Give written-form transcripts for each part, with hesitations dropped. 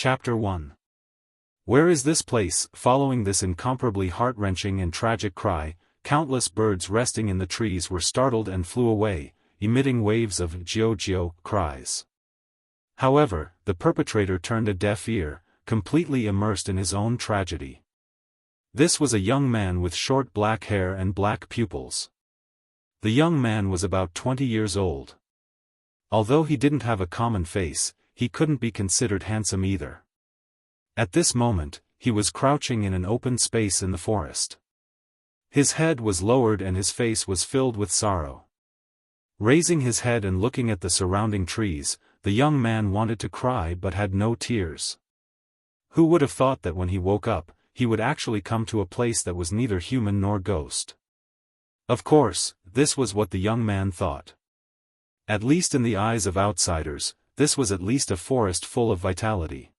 Chapter 1. Where is this place? Following this incomparably heart-wrenching and tragic cry, countless birds resting in the trees were startled and flew away, emitting waves of "Jiao-Jiao" cries. However, the perpetrator turned a deaf ear, completely immersed in his own tragedy. This was a young man with short black hair and black pupils. The young man was about 20 years old. Although he didn't have a common face, he couldn't be considered handsome either. At this moment, he was crouching in an open space in the forest. His head was lowered and his face was filled with sorrow. Raising his head and looking at the surrounding trees, the young man wanted to cry but had no tears. Who would have thought that when he woke up, he would actually come to a place that was neither human nor ghost? Of course, this was what the young man thought. At least in the eyes of outsiders, this was at least a forest full of vitality.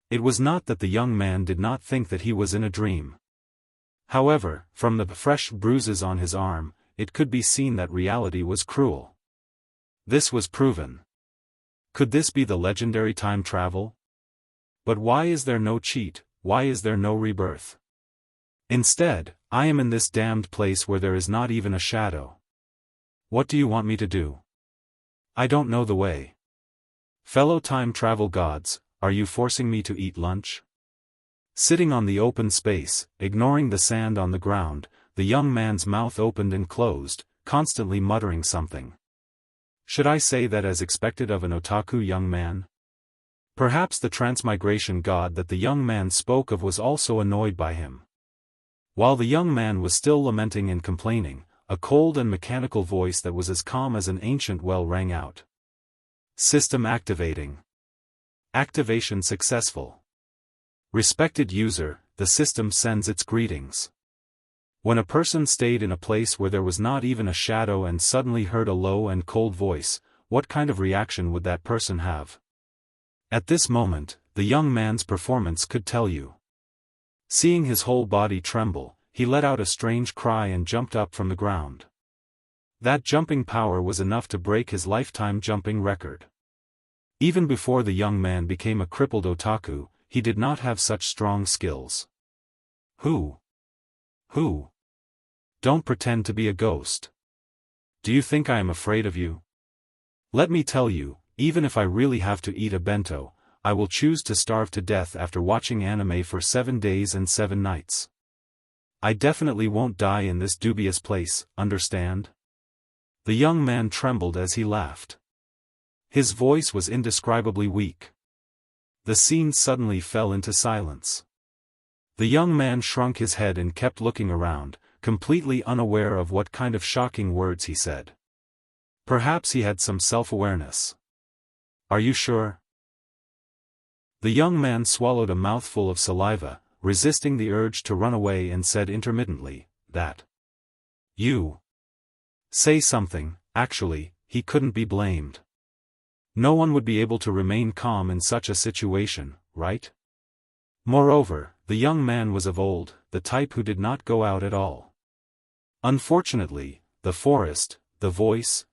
It was not that the young man did not think that he was in a dream. However, from the fresh bruises on his arm, it could be seen that reality was cruel. This was proven. Could this be the legendary time travel? But why is there no cheat? Why is there no rebirth? Instead, I am in this damned place where there is not even a shadow. What do you want me to do? I don't know the way. Fellow time travel gods, are you forcing me to eat lunch? Sitting on the open space, ignoring the sand on the ground, the young man's mouth opened and closed, constantly muttering something. Should I say that as expected of an otaku young man? Perhaps the transmigration god that the young man spoke of was also annoyed by him. While the young man was still lamenting and complaining, a cold and mechanical voice that was as calm as an ancient well rang out. System activating. Activation successful. Respected user, the system sends its greetings. When a person stayed in a place where there was not even a shadow and suddenly heard a low and cold voice, what kind of reaction would that person have? At this moment, the young man's performance could tell you. Seeing his whole body tremble, he let out a strange cry and jumped up from the ground. That jumping power was enough to break his lifetime jumping record. Even before the young man became a crippled otaku, he did not have such strong skills. Who? Don't pretend to be a ghost. Do you think I am afraid of you? Let me tell you, even if I really have to eat a bento, I will choose to starve to death after watching anime for 7 days and 7 nights. I definitely won't die in this dubious place, understand? The young man trembled as he laughed. His voice was indescribably weak. The scene suddenly fell into silence. The young man shrunk his head and kept looking around, completely unaware of what kind of shocking words he said. Perhaps he had some self-awareness. Are you sure? The young man swallowed a mouthful of saliva, resisting the urge to run away, and said intermittently, that. You. Say something. Actually, he couldn't be blamed. No one would be able to remain calm in such a situation, right? Moreover, the young man was of old, the type who did not go out at all. Unfortunately, the forest, the voice,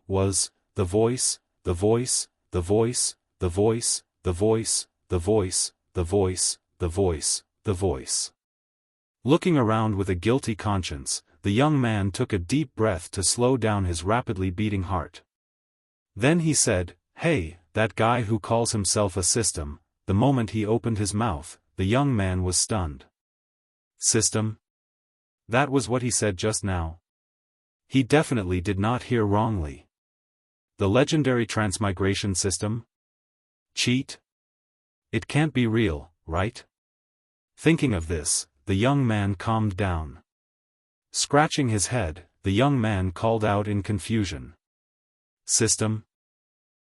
was, the voice, Looking around with a guilty conscience, the young man took a deep breath to slow down his rapidly beating heart. Then he said, "Hey, that guy who calls himself a system." The moment he opened his mouth, the young man was stunned. System? That was what he said just now. He definitely did not hear wrongly. The legendary transmigration system? Cheat? It can't be real, right? Thinking of this, the young man calmed down. Scratching his head, the young man called out in confusion. System?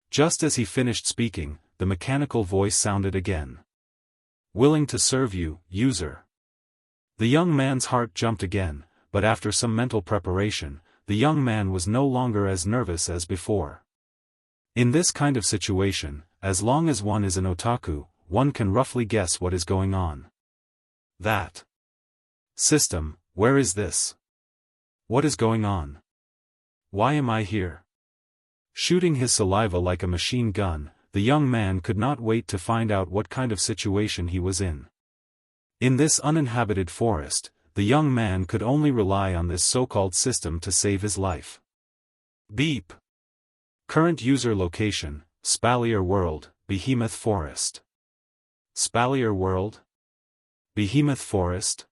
Just as he finished speaking, the mechanical voice sounded again. Willing to serve you, user. The young man's heart jumped again, but after some mental preparation, the young man was no longer as nervous as before. In this kind of situation, as long as one is an otaku, one can roughly guess what is going on. That. System, where is this? What is going on? Why am I here? Shooting his saliva like a machine gun, the young man could not wait to find out what kind of situation he was in. In this uninhabited forest, the young man could only rely on this so-called system to save his life. Beep. Current user location, Spalier World, Behemoth Forest. Spalier World? Behemoth Forest?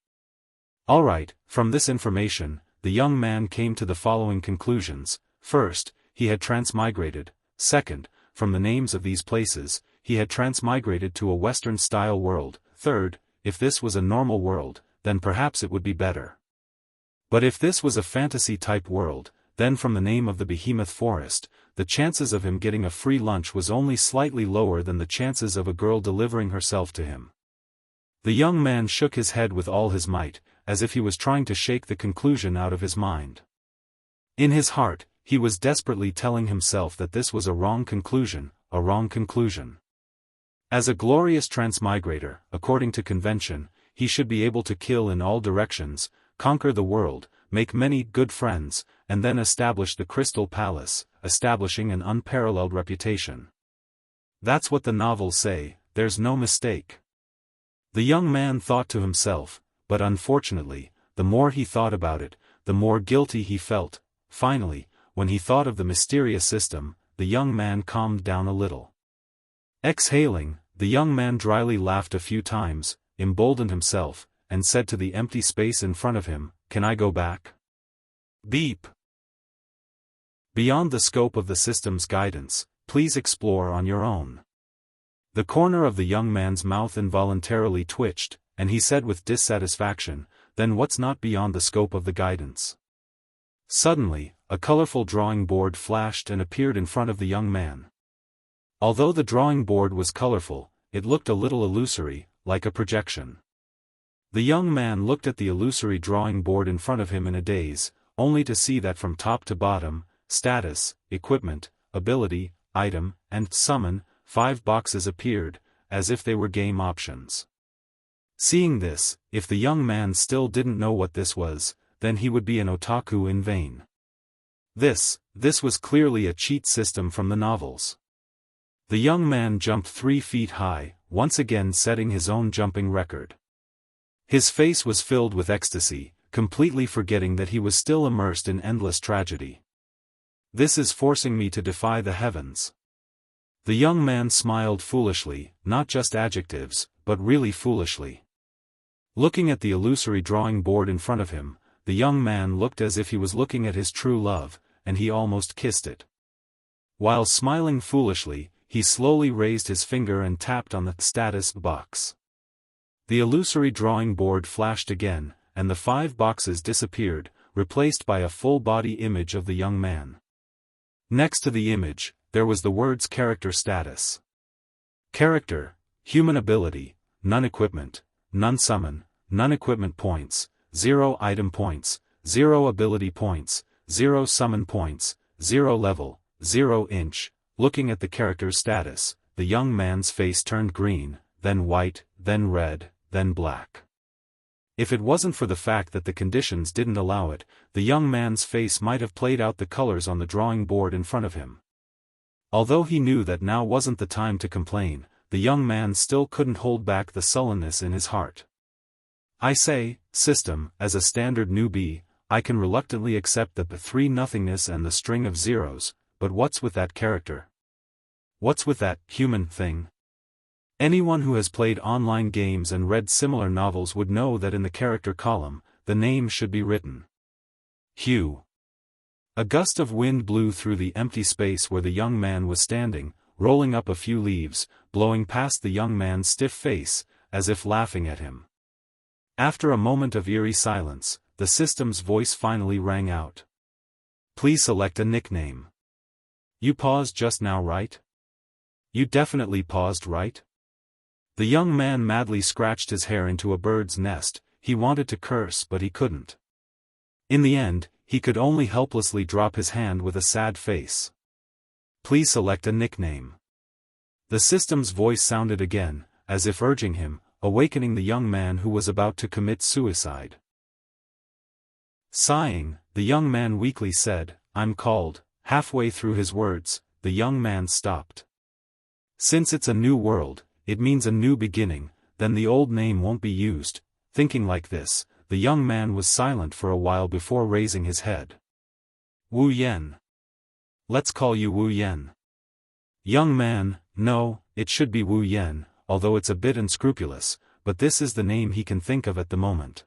Alright, from this information, the young man came to the following conclusions. First, he had transmigrated. Second, from the names of these places, he had transmigrated to a Western-style world. Third, if this was a normal world, then perhaps it would be better. But if this was a fantasy-type world, then from the name of the Behemoth Forest, the chances of him getting a free lunch was only slightly lower than the chances of a girl delivering herself to him. The young man shook his head with all his might, as if he was trying to shake the conclusion out of his mind. In his heart, he was desperately telling himself that this was a wrong conclusion, a wrong conclusion. As a glorious transmigrator, according to convention, he should be able to kill in all directions, conquer the world, make many good friends, and then establish the Crystal Palace, establishing an unparalleled reputation. That's what the novels say, there's no mistake. The young man thought to himself, but unfortunately, the more he thought about it, the more guilty he felt. Finally, when he thought of the mysterious system, the young man calmed down a little. Exhaling, the young man dryly laughed a few times, emboldened himself, and said to the empty space in front of him, "Can I go back?" Beep. Beyond the scope of the system's guidance, please explore on your own. The corner of the young man's mouth involuntarily twitched, and he said with dissatisfaction, "Then what's not beyond the scope of the guidance?" Suddenly, a colorful drawing board flashed and appeared in front of the young man. Although the drawing board was colorful, it looked a little illusory, like a projection. The young man looked at the illusory drawing board in front of him in a daze, only to see that from top to bottom, status, equipment, ability, item, and summon, 5 boxes appeared, as if they were game options. Seeing this, if the young man still didn't know what this was, then he would be an otaku in vain. This was clearly a cheat system from the novels. The young man jumped 3 feet high, once again setting his own jumping record. His face was filled with ecstasy, completely forgetting that he was still immersed in endless tragedy. This is forcing me to defy the heavens. The young man smiled foolishly, not just adjectives, but really foolishly. Looking at the illusory drawing board in front of him, the young man looked as if he was looking at his true love, and he almost kissed it. While smiling foolishly, he slowly raised his finger and tapped on the status box. The illusory drawing board flashed again, and the 5 boxes disappeared, replaced by a full-body image of the young man. Next to the image, there was the words character status. Character, human ability, none equipment, none summon, none equipment points, 0 item points, 0 ability points, 0 summon points, 0 level, 0 inch. Looking at the character's status, the young man's face turned green, then white, then red, then black. If it wasn't for the fact that the conditions didn't allow it, the young man's face might have played out the colors on the drawing board in front of him. Although he knew that now wasn't the time to complain, the young man still couldn't hold back the sullenness in his heart. I say, system, as a standard newbie, I can reluctantly accept the 3 nothingness and the string of zeros, but what's with that character? What's with that human thing? Anyone who has played online games and read similar novels would know that in the character column, the name should be written. Hugh. A gust of wind blew through the empty space where the young man was standing, rolling up a few leaves, blowing past the young man's stiff face, as if laughing at him. After a moment of eerie silence, the system's voice finally rang out. Please select a nickname. You paused just now, right? You definitely paused, right? The young man madly scratched his hair into a bird's nest. He wanted to curse but he couldn't. In the end, he could only helplessly drop his hand with a sad face. Please select a nickname. The system's voice sounded again, as if urging him, awakening the young man who was about to commit suicide. Sighing, the young man weakly said, I'm called. Halfway through his words, the young man stopped. Since it's a new world, it means a new beginning, then the old name won't be used. Thinking like this, the young man was silent for a while before raising his head. Wu Yan. Let's call you Wu Yan. Young man, no, it should be Wu Yan, although it's a bit unscrupulous, but this is the name he can think of at the moment.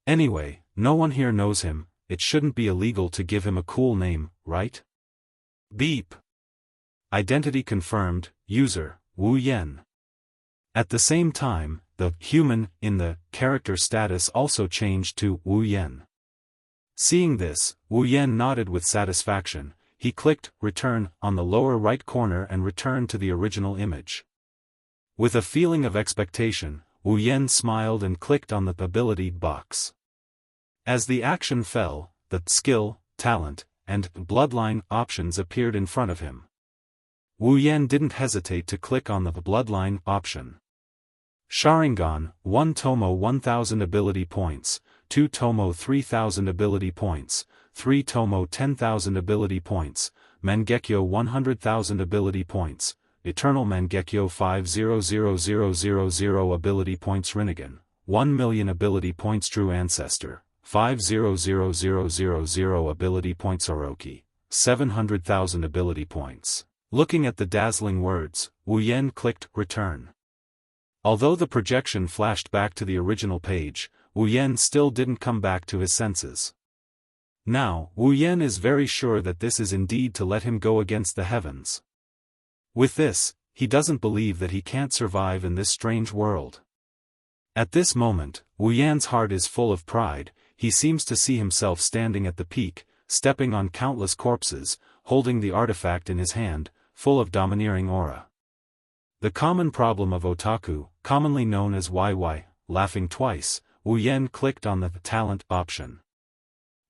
Anyway, no one here knows him, it shouldn't be illegal to give him a cool name, right? Beep. Identity confirmed, user, Wu Yan. At the same time, the human in the character status also changed to Wu Yan. Seeing this, Wu Yan nodded with satisfaction. He clicked return on the lower right corner and returned to the original image. With a feeling of expectation, Wu Yan smiled and clicked on the ability box. As the action fell, the skill, talent, and bloodline options appeared in front of him. Wu Yan didn't hesitate to click on the bloodline option. Sharingan, 1 Tomo 1000 ability points, 2 Tomo 3000 ability points, 3 Tomo 10,000 ability points, Mangekyo 100,000 ability points, Eternal Mangekyo 500,000 ability points Rinnegan, 1,000,000 ability points True Ancestor, 500,000 ability points Orochi, 700,000 ability points. Looking at the dazzling words, Wu Yan clicked return. Although the projection flashed back to the original page, Wu Yan still didn't come back to his senses. Now, Wu Yan is very sure that this is indeed to let him go against the heavens. With this, he doesn't believe that he can't survive in this strange world. At this moment, Wu Yan's heart is full of pride. He seems to see himself standing at the peak, stepping on countless corpses, holding the artifact in his hand, full of domineering aura. The common problem of otaku, commonly known as YY, laughing twice, Wu Yan clicked on the talent option.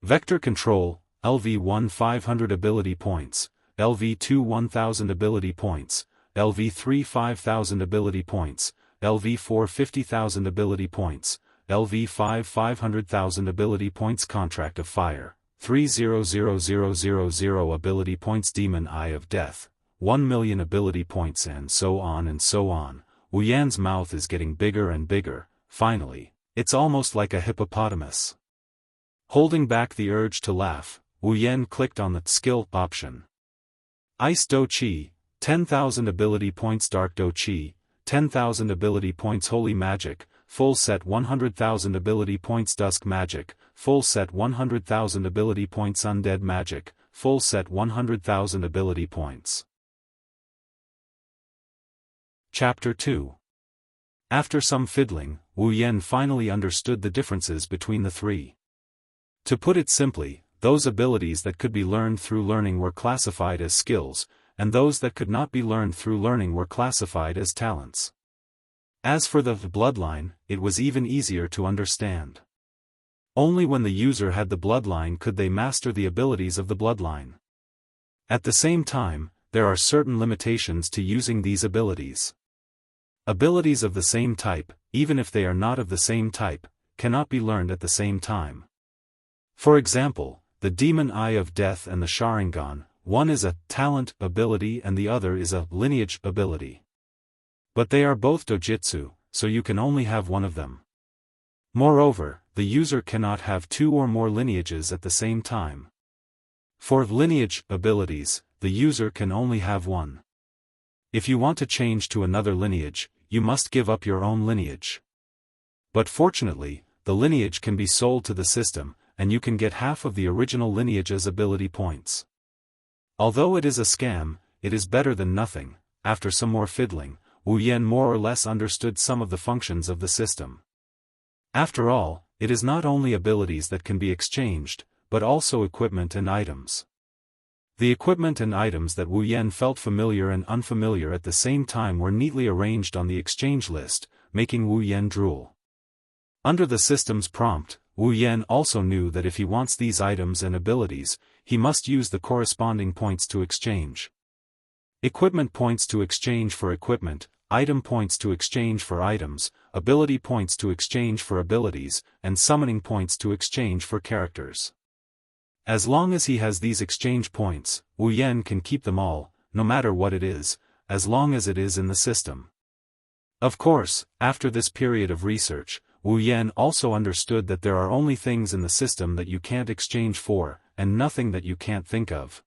Vector Control, LV1 500 ability points, LV2 1000 ability points, LV3 5000 ability points, LV4 50,000 ability points, LV5 500,000 ability points Contract of Fire, 300,000 ability points Demon Eye of Death, 1,000,000 ability points and so on and so on. Wu Yan's mouth is getting bigger and bigger. Finally, it's almost like a hippopotamus. Holding back the urge to laugh, Wu Yan clicked on the skill option. Ice Do Chi, 10,000 ability points Dark Do Chi, 10,000 ability points Holy Magic, full set 100,000 ability points Dusk Magic, full set 100,000 ability points Undead Magic, full set 100,000 ability points. Chapter 2. After some fiddling, Wu Yan finally understood the differences between the three. To put it simply, those abilities that could be learned through learning were classified as skills, and those that could not be learned through learning were classified as talents. As for the bloodline, it was even easier to understand. Only when the user had the bloodline could they master the abilities of the bloodline. At the same time, there are certain limitations to using these abilities. Abilities of the same type, even if they are not of the same type, cannot be learned at the same time. For example, the Demon Eye of Death and the Sharingan, one is a talent ability and the other is a lineage ability. But they are both dojutsu, so you can only have one of them. Moreover, the user cannot have two or more lineages at the same time. For lineage abilities, the user can only have one. If you want to change to another lineage, you must give up your own lineage. But fortunately, the lineage can be sold to the system, and you can get half of the original lineage's ability points. Although it is a scam, it is better than nothing. After some more fiddling, Wu Yan more or less understood some of the functions of the system. After all, it is not only abilities that can be exchanged, but also equipment and items. The equipment and items that Wu Yan felt familiar and unfamiliar at the same time were neatly arranged on the exchange list, making Wu Yan drool. Under the system's prompt, Wu Yan also knew that if he wants these items and abilities, he must use the corresponding points to exchange. Equipment points to exchange for equipment, item points to exchange for items, ability points to exchange for abilities, and summoning points to exchange for characters. As long as he has these exchange points, Wu Yan can keep them all, no matter what it is, as long as it is in the system. Of course, after this period of research, Wu Yan also understood that there are only things in the system that you can't exchange for, and nothing that you can't think of.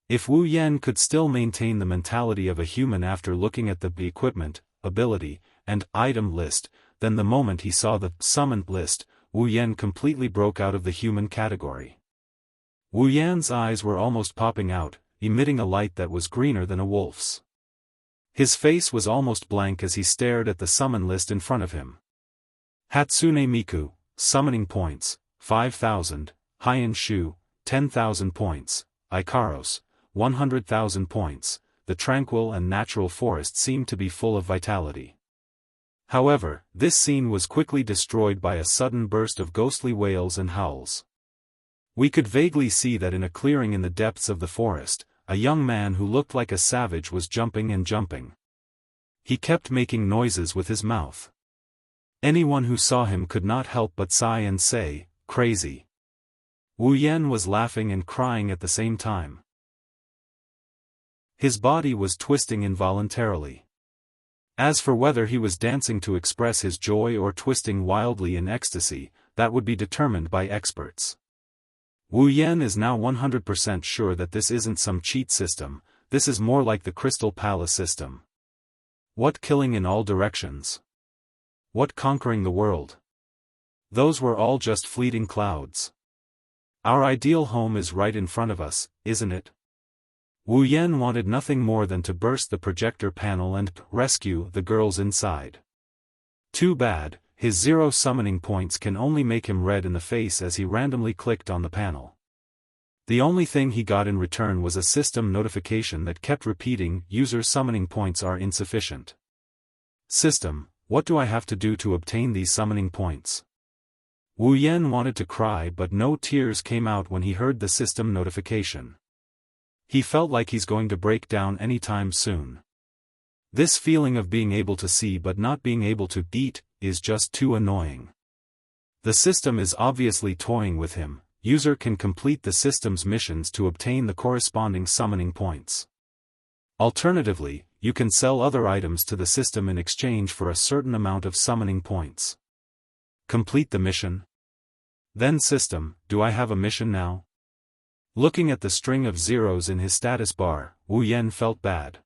If Wu Yan could still maintain the mentality of a human after looking at the equipment, ability, and item list, then the moment he saw the summoned list, Wu Yan completely broke out of the human category. Wu Yan's eyes were almost popping out, emitting a light that was greener than a wolf's. His face was almost blank as he stared at the summon list in front of him. Hatsune Miku, summoning points, 5,000, Haiyan Shu, 10,000 points, Ikaros, 100,000 points. The tranquil and natural forest seemed to be full of vitality. However, this scene was quickly destroyed by a sudden burst of ghostly wails and howls. We could vaguely see that in a clearing in the depths of the forest, a young man who looked like a savage was jumping and jumping. He kept making noises with his mouth. Anyone who saw him could not help but sigh and say, "Crazy." Wu Yan was laughing and crying at the same time. His body was twisting involuntarily. As for whether he was dancing to express his joy or twisting wildly in ecstasy, that would be determined by experts. Wu Yan is now 100% sure that this isn't some cheat system, this is more like the Crystal Palace system. What killing in all directions? What conquering the world? Those were all just fleeting clouds. Our ideal home is right in front of us, isn't it? Wu Yan wanted nothing more than to burst the projector panel and rescue the girls inside. Too bad, his 0 summoning points can only make him red in the face as he randomly clicked on the panel. The only thing he got in return was a system notification that kept repeating, "User summoning points are insufficient." System, what do I have to do to obtain these summoning points? Wu Yan wanted to cry but no tears came out when he heard the system notification. He felt like he's going to break down anytime soon. This feeling of being able to see but not being able to eat is just too annoying. The system is obviously toying with him. User can complete the system's missions to obtain the corresponding summoning points. Alternatively, you can sell other items to the system in exchange for a certain amount of summoning points. Complete the mission? Then system, do I have a mission now? Looking at the string of zeros in his status bar, Wu Yan felt bad.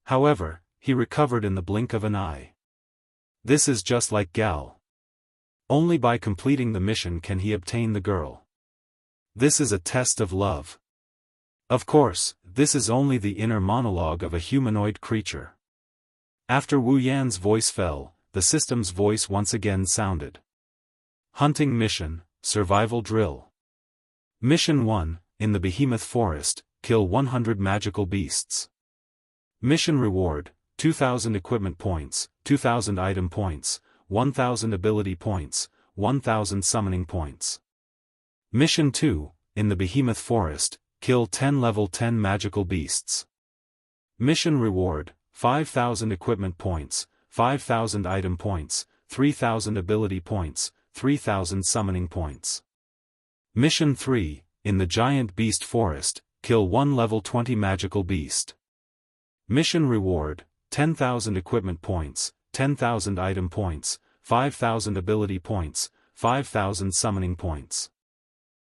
However, he recovered in the blink of an eye. This is just like Gal. Only by completing the mission can he obtain the girl. This is a test of love. Of course, this is only the inner monologue of a humanoid creature. After Wu Yan's voice fell, the system's voice once again sounded. Hunting mission, survival drill. Mission 1, in the Behemoth Forest, kill 100 magical beasts. Mission reward, 2,000 equipment points, 2,000 item points, 1,000 ability points, 1,000 summoning points. Mission 2, in the Behemoth Forest, kill 10 level 10 magical beasts. Mission reward, 5,000 equipment points, 5,000 item points, 3,000 ability points, 3,000 summoning points. Mission 3, in the Giant Beast Forest, kill 1 level 20 magical beast. Mission reward, 10,000 equipment points, 10,000 item points, 5,000 ability points, 5,000 summoning points.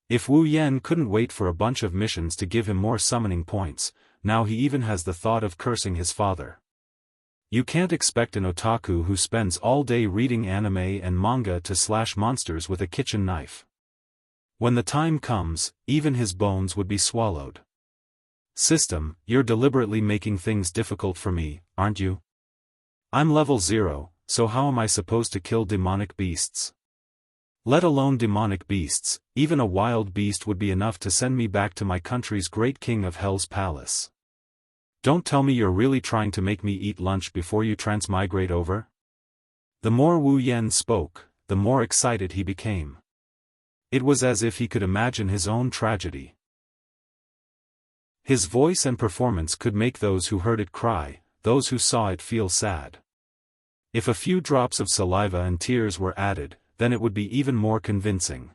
If Wu Yan couldn't wait for a bunch of missions to give him more summoning points, now he even has the thought of cursing his father. You can't expect an otaku who spends all day reading anime and manga to slash monsters with a kitchen knife. When the time comes, even his bones would be swallowed. System, you're deliberately making things difficult for me, aren't you? I'm level 0, so how am I supposed to kill demonic beasts? Let alone demonic beasts, even a wild beast would be enough to send me back to my country's great king of hell's palace. Don't tell me you're really trying to make me eat lunch before you transmigrate over? The more Wu Yan spoke, the more excited he became. It was as if he could imagine his own tragedy. His voice and performance could make those who heard it cry, those who saw it feel sad. If a few drops of saliva and tears were added, then it would be even more convincing.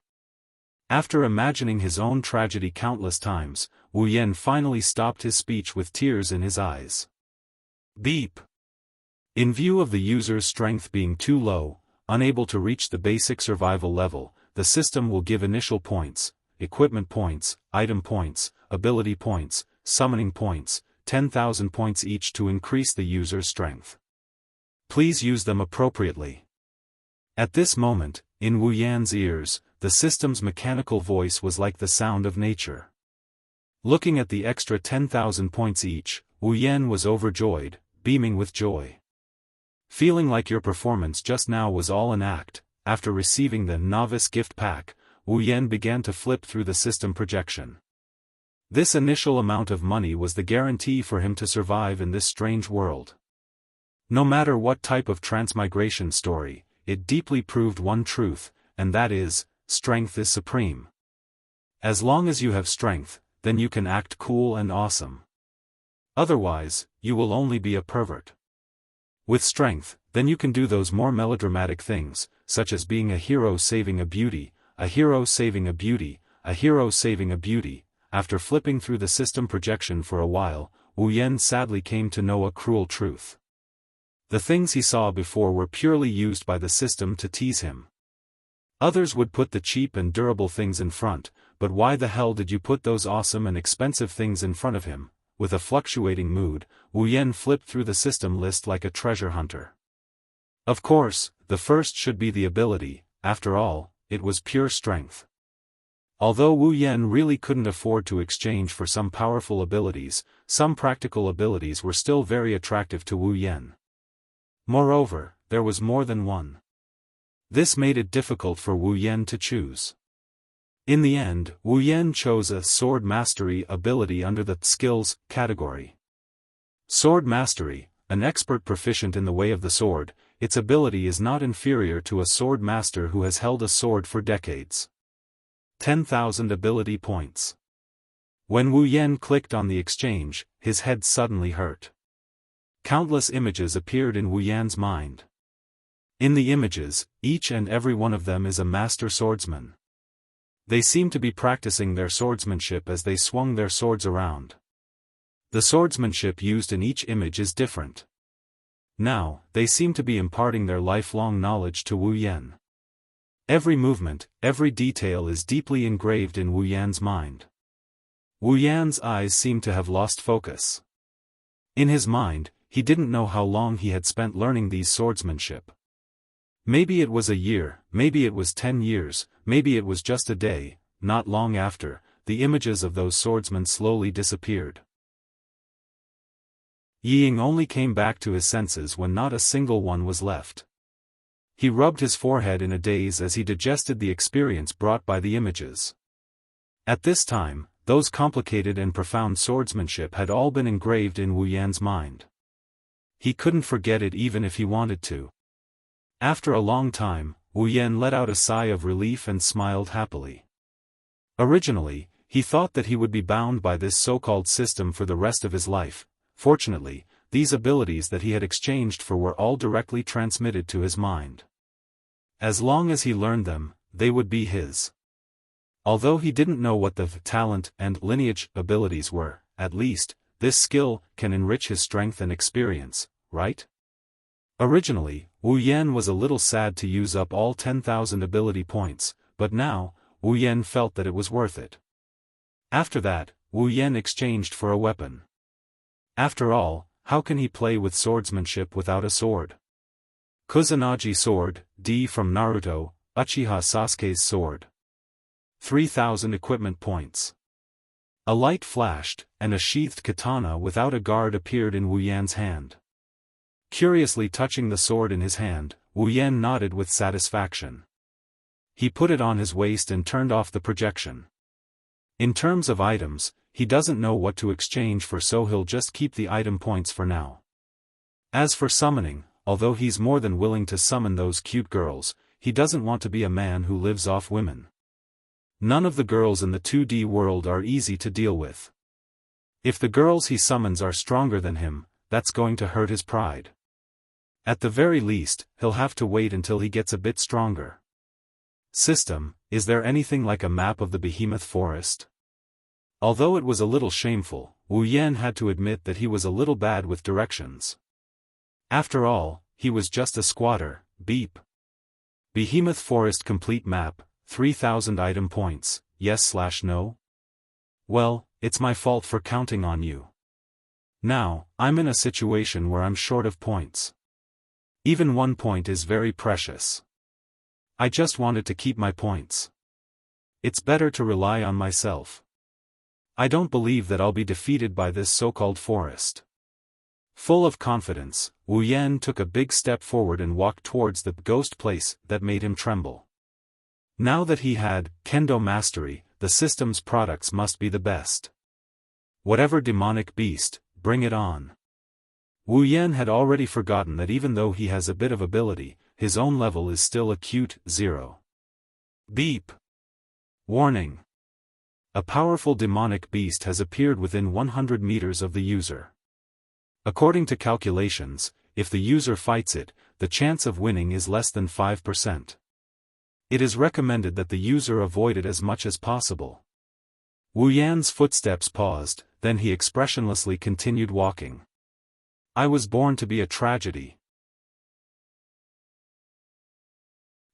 After imagining his own tragedy countless times, Wu Yan finally stopped his speech with tears in his eyes. Beep. In view of the user's strength being too low, unable to reach the basic survival level, the system will give initial points, equipment points, item points, ability points, summoning points, 10,000 points each to increase the user's strength. Please use them appropriately. At this moment, in Wu Yan's ears, the system's mechanical voice was like the sound of nature. Looking at the extra 10,000 points each, Wu Yan was overjoyed, beaming with joy. Feeling like your performance just now was all an act, after receiving the novice gift pack, Wu Yan began to flip through the system projection. This initial amount of money was the guarantee for him to survive in this strange world. No matter what type of transmigration story, it deeply proved one truth, and that is, strength is supreme. As long as you have strength, then you can act cool and awesome. Otherwise, you will only be a pervert. With strength, then you can do those more melodramatic things, such as being a hero saving a beauty, a hero saving a beauty, a hero saving a beauty. After flipping through the system projection for a while, Wu Yan sadly came to know a cruel truth. The things he saw before were purely used by the system to tease him. Others would put the cheap and durable things in front, but why the hell did you put those awesome and expensive things in front of him? With a fluctuating mood, Wu Yan flipped through the system list like a treasure hunter. Of course, the first should be the ability. After all, it was pure strength. Although Wu Yan really couldn't afford to exchange for some powerful abilities, some practical abilities were still very attractive to Wu Yan. Moreover, there was more than one. This made it difficult for Wu Yan to choose. In the end, Wu Yan chose a sword mastery ability under the skills category. Sword mastery, an expert proficient in the way of the sword, its ability is not inferior to a sword master who has held a sword for decades. 10,000 ability points. When Wu Yan clicked on the exchange, his head suddenly hurt. Countless images appeared in Wu Yan's mind. In the images, each and every one of them is a master swordsman. They seem to be practicing their swordsmanship as they swung their swords around. The swordsmanship used in each image is different. Now, they seem to be imparting their lifelong knowledge to Wu Yan. Every movement, every detail is deeply engraved in Wu Yan's mind. Wu Yan's eyes seemed to have lost focus. In his mind, he didn't know how long he had spent learning these swordsmanship. Maybe it was a year, maybe it was 10 years, maybe it was just a day. Not long after, the images of those swordsmen slowly disappeared. Ying only came back to his senses when not a single one was left. He rubbed his forehead in a daze as he digested the experience brought by the images. At this time, those complicated and profound swordsmanship had all been engraved in Wu Yan's mind. He couldn't forget it even if he wanted to. After a long time, Wu Yan let out a sigh of relief and smiled happily. Originally, he thought that he would be bound by this so-called system for the rest of his life. Fortunately, these abilities that he had exchanged for were all directly transmitted to his mind. As long as he learned them, they would be his. Although he didn't know what the talent and lineage abilities were, at least, this skill can enrich his strength and experience, right? Originally, Wu Yan was a little sad to use up all 10,000 ability points, but now, Wu Yan felt that it was worth it. After that, Wu Yan exchanged for a weapon. After all, how can he play with swordsmanship without a sword? Kusanagi sword, D from Naruto, Uchiha Sasuke's sword. 3,000 equipment points. A light flashed, and a sheathed katana without a guard appeared in Wu Yan's hand. Curiously touching the sword in his hand, Wu Yan nodded with satisfaction. He put it on his waist and turned off the projection. In terms of items, he doesn't know what to exchange for, so he'll just keep the item points for now. As for summoning, although he's more than willing to summon those cute girls, he doesn't want to be a man who lives off women. None of the girls in the 2D world are easy to deal with. If the girls he summons are stronger than him, that's going to hurt his pride. At the very least, he'll have to wait until he gets a bit stronger. System, is there anything like a map of the behemoth forest? Although it was a little shameful, Wu Yan had to admit that he was a little bad with directions. After all, he was just a squatter. Beep. Behemoth Forest Complete Map, 3000 item points, yes/no? Well, it's my fault for counting on you. Now, I'm in a situation where I'm short of points. Even 1 point is very precious. I just wanted to keep my points. It's better to rely on myself. I don't believe that I'll be defeated by this so-called forest. Full of confidence, Wu Yan took a big step forward and walked towards the ghost place that made him tremble. Now that he had kendo mastery, the system's products must be the best. Whatever demonic beast, bring it on. Wu Yan had already forgotten that even though he has a bit of ability, his own level is still acute 0. Beep. Warning. A powerful demonic beast has appeared within 100 meters of the user. According to calculations, if the user fights it, the chance of winning is less than 5%. It is recommended that the user avoid it as much as possible. Wu Yan's footsteps paused, then he expressionlessly continued walking. I was born to be a tragedy.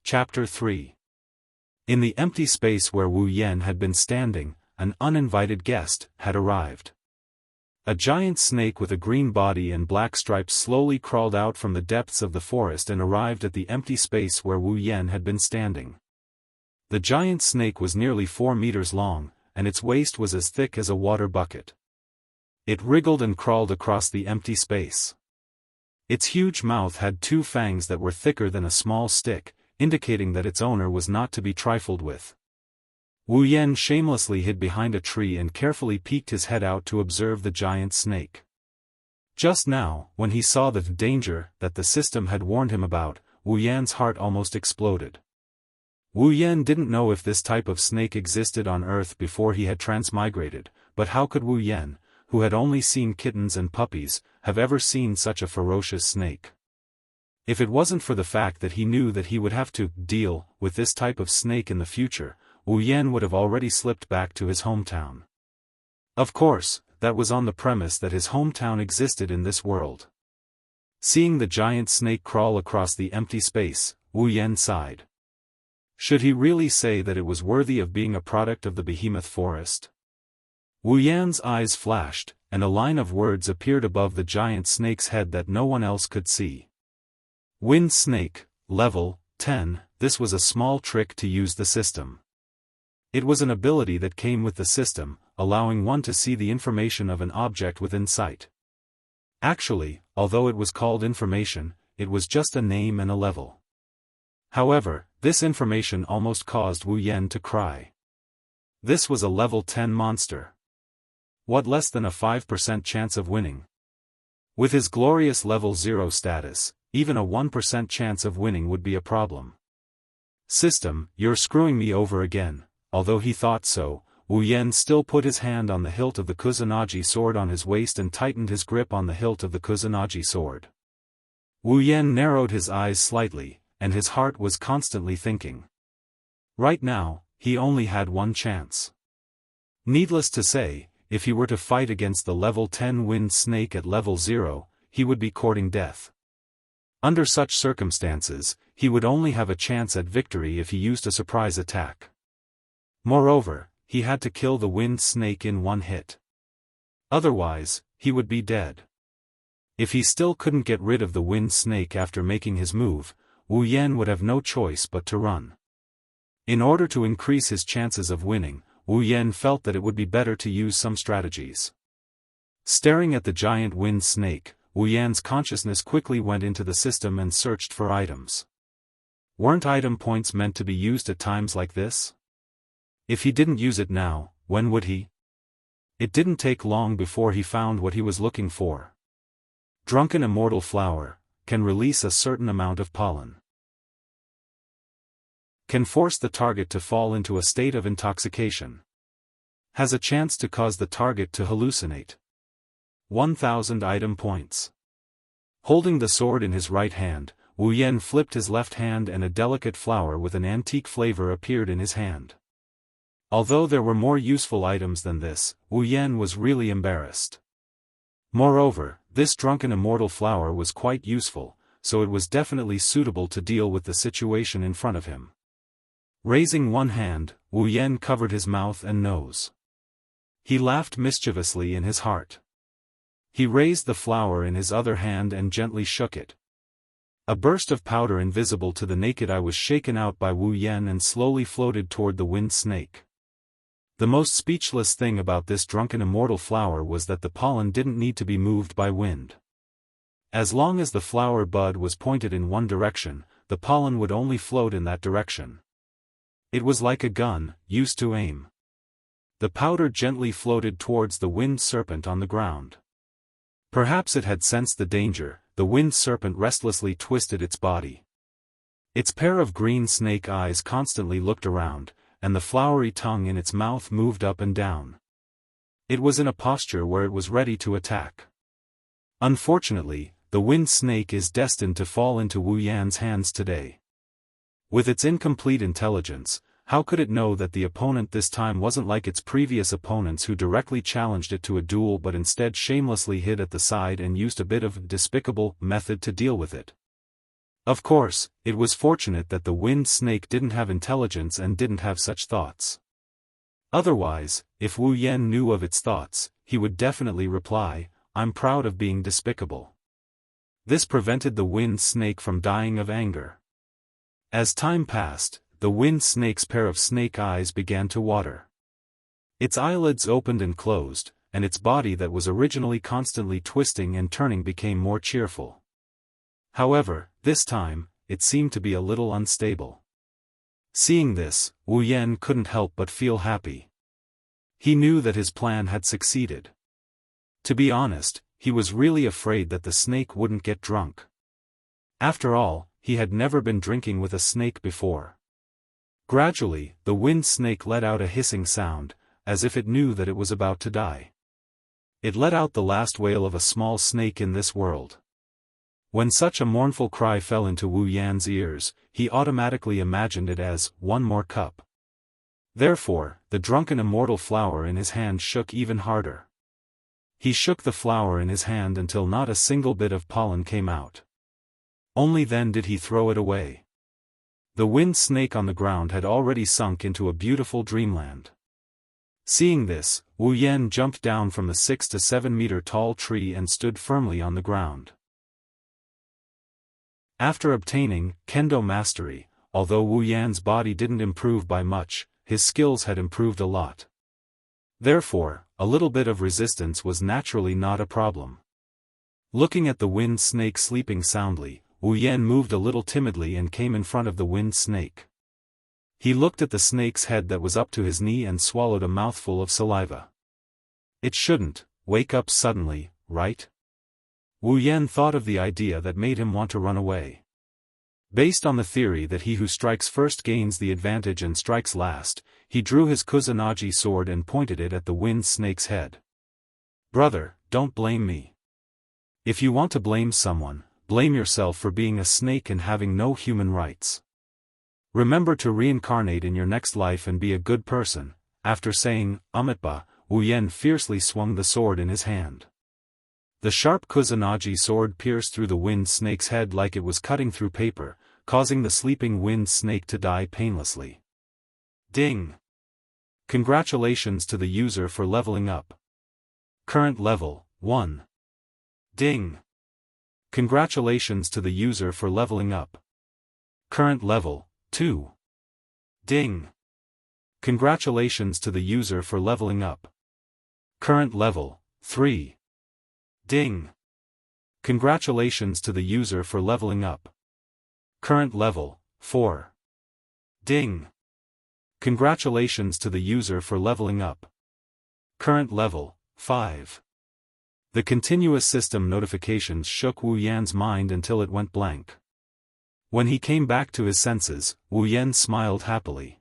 Chapter 3. In the empty space where Wu Yan had been standing, an uninvited guest had arrived. A giant snake with a green body and black stripes slowly crawled out from the depths of the forest and arrived at the empty space where Wu Yan had been standing. The giant snake was nearly 4 meters long, and its waist was as thick as a water bucket. It wriggled and crawled across the empty space. Its huge mouth had 2 fangs that were thicker than a small stick, indicating that its owner was not to be trifled with. Wu Yan shamelessly hid behind a tree and carefully peeked his head out to observe the giant snake. Just now, when he saw the danger that the system had warned him about, Wu Yan's heart almost exploded. Wu Yan didn't know if this type of snake existed on Earth before he had transmigrated, but how could Wu Yan, who had only seen kittens and puppies, have ever seen such a ferocious snake? If it wasn't for the fact that he knew that he would have to deal with this type of snake in the future, Wu Yan would have already slipped back to his hometown. Of course, that was on the premise that his hometown existed in this world. Seeing the giant snake crawl across the empty space, Wu Yan sighed. Should he really say that it was worthy of being a product of the behemoth forest? Wu Yan's eyes flashed, and a line of words appeared above the giant snake's head that no one else could see. Wind Snake, Level 10, this was a small trick to use the system. It was an ability that came with the system, allowing one to see the information of an object within sight. Actually, although it was called information, it was just a name and a level. However, this information almost caused Wu Yan to cry. This was a level 10 monster. What less than a 5% chance of winning? With his glorious level 0 status, even a 1% chance of winning would be a problem. System, you're screwing me over again. Although he thought so, Wu Yan still put his hand on the hilt of the Kusanagi sword on his waist and tightened his grip on the hilt of the Kusanagi sword. Wu Yan narrowed his eyes slightly, and his heart was constantly thinking. Right now, he only had 1 chance. Needless to say, if he were to fight against the level 10 wind snake at level 0, he would be courting death. Under such circumstances, he would only have a chance at victory if he used a surprise attack. Moreover, he had to kill the wind snake in 1 hit. Otherwise, he would be dead. If he still couldn't get rid of the wind snake after making his move, Wu Yan would have no choice but to run. In order to increase his chances of winning, Wu Yan felt that it would be better to use some strategies. Staring at the giant wind snake, Wu Yan's consciousness quickly went into the system and searched for items. Weren't item points meant to be used at times like this? If he didn't use it now, when would he? It didn't take long before he found what he was looking for. Drunken immortal flower, can release a certain amount of pollen. Can force the target to fall into a state of intoxication. Has a chance to cause the target to hallucinate. 1,000 item points. Holding the sword in his right hand, Wu Yan flipped his left hand and a delicate flower with an antique flavor appeared in his hand. Although there were more useful items than this, Wu Yan was really embarrassed. Moreover, this drunken immortal flower was quite useful, so it was definitely suitable to deal with the situation in front of him. Raising one hand, Wu Yan covered his mouth and nose. He laughed mischievously in his heart. He raised the flower in his other hand and gently shook it. A burst of powder invisible to the naked eye was shaken out by Wu Yan and slowly floated toward the wind snake. The most speechless thing about this drunken immortal flower was that the pollen didn't need to be moved by wind. As long as the flower bud was pointed in one direction, the pollen would only float in that direction. It was like a gun, used to aim. The powder gently floated towards the wind serpent on the ground. Perhaps it had sensed the danger. The wind serpent restlessly twisted its body. Its pair of green snake eyes constantly looked around, and the flowery tongue in its mouth moved up and down. It was in a posture where it was ready to attack. Unfortunately, the wind snake is destined to fall into Wu Yan's hands today. With its incomplete intelligence, how could it know that the opponent this time wasn't like its previous opponents who directly challenged it to a duel but instead shamelessly hid at the side and used a bit of despicable method to deal with it? Of course, it was fortunate that the wind snake didn't have intelligence and didn't have such thoughts. Otherwise, if Wu Yan knew of its thoughts, he would definitely reply, "I'm proud of being despicable." This prevented the wind snake from dying of anger. As time passed, the wind snake's pair of snake eyes began to water. Its eyelids opened and closed, and its body that was originally constantly twisting and turning became more cheerful. However, this time, it seemed to be a little unstable. Seeing this, Wu Yan couldn't help but feel happy. He knew that his plan had succeeded. To be honest, he was really afraid that the snake wouldn't get drunk. After all, he had never been drinking with a snake before. Gradually, the wind snake let out a hissing sound, as if it knew that it was about to die. It let out the last wail of a small snake in this world. When such a mournful cry fell into Wu Yan's ears, he automatically imagined it as, "One more cup." Therefore, the drunken immortal flower in his hand shook even harder. He shook the flower in his hand until not a single bit of pollen came out. Only then did he throw it away. The wind snake on the ground had already sunk into a beautiful dreamland. Seeing this, Wu Yan jumped down from the 6 to 7 meter tall tree and stood firmly on the ground. After obtaining Kendo mastery, although Wu Yan's body didn't improve by much, his skills had improved a lot. Therefore, a little bit of resistance was naturally not a problem. Looking at the wind snake sleeping soundly, Wu Yan moved a little timidly and came in front of the wind snake. He looked at the snake's head that was up to his knee and swallowed a mouthful of saliva. It shouldn't wake up suddenly, right? Wu Yan thought of the idea that made him want to run away. Based on the theory that he who strikes first gains the advantage and strikes last, he drew his Kusanagi sword and pointed it at the wind snake's head. "Brother, don't blame me. If you want to blame someone, blame yourself for being a snake and having no human rights. Remember to reincarnate in your next life and be a good person." After saying, "Umitba," Wu Yan fiercely swung the sword in his hand. The sharp Kusanagi sword pierced through the wind snake's head like it was cutting through paper, causing the sleeping wind snake to die painlessly. Ding! Congratulations to the user for leveling up. Current level, 1. Ding! Congratulations to the user for leveling up. Current level, 2. Ding! Congratulations to the user for leveling up. Current level, 3. Ding! Congratulations to the user for leveling up. Current level, 4. Ding! Congratulations to the user for leveling up. Current level, 5. The continuous system notifications shook Wu Yan's mind until it went blank. When he came back to his senses, Wu Yan smiled happily.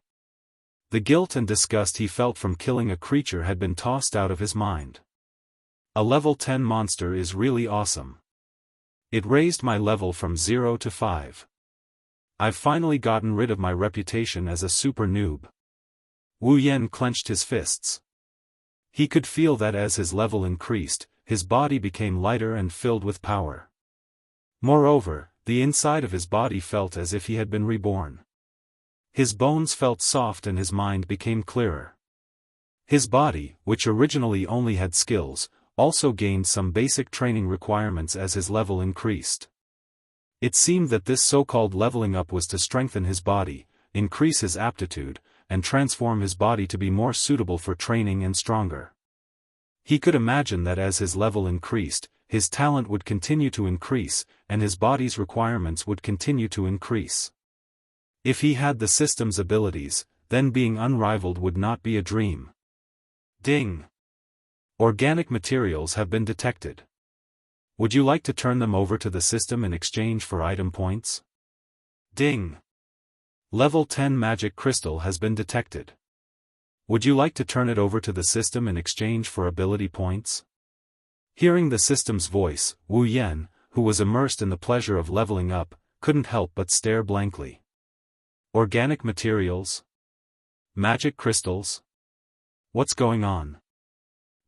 The guilt and disgust he felt from killing a creature had been tossed out of his mind. A level 10 monster is really awesome. It raised my level from 0 to 5. I've finally gotten rid of my reputation as a super noob. Wu Yan clenched his fists. He could feel that as his level increased, his body became lighter and filled with power. Moreover, the inside of his body felt as if he had been reborn. His bones felt soft and his mind became clearer. His body, which originally only had skills, also gained some basic training requirements as his level increased. It seemed that this so-called leveling up was to strengthen his body, increase his aptitude, and transform his body to be more suitable for training and stronger. He could imagine that as his level increased, his talent would continue to increase, and his body's requirements would continue to increase. If he had the system's abilities, then being unrivaled would not be a dream. Ding! Organic materials have been detected. Would you like to turn them over to the system in exchange for item points? Ding! Level 10 magic crystal has been detected. Would you like to turn it over to the system in exchange for ability points? Hearing the system's voice, Wu Yan, who was immersed in the pleasure of leveling up, couldn't help but stare blankly. Organic materials? Magic crystals? What's going on?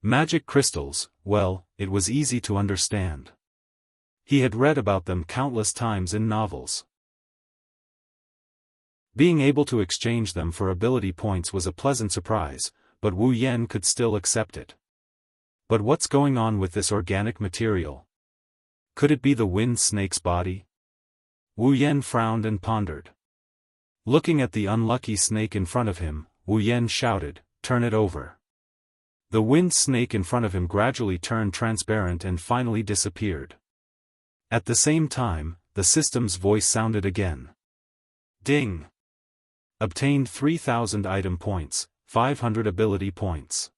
Magic crystals, well, it was easy to understand. He had read about them countless times in novels. Being able to exchange them for ability points was a pleasant surprise, but Wu Yan could still accept it. But what's going on with this organic material? Could it be the wind snake's body? Wu Yan frowned and pondered. Looking at the unlucky snake in front of him, Wu Yan shouted, "Turn it over." The wind snake in front of him gradually turned transparent and finally disappeared. At the same time, the system's voice sounded again. Ding! Obtained 3,000 item points, 500 ability points.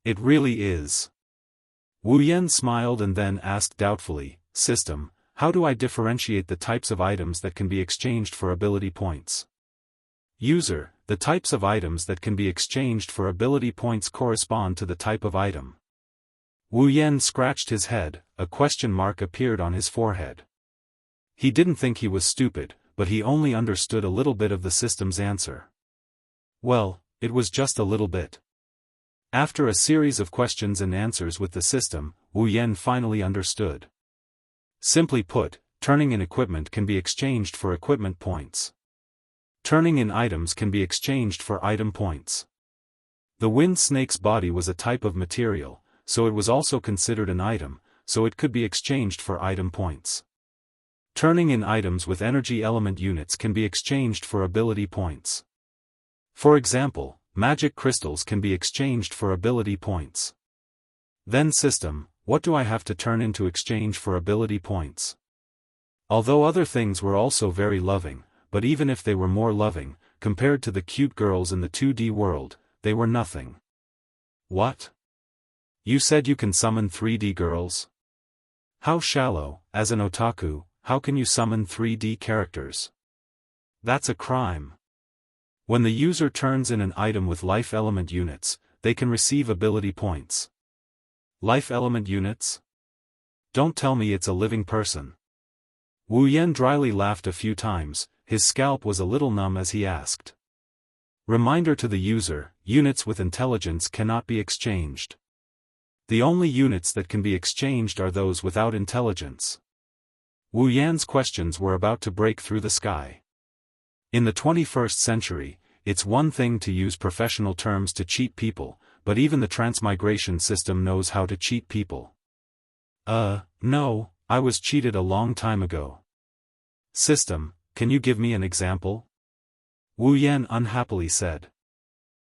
It really is. Wu Yan smiled and then asked doubtfully, "System, how do I differentiate the types of items that can be exchanged for ability points?" User, the types of items that can be exchanged for ability points correspond to the type of item. Wu Yan scratched his head, a question mark appeared on his forehead. He didn't think he was stupid, but he only understood a little bit of the system's answer. Well, it was just a little bit. After a series of questions and answers with the system, Wu Yan finally understood. Simply put, turning in equipment can be exchanged for equipment points. Turning in items can be exchanged for item points. The wind snake's body was a type of material, so it was also considered an item, so it could be exchanged for item points. Turning in items with energy element units can be exchanged for ability points. For example, magic crystals can be exchanged for ability points. Then system, what do I have to turn in to exchange for ability points? Although other things were also very loving, but even if they were more loving, compared to the cute girls in the 2D world, they were nothing. What? You said you can summon 3D girls? How shallow, as an otaku, how can you summon 3D characters? That's a crime. When the user turns in an item with life element units, they can receive ability points. Life element units? Don't tell me it's a living person. Wu Yan dryly laughed a few times. His scalp was a little numb as he asked. Reminder to the user, units with intelligence cannot be exchanged. The only units that can be exchanged are those without intelligence. Wu Yan's questions were about to break through the sky. In the 21st century, it's one thing to use professional terms to cheat people, but even the transmigration system knows how to cheat people. No, I was cheated a long time ago. System, can you give me an example? Wu Yan unhappily said.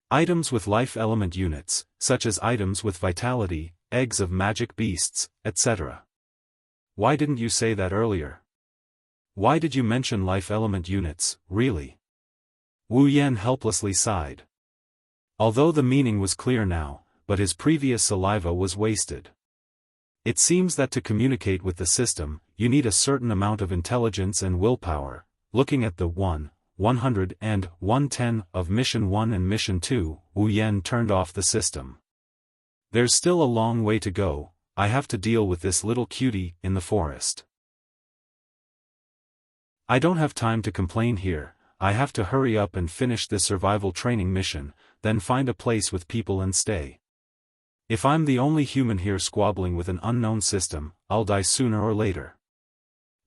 Items with life element units, such as items with vitality, eggs of magic beasts, etc. Why didn't you say that earlier? Why did you mention life element units, really? Wu Yan helplessly sighed. Although the meaning was clear now, but his previous saliva was wasted. It seems that to communicate with the system, you need a certain amount of intelligence and willpower. Looking at the 100 and 110 of Mission 1 and Mission 2, Wu Yan turned off the system. There's still a long way to go, I have to deal with this little cutie in the forest. I don't have time to complain here, I have to hurry up and finish this survival training mission, then find a place with people and stay. If I'm the only human here squabbling with an unknown system, I'll die sooner or later.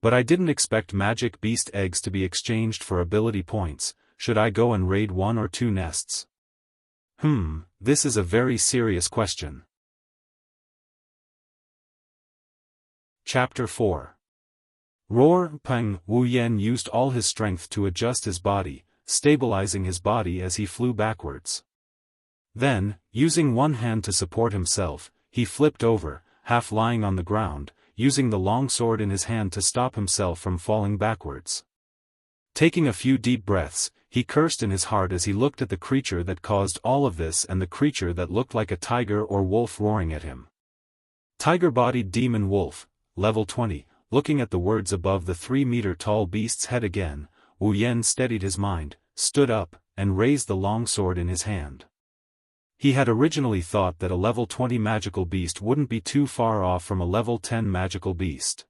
But I didn't expect magic beast eggs to be exchanged for ability points. Should I go and raid 1 or 2 nests? This is a very serious question. Chapter 4. Roar. Peng. Wu Yan used all his strength to adjust his body, stabilizing his body as he flew backwards. Then, using one hand to support himself, he flipped over, half lying on the ground, using the long sword in his hand to stop himself from falling backwards. Taking a few deep breaths, he cursed in his heart as he looked at the creature that caused all of this and the creature that looked like a tiger or wolf roaring at him. Tiger-bodied demon wolf, level 20. Looking at the words above the 3-meter-tall beast's head again, Wu Yan steadied his mind, stood up, and raised the long sword in his hand. He had originally thought that a level 20 magical beast wouldn't be too far off from a level 10 magical beast.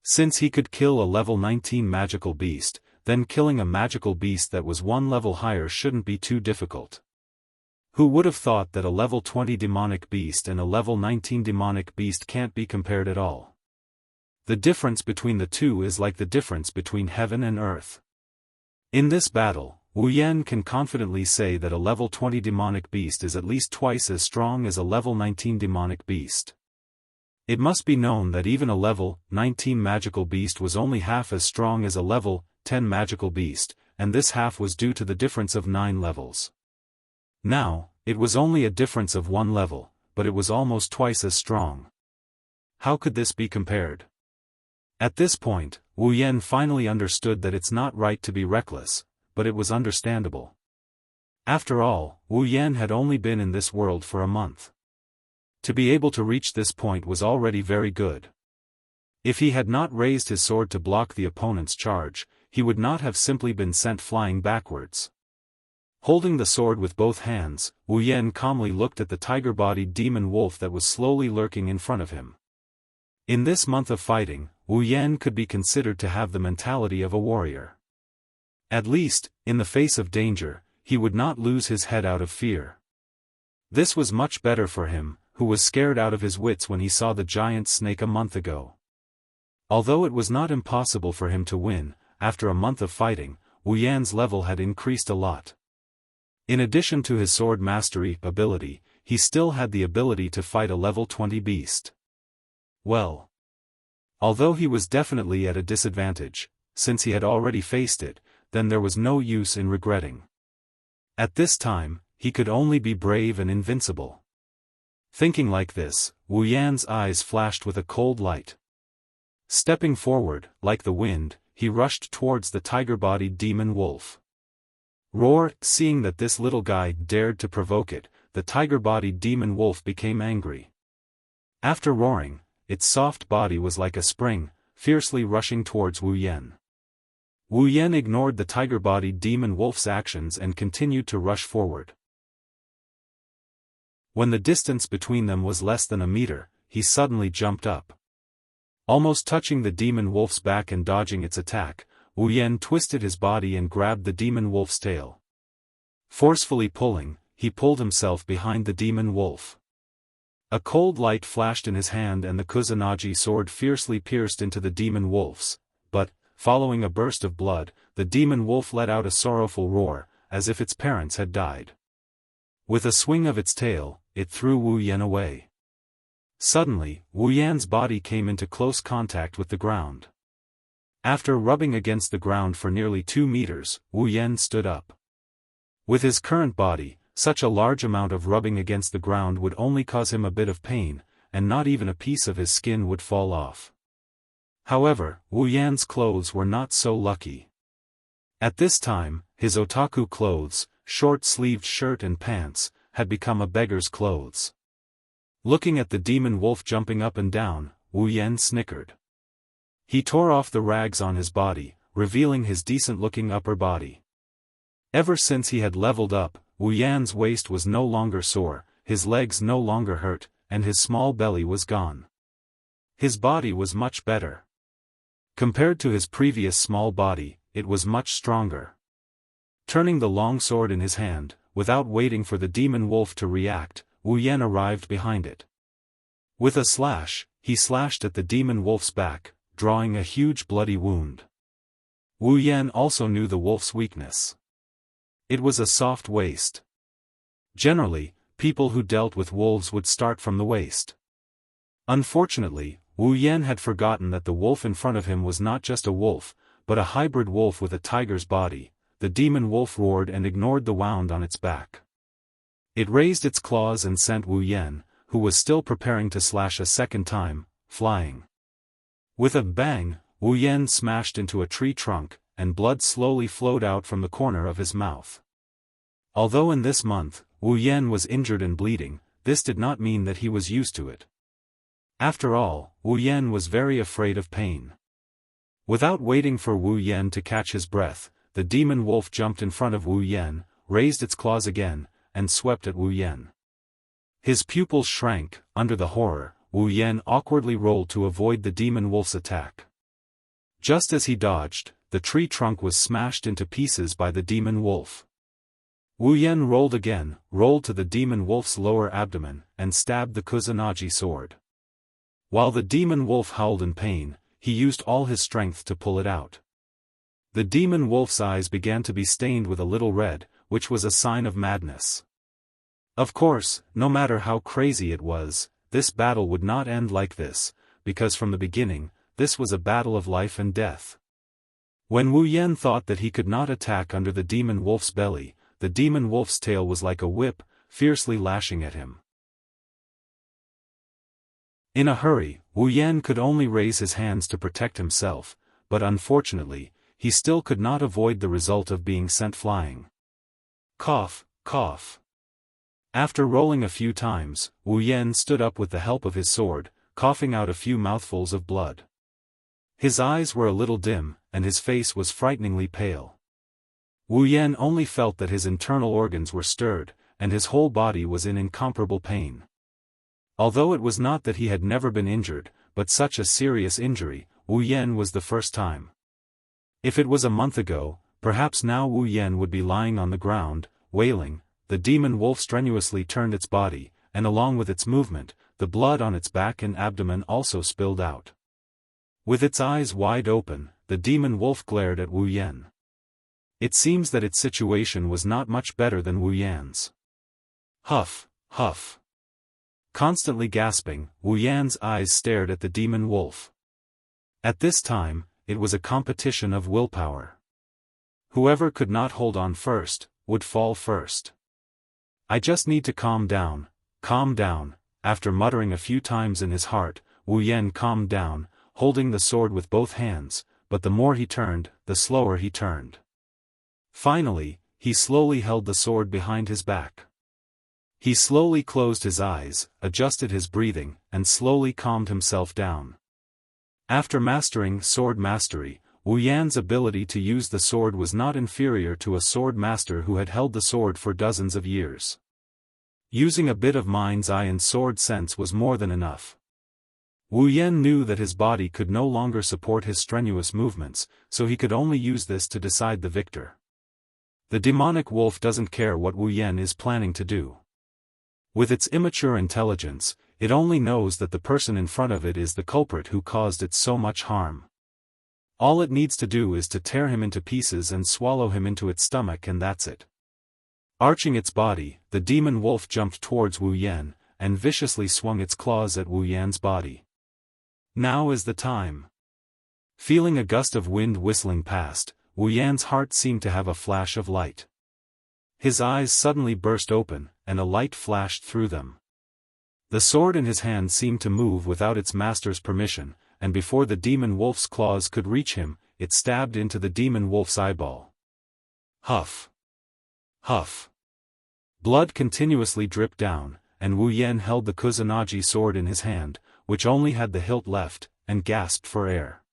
Since he could kill a level 19 magical beast, then killing a magical beast that was 1 level higher shouldn't be too difficult. Who would have thought that a level 20 demonic beast and a level 19 demonic beast can't be compared at all? The difference between the two is like the difference between heaven and earth. In this battle, Wu Yan can confidently say that a level 20 demonic beast is at least twice as strong as a level 19 demonic beast. It must be known that even a level 19 magical beast was only half as strong as a level 10 magical beast, and this half was due to the difference of 9 levels. Now, it was only a difference of 1 level, but it was almost twice as strong. How could this be compared? At this point, Wu Yan finally understood that it's not right to be reckless, but it was understandable. After all, Wu Yan had only been in this world for a month. To be able to reach this point was already very good. If he had not raised his sword to block the opponent's charge, he would not have simply been sent flying backwards. Holding the sword with both hands, Wu Yan calmly looked at the tiger-bodied demon wolf that was slowly lurking in front of him. In this month of fighting, Wu Yan could be considered to have the mentality of a warrior. At least, in the face of danger, he would not lose his head out of fear. This was much better for him, who was scared out of his wits when he saw the giant snake a month ago. Although it was not impossible for him to win, after a month of fighting, Wu Yan's level had increased a lot. In addition to his sword mastery ability, he still had the ability to fight a level 20 beast. Well, although he was definitely at a disadvantage, since he had already faced it, then there was no use in regretting. At this time, he could only be brave and invincible. Thinking like this, Wu Yan's eyes flashed with a cold light. Stepping forward, like the wind, he rushed towards the tiger-bodied demon wolf. Roar. Seeing that this little guy dared to provoke it, the tiger-bodied demon wolf became angry. After roaring, its soft body was like a spring, fiercely rushing towards Wu Yan. Wu Yan ignored the tiger-bodied demon wolf's actions and continued to rush forward. When the distance between them was less than a meter, he suddenly jumped up. Almost touching the demon wolf's back and dodging its attack, Wu Yan twisted his body and grabbed the demon wolf's tail. Forcefully pulling, he pulled himself behind the demon wolf. A cold light flashed in his hand and the Kusanagi sword fiercely pierced into the demon wolf's, but, following a burst of blood, the demon wolf let out a sorrowful roar, as if its parents had died. With a swing of its tail, it threw Wu Yan away. Suddenly, Wu Yan's body came into close contact with the ground. After rubbing against the ground for nearly 2 meters, Wu Yan stood up. With his current body, such a large amount of rubbing against the ground would only cause him a bit of pain, and not even a piece of his skin would fall off. However, Wu Yan's clothes were not so lucky. At this time, his otaku clothes, short-sleeved shirt and pants, had become a beggar's clothes. Looking at the demon wolf jumping up and down, Wu Yan snickered. He tore off the rags on his body, revealing his decent-looking upper body. Ever since he had leveled up, Wu Yan's waist was no longer sore, his legs no longer hurt, and his small belly was gone. His body was much better. Compared to his previous small body, it was much stronger. Turning the long sword in his hand, without waiting for the demon wolf to react, Wu Yan arrived behind it. With a slash, he slashed at the demon wolf's back, drawing a huge bloody wound. Wu Yan also knew the wolf's weakness. It was a soft waist. Generally, people who dealt with wolves would start from the waist. Unfortunately, Wu Yan had forgotten that the wolf in front of him was not just a wolf, but a hybrid wolf with a tiger's body. The demon wolf roared and ignored the wound on its back. It raised its claws and sent Wu Yan, who was still preparing to slash a second time, flying. With a bang, Wu Yan smashed into a tree trunk, and blood slowly flowed out from the corner of his mouth. Although in this month, Wu Yan was injured and bleeding, this did not mean that he was used to it. After all, Wu Yan was very afraid of pain. Without waiting for Wu Yan to catch his breath, the demon wolf jumped in front of Wu Yan, raised its claws again, and swept at Wu Yan. His pupils shrank. Under the horror, Wu Yan awkwardly rolled to avoid the demon wolf's attack. Just as he dodged, the tree trunk was smashed into pieces by the demon wolf. Wu Yan rolled again, rolled to the demon wolf's lower abdomen, and stabbed the Kusanagi sword. While the demon wolf howled in pain, he used all his strength to pull it out. The demon wolf's eyes began to be stained with a little red, which was a sign of madness. Of course, no matter how crazy it was, this battle would not end like this, because from the beginning, this was a battle of life and death. When Wu Yan thought that he could not attack under the demon wolf's belly, the demon wolf's tail was like a whip, fiercely lashing at him. In a hurry, Wu Yan could only raise his hands to protect himself, but unfortunately, he still could not avoid the result of being sent flying. Cough, cough. After rolling a few times, Wu Yan stood up with the help of his sword, coughing out a few mouthfuls of blood. His eyes were a little dim, and his face was frighteningly pale. Wu Yan only felt that his internal organs were stirred, and his whole body was in incomparable pain. Although it was not that he had never been injured, but such a serious injury, Wu Yan was the first time. If it was a month ago, perhaps now Wu Yan would be lying on the ground, wailing. The demon wolf strenuously turned its body, and along with its movement, the blood on its back and abdomen also spilled out. With its eyes wide open, the demon wolf glared at Wu Yan. It seems that its situation was not much better than Wu Yan's. Huff, huff. Constantly gasping, Wu Yan's eyes stared at the demon wolf. At this time, it was a competition of willpower. Whoever could not hold on first, would fall first. I just need to calm down, calm down. After muttering a few times in his heart, Wu Yan calmed down, holding the sword with both hands, but the more he turned, the slower he turned. Finally, he slowly held the sword behind his back. He slowly closed his eyes, adjusted his breathing, and slowly calmed himself down. After mastering sword mastery, Wu Yan's ability to use the sword was not inferior to a sword master who had held the sword for dozens of years. Using a bit of mind's eye and sword sense was more than enough. Wu Yan knew that his body could no longer support his strenuous movements, so he could only use this to decide the victor. The demonic wolf doesn't care what Wu Yan is planning to do. With its immature intelligence, it only knows that the person in front of it is the culprit who caused it so much harm. All it needs to do is to tear him into pieces and swallow him into its stomach, and that's it. Arching its body, the demon wolf jumped towards Wu Yan, and viciously swung its claws at Wu Yan's body. Now is the time. Feeling a gust of wind whistling past, Wu Yan's heart seemed to have a flash of light. His eyes suddenly burst open, and a light flashed through them. The sword in his hand seemed to move without its master's permission, and before the demon wolf's claws could reach him, it stabbed into the demon wolf's eyeball. Huff. Huff. Blood continuously dripped down, and Wu Yan held the Kusanagi sword in his hand, which only had the hilt left, and gasped for air.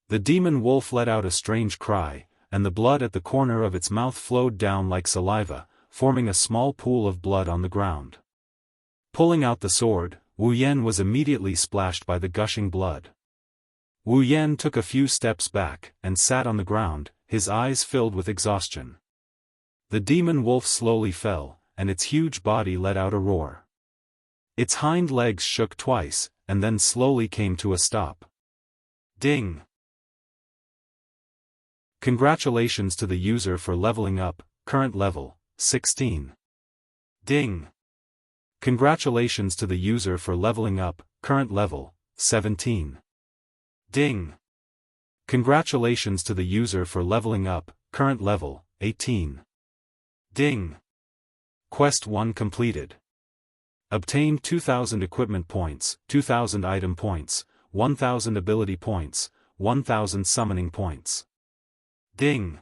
The demon wolf let out a strange cry, and the blood at the corner of its mouth flowed down like saliva, forming a small pool of blood on the ground. Pulling out the sword, Wu Yan was immediately splashed by the gushing blood. Wu Yan took a few steps back, and sat on the ground, his eyes filled with exhaustion. The demon wolf slowly fell, and its huge body let out a roar. Its hind legs shook twice, and then slowly came to a stop. Ding! Congratulations to the user for leveling up, current level, 16. Ding! Congratulations to the user for leveling up, current level, 17. Ding! Congratulations to the user for leveling up, current level, 18. Ding! Quest 1 completed. Obtained 2000 equipment points, 2000 item points, 1000 ability points, 1000 summoning points. Ding!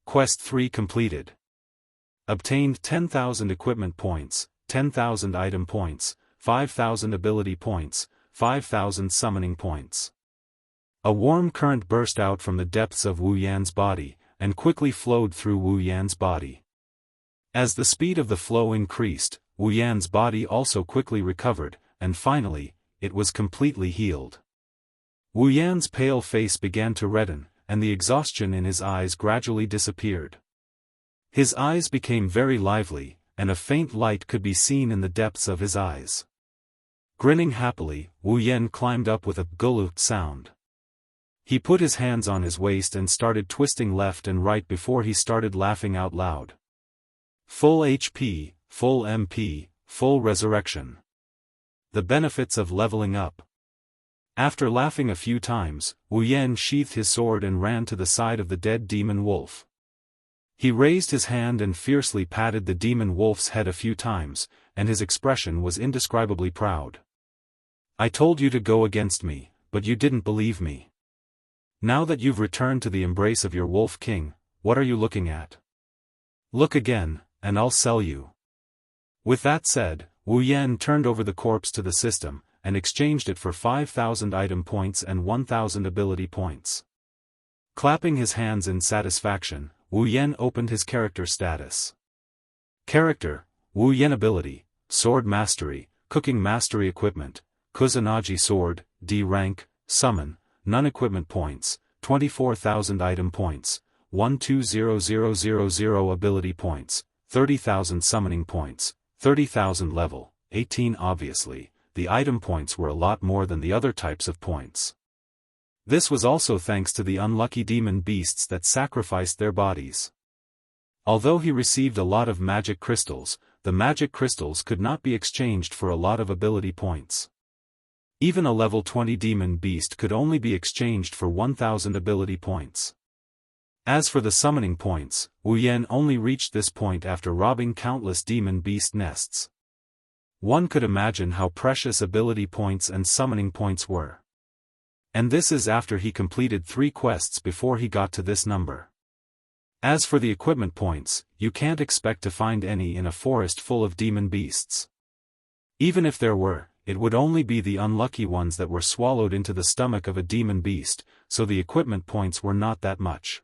Quest 3 completed. Obtained 10,000 equipment points, 10,000 item points, 5,000 ability points, 5,000 summoning points. A warm current burst out from the depths of Wu Yan's body, and quickly flowed through Wu Yan's body. As the speed of the flow increased, Wu Yan's body also quickly recovered, and finally, it was completely healed. Wu Yan's pale face began to redden, and the exhaustion in his eyes gradually disappeared. His eyes became very lively, and a faint light could be seen in the depths of his eyes. Grinning happily, Wu Yan climbed up with a gullut sound. He put his hands on his waist and started twisting left and right before he started laughing out loud. Full HP, full MP, full resurrection. The benefits of leveling up. After laughing a few times, Wu Yan sheathed his sword and ran to the side of the dead demon wolf. He raised his hand and fiercely patted the demon wolf's head a few times, and his expression was indescribably proud. I told you to go against me, but you didn't believe me. Now that you've returned to the embrace of your wolf king, what are you looking at? Look again, and I'll sell you. With that said, Wu Yan turned over the corpse to the system, and exchanged it for 5,000 item points and 1,000 ability points. Clapping his hands in satisfaction, Wu Yan opened his character status. Character, Wu Yan ability, Sword Mastery, Cooking Mastery Equipment, Kusanagi Sword, D rank, Summon, None equipment points, 24,000 item points, 120000 ability points, 30,000 summoning points, 30,000 level, 18 obviously, the item points were a lot more than the other types of points. This was also thanks to the unlucky demon beasts that sacrificed their bodies. Although he received a lot of magic crystals, the magic crystals could not be exchanged for a lot of ability points. Even a level 20 demon beast could only be exchanged for 1,000 ability points. As for the summoning points, Wu Yan only reached this point after robbing countless demon beast nests. One could imagine how precious ability points and summoning points were. And this is after he completed 3 quests before he got to this number. As for the equipment points, you can't expect to find any in a forest full of demon beasts. Even if there were, it would only be the unlucky ones that were swallowed into the stomach of a demon beast, so the equipment points were not that much.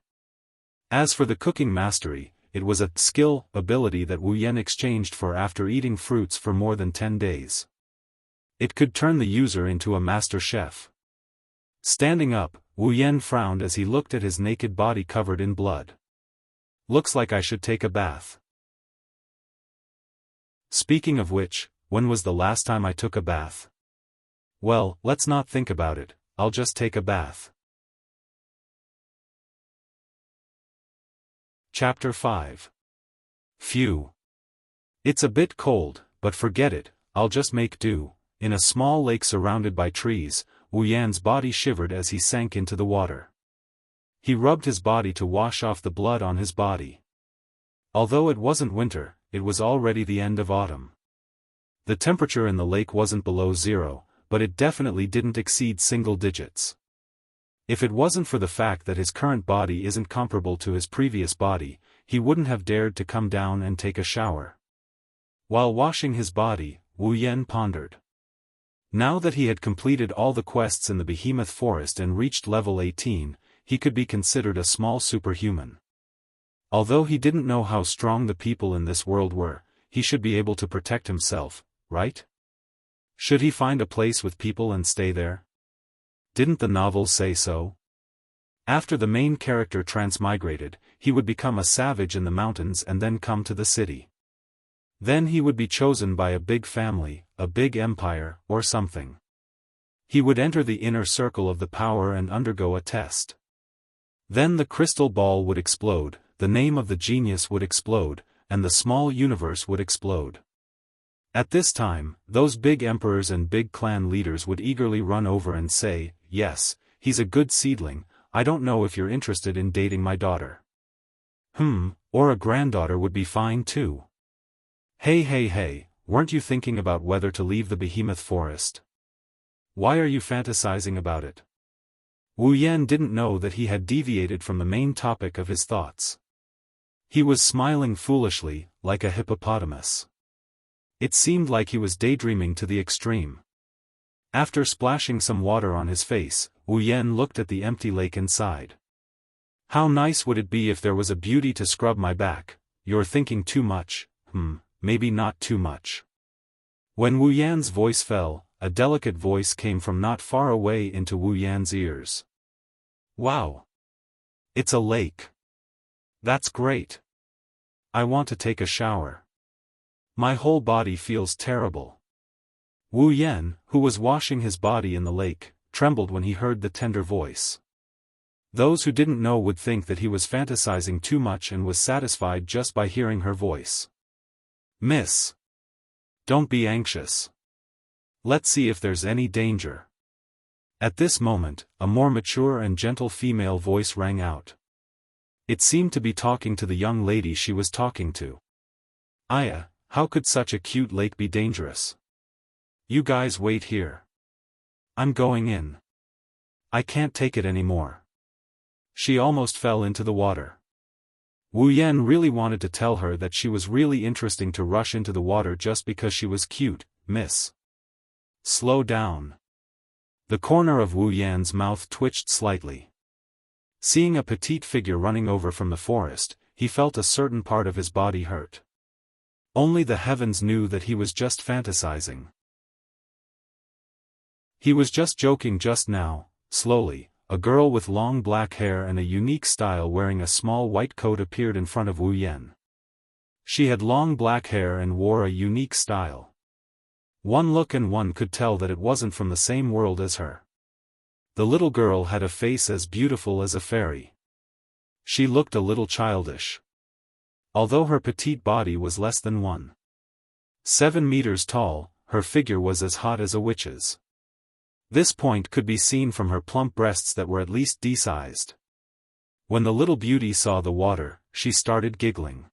As for the cooking mastery, it was a skill ability that Wu Yan exchanged for after eating fruits for more than 10 days. It could turn the user into a master chef. Standing up, Wu Yan frowned as he looked at his naked body covered in blood. Looks like I should take a bath. Speaking of which, when was the last time I took a bath? Well, let's not think about it, I'll just take a bath. Chapter 5. Phew. It's a bit cold, but forget it, I'll just make do. In a small lake surrounded by trees, Wu Yan's body shivered as he sank into the water. He rubbed his body to wash off the blood on his body. Although it wasn't winter, it was already the end of autumn. The temperature in the lake wasn't below 0, but it definitely didn't exceed single digits. If it wasn't for the fact that his current body isn't comparable to his previous body, he wouldn't have dared to come down and take a shower. While washing his body, Wu Yan pondered. Now that he had completed all the quests in the Behemoth Forest and reached level 18, he could be considered a small superhuman. Although he didn't know how strong the people in this world were, he should be able to protect himself, right? Should he find a place with people and stay there? Didn't the novels say so? After the main character transmigrated, he would become a savage in the mountains and then come to the city. Then he would be chosen by a big family, a big empire, or something. He would enter the inner circle of the power and undergo a test. Then the crystal ball would explode, the name of the genius would explode, and the small universe would explode. At this time, those big emperors and big clan leaders would eagerly run over and say, "Yes, he's a good seedling, I don't know if you're interested in dating my daughter." Or a granddaughter would be fine too. Hey, weren't you thinking about whether to leave the behemoth forest? Why are you fantasizing about it? Wu Yan didn't know that he had deviated from the main topic of his thoughts. He was smiling foolishly, like a hippopotamus. It seemed like he was daydreaming to the extreme. After splashing some water on his face, Wu Yan looked at the empty lake inside. How nice would it be if there was a beauty to scrub my back? You're thinking too much, maybe not too much. When Wu Yan's voice fell, a delicate voice came from not far away into Wu Yan's ears. Wow! It's a lake. That's great. I want to take a shower. My whole body feels terrible. Wu Yan, who was washing his body in the lake, trembled when he heard the tender voice. Those who didn't know would think that he was fantasizing too much and was satisfied just by hearing her voice. "Miss. Don't be anxious. Let's see if there's any danger." At this moment, a more mature and gentle female voice rang out. It seemed to be talking to the young lady she was talking to. "Aya, how could such a cute lake be dangerous? You guys wait here. I'm going in. I can't take it anymore." She almost fell into the water. Wu Yan really wanted to tell her that she was really interesting to rush into the water just because she was cute. "Miss. Slow down." The corner of Wu Yan's mouth twitched slightly. Seeing a petite figure running over from the forest, he felt a certain part of his body hurt. Only the heavens knew that he was just fantasizing. He was just joking just now. Slowly, a girl with long black hair and a unique style wearing a small white coat appeared in front of Wu Yan. She had long black hair and wore a unique style. One look and one could tell that it wasn't from the same world as her. The little girl had a face as beautiful as a fairy. She looked a little childish. Although her petite body was less than 1.7 meters tall, her figure was as hot as a witch's. This point could be seen from her plump breasts that were at least D-sized. When the little beauty saw the water, she started giggling.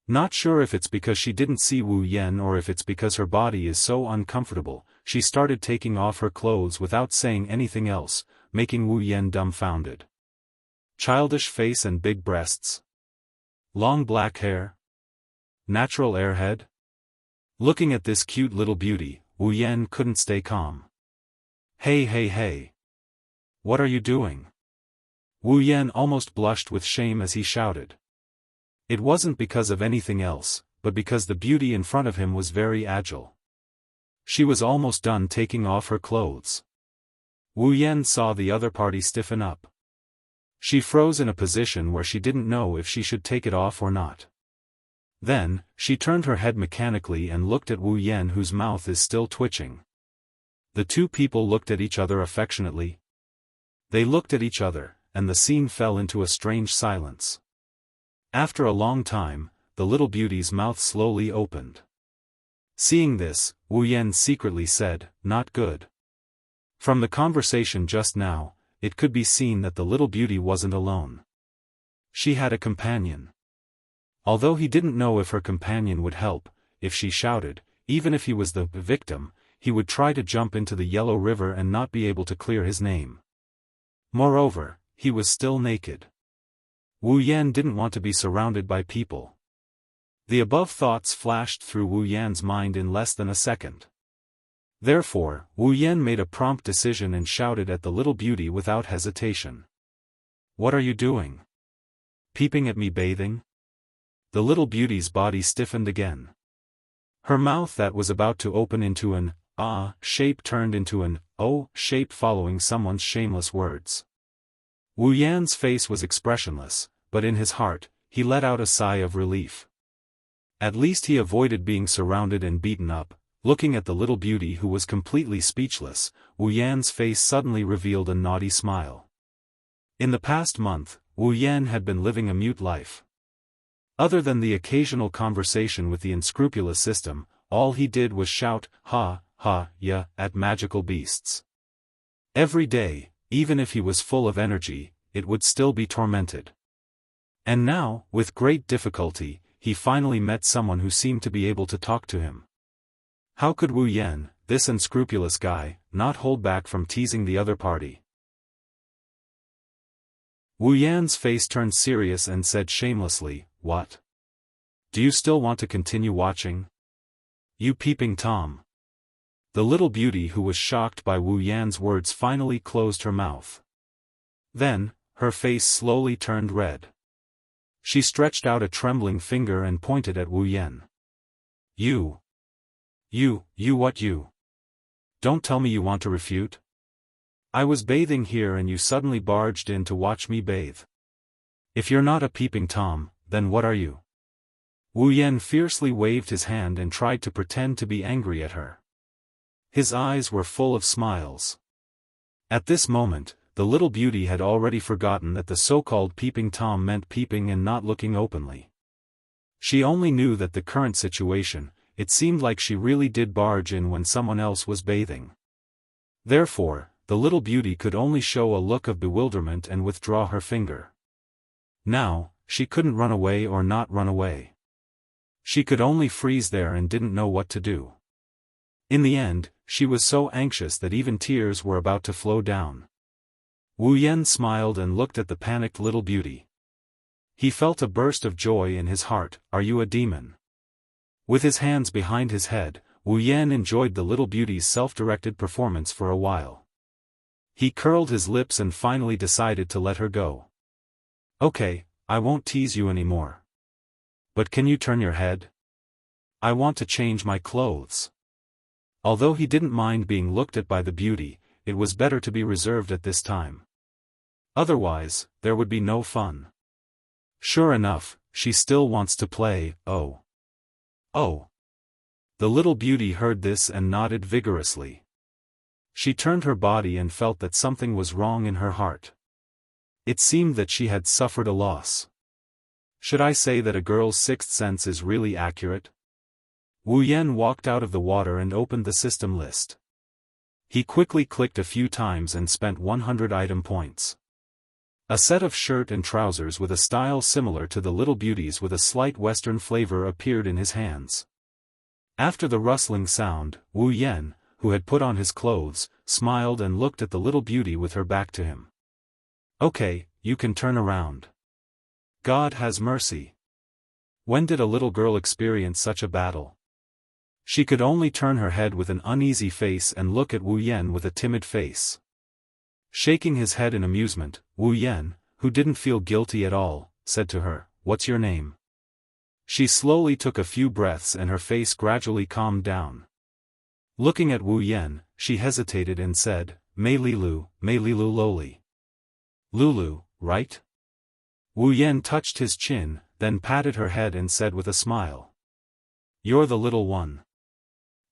Not sure if it's because she didn't see Wu Yan or if it's because her body is so uncomfortable, she started taking off her clothes without saying anything else, making Wu Yan dumbfounded. Childish face and big breasts. Long black hair. Natural airhead. Looking at this cute little beauty, Wu Yan couldn't stay calm. Hey. What are you doing? Wu Yan almost blushed with shame as he shouted. It wasn't because of anything else, but because the beauty in front of him was very agile. She was almost done taking off her clothes. Wu Yan saw the other party stiffen up. She froze in a position where she didn't know if she should take it off or not. Then, she turned her head mechanically and looked at Wu Yan, whose mouth is still twitching. The two people looked at each other affectionately. They looked at each other, and the scene fell into a strange silence. After a long time, the little beauty's mouth slowly opened. Seeing this, Wu Yan secretly said, "Not good." From the conversation just now, it could be seen that the little beauty wasn't alone. She had a companion. Although he didn't know if her companion would help, if she shouted, even if he was the victim, he would try to jump into the yellow river and not be able to clear his name. Moreover, he was still naked. Wu Yan didn't want to be surrounded by people. The above thoughts flashed through Wu Yan's mind in less than a second. Therefore, Wu Yan made a prompt decision and shouted at the little beauty without hesitation. "What are you doing? Peeping at me bathing?" The little beauty's body stiffened again. Her mouth that was about to open into an shape turned into an shape following someone's shameless words. Wu Yan's face was expressionless, but in his heart, he let out a sigh of relief. At least he avoided being surrounded and beaten up. Looking at the little beauty who was completely speechless, Wu Yan's face suddenly revealed a naughty smile. In the past month, Wu Yan had been living a mute life. Other than the occasional conversation with the unscrupulous system, all he did was shout, ha, ha, ya, at magical beasts. Every day, even if he was full of energy, it would still be tormented. And now, with great difficulty, he finally met someone who seemed to be able to talk to him. How could Wu Yan, this unscrupulous guy, not hold back from teasing the other party? Wu Yan's face turned serious and said shamelessly, "What? Do you still want to continue watching? You peeping Tom." The little beauty who was shocked by Wu Yan's words finally closed her mouth. Then, her face slowly turned red. She stretched out a trembling finger and pointed at Wu Yan. You what you? Don't tell me you want to refute? I was bathing here and you suddenly barged in to watch me bathe. If you're not a peeping Tom, then what are you? Wu Yan fiercely waved his hand and tried to pretend to be angry at her. His eyes were full of smiles. At this moment, the little beauty had already forgotten that the so-called peeping Tom meant peeping and not looking openly. She only knew that the current situation, it seemed like she really did barge in when someone else was bathing. Therefore, the little beauty could only show a look of bewilderment and withdraw her finger. Now, she couldn't run away or not run away. She could only freeze there and didn't know what to do. In the end, she was so anxious that even tears were about to flow down. Wu Yan smiled and looked at the panicked little beauty. He felt a burst of joy in his heart. Are you a demon? With his hands behind his head, Wu Yan enjoyed the little beauty's self-directed performance for a while. He curled his lips and finally decided to let her go. Okay, I won't tease you anymore. But can you turn your head? I want to change my clothes. Although he didn't mind being looked at by the beauty, it was better to be reserved at this time. Otherwise, there would be no fun. Sure enough, she still wants to play. Oh. The little beauty heard this and nodded vigorously. She turned her body and felt that something was wrong in her heart. It seemed that she had suffered a loss. Should I say that a girl's sixth sense is really accurate? Wu Yan walked out of the water and opened the system list. He quickly clicked a few times and spent 100 item points. A set of shirt and trousers with a style similar to the little beauty's with a slight Western flavor appeared in his hands. After the rustling sound, Wu Yan, who had put on his clothes, smiled and looked at the little beauty with her back to him. Okay, you can turn around. God has mercy. When did a little girl experience such a battle? She could only turn her head with an uneasy face and look at Wu Yan with a timid face. Shaking his head in amusement, Wu Yan, who didn't feel guilty at all, said to her, "What's your name?" She slowly took a few breaths and her face gradually calmed down. Looking at Wu Yan, she hesitated and said, Mei Lilu Loli. Lulu, right? Wu Yan touched his chin, then patted her head and said with a smile. You're the little one.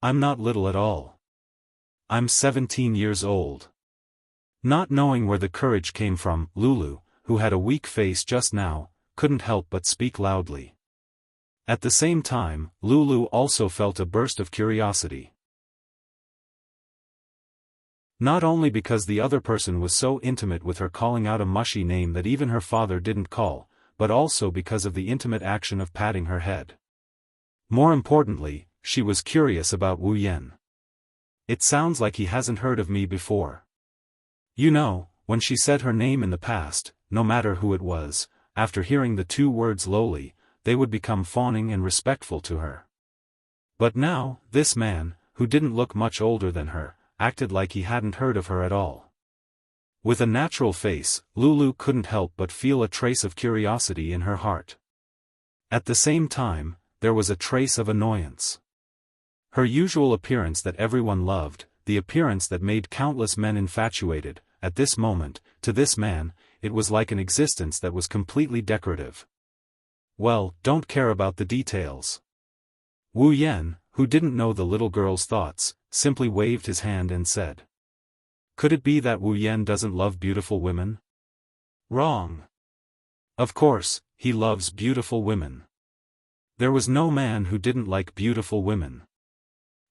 I'm not little at all. I'm 17 years old. Not knowing where the courage came from, Lulu, who had a weak face just now, couldn't help but speak loudly. At the same time, Lulu also felt a burst of curiosity. Not only because the other person was so intimate with her calling out a mushy name that even her father didn't call, but also because of the intimate action of patting her head. More importantly, she was curious about Wu Yan. It sounds like he hasn't heard of me before. You know, when she said her name in the past, no matter who it was, after hearing the two words lowly, they would become fawning and respectful to her. But now, this man, who didn't look much older than her, acted like he hadn't heard of her at all. With a natural face, Lulu couldn't help but feel a trace of curiosity in her heart. At the same time, there was a trace of annoyance. Her usual appearance that everyone loved, the appearance that made countless men infatuated. At this moment, to this man, it was like an existence that was completely decorative. Well, don't care about the details. Wu Yan, who didn't know the little girl's thoughts, simply waved his hand and said. Could it be that Wu Yan doesn't love beautiful women? Wrong. Of course, he loves beautiful women. There was no man who didn't like beautiful women.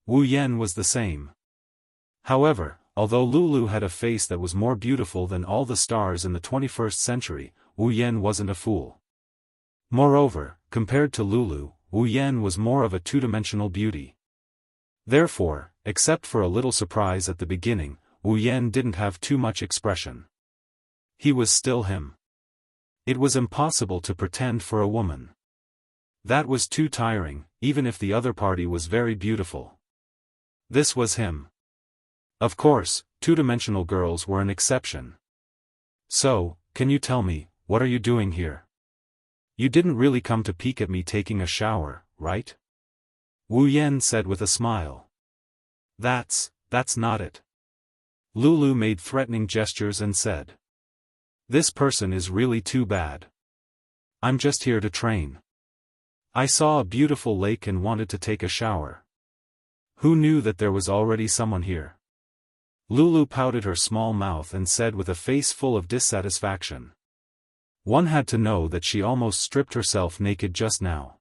Wu Yan was the same. However, although Lulu had a face that was more beautiful than all the stars in the 21st century, Wu Yan wasn't a fool. Moreover, compared to Lulu, Wu Yan was more of a two-dimensional beauty. Therefore, except for a little surprise at the beginning, Wu Yan didn't have too much expression. He was still him. It was impossible to pretend for a woman. That was too tiring, even if the other party was very beautiful. This was him. Of course, two-dimensional girls were an exception. So, can you tell me, what are you doing here? You didn't really come to peek at me taking a shower, right? Wu Yan said with a smile. That's not it. Lulu made threatening gestures and said. This person is really too bad. I'm just here to train. I saw a beautiful lake and wanted to take a shower. Who knew that there was already someone here? Lulu pouted her small mouth and said with a face full of dissatisfaction. One had to know that she almost stripped herself naked just now.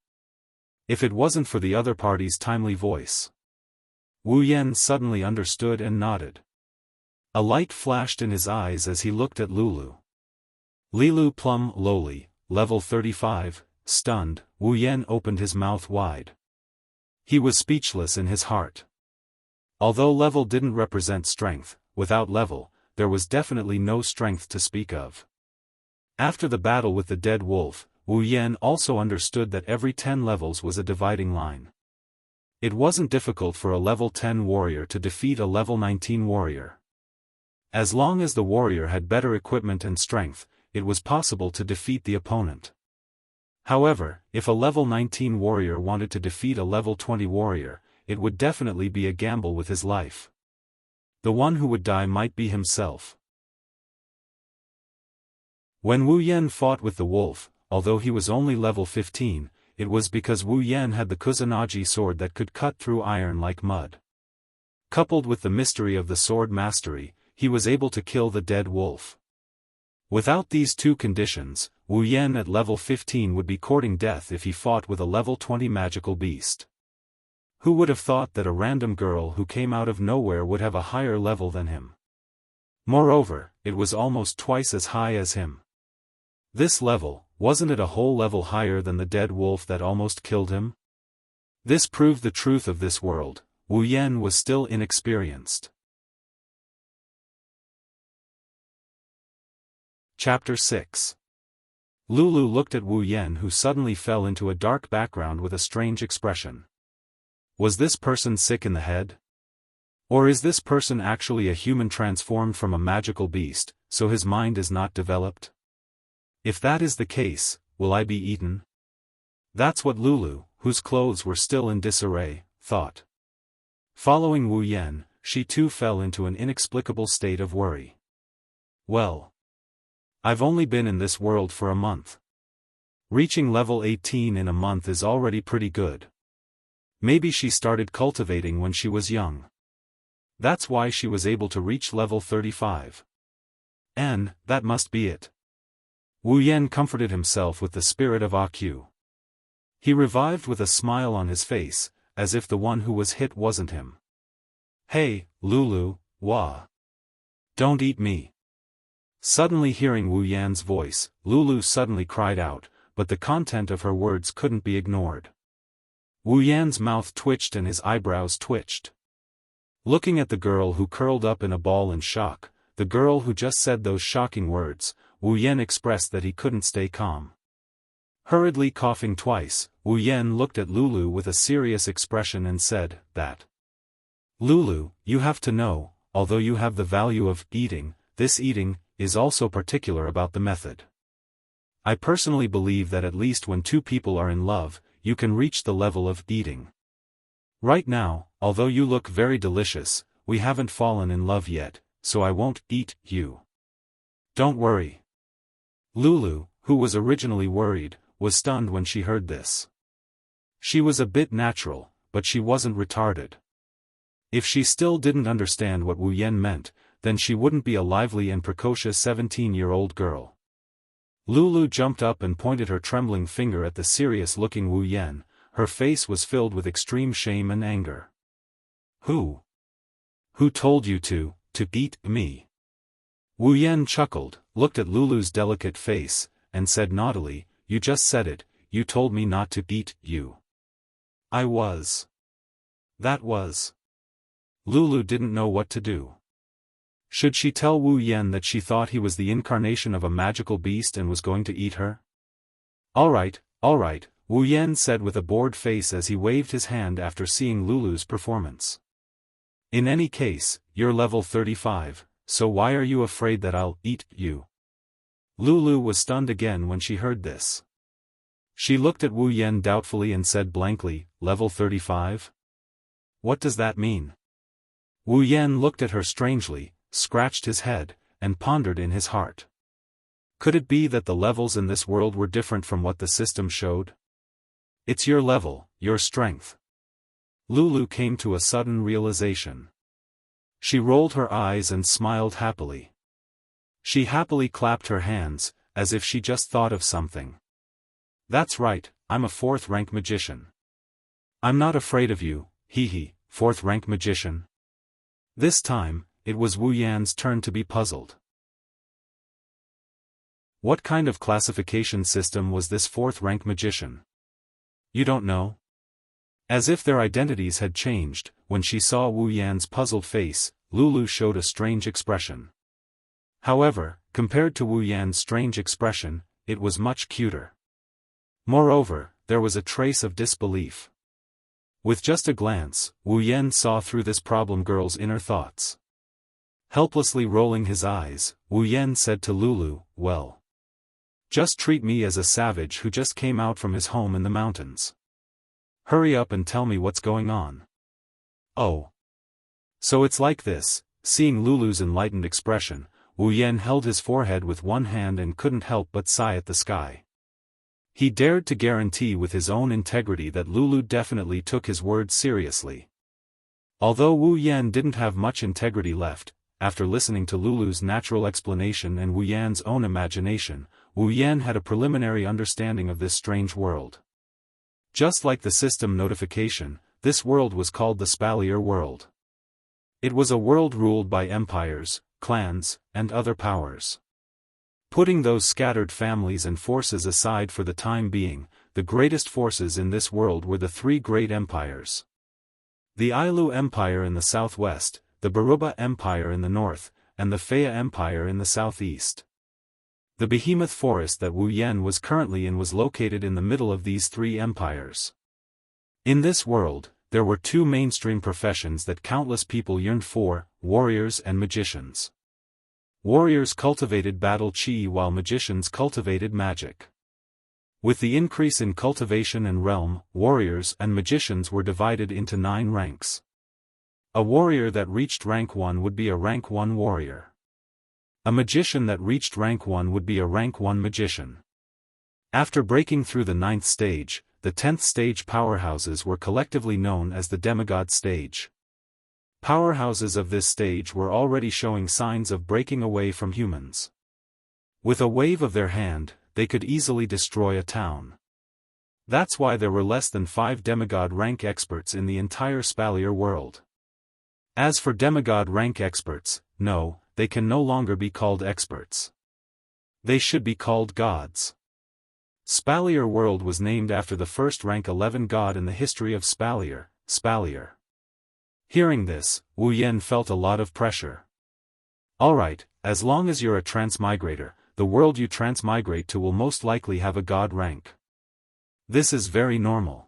If it wasn't for the other party's timely voice. Wu Yan suddenly understood and nodded. A light flashed in his eyes as he looked at Lulu. Lilu Plum lowly, level 35, stunned, Wu Yan opened his mouth wide. He was speechless in his heart. Although level didn't represent strength, without level, there was definitely no strength to speak of. After the battle with the dead wolf, Wu Yan also understood that every 10 levels was a dividing line. It wasn't difficult for a level 10 warrior to defeat a level 19 warrior. As long as the warrior had better equipment and strength, it was possible to defeat the opponent. However, if a level 19 warrior wanted to defeat a level 20 warrior, it would definitely be a gamble with his life. The one who would die might be himself. When Wu Yan fought with the wolf, although he was only level 15, it was because Wu Yan had the Kusanagi sword that could cut through iron like mud. Coupled with the mystery of the sword mastery, he was able to kill the dead wolf. Without these two conditions, Wu Yan at level 15 would be courting death if he fought with a level 20 magical beast. Who would have thought that a random girl who came out of nowhere would have a higher level than him? Moreover, it was almost twice as high as him. This level, wasn't it a whole level higher than the dead wolf that almost killed him? This proved the truth of this world. Wu Yan was still inexperienced. Chapter 6. Lulu looked at Wu Yan, who suddenly fell into a dark background with a strange expression. Was this person sick in the head? Or is this person actually a human transformed from a magical beast, so his mind is not developed? If that is the case, will I be eaten? That's what Lulu, whose clothes were still in disarray, thought. Following Wu Yan, she too fell into an inexplicable state of worry. Well, I've only been in this world for a month. Reaching level 18 in a month is already pretty good. Maybe she started cultivating when she was young. That's why she was able to reach level 35. And, that must be it. Wu Yan comforted himself with the spirit of AQ. He revived with a smile on his face, as if the one who was hit wasn't him. Hey, Lulu, wah. Don't eat me. Suddenly hearing Wu Yan's voice, Lulu suddenly cried out, but the content of her words couldn't be ignored. Wu Yan's mouth twitched and his eyebrows twitched. Looking at the girl who curled up in a ball in shock, the girl who just said those shocking words, Wu Yan expressed that he couldn't stay calm. Hurriedly coughing twice, Wu Yan looked at Lulu with a serious expression and said, that. Lulu, you have to know, although you have the value of eating, this eating is also particular about the method. I personally believe that at least when two people are in love, you can reach the level of eating. Right now, although you look very delicious, we haven't fallen in love yet, so I won't eat you. Don't worry. Lulu, who was originally worried, was stunned when she heard this. She was a bit natural, but she wasn't retarded. If she still didn't understand what Wu Yan meant, then she wouldn't be a lively and precocious 17-year-old girl. Lulu jumped up and pointed her trembling finger at the serious-looking Wu Yan. Her face was filled with extreme shame and anger. Who told you to eat me? Wu Yan chuckled, looked at Lulu's delicate face, and said naughtily, you just said it, you told me not to eat you. That was. Lulu didn't know what to do. Should she tell Wu Yan that she thought he was the incarnation of a magical beast and was going to eat her? All right, Wu Yan said with a bored face as he waved his hand after seeing Lulu's performance. In any case, you're level 35, so why are you afraid that I'll eat you? Lulu was stunned again when she heard this. She looked at Wu Yan doubtfully and said blankly, level 35? What does that mean? Wu Yan looked at her strangely, scratched his head, and pondered in his heart. Could it be that the levels in this world were different from what the system showed? It's your level, your strength. Lulu came to a sudden realization. She rolled her eyes and smiled happily. She happily clapped her hands, as if she just thought of something. That's right, I'm a 4th-rank magician. I'm not afraid of you, hee, 4th-rank magician. This time, it was Wu Yan's turn to be puzzled. What kind of classification system was this 4th-rank magician? You don't know? As if their identities had changed, when she saw Wu Yan's puzzled face, Lulu showed a strange expression. However, compared to Wu Yan's strange expression, it was much cuter. Moreover, there was a trace of disbelief. With just a glance, Wu Yan saw through this problem girl's inner thoughts. Helplessly rolling his eyes, Wu Yan said to Lulu, well. Just treat me as a savage who just came out from his home in the mountains. Hurry up and tell me what's going on. Oh. So it's like this. Seeing Lulu's enlightened expression, Wu Yan held his forehead with one hand and couldn't help but sigh at the sky. He dared to guarantee with his own integrity that Lulu definitely took his words seriously. Although Wu Yan didn't have much integrity left, after listening to Lulu's natural explanation and Wu Yan's own imagination, Wu Yan had a preliminary understanding of this strange world. Just like the system notification, this world was called the Spalier world. It was a world ruled by empires, clans, and other powers. Putting those scattered families and forces aside for the time being, the greatest forces in this world were the 3 great empires. The Ailu Empire in the southwest, the Baruba Empire in the north, and the Faya Empire in the southeast. The behemoth forest that Wu Yan was currently in was located in the middle of these 3 empires. In this world, there were 2 mainstream professions that countless people yearned for, warriors and magicians. Warriors cultivated battle chi while magicians cultivated magic. With the increase in cultivation and realm, warriors and magicians were divided into 9 ranks. A warrior that reached rank 1 would be a rank 1 warrior. A magician that reached rank 1 would be a rank 1 magician. After breaking through the 9th stage, the 10th stage powerhouses were collectively known as the demigod stage. Powerhouses of this stage were already showing signs of breaking away from humans. With a wave of their hand, they could easily destroy a town. That's why there were less than 5 demigod rank experts in the entire Spalier world. As for demigod rank experts, no, they can no longer be called experts. They should be called gods. Spalier world was named after the first rank 11 god in the history of Spalier, Spalier. Hearing this, Wu Yan felt a lot of pressure. Alright, as long as you're a transmigrator, the world you transmigrate to will most likely have a god rank. This is very normal.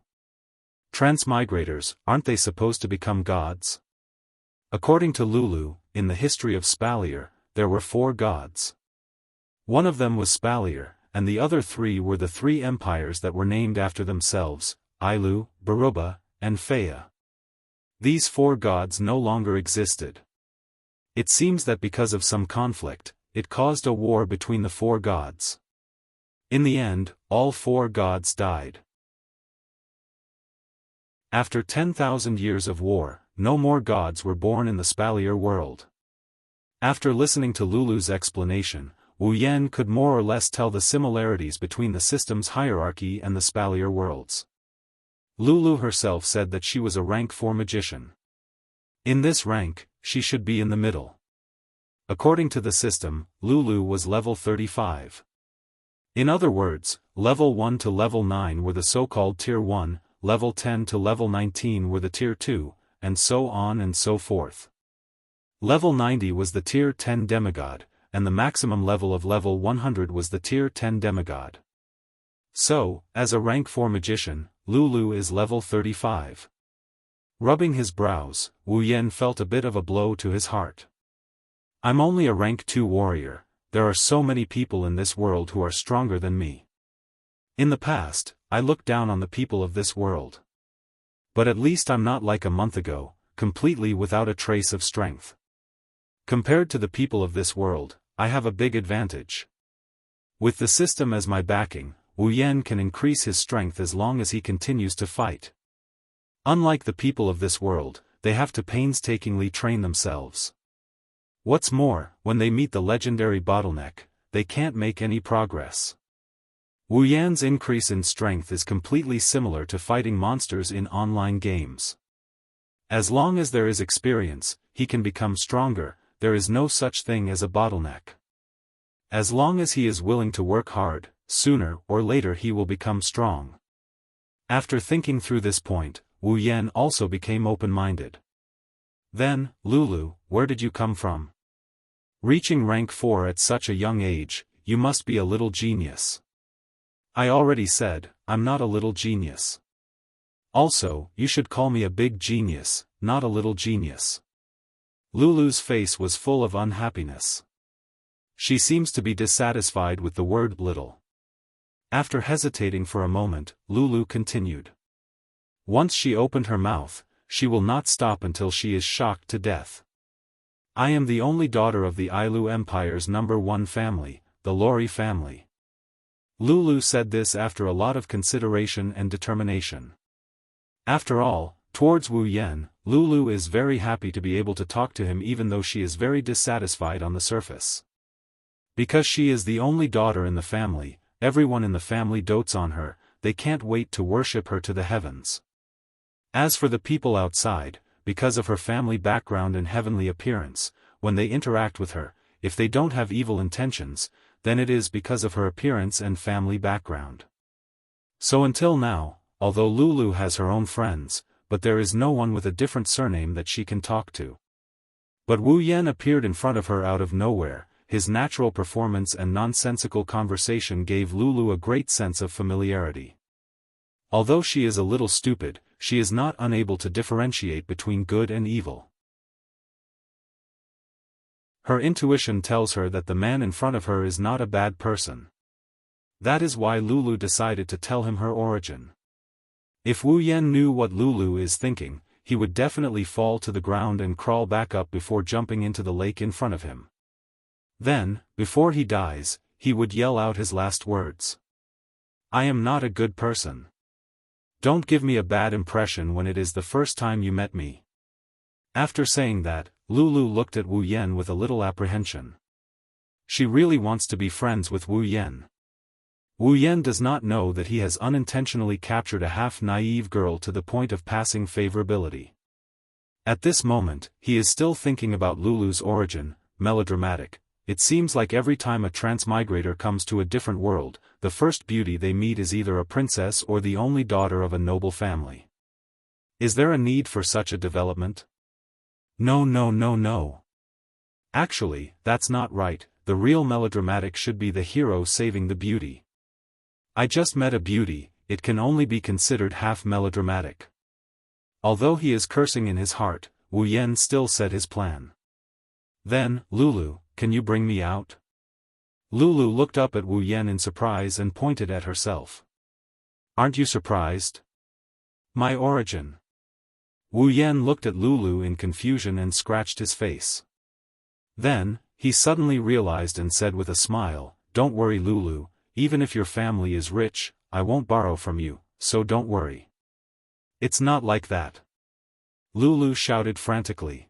Transmigrators, aren't they supposed to become gods? According to Lulu, in the history of Spalier, there were 4 gods. One of them was Spalier, and the other 3 were the 3 empires that were named after themselves, Ailu, Baruba, and Faya. These 4 gods no longer existed. It seems that because of some conflict, it caused a war between the 4 gods. In the end, all 4 gods died. After 10,000 years of war, no more gods were born in the Spalier world. After listening to Lulu's explanation, Wu Yan could more or less tell the similarities between the system's hierarchy and the Spalier worlds. Lulu herself said that she was a rank 4 magician. In this rank, she should be in the middle. According to the system, Lulu was level 35. In other words, level 1 to level 9 were the so-called Tier 1, level 10 to level 19 were the Tier 2, and so on and so forth. Level 90 was the Tier 10 demigod, and the maximum level of level 100 was the Tier 10 demigod. So, as a rank 4 magician, Lulu is level 35. Rubbing his brows, Wu Yan felt a bit of a blow to his heart. I'm only a rank 2 warrior, there are so many people in this world who are stronger than me. In the past, I looked down on the people of this world. But at least I'm not like a month ago, completely without a trace of strength. Compared to the people of this world, I have a big advantage. With the system as my backing, Wu Yan can increase his strength as long as he continues to fight. Unlike the people of this world, they have to painstakingly train themselves. What's more, when they meet the legendary bottleneck, they can't make any progress. Wu Yan's increase in strength is completely similar to fighting monsters in online games. As long as there is experience, he can become stronger, there is no such thing as a bottleneck. As long as he is willing to work hard, sooner or later he will become strong. After thinking through this point, Wu Yan also became open-minded. Then, Lulu, where did you come from? Reaching rank 4 at such a young age, you must be a little genius. I already said, I'm not a little genius. Also, you should call me a big genius, not a little genius. Lulu's face was full of unhappiness. She seems to be dissatisfied with the word little. After hesitating for a moment, Lulu continued. Once she opened her mouth, she will not stop until she is shocked to death. I am the only daughter of the Ailu Empire's #1 family, the Lori family. Lulu said this after a lot of consideration and determination. After all, towards Wu Yan, Lulu is very happy to be able to talk to him even though she is very dissatisfied on the surface. Because she is the only daughter in the family, everyone in the family dotes on her, they can't wait to worship her to the heavens. As for the people outside, because of her family background and heavenly appearance, when they interact with her, if they don't have evil intentions, then it is because of her appearance and family background. So until now, although Lulu has her own friends, but there is no one with a different surname that she can talk to. But Wu Yan appeared in front of her out of nowhere, his natural performance and nonsensical conversation gave Lulu a great sense of familiarity. Although she is a little stupid, she is not unable to differentiate between good and evil. Her intuition tells her that the man in front of her is not a bad person. That is why Lulu decided to tell him her origin. If Wu Yan knew what Lulu is thinking, he would definitely fall to the ground and crawl back up before jumping into the lake in front of him. Then, before he dies, he would yell out his last words. I am not a good person. Don't give me a bad impression when it is the first time you met me. After saying that, Lulu looked at Wu Yan with a little apprehension. She really wants to be friends with Wu Yan. Wu Yan does not know that he has unintentionally captured a half-naive girl to the point of passing favorability. At this moment, he is still thinking about Lulu's origin, melodramatic. It seems like every time a transmigrator comes to a different world, the first beauty they meet is either a princess or the only daughter of a noble family. Is there a need for such a development? No, no, no, no. Actually, that's not right, the real melodramatic should be the hero saving the beauty. I just met a beauty, it can only be considered half melodramatic. Although he is cursing in his heart, Wu Yan still said his plan. Then, Lulu, can you bring me out? Lulu looked up at Wu Yan in surprise and pointed at herself. Aren't you surprised? My origin. Wu Yan looked at Lulu in confusion and scratched his face. Then, he suddenly realized and said with a smile, "Don't worry Lulu, even if your family is rich, I won't borrow from you, so don't worry." "It's not like that," Lulu shouted frantically.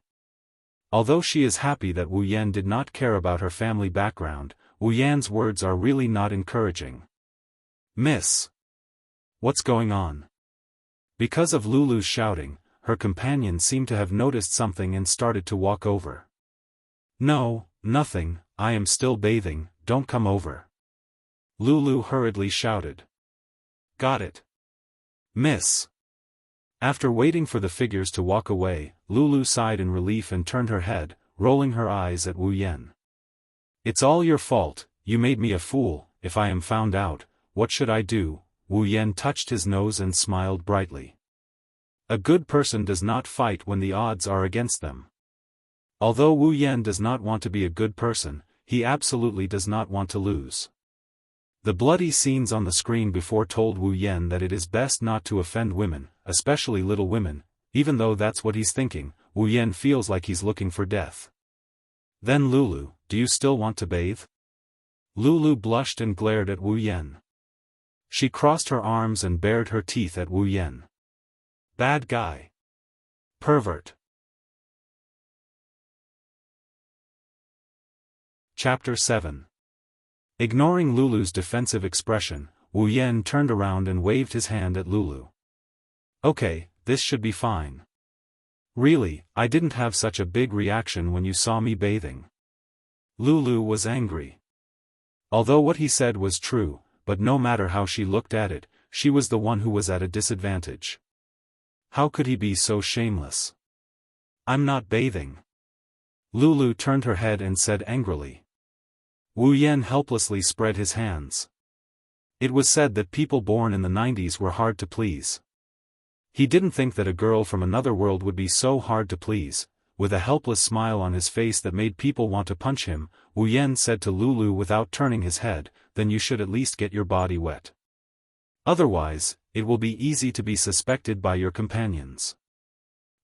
Although she is happy that Wu Yan did not care about her family background, Wu Yan's words are really not encouraging. "Miss, what's going on?" Because of Lulu's shouting, her companion seemed to have noticed something and started to walk over. "No, nothing, I am still bathing, don't come over," Lulu hurriedly shouted. "Got it. Miss." After waiting for the figures to walk away, Lulu sighed in relief and turned her head, rolling her eyes at Wu Yan. "It's all your fault, you made me a fool. If I am found out, what should I do?" Wu Yan touched his nose and smiled brightly. A good person does not fight when the odds are against them. Although Wu Yan does not want to be a good person, he absolutely does not want to lose. The bloody scenes on the screen before told Wu Yan that it is best not to offend women, especially little women. Even though that's what he's thinking, Wu Yan feels like he's looking for death. "Then Lulu, do you still want to bathe?" Lulu blushed and glared at Wu Yan. She crossed her arms and bared her teeth at Wu Yan. "Bad guy. Pervert." Chapter 7. Ignoring Lulu's defensive expression, Wu Yan turned around and waved his hand at Lulu. "Okay, this should be fine. Really, I didn't have such a big reaction when you saw me bathing." Lulu was angry. Although what he said was true, but no matter how she looked at it, she was the one who was at a disadvantage. How could he be so shameless? "I'm not bathing." Lulu turned her head and said angrily. Wu Yan helplessly spread his hands. It was said that people born in the 90s were hard to please. He didn't think that a girl from another world would be so hard to please. With a helpless smile on his face that made people want to punch him, Wu Yan said to Lulu without turning his head, "Then you should at least get your body wet. Otherwise, it will be easy to be suspected by your companions."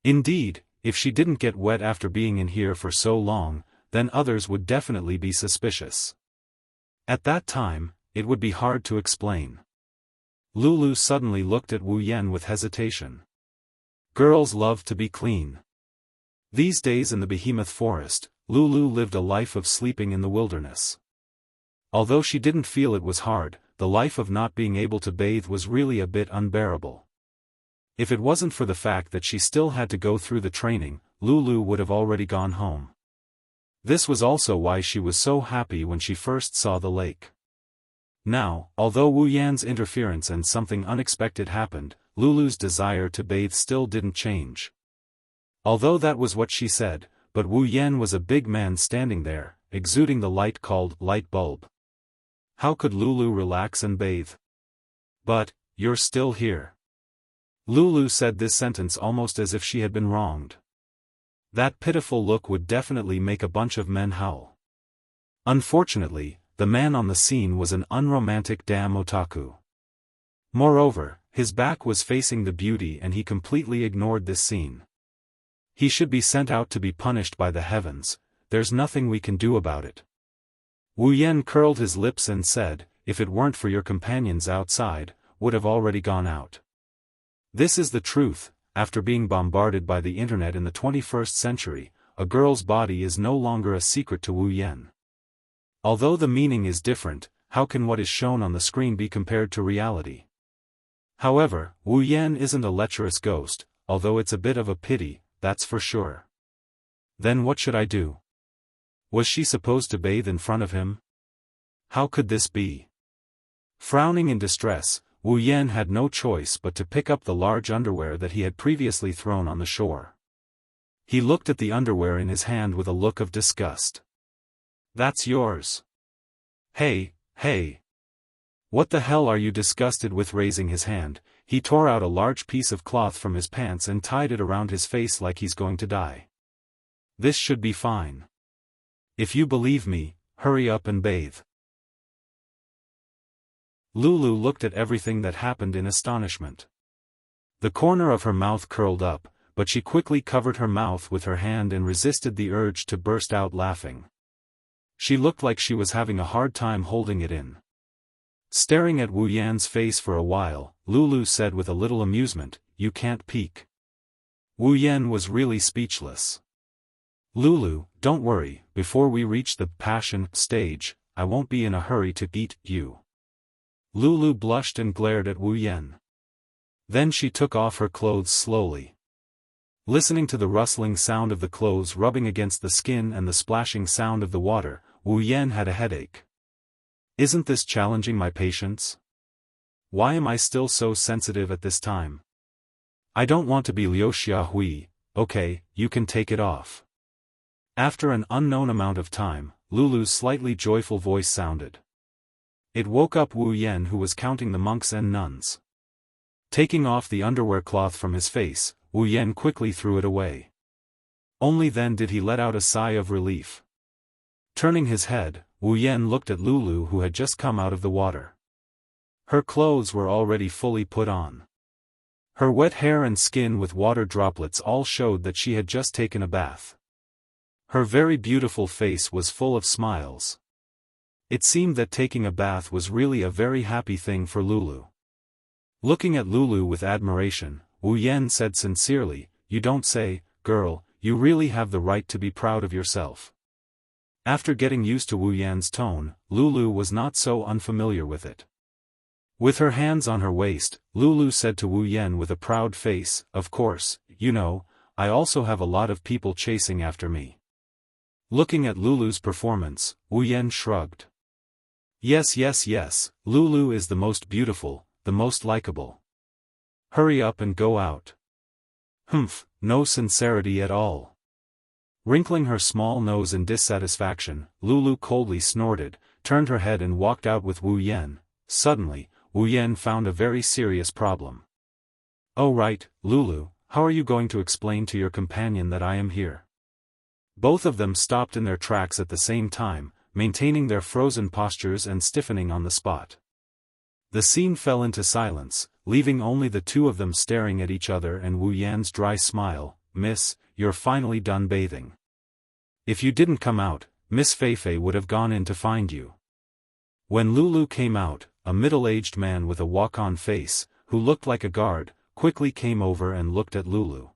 Indeed, if she didn't get wet after being in here for so long, then others would definitely be suspicious. At that time, it would be hard to explain. Lulu suddenly looked at Wu Yan with hesitation. Girls love to be clean. These days in the behemoth forest, Lulu lived a life of sleeping in the wilderness. Although she didn't feel it was hard, the life of not being able to bathe was really a bit unbearable. If it wasn't for the fact that she still had to go through the training, Lulu would have already gone home. This was also why she was so happy when she first saw the lake. Now, although Wu Yan's interference and something unexpected happened, Lulu's desire to bathe still didn't change. Although that was what she said, but Wu Yan was a big man standing there, exuding the light called light bulb. How could Lulu relax and bathe? "But, you're still here." Lulu said this sentence almost as if she had been wronged. That pitiful look would definitely make a bunch of men howl. Unfortunately, the man on the scene was an unromantic damn otaku. Moreover, his back was facing the beauty and he completely ignored this scene. He should be sent out to be punished by the heavens. There's nothing we can do about it. Wu Yan curled his lips and said, "If it weren't for your companions outside, would have already gone out." This is the truth. After being bombarded by the internet in the 21st century, a girl's body is no longer a secret to Wu Yan. Although the meaning is different, how can what is shown on the screen be compared to reality? However, Wu Yan isn't a lecherous ghost, although it's a bit of a pity, that's for sure. Then what should I do? Was she supposed to bathe in front of him? How could this be? Frowning in distress, Wu Yan had no choice but to pick up the large underwear that he had previously thrown on the shore. He looked at the underwear in his hand with a look of disgust. "That's yours." Hey. What the hell are you disgusted with?" Raising his hand, he tore out a large piece of cloth from his pants and tied it around his face like he's going to die. "This should be fine. If you believe me, hurry up and bathe." Lulu looked at everything that happened in astonishment. The corner of her mouth curled up, but she quickly covered her mouth with her hand and resisted the urge to burst out laughing. She looked like she was having a hard time holding it in. Staring at Wu Yan's face for a while, Lulu said with a little amusement, "You can't peek." Wu Yan was really speechless. "Lulu, don't worry, before we reach the passion stage, I won't be in a hurry to eat you." Lulu blushed and glared at Wu Yan. Then she took off her clothes slowly. Listening to the rustling sound of the clothes rubbing against the skin and the splashing sound of the water, Wu Yan had a headache. Isn't this challenging my patience? Why am I still so sensitive at this time? I don't want to be Liu Xiahui. Okay, you can take it off. After an unknown amount of time, Lulu's slightly joyful voice sounded. It woke up Wu Yan, who was counting the monks and nuns. Taking off the underwear cloth from his face, Wu Yan quickly threw it away. Only then did he let out a sigh of relief. Turning his head, Wu Yan looked at Lulu, who had just come out of the water. Her clothes were already fully put on. Her wet hair and skin with water droplets all showed that she had just taken a bath. Her very beautiful face was full of smiles. It seemed that taking a bath was really a very happy thing for Lulu. Looking at Lulu with admiration, Wu Yan said sincerely, "You don't say, girl, you really have the right to be proud of yourself." After getting used to Wu Yan's tone, Lulu was not so unfamiliar with it. With her hands on her waist, Lulu said to Wu Yan with a proud face, "Of course, you know, I also have a lot of people chasing after me." Looking at Lulu's performance, Wu Yan shrugged. Yes, Lulu is the most beautiful, the most likable. Hurry up and go out." Humph, no sincerity at all. Wrinkling her small nose in dissatisfaction, Lulu coldly snorted, turned her head and walked out with Wu Yan. Suddenly, Wu Yan found a very serious problem. "Oh right, Lulu, how are you going to explain to your companion that I am here?" Both of them stopped in their tracks at the same time, maintaining their frozen postures and stiffening on the spot. The scene fell into silence, leaving only the two of them staring at each other and Wu Yan's dry smile. "Miss, you're finally done bathing. If you didn't come out, Miss Feifei would have gone in to find you." When Lulu came out, a middle-aged man with a walk-on face, who looked like a guard, quickly came over and looked at Lulu.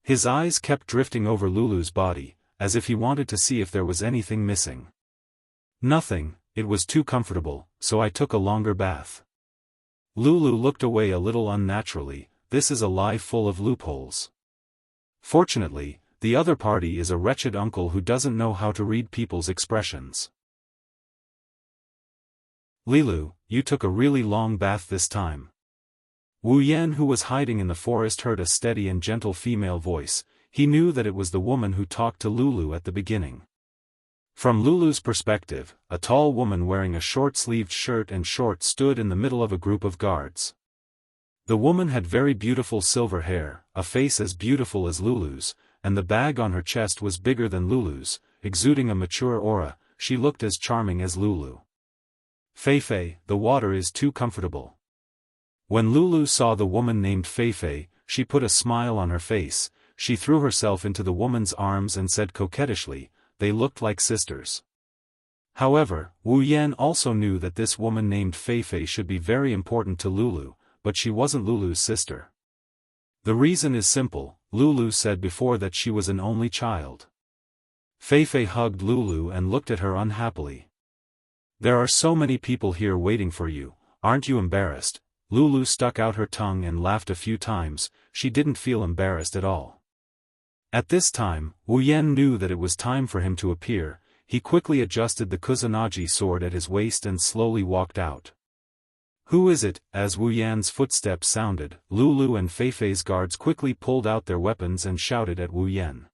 His eyes kept drifting over Lulu's body, as if he wanted to see if there was anything missing. "Nothing, it was too comfortable, so I took a longer bath." Lulu looked away a little unnaturally. This is a lie full of loopholes. Fortunately, the other party is a wretched uncle who doesn't know how to read people's expressions. "Lilu, you took a really long bath this time." Wu Yan, who was hiding in the forest, heard a steady and gentle female voice. He knew that it was the woman who talked to Lulu at the beginning. From Lulu's perspective, a tall woman wearing a short-sleeved shirt and shorts stood in the middle of a group of guards. The woman had very beautiful silver hair, a face as beautiful as Lulu's, and the bag on her chest was bigger than Lulu's, exuding a mature aura. She looked as charming as Lulu. "Feifei, the water is too comfortable." When Lulu saw the woman named Feifei, she put a smile on her face. She threw herself into the woman's arms and said coquettishly, "They looked like sisters." However, Wu Yan also knew that this woman named Feifei should be very important to Lulu, but she wasn't Lulu's sister. The reason is simple. Lulu said before that she was an only child. Feifei hugged Lulu and looked at her unhappily. "There are so many people here waiting for you, aren't you embarrassed?" Lulu stuck out her tongue and laughed a few times. She didn't feel embarrassed at all. At this time, Wu Yan knew that it was time for him to appear. He quickly adjusted the Kusanagi sword at his waist and slowly walked out. "Who is it?" As Wu Yan's footsteps sounded, Lulu and Feifei's guards quickly pulled out their weapons and shouted at Wu Yan.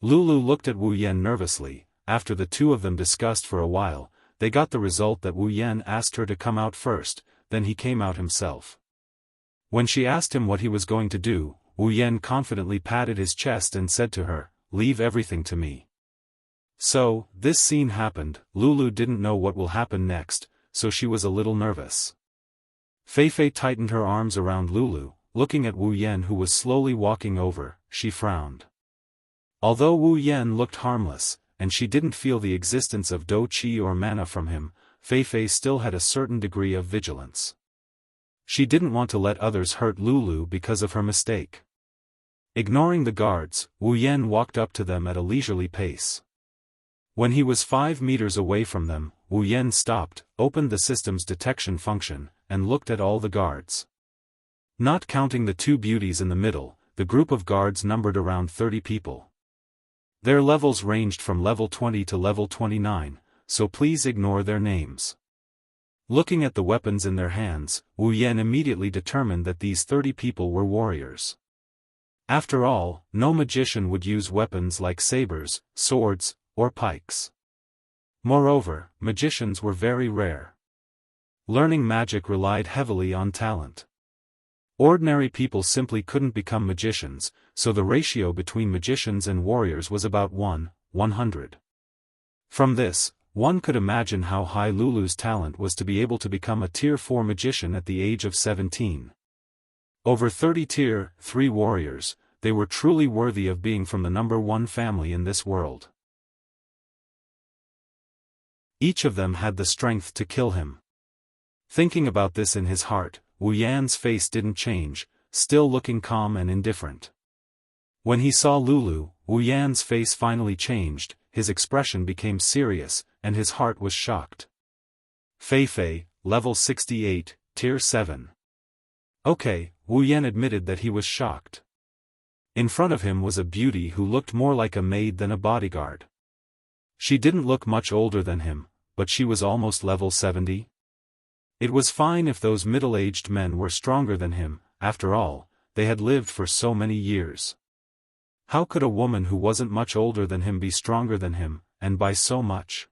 Lulu looked at Wu Yan nervously. After the two of them discussed for a while, they got the result that Wu Yan asked her to come out first, then he came out himself. When she asked him what he was going to do, Wu Yan confidently patted his chest and said to her, "Leave everything to me." So, this scene happened. Lulu didn't know what will happen next, so she was a little nervous. Feifei tightened her arms around Lulu. looking at Wu Yan who was slowly walking over, she frowned. Although Wu Yan looked harmless, and she didn't feel the existence of dou qi or mana from him, Fei Fei still had a certain degree of vigilance. She didn't want to let others hurt Lulu because of her mistake. Ignoring the guards, Wu Yan walked up to them at a leisurely pace. When he was 5 meters away from them, Wu Yan stopped, opened the system's detection function, and looked at all the guards. Not counting the 2 beauties in the middle, the group of guards numbered around 30 people. Their levels ranged from level 20 to level 29, so please ignore their names. Looking at the weapons in their hands, Wu Yan immediately determined that these 30 people were warriors. After all, no magician would use weapons like sabers, swords, or pikes. Moreover, magicians were very rare. Learning magic relied heavily on talent. Ordinary people simply couldn't become magicians, so the ratio between magicians and warriors was about 1:100. From this, one could imagine how high Lulu's talent was to be able to become a Tier 4 magician at the age of 17. Over 30 Tier 3 warriors, they were truly worthy of being from the number 1 family in this world. Each of them had the strength to kill him. Thinking about this in his heart, Wu Yan's face didn't change, still looking calm and indifferent. When he saw Lulu, Wu Yan's face finally changed, his expression became serious, and his heart was shocked. Fei Fei, level 68, Tier 7. Okay, Wu Yan admitted that he was shocked. In front of him was a beauty who looked more like a maid than a bodyguard. She didn't look much older than him, but she was almost level 70. It was fine if those middle-aged men were stronger than him, after all, they had lived for so many years. How could a woman who wasn't much older than him be stronger than him, and by so much?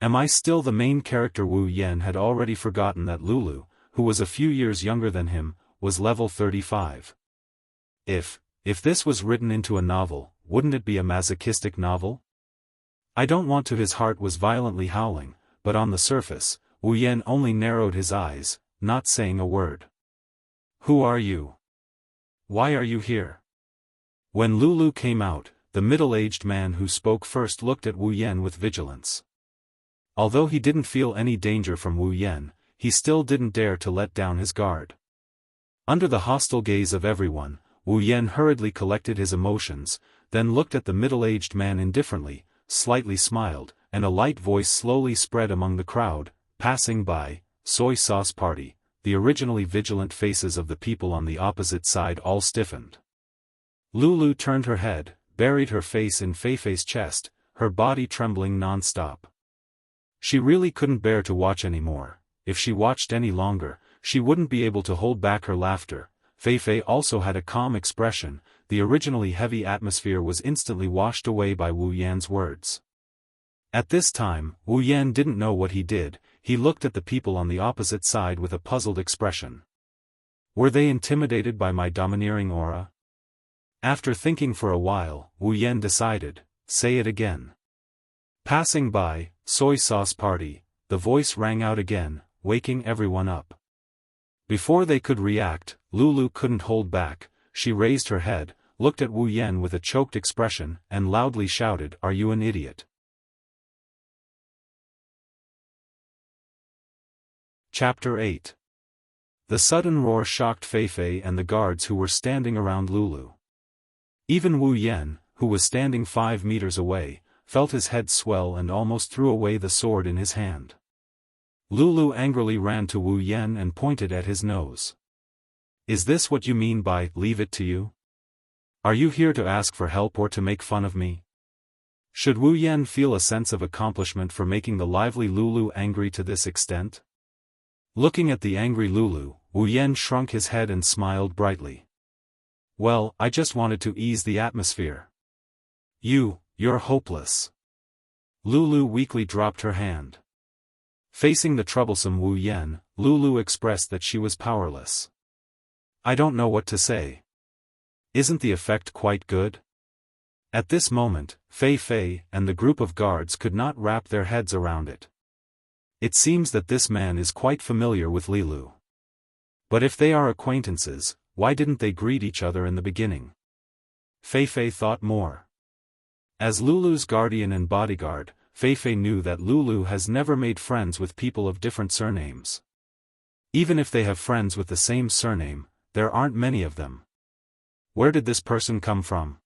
Am I still the main character? Wu Yan had already forgotten that Lulu, who was a few years younger than him, was level 35. If this was written into a novel, wouldn't it be a masochistic novel? I don't want to. His heart was violently howling, but on the surface, Wu Yan only narrowed his eyes, not saying a word. Who are you? Why are you here? When Lulu came out, the middle-aged man who spoke first looked at Wu Yan with vigilance. Although he didn't feel any danger from Wu Yan, he still didn't dare to let down his guard. Under the hostile gaze of everyone, Wu Yan hurriedly collected his emotions, then looked at the middle-aged man indifferently, slightly smiled, and a light voice slowly spread among the crowd, passing by, soy sauce party. The originally vigilant faces of the people on the opposite side all stiffened. Lulu turned her head, buried her face in Fei Fei's chest, her body trembling non-stop. She really couldn't bear to watch anymore. If she watched any longer, she wouldn't be able to hold back her laughter. Fei Fei also had a calm expression. The originally heavy atmosphere was instantly washed away by Wu Yan's words. At this time, Wu Yan didn't know what he did. He looked at the people on the opposite side with a puzzled expression. Were they intimidated by my domineering aura? After thinking for a while, Wu Yan decided, say it again. Passing by, soy sauce party, the voice rang out again, waking everyone up. Before they could react, Lulu couldn't hold back. She raised her head, looked at Wu Yan with a choked expression, and loudly shouted, "Are you an idiot?" Chapter 8. The sudden roar shocked Fei Fei and the guards who were standing around Lulu. Even Wu Yan, who was standing 5 meters away, felt his head swell and almost threw away the sword in his hand. Lulu angrily ran to Wu Yan and pointed at his nose. Is this what you mean by, leave it to you? Are you here to ask for help or to make fun of me? Should Wu Yan feel a sense of accomplishment for making the lively Lulu angry to this extent? Looking at the angry Lulu, Wu Yan shrunk his head and smiled brightly. Well, I just wanted to ease the atmosphere. You're hopeless. Lulu weakly dropped her hand. Facing the troublesome Wu Yan, Lulu expressed that she was powerless. I don't know what to say. Isn't the effect quite good? At this moment, Fei Fei and the group of guards could not wrap their heads around it. It seems that this man is quite familiar with Lilu. But if they are acquaintances, why didn't they greet each other in the beginning? Feifei thought more. As Lulu's guardian and bodyguard, Feifei knew that Lulu has never made friends with people of different surnames. Even if they have friends with the same surname, there aren't many of them. Where did this person come from?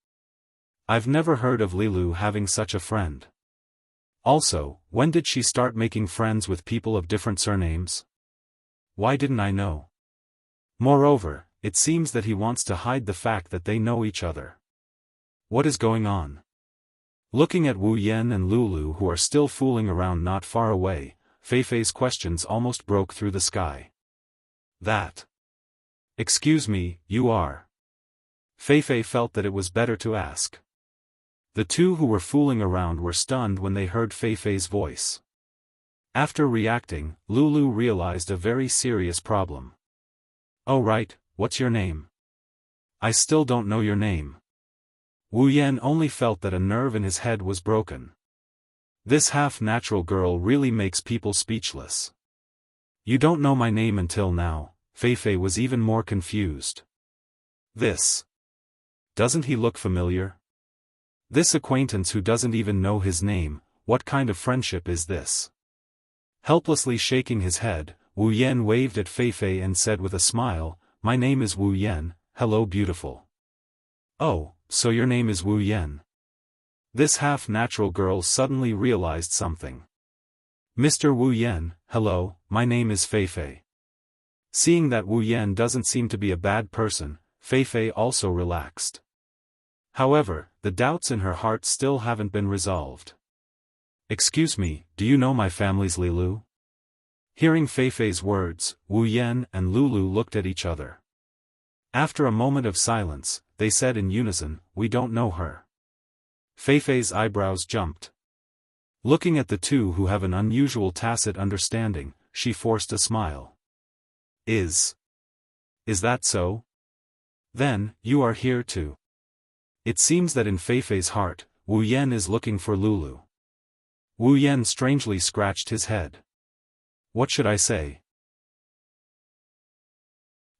I've never heard of Lilu having such a friend. Also, when did she start making friends with people of different surnames? Why didn't I know? Moreover, it seems that he wants to hide the fact that they know each other. What is going on? Looking at Wu Yan and Lulu who are still fooling around not far away, Feifei's questions almost broke through the sky. That. Excuse me, you are. Feifei felt that it was better to ask. The two who were fooling around were stunned when they heard Feifei's voice. After reacting, Lulu realized a very serious problem. Oh right, what's your name? I still don't know your name. Wu Yan only felt that a nerve in his head was broken. This half-natural girl really makes people speechless. You don't know my name until now. Feifei was even more confused. This. Doesn't he look familiar? This acquaintance who doesn't even know his name, what kind of friendship is this? Helplessly shaking his head, Wu Yan waved at Feifei and said with a smile, my name is Wu Yan, hello beautiful. Oh, so your name is Wu Yan. This half-natural girl suddenly realized something. Mr. Wu Yan, hello, my name is Feifei. Seeing that Wu Yan doesn't seem to be a bad person, Feifei also relaxed. However, the doubts in her heart still haven't been resolved. Excuse me, do you know my family's Lilu? Hearing Feifei's words, Wu Yan and Lulu looked at each other. After a moment of silence, they said in unison, we don't know her. Feifei's eyebrows jumped. Looking at the two who have an unusual tacit understanding, she forced a smile. Is that so? Then, you are here too. It seems that in Feifei's heart, Wu Yan is looking for Lulu. Wu Yan strangely scratched his head. What should I say?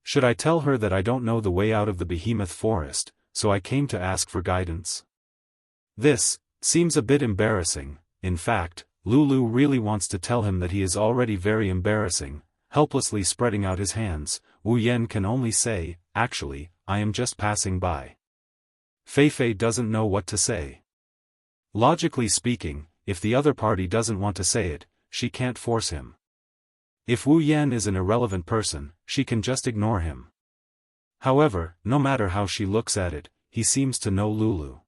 Should I tell her that I don't know the way out of the behemoth forest, so I came to ask for guidance? This seems a bit embarrassing. In fact, Lulu really wants to tell him that he is already very embarrassing. Helplessly spreading out his hands, Wu Yan can only say, actually, I am just passing by. Feifei doesn't know what to say. Logically speaking, if the other party doesn't want to say it, she can't force him. If Wu Yan is an irrelevant person, she can just ignore him. However, no matter how she looks at it, he seems to know Lulu.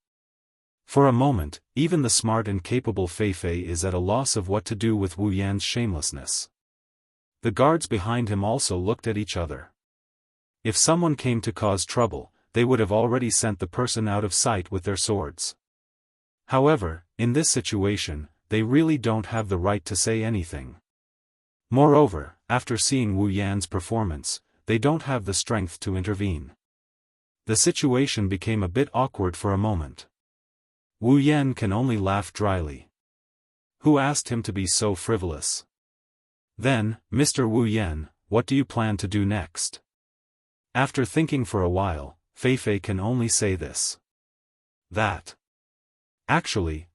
For a moment, even the smart and capable Feifei is at a loss of what to do with Wu Yan's shamelessness. The guards behind him also looked at each other. If someone came to cause trouble, they would have already sent the person out of sight with their swords. However, in this situation, they really don't have the right to say anything. Moreover, after seeing Wu Yan's performance, they don't have the strength to intervene. The situation became a bit awkward for a moment. Wu Yan can only laugh dryly. Who asked him to be so frivolous? Then, Mr. Wu Yan, what do you plan to do next? After thinking for a while, Feifei can only say this. That. Actually,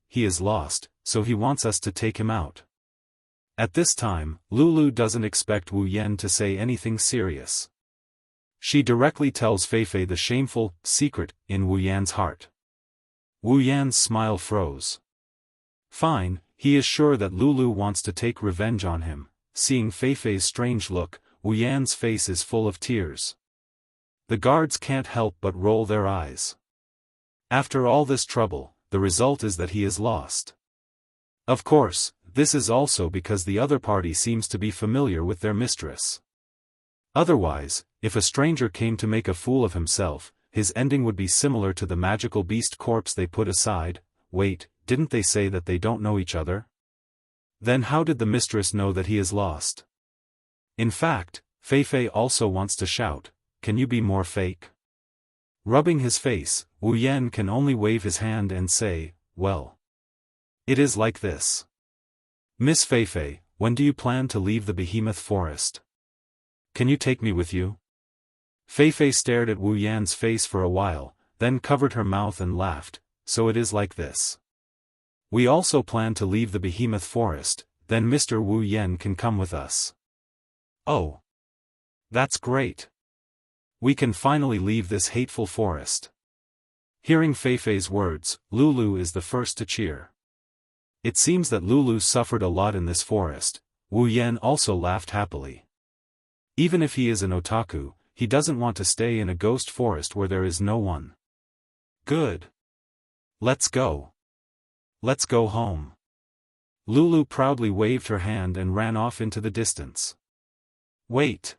he is lost, so he wants us to take him out. At this time, Lulu doesn't expect Wu Yan to say anything serious. She directly tells Feifei the shameful secret in Wu Yan's heart. Wu Yan's smile froze. Fine, he is sure that Lulu wants to take revenge on him. Seeing Feifei's strange look, Wu Yan's face is full of tears. The guards can't help but roll their eyes. After all this trouble, the result is that he is lost. Of course, this is also because the other party seems to be familiar with their mistress. Otherwise, if a stranger came to make a fool of himself, his ending would be similar to the magical beast corpse they put aside. Wait, didn't they say that they don't know each other? Then how did the mistress know that he is lost? In fact, Feifei also wants to shout, can you be more fake? Rubbing his face, Wu Yan can only wave his hand and say, well. It is like this. Miss Feifei, when do you plan to leave the behemoth forest? Can you take me with you? Fei Fei stared at Wu Yan's face for a while, then covered her mouth and laughed. So it is like this. We also plan to leave the behemoth forest, then Mr. Wu Yan can come with us. Oh. That's great. We can finally leave this hateful forest. Hearing Fei Fei's words, Lulu is the first to cheer. It seems that Lulu suffered a lot in this forest. Wu Yan also laughed happily. Even if he is an otaku, he doesn't want to stay in a ghost forest where there is no one. Good. Let's go. Let's go home. Lulu proudly waved her hand and ran off into the distance. Wait.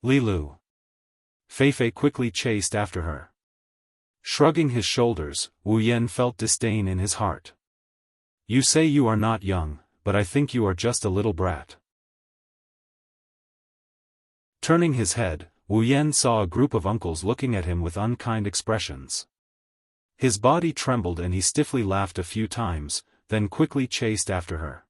Lilu. Fei Fei quickly chased after her. Shrugging his shoulders, Wu Yan felt disdain in his heart. You say you are not young, but I think you are just a little brat. Turning his head, Wu Yan saw a group of uncles looking at him with unkind expressions. His body trembled and he stiffly laughed a few times, then quickly chased after her.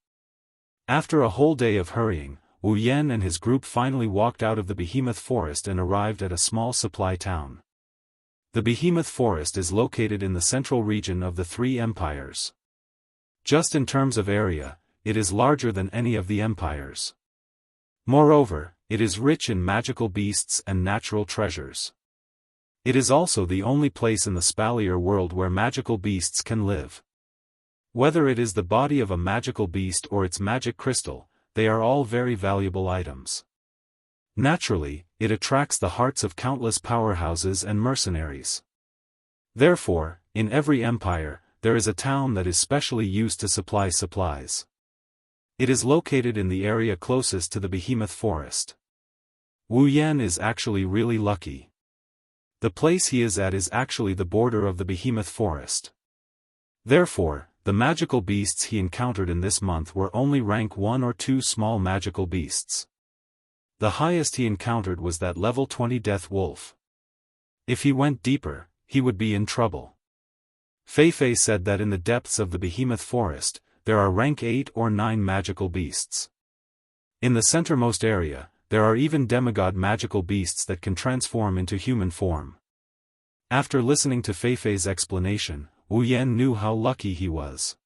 After a whole day of hurrying, Wu Yan and his group finally walked out of the behemoth forest and arrived at a small supply town. The behemoth forest is located in the central region of the three empires. Just in terms of area, it is larger than any of the empires. Moreover, it is rich in magical beasts and natural treasures. It is also the only place in the Spalier world where magical beasts can live. Whether it is the body of a magical beast or its magic crystal, they are all very valuable items. Naturally, it attracts the hearts of countless powerhouses and mercenaries. Therefore, in every empire, there is a town that is specially used to supply supplies. It is located in the area closest to the behemoth forest. Wu Yan is actually really lucky. The place he is at is actually the border of the behemoth forest. Therefore, the magical beasts he encountered in this month were only rank 1 or 2 small magical beasts. The highest he encountered was that level 20 death wolf. If he went deeper, he would be in trouble. Fei Fei said that in the depths of the behemoth forest, there are rank 8 or 9 magical beasts. In the centermost area, there are even demigod magical beasts that can transform into human form. After listening to Fei Fei's explanation, Wu Yan knew how lucky he was.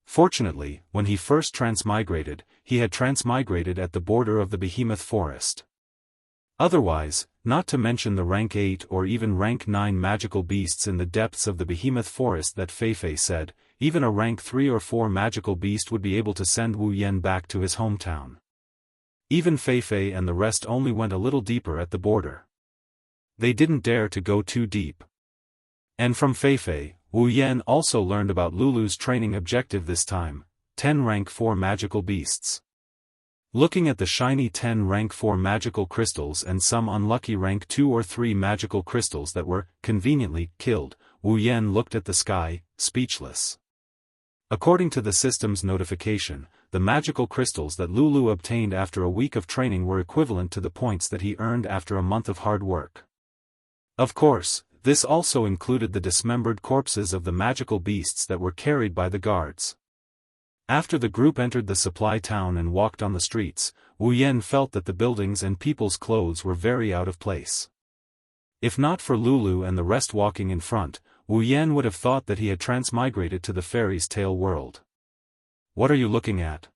Fortunately, when he first transmigrated, he had transmigrated at the border of the behemoth forest. Otherwise, not to mention the rank 8 or even rank 9 magical beasts in the depths of the behemoth forest that Fei Fei said, even a rank 3 or 4 magical beast would be able to send Wu Yan back to his hometown. Even Fei Fei and the rest only went a little deeper at the border. They didn't dare to go too deep. And from Fei Fei, Wu Yan also learned about Lulu's training objective this time, 10 rank 4 magical beasts. Looking at the shiny 10 rank 4 magical crystals and some unlucky rank 2 or 3 magical crystals that were, conveniently, killed, Wu Yan looked at the sky, speechless. According to the system's notification, the magical crystals that Lulu obtained after a week of training were equivalent to the points that he earned after a month of hard work. Of course, this also included the dismembered corpses of the magical beasts that were carried by the guards. After the group entered the supply town and walked on the streets, Wu Yan felt that the buildings and people's clothes were very out of place. If not for Lulu and the rest walking in front, Wu Yan would have thought that he had transmigrated to the fairy's tale world. What are you looking at?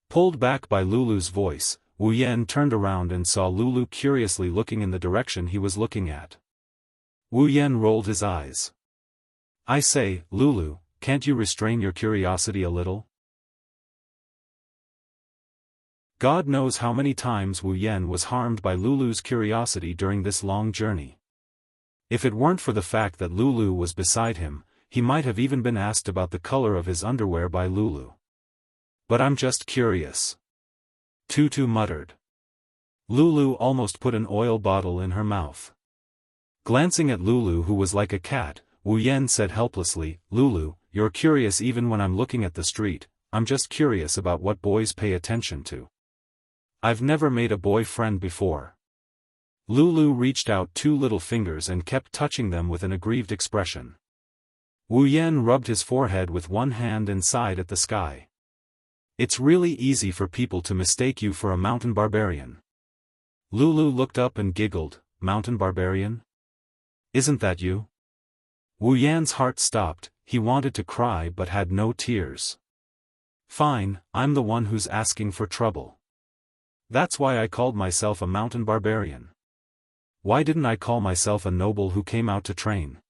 Pulled back by Lulu's voice, Wu Yan turned around and saw Lulu curiously looking in the direction he was looking at. Wu Yan rolled his eyes. I say, Lulu, can't you restrain your curiosity a little? God knows how many times Wu Yan was harmed by Lulu's curiosity during this long journey. If it weren't for the fact that Lulu was beside him, he might have even been asked about the color of his underwear by Lulu. But I'm just curious. Tutu muttered. Lulu almost put an oil bottle in her mouth. Glancing at Lulu, who was like a cat, Wu Yan said helplessly, Lulu, you're curious even when I'm looking at the street. I'm just curious about what boys pay attention to. I've never made a boyfriend before. Lulu reached out 2 little fingers and kept touching them with an aggrieved expression. Wu Yan rubbed his forehead with one hand and sighed at the sky. It's really easy for people to mistake you for a mountain barbarian. Lulu looked up and giggled, "Mountain barbarian? Isn't that you?" Wu Yan's heart stopped, he wanted to cry but had no tears. "Fine, I'm the one who's asking for trouble. That's why I called myself a mountain barbarian. Why didn't I call myself a noble who came out to train?"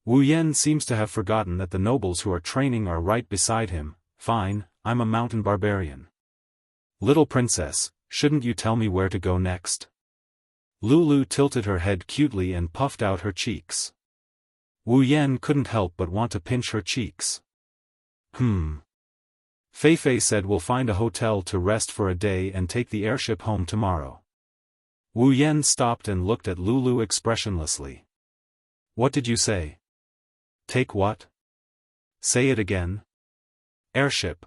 Wu Yan seems to have forgotten that the nobles who are training are right beside him. "Fine, I'm a mountain barbarian. Little princess, shouldn't you tell me where to go next?" Lulu tilted her head cutely and puffed out her cheeks. Wu Yan couldn't help but want to pinch her cheeks. Fei said we'll find a hotel to rest for a day and take the airship home tomorrow. Wu Yan stopped and looked at Lulu expressionlessly. "What did you say?" "Take what?" "Say it again." "Airship.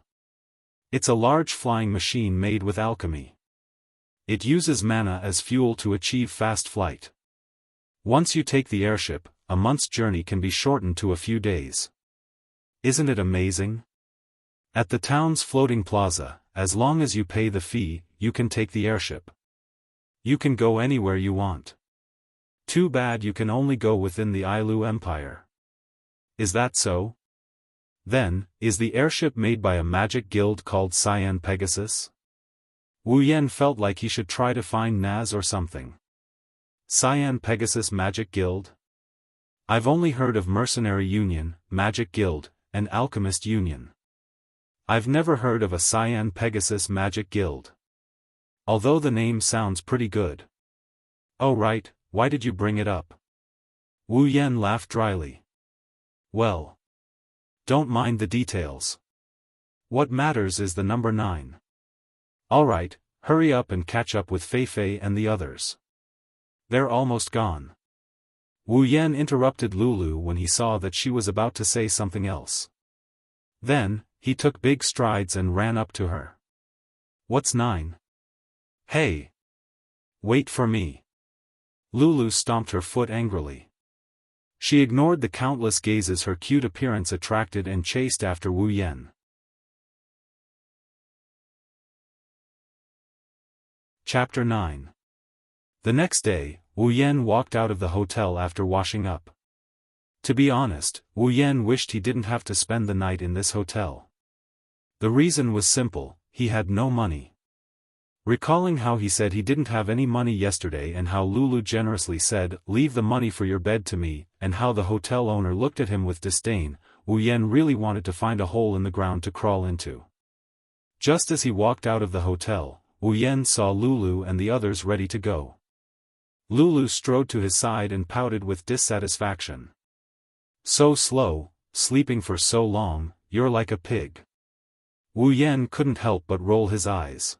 It's a large flying machine made with alchemy. It uses mana as fuel to achieve fast flight. Once you take the airship, a month's journey can be shortened to a few days. Isn't it amazing? At the town's floating plaza, as long as you pay the fee, you can take the airship. You can go anywhere you want. Too bad you can only go within the Ailu Empire." "Is that so? Then, is the airship made by a magic guild called Cyan Pegasus?" Wu Yan felt like he should try to find Naz or something. Cyan Pegasus Magic Guild? I've only heard of Mercenary Union, Magic Guild, and Alchemist Union. I've never heard of a Cyan Pegasus Magic Guild. Although the name sounds pretty good. "Oh right, why did you bring it up?" Wu Yan laughed dryly. "Well, don't mind the details. What matters is the number 9. Alright, hurry up and catch up with Fei and the others. They're almost gone." Wu Yan interrupted Lulu when he saw that she was about to say something else. Then, he took big strides and ran up to her. "What's 9? Hey! Wait for me." Lulu stomped her foot angrily. She ignored the countless gazes her cute appearance attracted and chased after Wu Yan. Chapter 9. The next day, Wu Yan walked out of the hotel after washing up. To be honest, Wu Yan wished he didn't have to spend the night in this hotel. The reason was simple, he had no money. Recalling how he said he didn't have any money yesterday and how Lulu generously said, "Leave the money for your bed to me," and how the hotel owner looked at him with disdain, Wu Yan really wanted to find a hole in the ground to crawl into. Just as he walked out of the hotel, Wu Yan saw Lulu and the others ready to go. Lulu strode to his side and pouted with dissatisfaction. "So slow, sleeping for so long, you're like a pig." Wu Yan couldn't help but roll his eyes.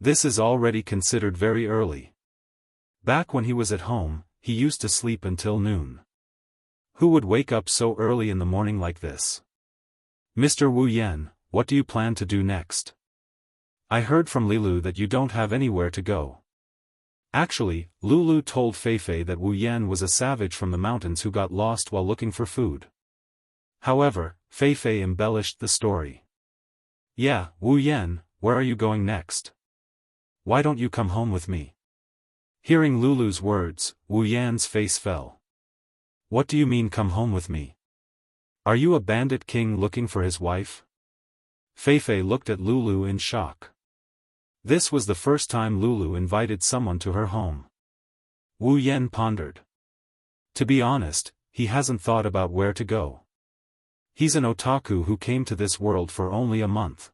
This is already considered very early. Back when he was at home, he used to sleep until noon. Who would wake up so early in the morning like this? "Mr. Wu Yan, what do you plan to do next? I heard from Lulu that you don't have anywhere to go." Actually, Lulu told Fei that Wu Yan was a savage from the mountains who got lost while looking for food. However, Fei embellished the story. "Yeah, Wu Yan, where are you going next? Why don't you come home with me?" Hearing Lulu's words, Wu Yan's face fell. "What do you mean come home with me? Are you a bandit king looking for his wife?" Fei looked at Lulu in shock. This was the first time Lulu invited someone to her home. Wu Yan pondered. To be honest, he hasn't thought about where to go. He's an otaku who came to this world for only a month.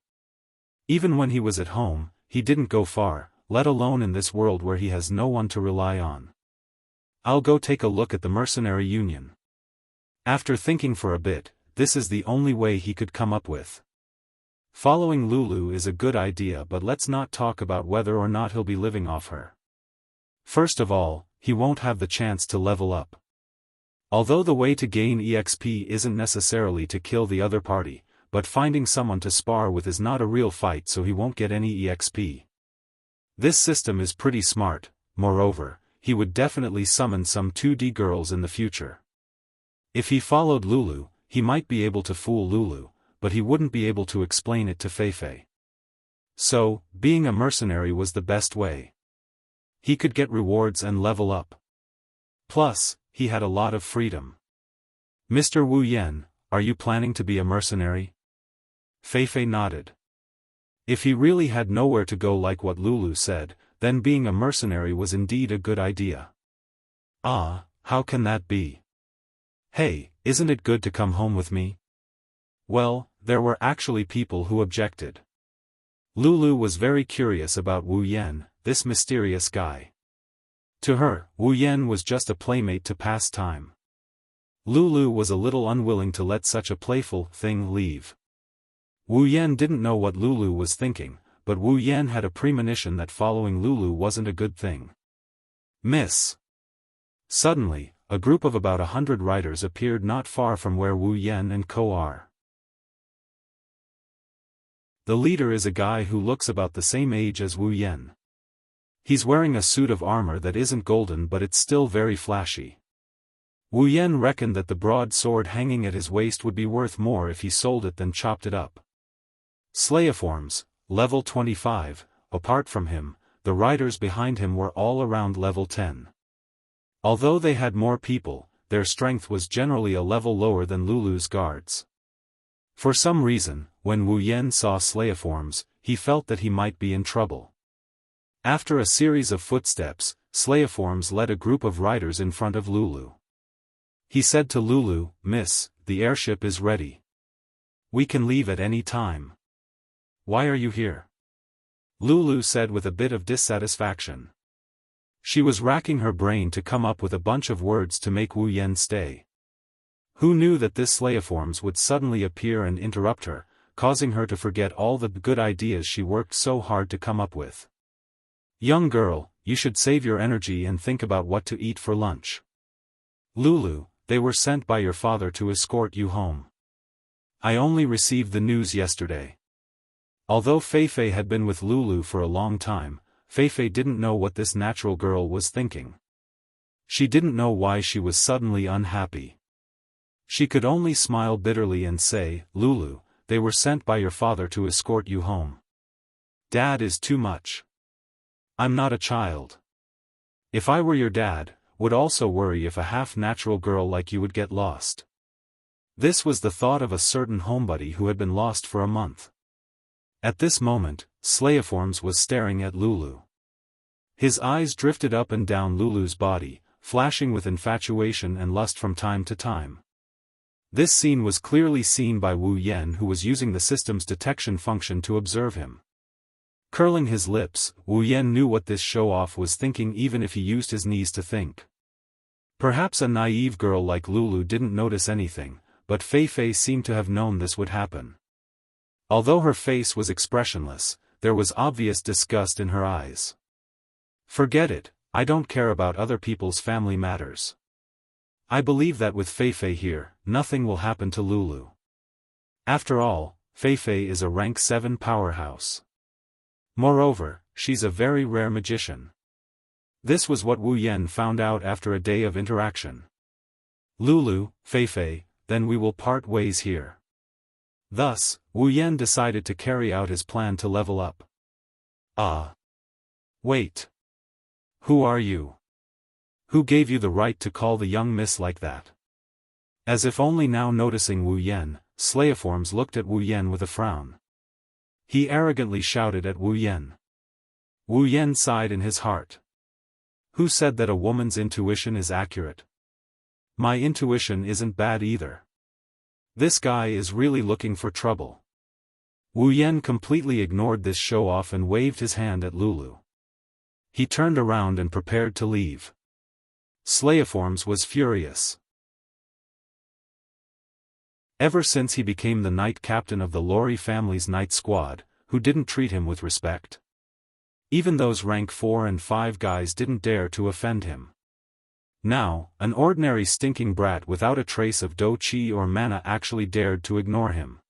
Even when he was at home, he didn't go far, let alone in this world where he has no one to rely on. "I'll go take a look at the Mercenary Union." After thinking for a bit, this is the only way he could come up with. Following Lulu is a good idea, but let's not talk about whether or not he'll be living off her. First of all, he won't have the chance to level up. Although the way to gain EXP isn't necessarily to kill the other party, but finding someone to spar with is not a real fight, so he won't get any EXP. This system is pretty smart. Moreover, he would definitely summon some 2D girls in the future. If he followed Lulu, he might be able to fool Lulu, but he wouldn't be able to explain it to Fei. So, being a mercenary was the best way. He could get rewards and level up. Plus, he had a lot of freedom. Mr. Wu Yan, are you planning to be a mercenary? Feifei nodded. If he really had nowhere to go like what Lulu said, then being a mercenary was indeed a good idea. Ah, how can that be? Hey, isn't it good to come home with me? Well, there were actually people who objected. Lulu was very curious about Wu Yan, this mysterious guy. To her, Wu Yan was just a playmate to pass time. Lulu was a little unwilling to let such a playful thing leave. Wu Yan didn't know what Lulu was thinking, but Wu Yan had a premonition that following Lulu wasn't a good thing. Miss. Suddenly, a group of about 100 riders appeared not far from where Wu Yan and Co are. The leader is a guy who looks about the same age as Wu Yan. He's wearing a suit of armor that isn't golden but it's still very flashy. Wu Yan reckoned that the broad sword hanging at his waist would be worth more if he sold it than chopped it up. Slayiforms, level 25, apart from him, the riders behind him were all around level 10. Although they had more people, their strength was generally a level lower than Lulu's guards. For some reason, when Wu Yan saw Slayiforms, he felt that he might be in trouble. After a series of footsteps, Slayiforms led a group of riders in front of Lulu. He said to Lulu, "Miss, the airship is ready. We can leave at any time." "Why are you here?" Lulu said with a bit of dissatisfaction. She was racking her brain to come up with a bunch of words to make Wu Yan stay. Who knew that this Slayiforms would suddenly appear and interrupt her, causing her to forget all the good ideas she worked so hard to come up with. "Young girl, you should save your energy and think about what to eat for lunch." "Lulu, they were sent by your father to escort you home. I only received the news yesterday." Although Feifei had been with Lulu for a long time, Feifei didn't know what this natural girl was thinking. She didn't know why she was suddenly unhappy. She could only smile bitterly and say, "Lulu, they were sent by your father to escort you home. Dad is too much. I'm not a child. If I were your dad, would also worry if a half-natural girl like you would get lost." This was the thought of a certain homebody who had been lost for a month. At this moment, Slayiforms was staring at Lulu. His eyes drifted up and down Lulu's body, flashing with infatuation and lust from time to time. This scene was clearly seen by Wu Yan, who was using the system's detection function to observe him. Curling his lips, Wu Yan knew what this show-off was thinking even if he used his knees to think. Perhaps a naive girl like Lulu didn't notice anything, but Feifei seemed to have known this would happen. Although her face was expressionless, there was obvious disgust in her eyes. "Forget it, I don't care about other people's family matters. I believe that with Feifei here, nothing will happen to Lulu. After all, Feifei is a rank 7 powerhouse. Moreover, she's a very rare magician." This was what Wu Yan found out after a day of interaction. "Lulu, Feifei, then we will part ways here." Thus, Wu Yan decided to carry out his plan to level up. Wait. Who are you? Who gave you the right to call the young miss like that?" As if only now noticing Wu Yan, Slayiforms looked at Wu Yan with a frown. He arrogantly shouted at Wu Yan. Wu Yan sighed in his heart. Who said that a woman's intuition is accurate? My intuition isn't bad either. This guy is really looking for trouble. Wu Yan completely ignored this show-off and waved his hand at Lulu. He turned around and prepared to leave. Slayiforms was furious. Ever since he became the knight captain of the Lori family's knight squad, who didn't treat him with respect. Even those rank 4 and 5 guys didn't dare to offend him. Now, an ordinary stinking brat without a trace of do chi or mana actually dared to ignore him.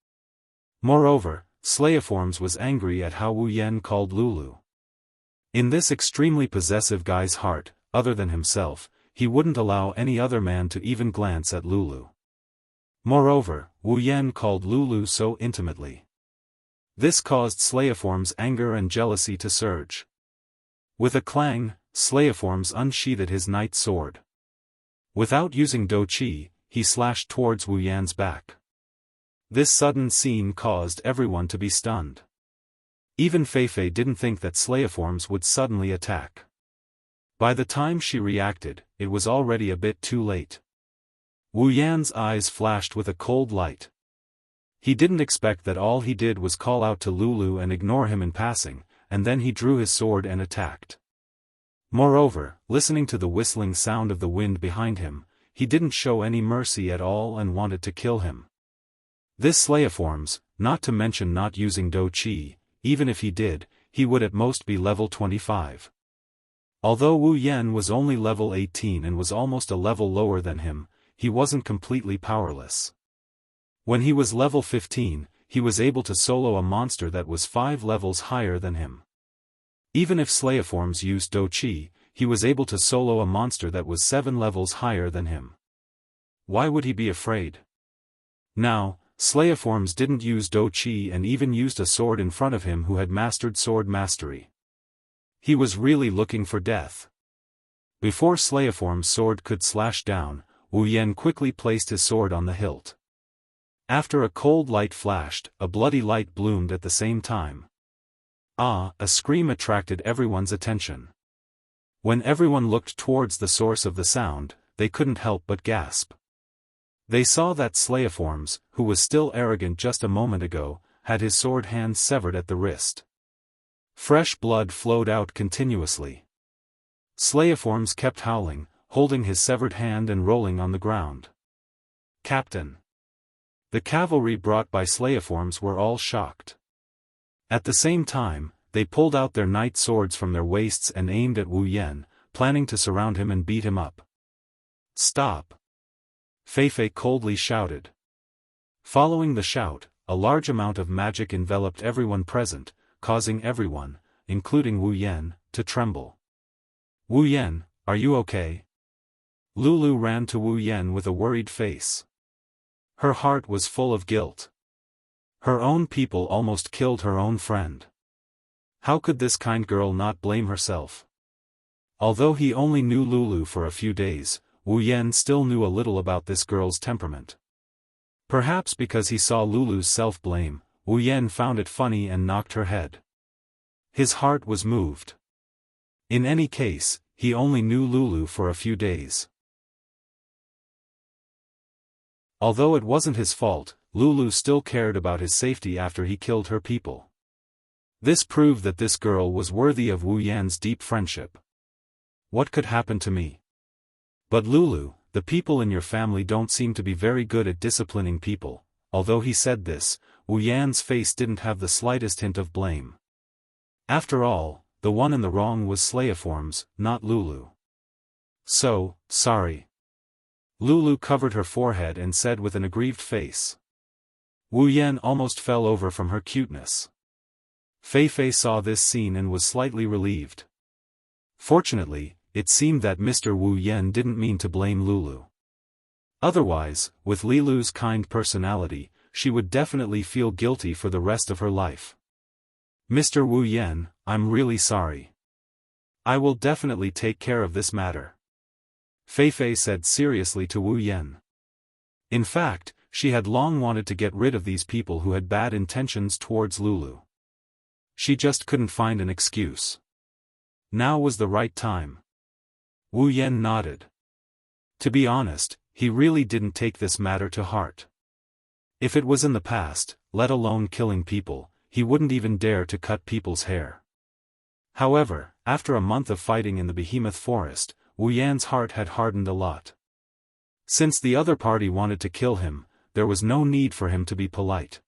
Moreover, Slayiforms was angry at how Wu Yan called Lulu. In this extremely possessive guy's heart, other than himself, he wouldn't allow any other man to even glance at Lulu. Moreover, Wu Yan called Lulu so intimately. This caused Slayiforms' anger and jealousy to surge. With a clang, Slayiforms unsheathed his knight's sword. Without using Do Chi, he slashed towards Wu Yan's back. This sudden scene caused everyone to be stunned. Even Feifei didn't think that Slayiforms would suddenly attack. By the time she reacted, it was already a bit too late. Wu Yan's eyes flashed with a cold light. He didn't expect that. All he did was call out to Lulu and ignore him in passing, and then he drew his sword and attacked. Moreover, listening to the whistling sound of the wind behind him, he didn't show any mercy at all and wanted to kill him. This Slayiforms, not to mention not using Do Chi, even if he did, he would at most be level 25. Although Wu Yan was only level 18 and was almost a level lower than him, he wasn't completely powerless. When he was level 15, he was able to solo a monster that was 5 levels higher than him. Even if Slayiforms used Do Chi, he was able to solo a monster that was 7 levels higher than him. Why would he be afraid? Now, Slayiforms didn't use Do Chi and even used a sword in front of him who had mastered sword mastery. He was really looking for death. Before Slayiform's sword could slash down, Wu Yan quickly placed his sword on the hilt. After a cold light flashed, a bloody light bloomed at the same time. Ah! A scream attracted everyone's attention. When everyone looked towards the source of the sound, they couldn't help but gasp. They saw that Slayiforms, who was still arrogant just a moment ago, had his sword hand severed at the wrist. Fresh blood flowed out continuously. Slayiforms kept howling, holding his severed hand and rolling on the ground. Captain! The cavalry brought by Slayiforms were all shocked. At the same time, they pulled out their knight swords from their waists and aimed at Wu Yan, planning to surround him and beat him up. Stop! Feifei coldly shouted. Following the shout, a large amount of magic enveloped everyone present, causing everyone, including Wu Yan, to tremble. Wu Yan, are you okay? Lulu ran to Wu Yan with a worried face. Her heart was full of guilt. Her own people almost killed her own friend. How could this kind girl not blame herself? Although he only knew Lulu for a few days, Wu Yan still knew a little about this girl's temperament. Perhaps because he saw Lulu's self-blame, Wu Yan found it funny and knocked her head. His heart was moved. In any case, he only knew Lulu for a few days. Although it wasn't his fault, Lulu still cared about his safety after he killed her people. This proved that this girl was worthy of Wu Yan's deep friendship. What could happen to me? But Lulu, the people in your family don't seem to be very good at disciplining people. Although he said this, Wu Yan's face didn't have the slightest hint of blame. After all, the one in the wrong was Slayiforms, not Lulu. So, sorry. Lulu covered her forehead and said with an aggrieved face. Wu Yan almost fell over from her cuteness. Feifei saw this scene and was slightly relieved. Fortunately, it seemed that Mr. Wu Yan didn't mean to blame Lulu. Otherwise, with Lilu's kind personality, she would definitely feel guilty for the rest of her life. Mr. Wu Yan, I'm really sorry. I will definitely take care of this matter. Feifei said seriously to Wu Yan. In fact, she had long wanted to get rid of these people who had bad intentions towards Lulu. She just couldn't find an excuse. Now was the right time. Wu Yan nodded. To be honest, he really didn't take this matter to heart. If it was in the past, let alone killing people, he wouldn't even dare to cut people's hair. However, after a month of fighting in the behemoth forest, Wu Yan's heart had hardened a lot. Since the other party wanted to kill him, there was no need for him to be polite.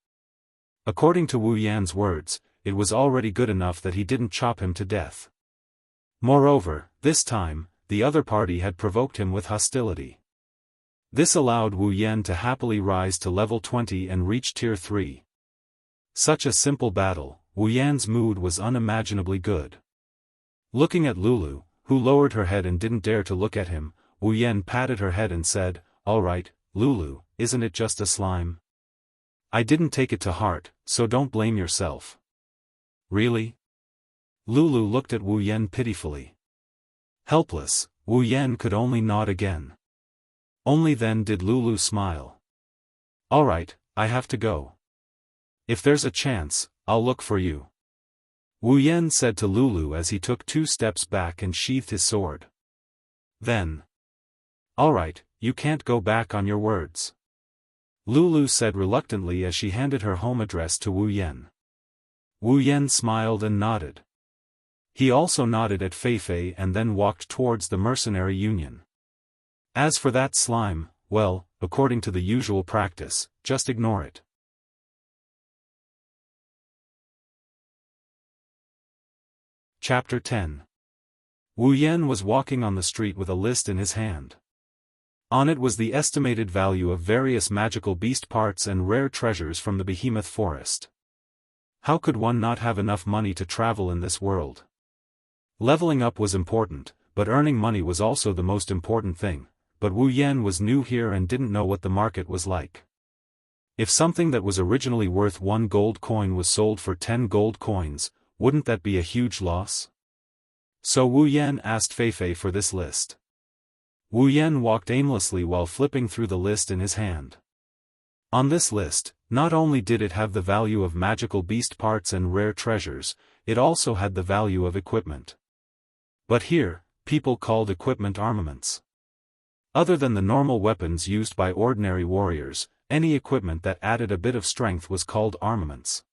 According to Wu Yan's words, it was already good enough that he didn't chop him to death. Moreover, this time, the other party had provoked him with hostility. This allowed Wu Yan to happily rise to level 20 and reach tier 3. Such a simple battle, Wu Yan's mood was unimaginably good. Looking at Lulu, who lowered her head and didn't dare to look at him, Wu Yan patted her head and said, "All right, Lulu, isn't it just a slime? I didn't take it to heart, so don't blame yourself." Really? Lulu looked at Wu Yan pitifully. Helpless, Wu Yan could only nod again. Only then did Lulu smile. "Alright, I have to go. If there's a chance, I'll look for you," Wu Yan said to Lulu as he took 2 steps back and sheathed his sword. Then, "Alright, you can't go back on your words," Lulu said reluctantly as she handed her home address to Wu Yan. Wu Yan smiled and nodded. He also nodded at Feifei and then walked towards the mercenary union. As for that slime, well, according to the usual practice, just ignore it. Chapter 10. Wu Yan was walking on the street with a list in his hand. On it was the estimated value of various magical beast parts and rare treasures from the behemoth forest. How could one not have enough money to travel in this world? Leveling up was important, but earning money was also the most important thing, but Wu Yan was new here and didn't know what the market was like. If something that was originally worth 1 gold coin was sold for 10 gold coins, wouldn't that be a huge loss? So Wu Yan asked Feifei for this list. Wu Yan walked aimlessly while flipping through the list in his hand. On this list, not only did it have the value of magical beast parts and rare treasures, it also had the value of equipment. But here, people called equipment armaments. Other than the normal weapons used by ordinary warriors, any equipment that added a bit of strength was called armaments.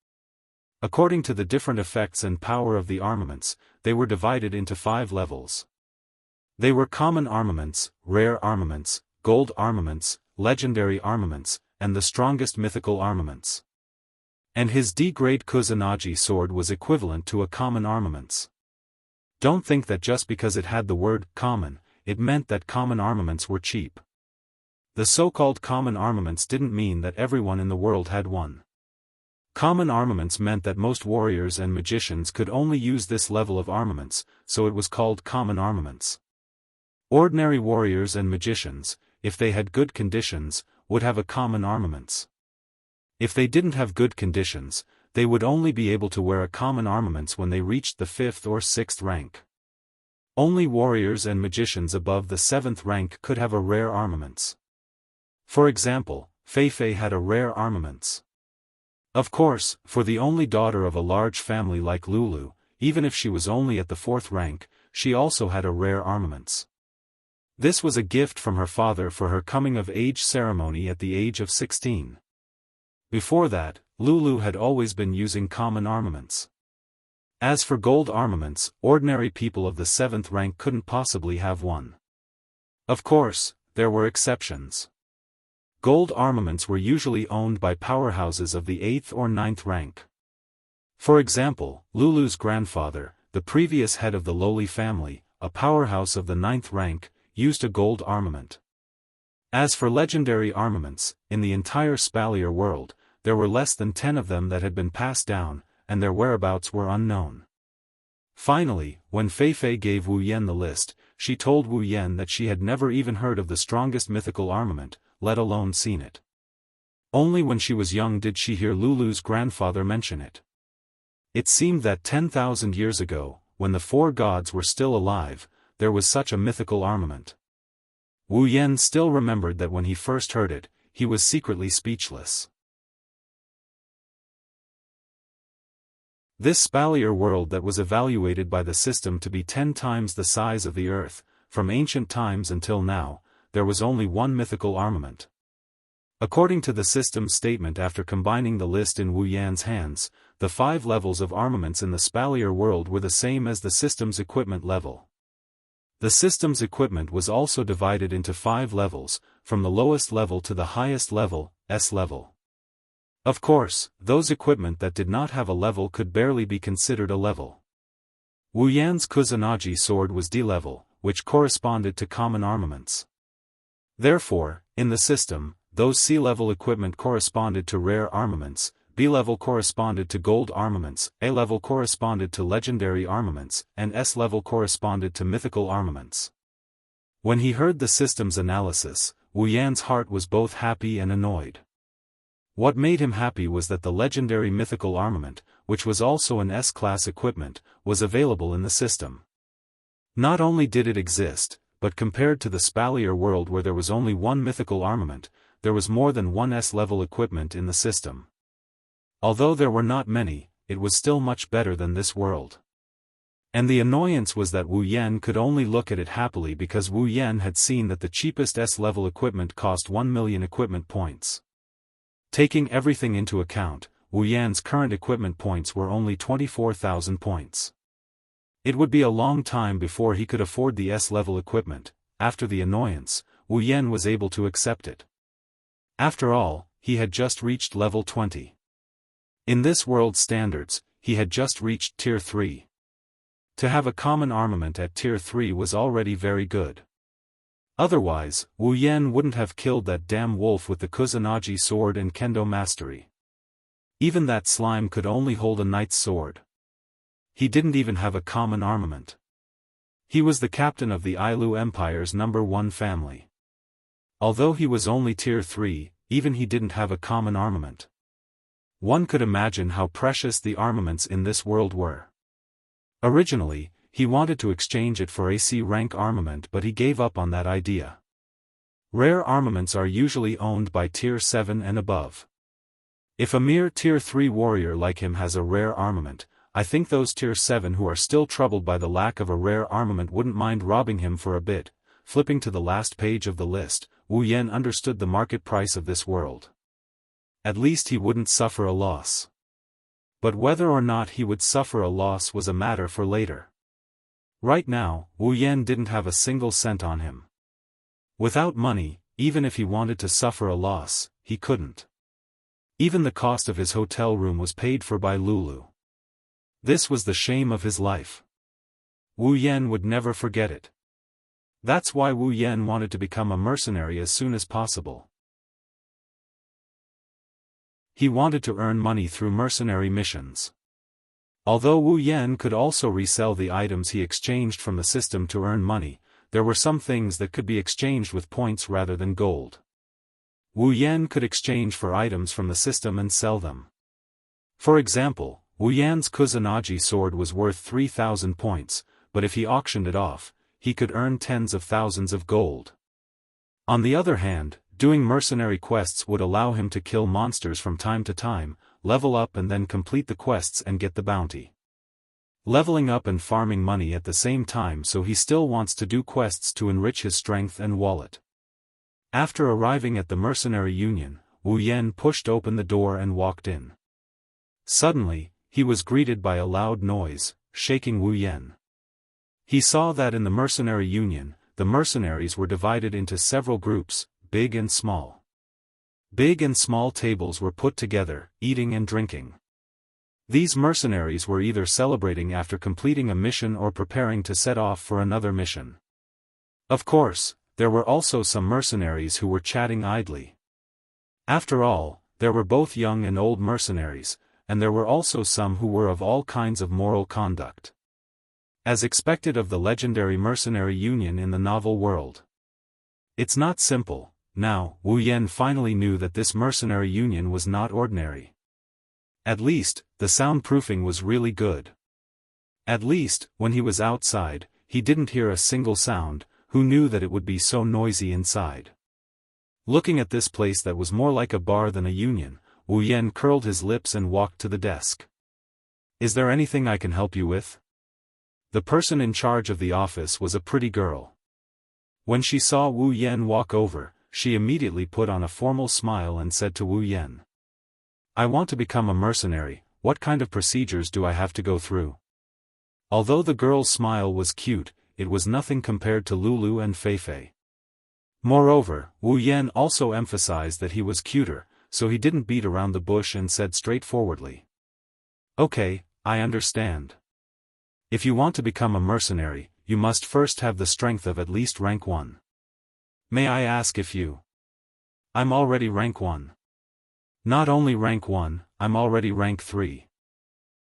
According to the different effects and power of the armaments, they were divided into 5 levels. They were common armaments, rare armaments, gold armaments, legendary armaments, and the strongest mythical armaments. And his D-grade Kusanagi sword was equivalent to a common armaments. Don't think that just because it had the word common, it meant that common armaments were cheap. The so-called common armaments didn't mean that everyone in the world had one. Common armaments meant that most warriors and magicians could only use this level of armaments, so it was called common armaments. Ordinary warriors and magicians, if they had good conditions, would have a common armaments. If they didn't have good conditions, they would only be able to wear a common armaments when they reached the 5th or 6th rank. Only warriors and magicians above the 7th rank could have a rare armaments. For example, Feifei had a rare armaments. Of course, for the only daughter of a large family like Lulu, even if she was only at the 4th rank, she also had a rare armaments. This was a gift from her father for her coming-of-age ceremony at the age of 16. Before that, Lulu had always been using common armaments. As for gold armaments, ordinary people of the 7th rank couldn't possibly have one. Of course, there were exceptions. Gold armaments were usually owned by powerhouses of the 8th or 9th rank. For example, Lulu's grandfather, the previous head of the lowly family, a powerhouse of the 9th rank, used a gold armament. As for legendary armaments, in the entire Spalier world, there were less than 10 of them that had been passed down, and their whereabouts were unknown. Finally, when Feifei gave Wu Yan the list, she told Wu Yan that she had never even heard of the strongest mythical armament, let alone seen it. Only when she was young did she hear Lulu's grandfather mention it. It seemed that 10,000 years ago, when the 4 gods were still alive, there was such a mythical armament. Wu Yan still remembered that when he first heard it, he was secretly speechless. This Spalier world that was evaluated by the system to be 10 times the size of the Earth, from ancient times until now, there was only one mythical armament. According to the system's statement after combining the list in Wu Yan's hands, the 5 levels of armaments in the Spalier world were the same as the system's equipment level. The system's equipment was also divided into 5 levels, from the lowest level to the highest level, S level. Of course, those equipment that did not have a level could barely be considered a level. Wu Yan's Kusanagi sword was D level, which corresponded to common armaments. Therefore, in the system, those C-level equipment corresponded to rare armaments, B-level corresponded to gold armaments, A-level corresponded to legendary armaments, and S-level corresponded to mythical armaments. When he heard the system's analysis, Wu Yan's heart was both happy and annoyed. What made him happy was that the legendary mythical armament, which was also an S-class equipment, was available in the system. Not only did it exist, but compared to the Spalier world where there was only one mythical armament, there was more than one S-level equipment in the system. Although there were not many, it was still much better than this world. And the annoyance was that Wu Yan could only look at it happily because Wu Yan had seen that the cheapest S-level equipment cost 1 million equipment points. Taking everything into account, Wu Yan's current equipment points were only 24,000 points. It would be a long time before he could afford the S-level equipment. After the annoyance, Wu Yan was able to accept it. After all, he had just reached level 20. In this world's standards, he had just reached Tier 3. To have a common armament at Tier 3 was already very good. Otherwise, Wu Yan wouldn't have killed that damn wolf with the Kusanagi sword and Kendo mastery. Even that slime could only hold a knight's sword. He didn't even have a common armament. He was the captain of the Ailu Empire's #1 family. Although he was only Tier 3, even he didn't have a common armament. One could imagine how precious the armaments in this world were. Originally, he wanted to exchange it for AC rank armament, but he gave up on that idea. Rare armaments are usually owned by Tier 7 and above. If a mere Tier 3 warrior like him has a rare armament, I think those Tier 7 who are still troubled by the lack of a rare armament wouldn't mind robbing him for a bit. Flipping to the last page of the list, Wu Yan understood the market price of this world. At least he wouldn't suffer a loss. But whether or not he would suffer a loss was a matter for later. Right now, Wu Yan didn't have a single cent on him. Without money, even if he wanted to suffer a loss, he couldn't. Even the cost of his hotel room was paid for by Lulu. This was the shame of his life. Wu Yan would never forget it. That's why Wu Yan wanted to become a mercenary as soon as possible. He wanted to earn money through mercenary missions. Although Wu Yan could also resell the items he exchanged from the system to earn money, there were some things that could be exchanged with points rather than gold. Wu Yan could exchange for items from the system and sell them. For example, Wu Yan's Kusanagi sword was worth 3,000 points, but if he auctioned it off, he could earn tens of thousands of gold. On the other hand, doing mercenary quests would allow him to kill monsters from time to time, level up and then complete the quests and get the bounty. Leveling up and farming money at the same time, so he still wants to do quests to enrich his strength and wallet. After arriving at the mercenary union, Wu Yan pushed open the door and walked in. Suddenly, he was greeted by a loud noise, shaking Wu Yan. He saw that in the mercenary union, the mercenaries were divided into several groups, big and small. Big and small tables were put together, eating and drinking. These mercenaries were either celebrating after completing a mission or preparing to set off for another mission. Of course, there were also some mercenaries who were chatting idly. After all, there were both young and old mercenaries, and there were also some who were of all kinds of moral conduct. As expected of the legendary mercenary union in the novel world. It's not simple. Now, Wu Yan finally knew that this mercenary union was not ordinary. At least, the soundproofing was really good. At least, when he was outside, he didn't hear a single sound. Who knew that it would be so noisy inside? Looking at this place that was more like a bar than a union, Wu Yan curled his lips and walked to the desk. Is there anything I can help you with? The person in charge of the office was a pretty girl. When she saw Wu Yan walk over, she immediately put on a formal smile and said to Wu Yan, "I want to become a mercenary, what kind of procedures do I have to go through?" Although the girl's smile was cute, it was nothing compared to Lulu and Feifei. Moreover, Wu Yan also emphasized that he was cuter, so he didn't beat around the bush and said straightforwardly, "Okay, I understand. If you want to become a mercenary, you must first have the strength of at least rank 1. May I ask if you..." "I'm already rank 1. Not only rank 1, I'm already rank 3.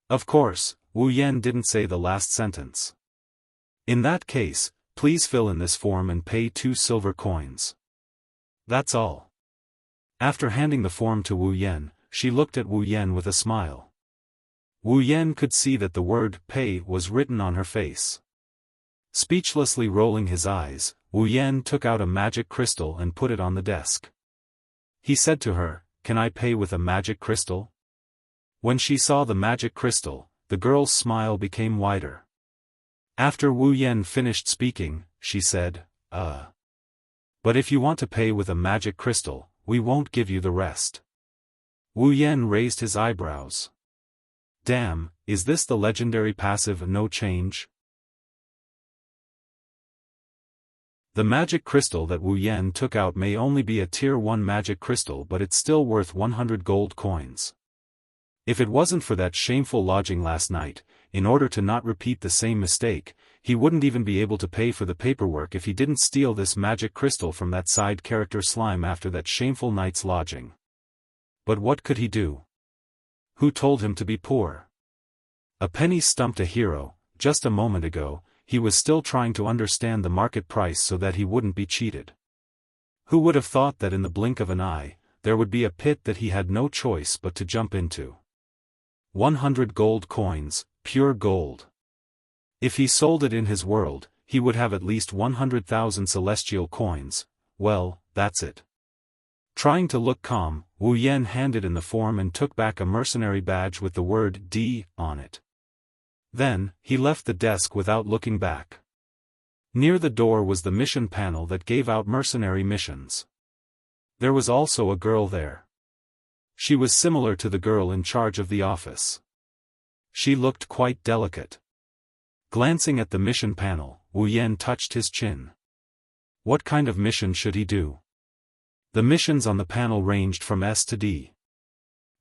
Of course, Wu Yan didn't say the last sentence. "In that case, please fill in this form and pay 2 silver coins. That's all." After handing the form to Wu Yan, she looked at Wu Yan with a smile. Wu Yan could see that the word "pay" was written on her face. Speechlessly rolling his eyes, Wu Yan took out a magic crystal and put it on the desk. He said to her, "Can I pay with a magic crystal?" When she saw the magic crystal, the girl's smile became wider. After Wu Yan finished speaking, she said, But if you want to pay with a magic crystal, we won't give you the rest." Wu Yan raised his eyebrows. Damn, is this the legendary passive no change? The magic crystal that Wu Yan took out may only be a tier 1 magic crystal, but it's still worth 100 gold coins. If it wasn't for that shameful lodging last night, in order to not repeat the same mistake, he wouldn't even be able to pay for the paperwork if he didn't steal this magic crystal from that side character Slime after that shameful night's lodging. But what could he do? Who told him to be poor? A penny stumped a hero. Just a moment ago, he was still trying to understand the market price so that he wouldn't be cheated. Who would have thought that in the blink of an eye, there would be a pit that he had no choice but to jump into? 100 gold coins, pure gold. If he sold it in his world, he would have at least 100,000 celestial coins. Well, that's it. Trying to look calm, Wu Yan handed in the form and took back a mercenary badge with the word D on it. Then, he left the desk without looking back. Near the door was the mission panel that gave out mercenary missions. There was also a girl there. She was similar to the girl in charge of the office. She looked quite delicate. Glancing at the mission panel, Wu Yan touched his chin. What kind of mission should he do? The missions on the panel ranged from S to D.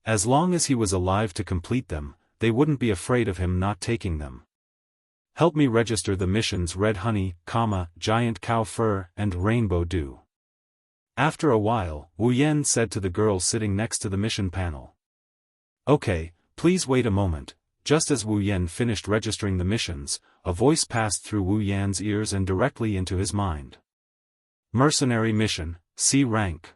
As long as he was alive to complete them, they wouldn't be afraid of him not taking them. Help me register the missions Red Honey, Giant Cow Fur, and Rainbow Dew. After a while, Wu Yan said to the girl sitting next to the mission panel. Okay, please wait a moment. Just as Wu Yan finished registering the missions, a voice passed through Wu Yan's ears and directly into his mind. Mercenary Mission, C rank.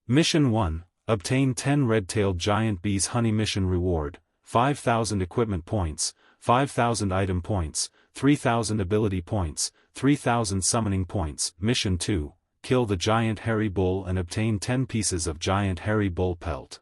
Mission 1, obtain 10 red-tailed giant bees honey mission reward, 5,000 equipment points, 5,000 item points, 3,000 ability points, 3,000 summoning points. Mission 2, kill the giant hairy bull and obtain 10 pieces of giant hairy bull pelt.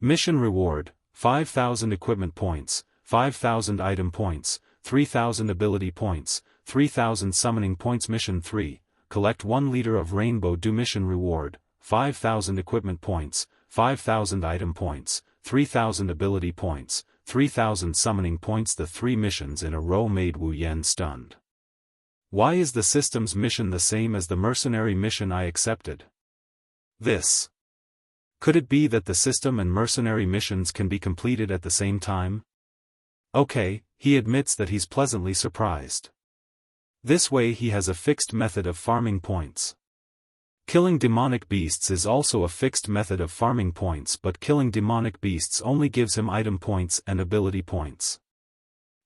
Mission reward, 5,000 equipment points, 5,000 item points, 3,000 ability points, 3,000 summoning points. Mission 3, collect 1 liter of Rainbow Dew. Mission reward, 5,000 equipment points, 5,000 item points, 3,000 ability points, 3,000 summoning points. The 3 missions in a row made Wu Yan stunned. Why is the system's mission the same as the mercenary mission I accepted? This. Could it be that the system and mercenary missions can be completed at the same time? Okay, he admits that he's pleasantly surprised. This way he has a fixed method of farming points. Killing demonic beasts is also a fixed method of farming points, but killing demonic beasts only gives him item points and ability points.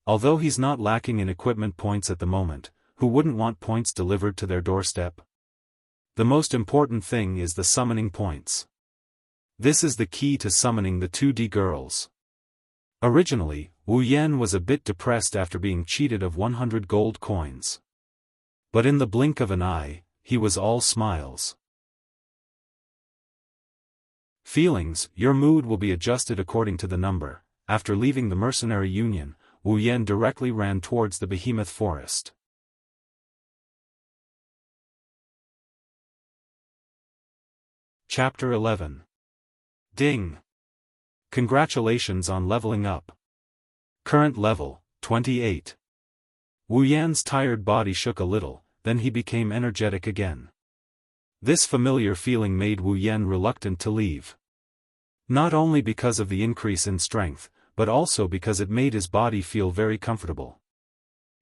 Although he's not lacking in equipment points at the moment, who wouldn't want points delivered to their doorstep? The most important thing is the summoning points. This is the key to summoning the 2D girls. Originally, Wu Yan was a bit depressed after being cheated of 100 gold coins. But in the blink of an eye, he was all smiles. Feelings, your mood will be adjusted according to the number. After leaving the mercenary union, Wu Yan directly ran towards the behemoth forest. Chapter 11. Ding! Congratulations on leveling up. Current level, 28. Wu Yan's tired body shook a little, then he became energetic again. This familiar feeling made Wu Yan reluctant to leave. Not only because of the increase in strength, but also because it made his body feel very comfortable.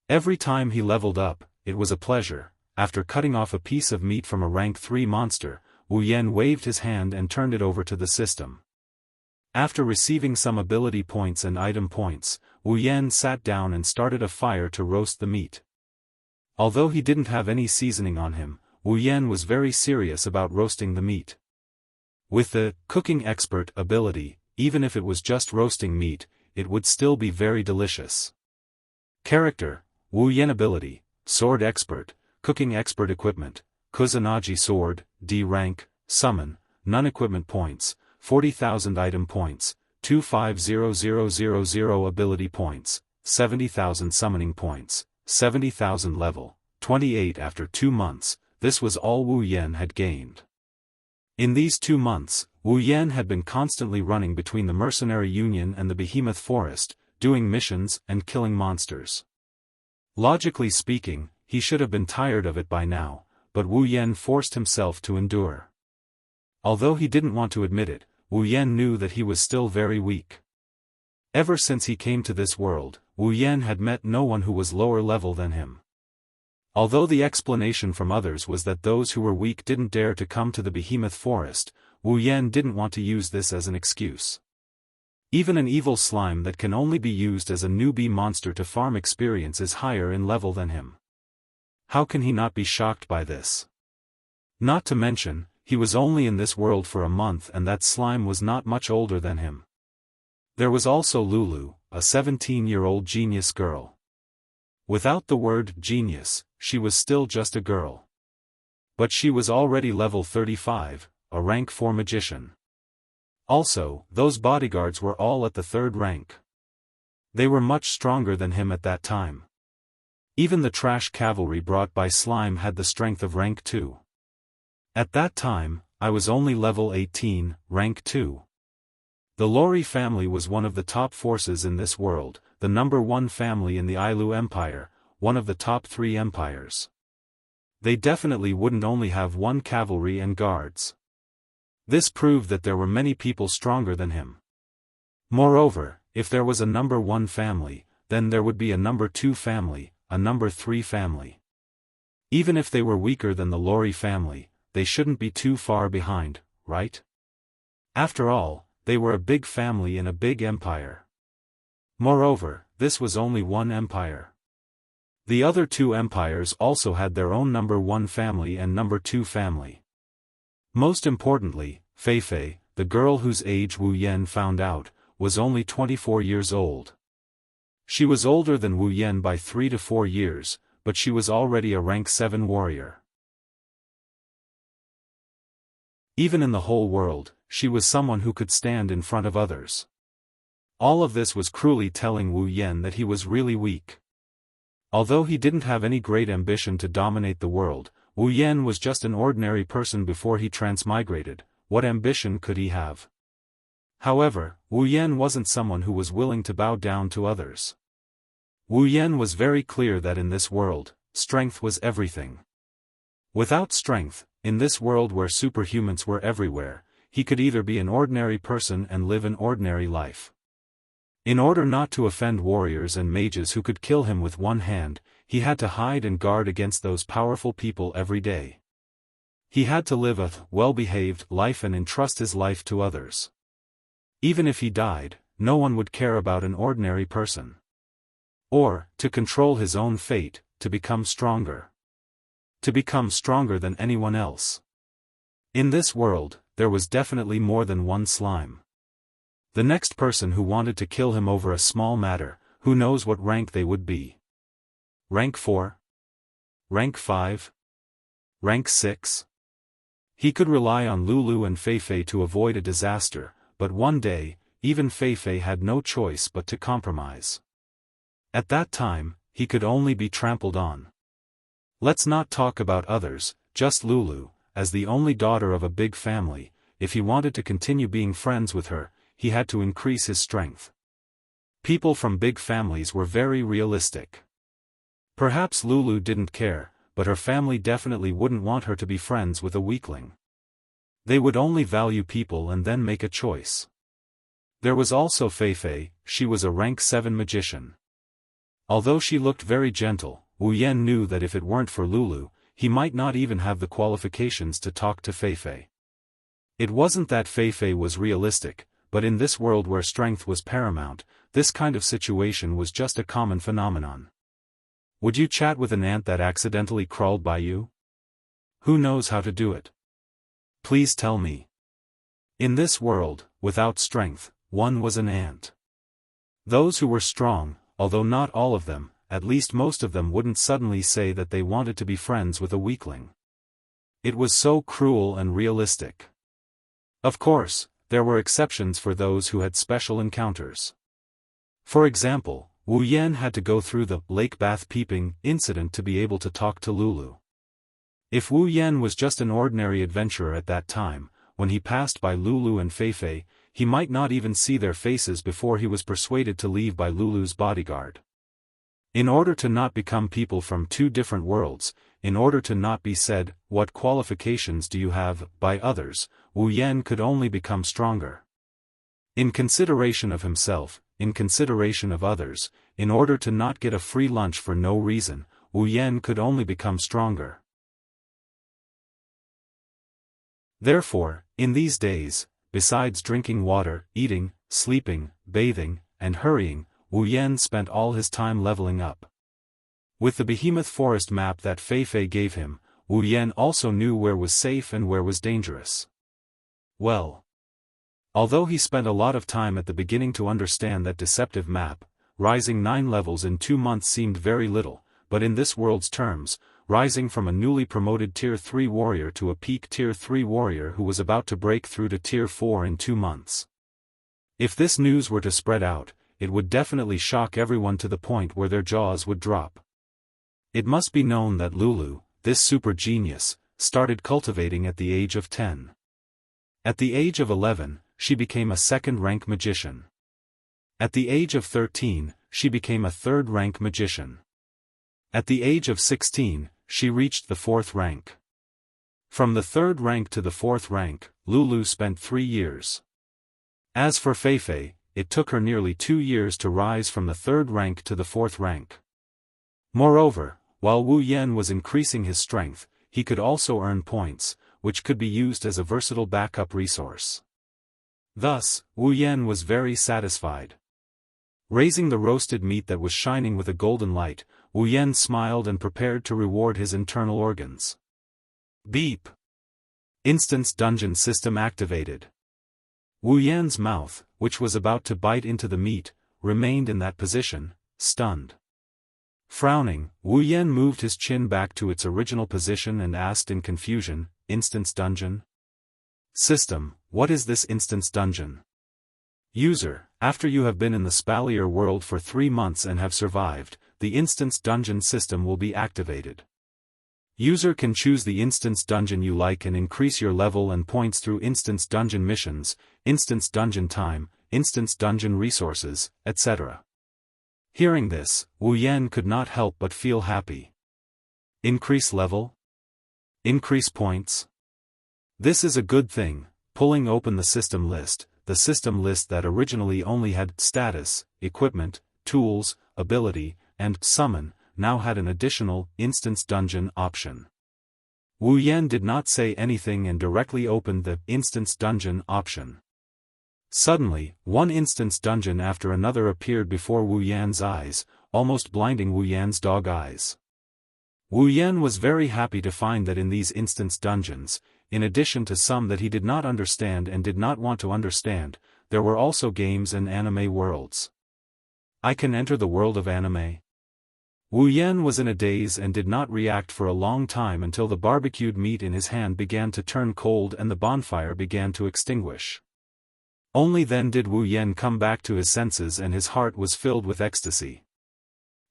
Every time he leveled up, it was a pleasure. After cutting off a piece of meat from a rank 3 monster, Wu Yan waved his hand and turned it over to the system. After receiving some ability points and item points, Wu Yan sat down and started a fire to roast the meat. Although he didn't have any seasoning on him, Wu Yan was very serious about roasting the meat. With the cooking expert ability, even if it was just roasting meat, it would still be very delicious. Character, Wu Yan ability, sword expert, cooking expert equipment, Kusanagi sword, D rank, summon, none equipment points, 40,000 item points, 250000 ability points, 70,000 summoning points, 70,000 level, 28 after 2 months, this was all Wu Yan had gained. In these 2 months, Wu Yan had been constantly running between the Mercenary Union and the Behemoth Forest, doing missions and killing monsters. Logically speaking, he should have been tired of it by now, but Wu Yan forced himself to endure. Although he didn't want to admit it, Wu Yan knew that he was still very weak. Ever since he came to this world, Wu Yan had met no one who was lower level than him. Although the explanation from others was that those who were weak didn't dare to come to the Behemoth Forest, Wu Yan didn't want to use this as an excuse. Even an evil slime that can only be used as a newbie monster to farm experience is higher in level than him. How can he not be shocked by this? Not to mention, he was only in this world for a month and that slime was not much older than him. There was also Lulu, a 17-year-old genius girl. Without the word genius, she was still just a girl. But she was already level 35, a rank 4 magician. Also, those bodyguards were all at the 3rd rank. They were much stronger than him at that time. Even the trash cavalry brought by Slime had the strength of rank 2. At that time, I was only level 18, rank 2. The Lori family was one of the top forces in this world, the number 1 family in the Ailu Empire, one of the top 3 empires. They definitely wouldn't only have 1 cavalry and guards. This proved that there were many people stronger than him. Moreover, if there was a number 1 family, then there would be a number 2 family, a number 3 family. Even if they were weaker than the Lori family, they shouldn't be too far behind, right? After all, they were a big family in a big empire. Moreover, this was only 1 empire. The other 2 empires also had their own number 1 family and number 2 family. Most importantly, Feifei, the girl whose age Wu Yan found out, was only 24 years old. She was older than Wu Yan by 3 to 4 years, but she was already a rank 7 warrior. Even in the whole world, she was someone who could stand in front of others. All of this was cruelly telling Wu Yan that he was really weak. Although he didn't have any great ambition to dominate the world, Wu Yan was just an ordinary person before he transmigrated. What ambition could he have? However, Wu Yan wasn't someone who was willing to bow down to others. Wu Yan was very clear that in this world, strength was everything. Without strength, in this world where superhumans were everywhere, he could either be an ordinary person and live an ordinary life. In order not to offend warriors and mages who could kill him with 1 hand, he had to hide and guard against those powerful people every day. He had to live a well-behaved life and entrust his life to others. Even if he died, no one would care about an ordinary person. Or, to control his own fate, to become stronger. To become stronger than anyone else. In this world, there was definitely more than 1 slime. The next person who wanted to kill him over a small matter, who knows what rank they would be. Rank 4? Rank 5? Rank 6? He could rely on Lulu and Feifei to avoid a disaster, but one day, even Feifei had no choice but to compromise. At that time, he could only be trampled on. Let's not talk about others, just Lulu, as the only daughter of a big family. If he wanted to continue being friends with her, he had to increase his strength. People from big families were very realistic. Perhaps Lulu didn't care, but her family definitely wouldn't want her to be friends with a weakling. They would only value people and then make a choice. There was also Feifei. She was a rank 7 magician. Although she looked very gentle, Wu Yan knew that if it weren't for Lulu, he might not even have the qualifications to talk to Feifei. It wasn't that Feifei was realistic, but in this world where strength was paramount, this kind of situation was just a common phenomenon. Would you chat with an ant that accidentally crawled by you? Who knows how to do it? Please tell me. In this world, without strength, one was an ant. Those who were strong, although not all of them, at least most of them wouldn't suddenly say that they wanted to be friends with a weakling. It was so cruel and realistic. Of course, there were exceptions for those who had special encounters. For example, Wu Yan had to go through the lake bath peeping incident to be able to talk to Lulu. If Wu Yan was just an ordinary adventurer at that time, when he passed by Lulu and Feifei, he might not even see their faces before he was persuaded to leave by Lulu's bodyguard. In order to not become people from two different worlds, in order to not be said, "What qualifications do you have?" by others, Wu Yan could only become stronger. In consideration of himself, in consideration of others, in order to not get a free lunch for no reason, Wu Yan could only become stronger. Therefore, in these days, besides drinking water, eating, sleeping, bathing, and hurrying, Wu Yan spent all his time leveling up. With the behemoth forest map that Feifei gave him, Wu Yan also knew where was safe and where was dangerous. Well, although he spent a lot of time at the beginning to understand that deceptive map, rising 9 levels in 2 months seemed very little, but in this world's terms, rising from a newly promoted Tier 3 warrior to a peak Tier 3 warrior who was about to break through to Tier 4 in 2 months. If this news were to spread out, it would definitely shock everyone to the point where their jaws would drop. It must be known that Lulu, this super genius, started cultivating at the age of 10. At the age of 11, she became a second-rank magician. At the age of 13, she became a third-rank magician. At the age of 16, she reached the 4th rank. From the 3rd rank to the 4th rank, Lulu spent 3 years. As for Feifei, it took her nearly 2 years to rise from the 3rd rank to the 4th rank. Moreover, while Wu Yan was increasing his strength, he could also earn points, which could be used as a versatile backup resource. Thus, Wu Yan was very satisfied. Raising the roasted meat that was shining with a golden light, Wu Yan smiled and prepared to reward his internal organs. Beep! Instance dungeon system activated. Wu Yan's mouth, which was about to bite into the meat, remained in that position, stunned. Frowning, Wu Yan moved his chin back to its original position and asked in confusion, "Instance dungeon? System, what is this instance dungeon?" User, after you have been in the Spalier world for 3 months and have survived, the instance dungeon system will be activated. User can choose the instance dungeon you like and increase your level and points through instance dungeon missions, instance dungeon time, instance dungeon resources, etc. Hearing this, Wu Yan could not help but feel happy. Increase level? Increase points? This is a good thing. Pulling open the system list that originally only had status, equipment, tools, ability, and summon, now had an additional instance dungeon option. Wu Yan did not say anything and directly opened the instance dungeon option. Suddenly, one instance dungeon after another appeared before Wu Yan's eyes, almost blinding Wu Yan's dog eyes. Wu Yan was very happy to find that in these instance dungeons, in addition to some that he did not understand and did not want to understand, there were also games and anime worlds. I can enter the world of anime? Wu Yan was in a daze and did not react for a long time until the barbecued meat in his hand began to turn cold and the bonfire began to extinguish. Only then did Wu Yan come back to his senses and his heart was filled with ecstasy.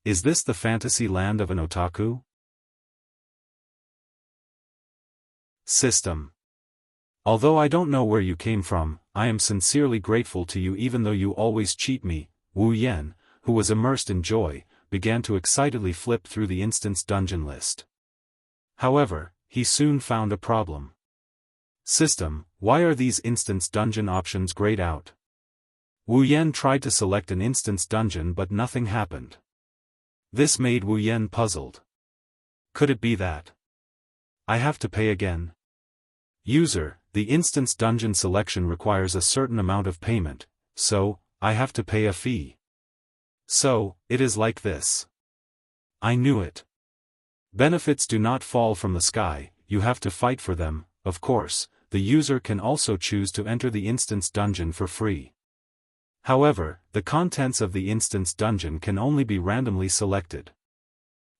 Is this the fantasy land of an otaku? System. Although I don't know where you came from, I am sincerely grateful to you even though you always cheat me. Wu Yan, who was immersed in joy, began to excitedly flip through the instance dungeon list. However, he soon found a problem. System, why are these instance dungeon options grayed out? Wu Yan tried to select an instance dungeon but nothing happened. This made Wu Yan puzzled. Could it be that I have to pay again? User, the instance dungeon selection requires a certain amount of payment, so I have to pay a fee. So, it is like this. I knew it. Benefits do not fall from the sky, you have to fight for them. Of course, the user can also choose to enter the instance dungeon for free. However, the contents of the instance dungeon can only be randomly selected.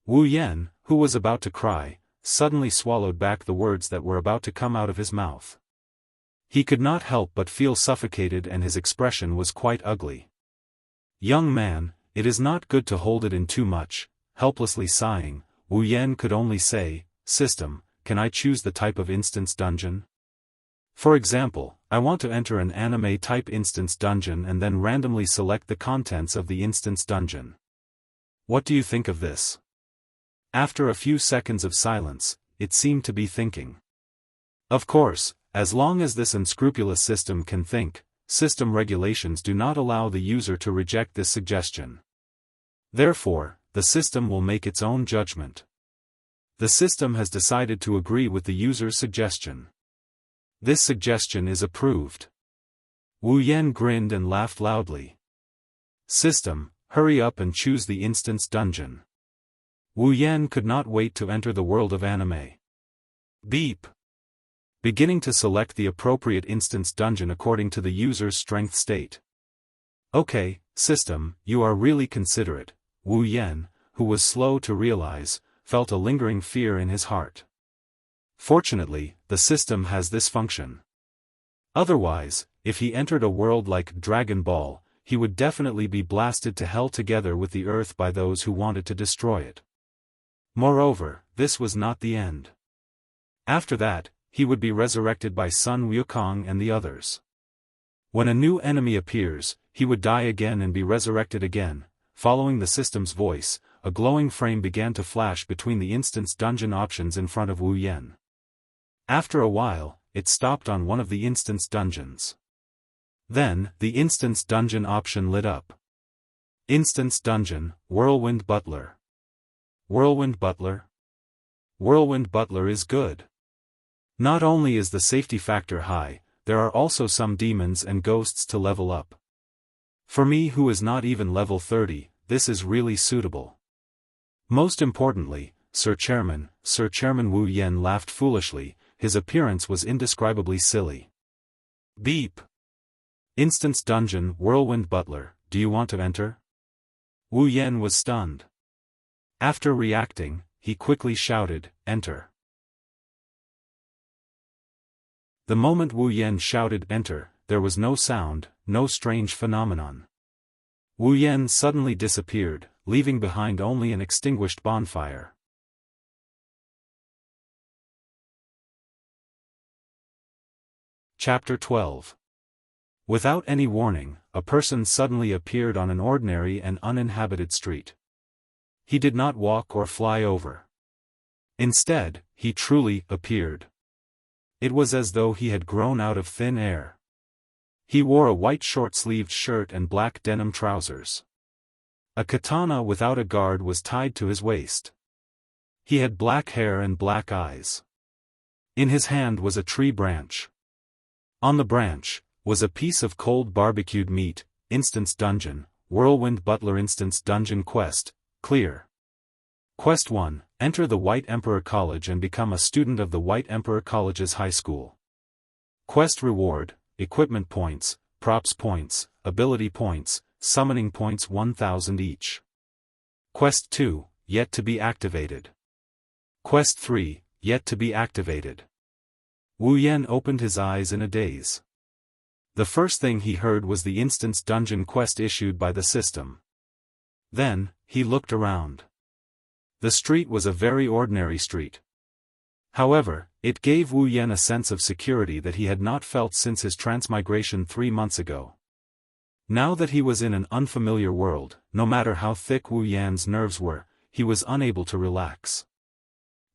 Wu Yan, who was about to cry, suddenly swallowed back the words that were about to come out of his mouth. He could not help but feel suffocated, and his expression was quite ugly. "Young man, it is not good to hold it in too much." Helplessly sighing, Wu Yan could only say, "System, can I choose the type of instance dungeon? For example, I want to enter an anime-type instance dungeon and then randomly select the contents of the instance dungeon. What do you think of this?" After a few seconds of silence, it seemed to be thinking. Of course, as long as this unscrupulous system can think, system regulations do not allow the user to reject this suggestion. Therefore, the system will make its own judgment. The system has decided to agree with the user's suggestion. This suggestion is approved. Wu Yan grinned and laughed loudly. "System, hurry up and choose the instance dungeon." Wu Yan could not wait to enter the world of anime. Beep. Beginning to select the appropriate instance dungeon according to the user's strength state. "Okay, system, you are really considerate." Wu Yan, who was slow to realize, felt a lingering fear in his heart. Fortunately, the system has this function. Otherwise, if he entered a world like Dragon Ball, he would definitely be blasted to hell together with the earth by those who wanted to destroy it. Moreover, this was not the end. After that, he would be resurrected by Sun Wukong and the others. When a new enemy appears, he would die again and be resurrected again. Following the system's voice, a glowing frame began to flash between the instance dungeon options in front of Wu Yan. After a while, it stopped on one of the instance dungeons. Then, the instance dungeon option lit up. Instance dungeon, Whirlwind Butler. Whirlwind Butler? Whirlwind Butler is good. Not only is the safety factor high, there are also some demons and ghosts to level up. For me, who is not even level 30, this is really suitable. Most importantly, Sir Chairman Wu Yan laughed foolishly. His appearance was indescribably silly. Beep. Instance dungeon, Whirlwind Butler, do you want to enter? Wu Yan was stunned. After reacting, he quickly shouted, "Enter." The moment Wu Yan shouted "Enter," there was no sound, no strange phenomenon. Wu Yan suddenly disappeared, leaving behind only an extinguished bonfire. Chapter 12. Without any warning, a person suddenly appeared on an ordinary and uninhabited street. He did not walk or fly over. Instead, he truly appeared. It was as though he had grown out of thin air. He wore a white short-sleeved shirt and black denim trousers. A katana without a guard was tied to his waist. He had black hair and black eyes. In his hand was a tree branch. On the branch was a piece of cold barbecued meat. Instance dungeon, Whirlwind Butler instance dungeon quest, clear. Quest 1, enter the White Emperor College and become a student of the White Emperor College's high school. Quest reward, equipment points, props points, ability points, summoning points 1000 each. Quest 2, yet to be activated. Quest 3, yet to be activated. Wu Yan opened his eyes in a daze. The first thing he heard was the instance dungeon quest issued by the system. Then, he looked around. The street was a very ordinary street. However, it gave Wu Yan a sense of security that he had not felt since his transmigration 3 months ago. Now that he was in an unfamiliar world, no matter how thick Wu Yan's nerves were, he was unable to relax.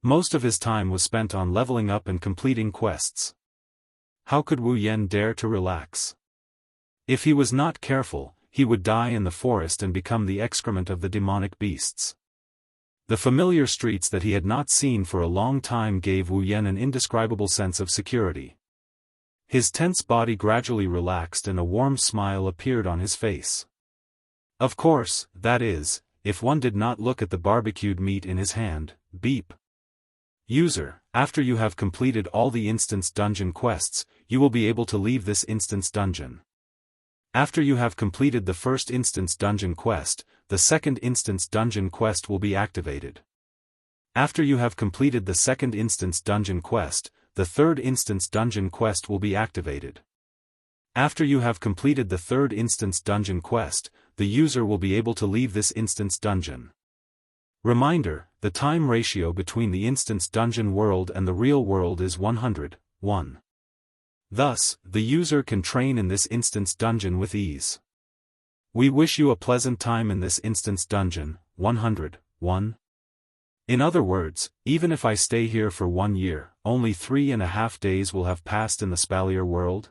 Most of his time was spent on leveling up and completing quests. How could Wu Yan dare to relax? If he was not careful, he would die in the forest and become the excrement of the demonic beasts. The familiar streets that he had not seen for a long time gave Wu Yan an indescribable sense of security. His tense body gradually relaxed and a warm smile appeared on his face. Of course, that is, if one did not look at the barbecued meat in his hand. Beep. User, after you have completed all the instance dungeon quests, you will be able to leave this instance dungeon. After you have completed the first instance dungeon quest, the second instance dungeon quest will be activated. After you have completed the second instance dungeon quest, the third instance dungeon quest will be activated. After you have completed the third instance dungeon quest, the user will be able to leave this instance dungeon. Reminder: the time ratio between the instance dungeon world and the real world is 100:1. Thus, the user can train in this instance dungeon with ease. We wish you a pleasant time in this instance dungeon, 100:1. In other words, even if I stay here for 1 year, only 3.5 days will have passed in the Spalier world?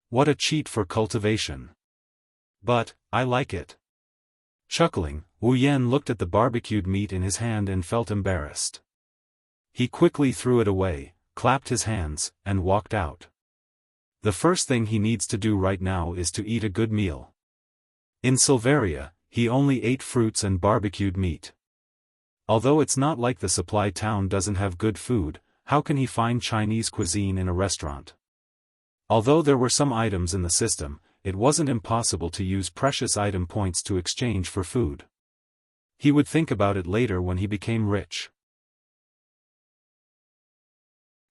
What a cheat for cultivation. But, I like it. Chuckling, Wu Yan looked at the barbecued meat in his hand and felt embarrassed. He quickly threw it away, clapped his hands, and walked out. The first thing he needs to do right now is to eat a good meal. In Silveria, he only ate fruits and barbecued meat. Although it's not like the supply town doesn't have good food, how can he find Chinese cuisine in a restaurant? Although there were some items in the system, it wasn't impossible to use precious item points to exchange for food. He would think about it later when he became rich.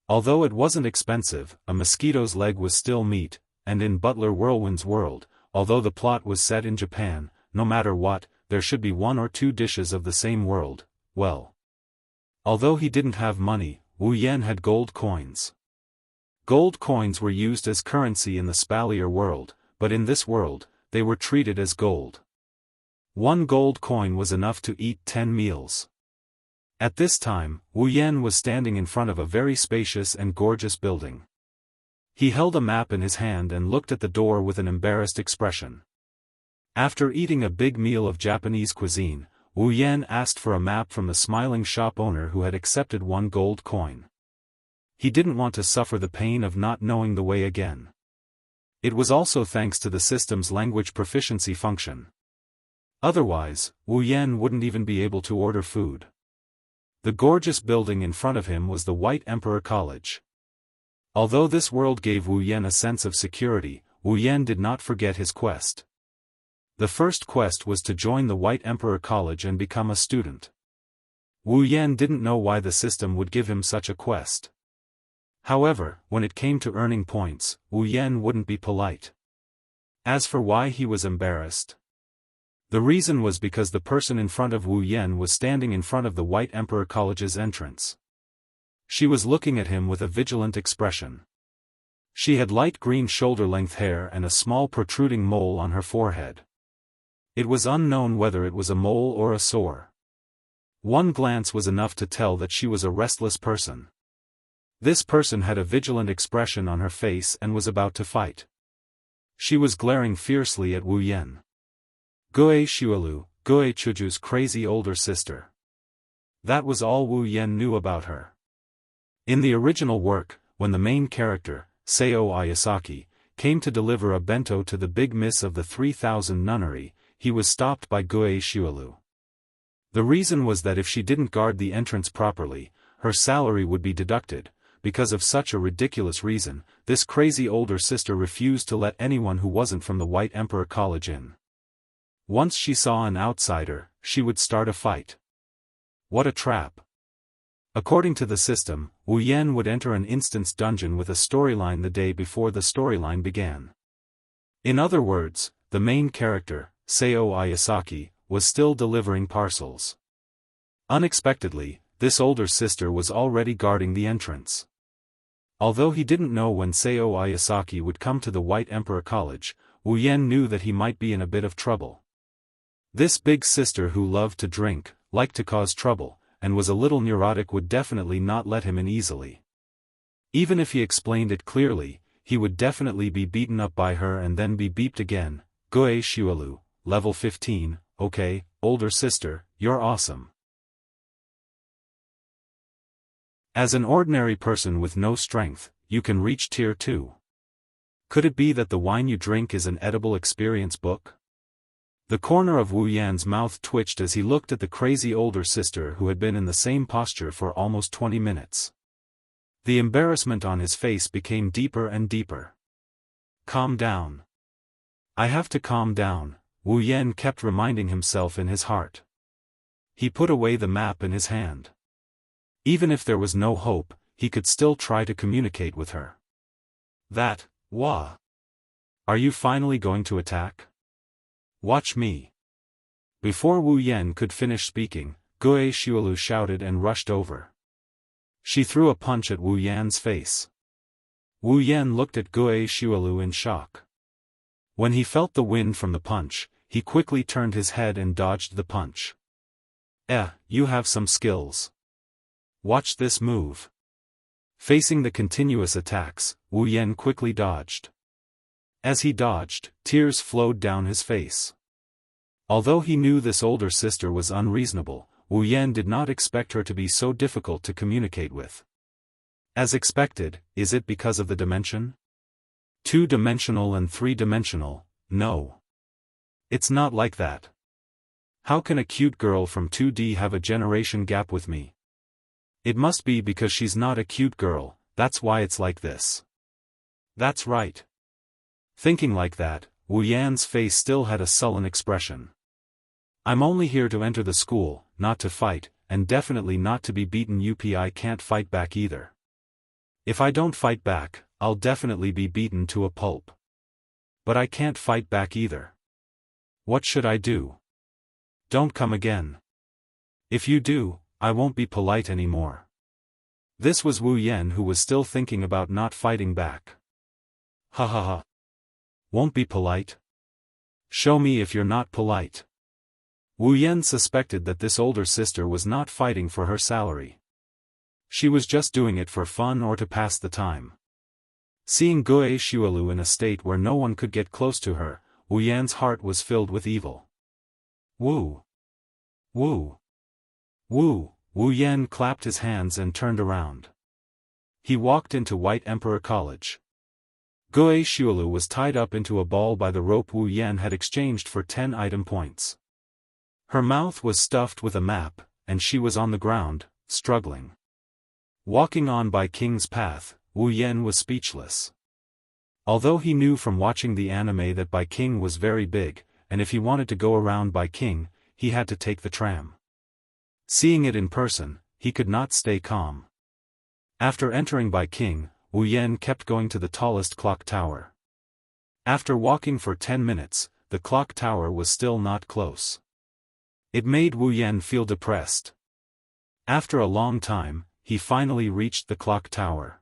Although it wasn't expensive, a mosquito's leg was still meat, and in Butler Whirlwind's world, although the plot was set in Japan, no matter what, there should be 1 or 2 dishes of the same world. Well, although he didn't have money, Wu Yan had gold coins. Gold coins were used as currency in the Spalier world, but in this world, they were treated as gold. 1 gold coin was enough to eat 10 meals. At this time, Wu Yan was standing in front of a very spacious and gorgeous building. He held a map in his hand and looked at the door with an embarrassed expression. After eating a big meal of Japanese cuisine, Wu Yan asked for a map from the smiling shop owner who had accepted 1 gold coin. He didn't want to suffer the pain of not knowing the way again. It was also thanks to the system's language proficiency function. Otherwise, Wu Yan wouldn't even be able to order food. The gorgeous building in front of him was the White Emperor College. Although this world gave Wu Yan a sense of security, Wu Yan did not forget his quest. The first quest was to join the White Emperor College and become a student. Wu Yan didn't know why the system would give him such a quest. However, when it came to earning points, Wu Yan wouldn't be polite. As for why he was embarrassed, the reason was because the person in front of Wu Yan was standing in front of the White Emperor College's entrance. She was looking at him with a vigilant expression. She had light green shoulder-length hair and a small protruding mole on her forehead. It was unknown whether it was a mole or a sore. 1 glance was enough to tell that she was a restless person. This person had a vigilant expression on her face and was about to fight. She was glaring fiercely at Wu Yan. Guo Shuelu, Guo Chuju's crazy older sister. That was all Wu Yan knew about her. In the original work, when the main character, Seo Ayasaki, came to deliver a bento to the big miss of the 3000 nunnery, he was stopped by Guo Shuelu. The reason was that if she didn't guard the entrance properly, her salary would be deducted. Because of such a ridiculous reason, this crazy older sister refused to let anyone who wasn't from the White Emperor College in. Once she saw an outsider, she would start a fight. What a trap. According to the system, Wu Yan would enter an instance dungeon with a storyline the day before the storyline began. In other words, the main character, Seo Ayasaki, was still delivering parcels. Unexpectedly, this older sister was already guarding the entrance. Although he didn't know when Seo Ayasaki would come to the White Emperor College, Wu Yan knew that he might be in a bit of trouble. This big sister who loved to drink, liked to cause trouble, and was a little neurotic would definitely not let him in easily. Even if he explained it clearly, he would definitely be beaten up by her and then be beeped again. Guo Shuelu, level 15, okay, older sister, you're awesome. As an ordinary person with no strength, you can reach tier 2. Could it be that the wine you drink is an edible experience book? The corner of Wu Yan's mouth twitched as he looked at the crazy older sister who had been in the same posture for almost 20 minutes. The embarrassment on his face became deeper and deeper. Calm down. I have to calm down, Wu Yan kept reminding himself in his heart. He put away the map in his hand. Even if there was no hope, he could still try to communicate with her. Wah. Are you finally going to attack? Watch me. Before Wu Yan could finish speaking, Guo Xiaolu shouted and rushed over. She threw a punch at Wu Yan's face. Wu Yan looked at Guo Xiaolu in shock. When he felt the wind from the punch, he quickly turned his head and dodged the punch. You have some skills. Watch this move. Facing the continuous attacks, Wu Yan quickly dodged. As he dodged, tears flowed down his face. Although he knew this older sister was unreasonable, Wu Yan did not expect her to be so difficult to communicate with. As expected, is it because of the dimension? 2-dimensional and 3-dimensional, no. It's not like that. How can a cute girl from 2D have a generation gap with me? It must be because she's not a cute girl, that's why it's like this. That's right. Thinking like that, Wu Yan's face still had a sullen expression. I'm only here to enter the school, not to fight, and definitely not to be beaten. I can't fight back either. If I don't fight back, I'll definitely be beaten to a pulp. But I can't fight back either. What should I do? Don't come again. If you do, I won't be polite anymore. This was Wu Yan, who was still thinking about not fighting back. Ha ha ha. Won't be polite? Show me if you're not polite. Wu Yan suspected that this older sister was not fighting for her salary. She was just doing it for fun or to pass the time. Seeing Guo Xiaolu in a state where no one could get close to her, Wu Yan's heart was filled with evil. Wu. Wu. Wu. Wu Yan clapped his hands and turned around. He walked into White Emperor College. Guo Xiaolu was tied up into a ball by the rope Wu Yan had exchanged for 10 item points. Her mouth was stuffed with a map, and she was on the ground, struggling. Walking on by King's path, Wu Yan was speechless. Although he knew from watching the anime that Bai King was very big, and if he wanted to go around Bai King, he had to take the tram. Seeing it in person, he could not stay calm. After entering Bai King, Wu Yan kept going to the tallest clock tower. After walking for 10 minutes, the clock tower was still not close. It made Wu Yan feel depressed. After a long time, he finally reached the clock tower.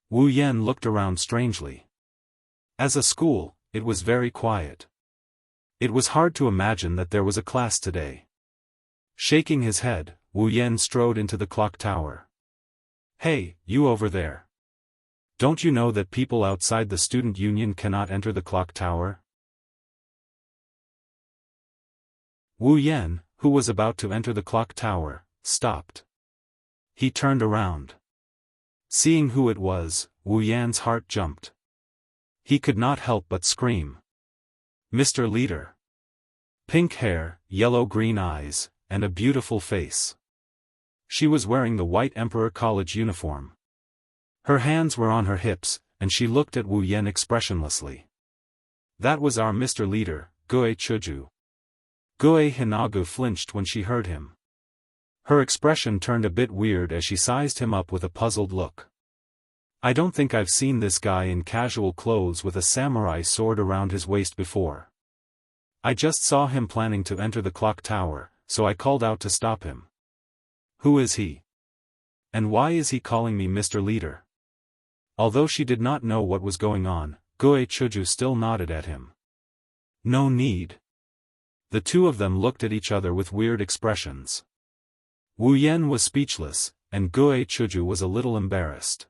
Wu Yan looked around strangely. As a school, it was very quiet. It was hard to imagine that there was a class today. Shaking his head, Wu Yan strode into the clock tower. Hey, you over there. Don't you know that people outside the student union cannot enter the clock tower? Wu Yan, who was about to enter the clock tower, stopped. He turned around. Seeing who it was, Wu Yan's heart jumped. He could not help but scream. Mr. Leader. Pink hair, yellow-green eyes, and a beautiful face. She was wearing the White Emperor College uniform. Her hands were on her hips, and she looked at Wu Yan expressionlessly. That was our Mr. Leader, Guo Chuju. Guo Hinagu flinched when she heard him. Her expression turned a bit weird as she sized him up with a puzzled look. I don't think I've seen this guy in casual clothes with a samurai sword around his waist before. I just saw him planning to enter the clock tower, so I called out to stop him. Who is he? And why is he calling me Mr. Leader? Although she did not know what was going on, Guo Chuju still nodded at him. No need. The two of them looked at each other with weird expressions. Wu Yan was speechless, and Guo Chuju was a little embarrassed.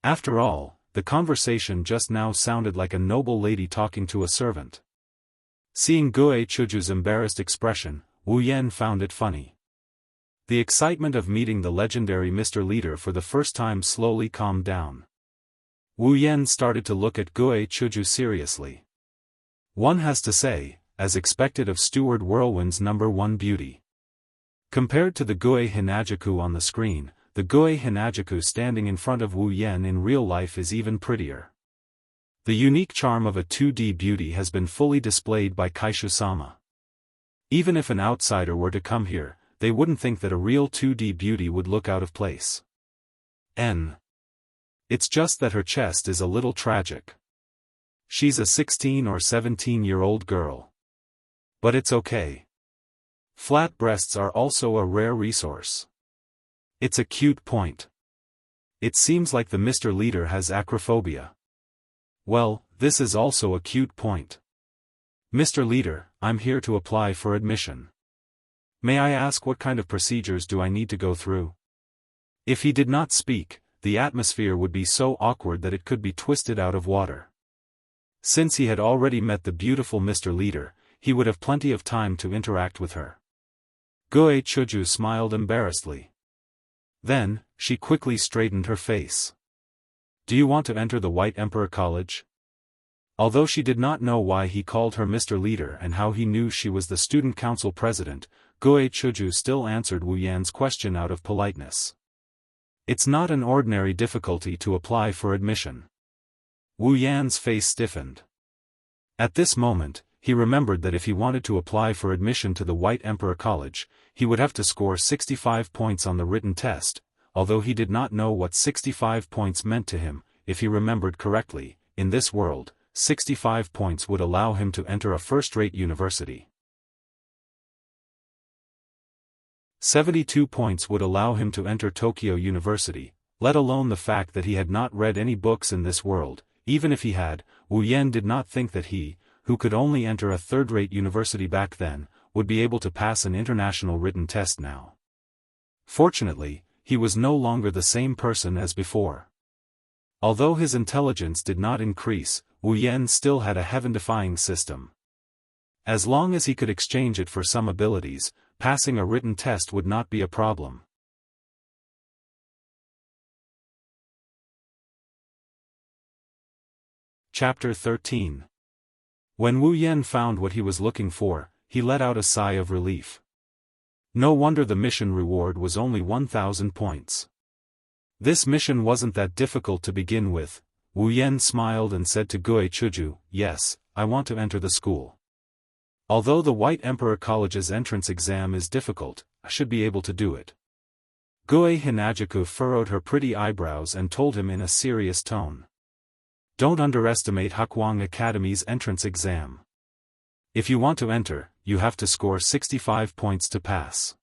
After all, the conversation just now sounded like a noble lady talking to a servant. Seeing Guo Chuju's embarrassed expression, Wu Yan found it funny. The excitement of meeting the legendary Mr. Leader for the first time slowly calmed down. Wu Yan started to look at Guo Chuju seriously. One has to say, as expected of Steward Whirlwind's #1 beauty. Compared to the Guo Hinajaku on the screen, the Guo Hinajaku standing in front of Wu Yan in real life is even prettier. The unique charm of a 2D beauty has been fully displayed by Kaishu-sama. Even if an outsider were to come here, they wouldn't think that a real 2D beauty would look out of place. It's just that her chest is a little tragic. She's a 16 or 17-year-old girl. But it's okay. Flat breasts are also a rare resource. It's a cute point. It seems like the Mr. Leader has acrophobia. Well, this is also a cute point. Mr. Leader, I'm here to apply for admission. May I ask what kind of procedures do I need to go through? If he did not speak, the atmosphere would be so awkward that it could be twisted out of water. Since he had already met the beautiful Mr. Leader, he would have plenty of time to interact with her. Goei Chuju smiled embarrassedly. Then, she quickly straightened her face. Do you want to enter the White Emperor College? Although she did not know why he called her Mr. Leader and how he knew she was the student council president, Goei Chuju still answered Wu Yan's question out of politeness. It's not an ordinary difficulty to apply for admission. Wu Yan's face stiffened. At this moment, he remembered that if he wanted to apply for admission to the White Emperor College, he would have to score 65 points on the written test, although he did not know what 65 points meant to him. If he remembered correctly, in this world, 65 points would allow him to enter a first-rate university. 72 points would allow him to enter Tokyo University, let alone the fact that he had not read any books in this world. Even if he had, Wu Yan did not think that he, who could only enter a third-rate university back then, would be able to pass an international written test now. Fortunately, he was no longer the same person as before. Although his intelligence did not increase, Wu Yan still had a heaven-defying system. As long as he could exchange it for some abilities, passing a written test would not be a problem. Chapter 13. When Wu Yan found what he was looking for, he let out a sigh of relief. No wonder the mission reward was only 1,000 points. This mission wasn't that difficult to begin with. Wu Yan smiled and said to Goei Chuju, yes, I want to enter the school. Although the White Emperor College's entrance exam is difficult, I should be able to do it. Goei Hinajuku furrowed her pretty eyebrows and told him in a serious tone. Don't underestimate Hukwang Academy's entrance exam. If you want to enter, you have to score 65 points to pass.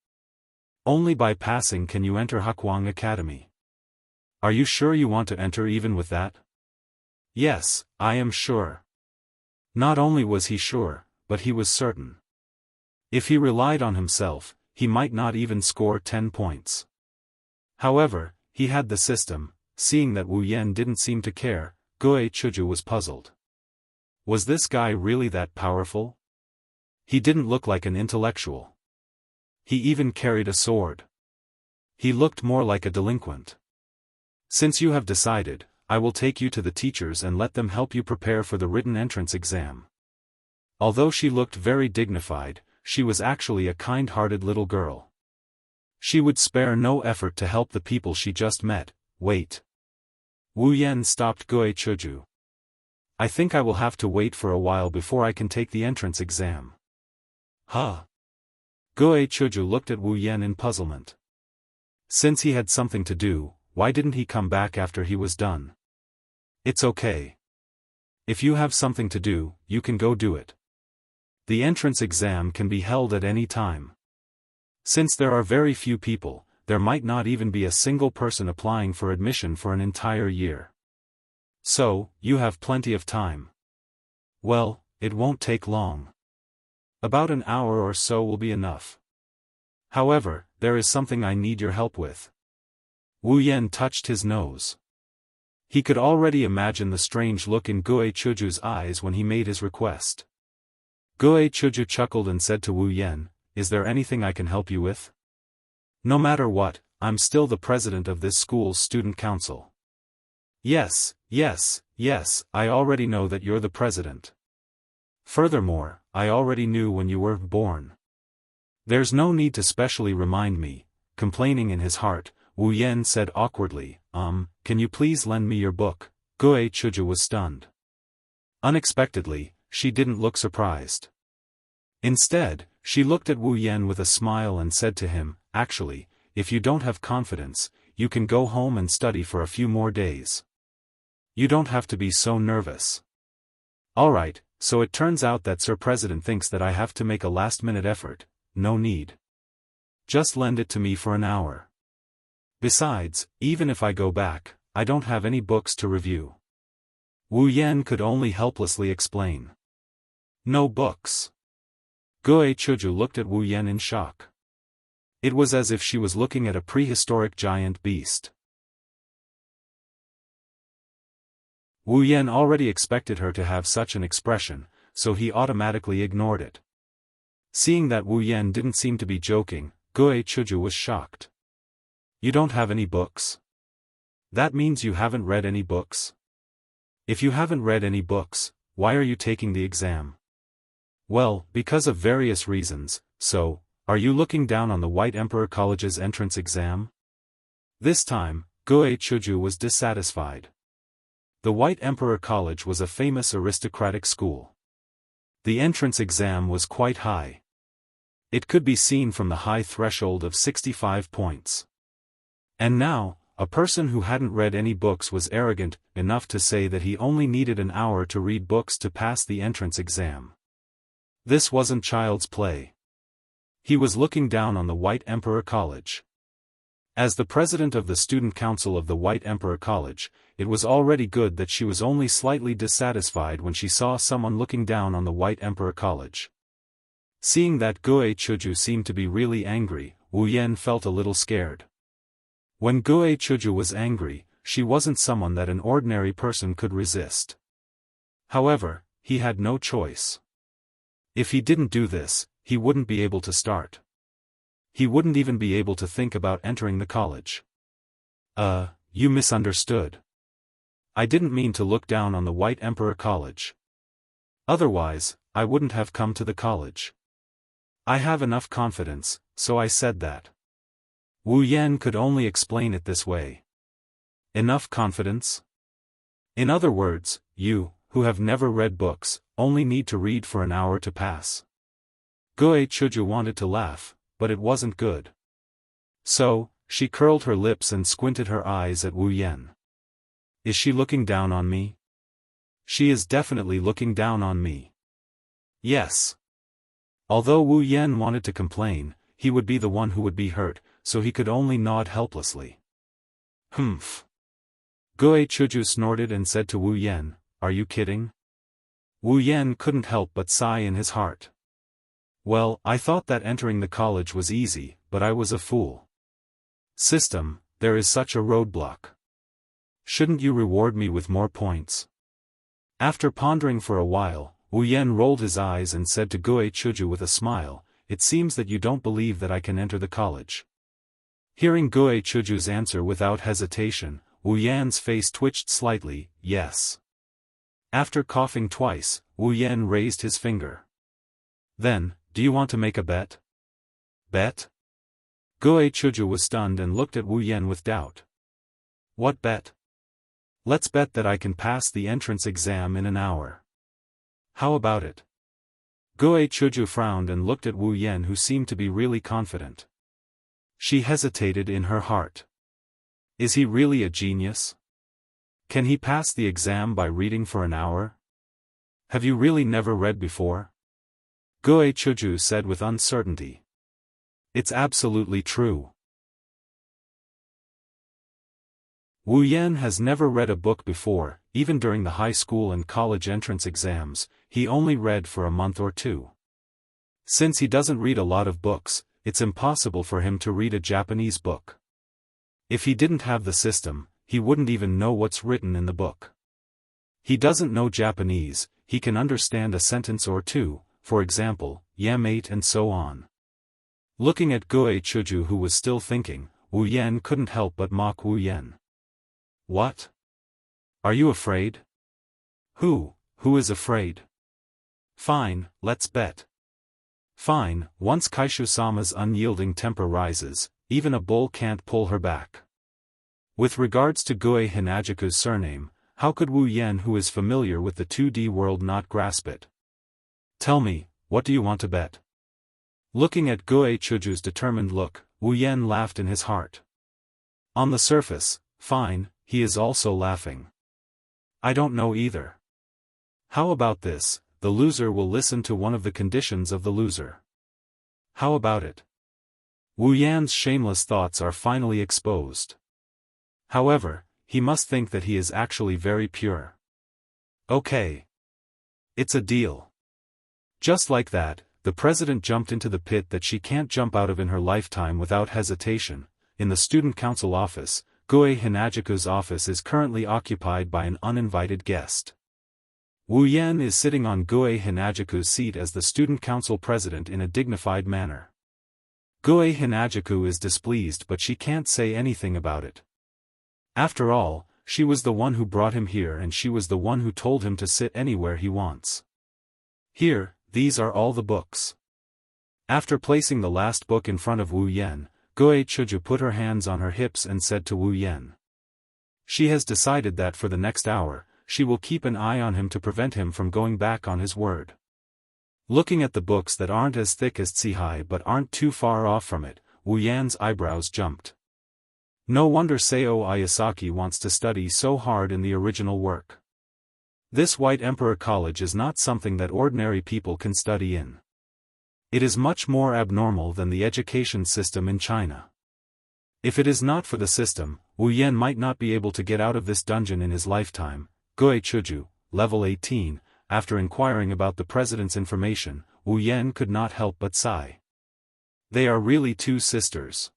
Only by passing can you enter Hukwang Academy. Are you sure you want to enter even with that? Yes, I am sure. Not only was he sure, but he was certain. If he relied on himself, he might not even score 10 points. However, he had the system. Seeing that Wu Yan didn't seem to care, Goei Chuju was puzzled. Was this guy really that powerful? He didn't look like an intellectual. He even carried a sword. He looked more like a delinquent. Since you have decided, I will take you to the teachers and let them help you prepare for the written entrance exam. Although she looked very dignified, she was actually a kind-hearted little girl. She would spare no effort to help the people she just met. Wait. Wu Yan stopped Goei Chuju. I think I will have to wait for a while before I can take the entrance exam. Huh? Goei Chuju looked at Wu Yan in puzzlement. Since he had something to do, why didn't he come back after he was done? It's okay. If you have something to do, you can go do it. The entrance exam can be held at any time. Since there are very few people, there might not even be a single person applying for admission for an entire year. So, you have plenty of time. Well, it won't take long. About an hour or so will be enough. However, there is something I need your help with. Wu Yan touched his nose. He could already imagine the strange look in Goei Chuju's eyes when he made his request. Goei Chuju chuckled and said to Wu Yan, is there anything I can help you with? No matter what, I'm still the president of this school's student council. Yes, I already know that you're the president. Furthermore, I already knew when you were born. There's no need to specially remind me. Complaining in his heart, Wu Yan said awkwardly, can you please lend me your book? Goei Chuju was stunned. Unexpectedly, she didn't look surprised. Instead, she looked at Wu Yan with a smile and said to him, "Actually, if you don't have confidence, you can go home and study for a few more days. You don't have to be so nervous." "Alright, so it turns out that Sir President thinks that I have to make a last-minute effort. No need. Just lend it to me for an hour. Besides, even if I go back, I don't have any books to review." Wu Yan could only helplessly explain. "No books?" Guo Chuju looked at Wu Yan in shock. It was as if she was looking at a prehistoric giant beast. Wu Yan already expected her to have such an expression, so he automatically ignored it. Seeing that Wu Yan didn't seem to be joking, Guo Chuju was shocked. "You don't have any books? That means you haven't read any books? If you haven't read any books, why are you taking the exam?" "Well, because of various reasons. So, are you looking down on the White Emperor College's entrance exam?" This time, Guo Chuju was dissatisfied. The White Emperor College was a famous aristocratic school. The entrance exam was quite high. It could be seen from the high threshold of 65 points. And now, a person who hadn't read any books was arrogant enough to say that he only needed an hour to read books to pass the entrance exam. This wasn't child's play. He was looking down on the White Emperor College. As the president of the student council of the White Emperor College, it was already good that she was only slightly dissatisfied when she saw someone looking down on the White Emperor College. Seeing that Guo Chuju seemed to be really angry, Wu Yan felt a little scared. When Guo Chuju was angry, she wasn't someone that an ordinary person could resist. However, he had no choice. If he didn't do this, he wouldn't be able to start. He wouldn't even be able to think about entering the college. You misunderstood. I didn't mean to look down on the White Emperor College. Otherwise, I wouldn't have come to the college. I have enough confidence, so I said that." Wu Yan could only explain it this way. Enough confidence? In other words, you, who have never read books, only need to read for an hour to pass. Guo Chuju wanted to laugh, but it wasn't good. So, she curled her lips and squinted her eyes at Wu Yan. Is she looking down on me? She is definitely looking down on me. Yes. Although Wu Yan wanted to complain, he would be the one who would be hurt, so he could only nod helplessly. Humph. Guo Chuju snorted and said to Wu Yan, "Are you kidding?" Wu Yan couldn't help but sigh in his heart. "Well, I thought that entering the college was easy, but I was a fool. System, there is such a roadblock. Shouldn't you reward me with more points?" After pondering for a while, Wu Yan rolled his eyes and said to Guo Chuju with a smile, "It seems that you don't believe that I can enter the college." Hearing Guo Chuju's answer without hesitation, Wu Yan's face twitched slightly. "Yes." After coughing twice, Wu Yan raised his finger. "Then, do you want to make a bet?" "Bet?" Guo Chuju was stunned and looked at Wu Yan with doubt. "What bet?" "Let's bet that I can pass the entrance exam in an hour. How about it?" Guo Chuju frowned and looked at Wu Yan, who seemed to be really confident. She hesitated in her heart. Is he really a genius? Can he pass the exam by reading for an hour? Have you really never read before? Guo Chuju said with uncertainty. It's absolutely true. Wu Yan has never read a book before. Even during the high school and college entrance exams, he only read for a month or two. Since he doesn't read a lot of books, it's impossible for him to read a Japanese book. If he didn't have the system, he wouldn't even know what's written in the book. He doesn't know Japanese, he can understand a sentence or two, for example, mate and so on. Looking at Guo Chuju, who was still thinking, Wu Yan couldn't help but mock Wu Yan. What? Are you afraid? Who is afraid? Fine, let's bet. Fine, once Kaishu-sama's unyielding temper rises, even a bull can't pull her back. With regards to Guo Hinajuku's surname, How could Wu Yan, who is familiar with the 2D world, not grasp it? Tell me, what do you want to bet? Looking at Guo Chuju's determined look, Wu Yan laughed in his heart. On the surface, fine, he is also laughing. I don't know either. How about this? The loser will listen to one of the conditions of the loser. How about it? Wu Yan's shameless thoughts are finally exposed. However, he must think that he is actually very pure. Okay. It's a deal. Just like that, the president jumped into the pit that she can't jump out of in her lifetime without hesitation. In the student council office, Guo Hinajiku's office is currently occupied by an uninvited guest. Wu Yan is sitting on Guo Hinajiku's seat as the student council president in a dignified manner. Guo Hinajiku is displeased, but she can't say anything about it. After all, she was the one who brought him here, and she was the one who told him to sit anywhere he wants. Here, these are all the books. After placing the last book in front of Wu Yan, Guo Chuju put her hands on her hips and said to Wu Yan. She has decided that for the next hour, she will keep an eye on him to prevent him from going back on his word. Looking at the books that aren't as thick as Tsihai but aren't too far off from it, Wu Yan's eyebrows jumped. No wonder Seo Ayasaki wants to study so hard in the original work. This White Emperor College is not something that ordinary people can study in. It is much more abnormal than the education system in China. If it is not for the system, Wu Yan might not be able to get out of this dungeon in his lifetime. Guo Chuju, level 18, after inquiring about the president's information, Wu Yan could not help but sigh. They are really two sisters.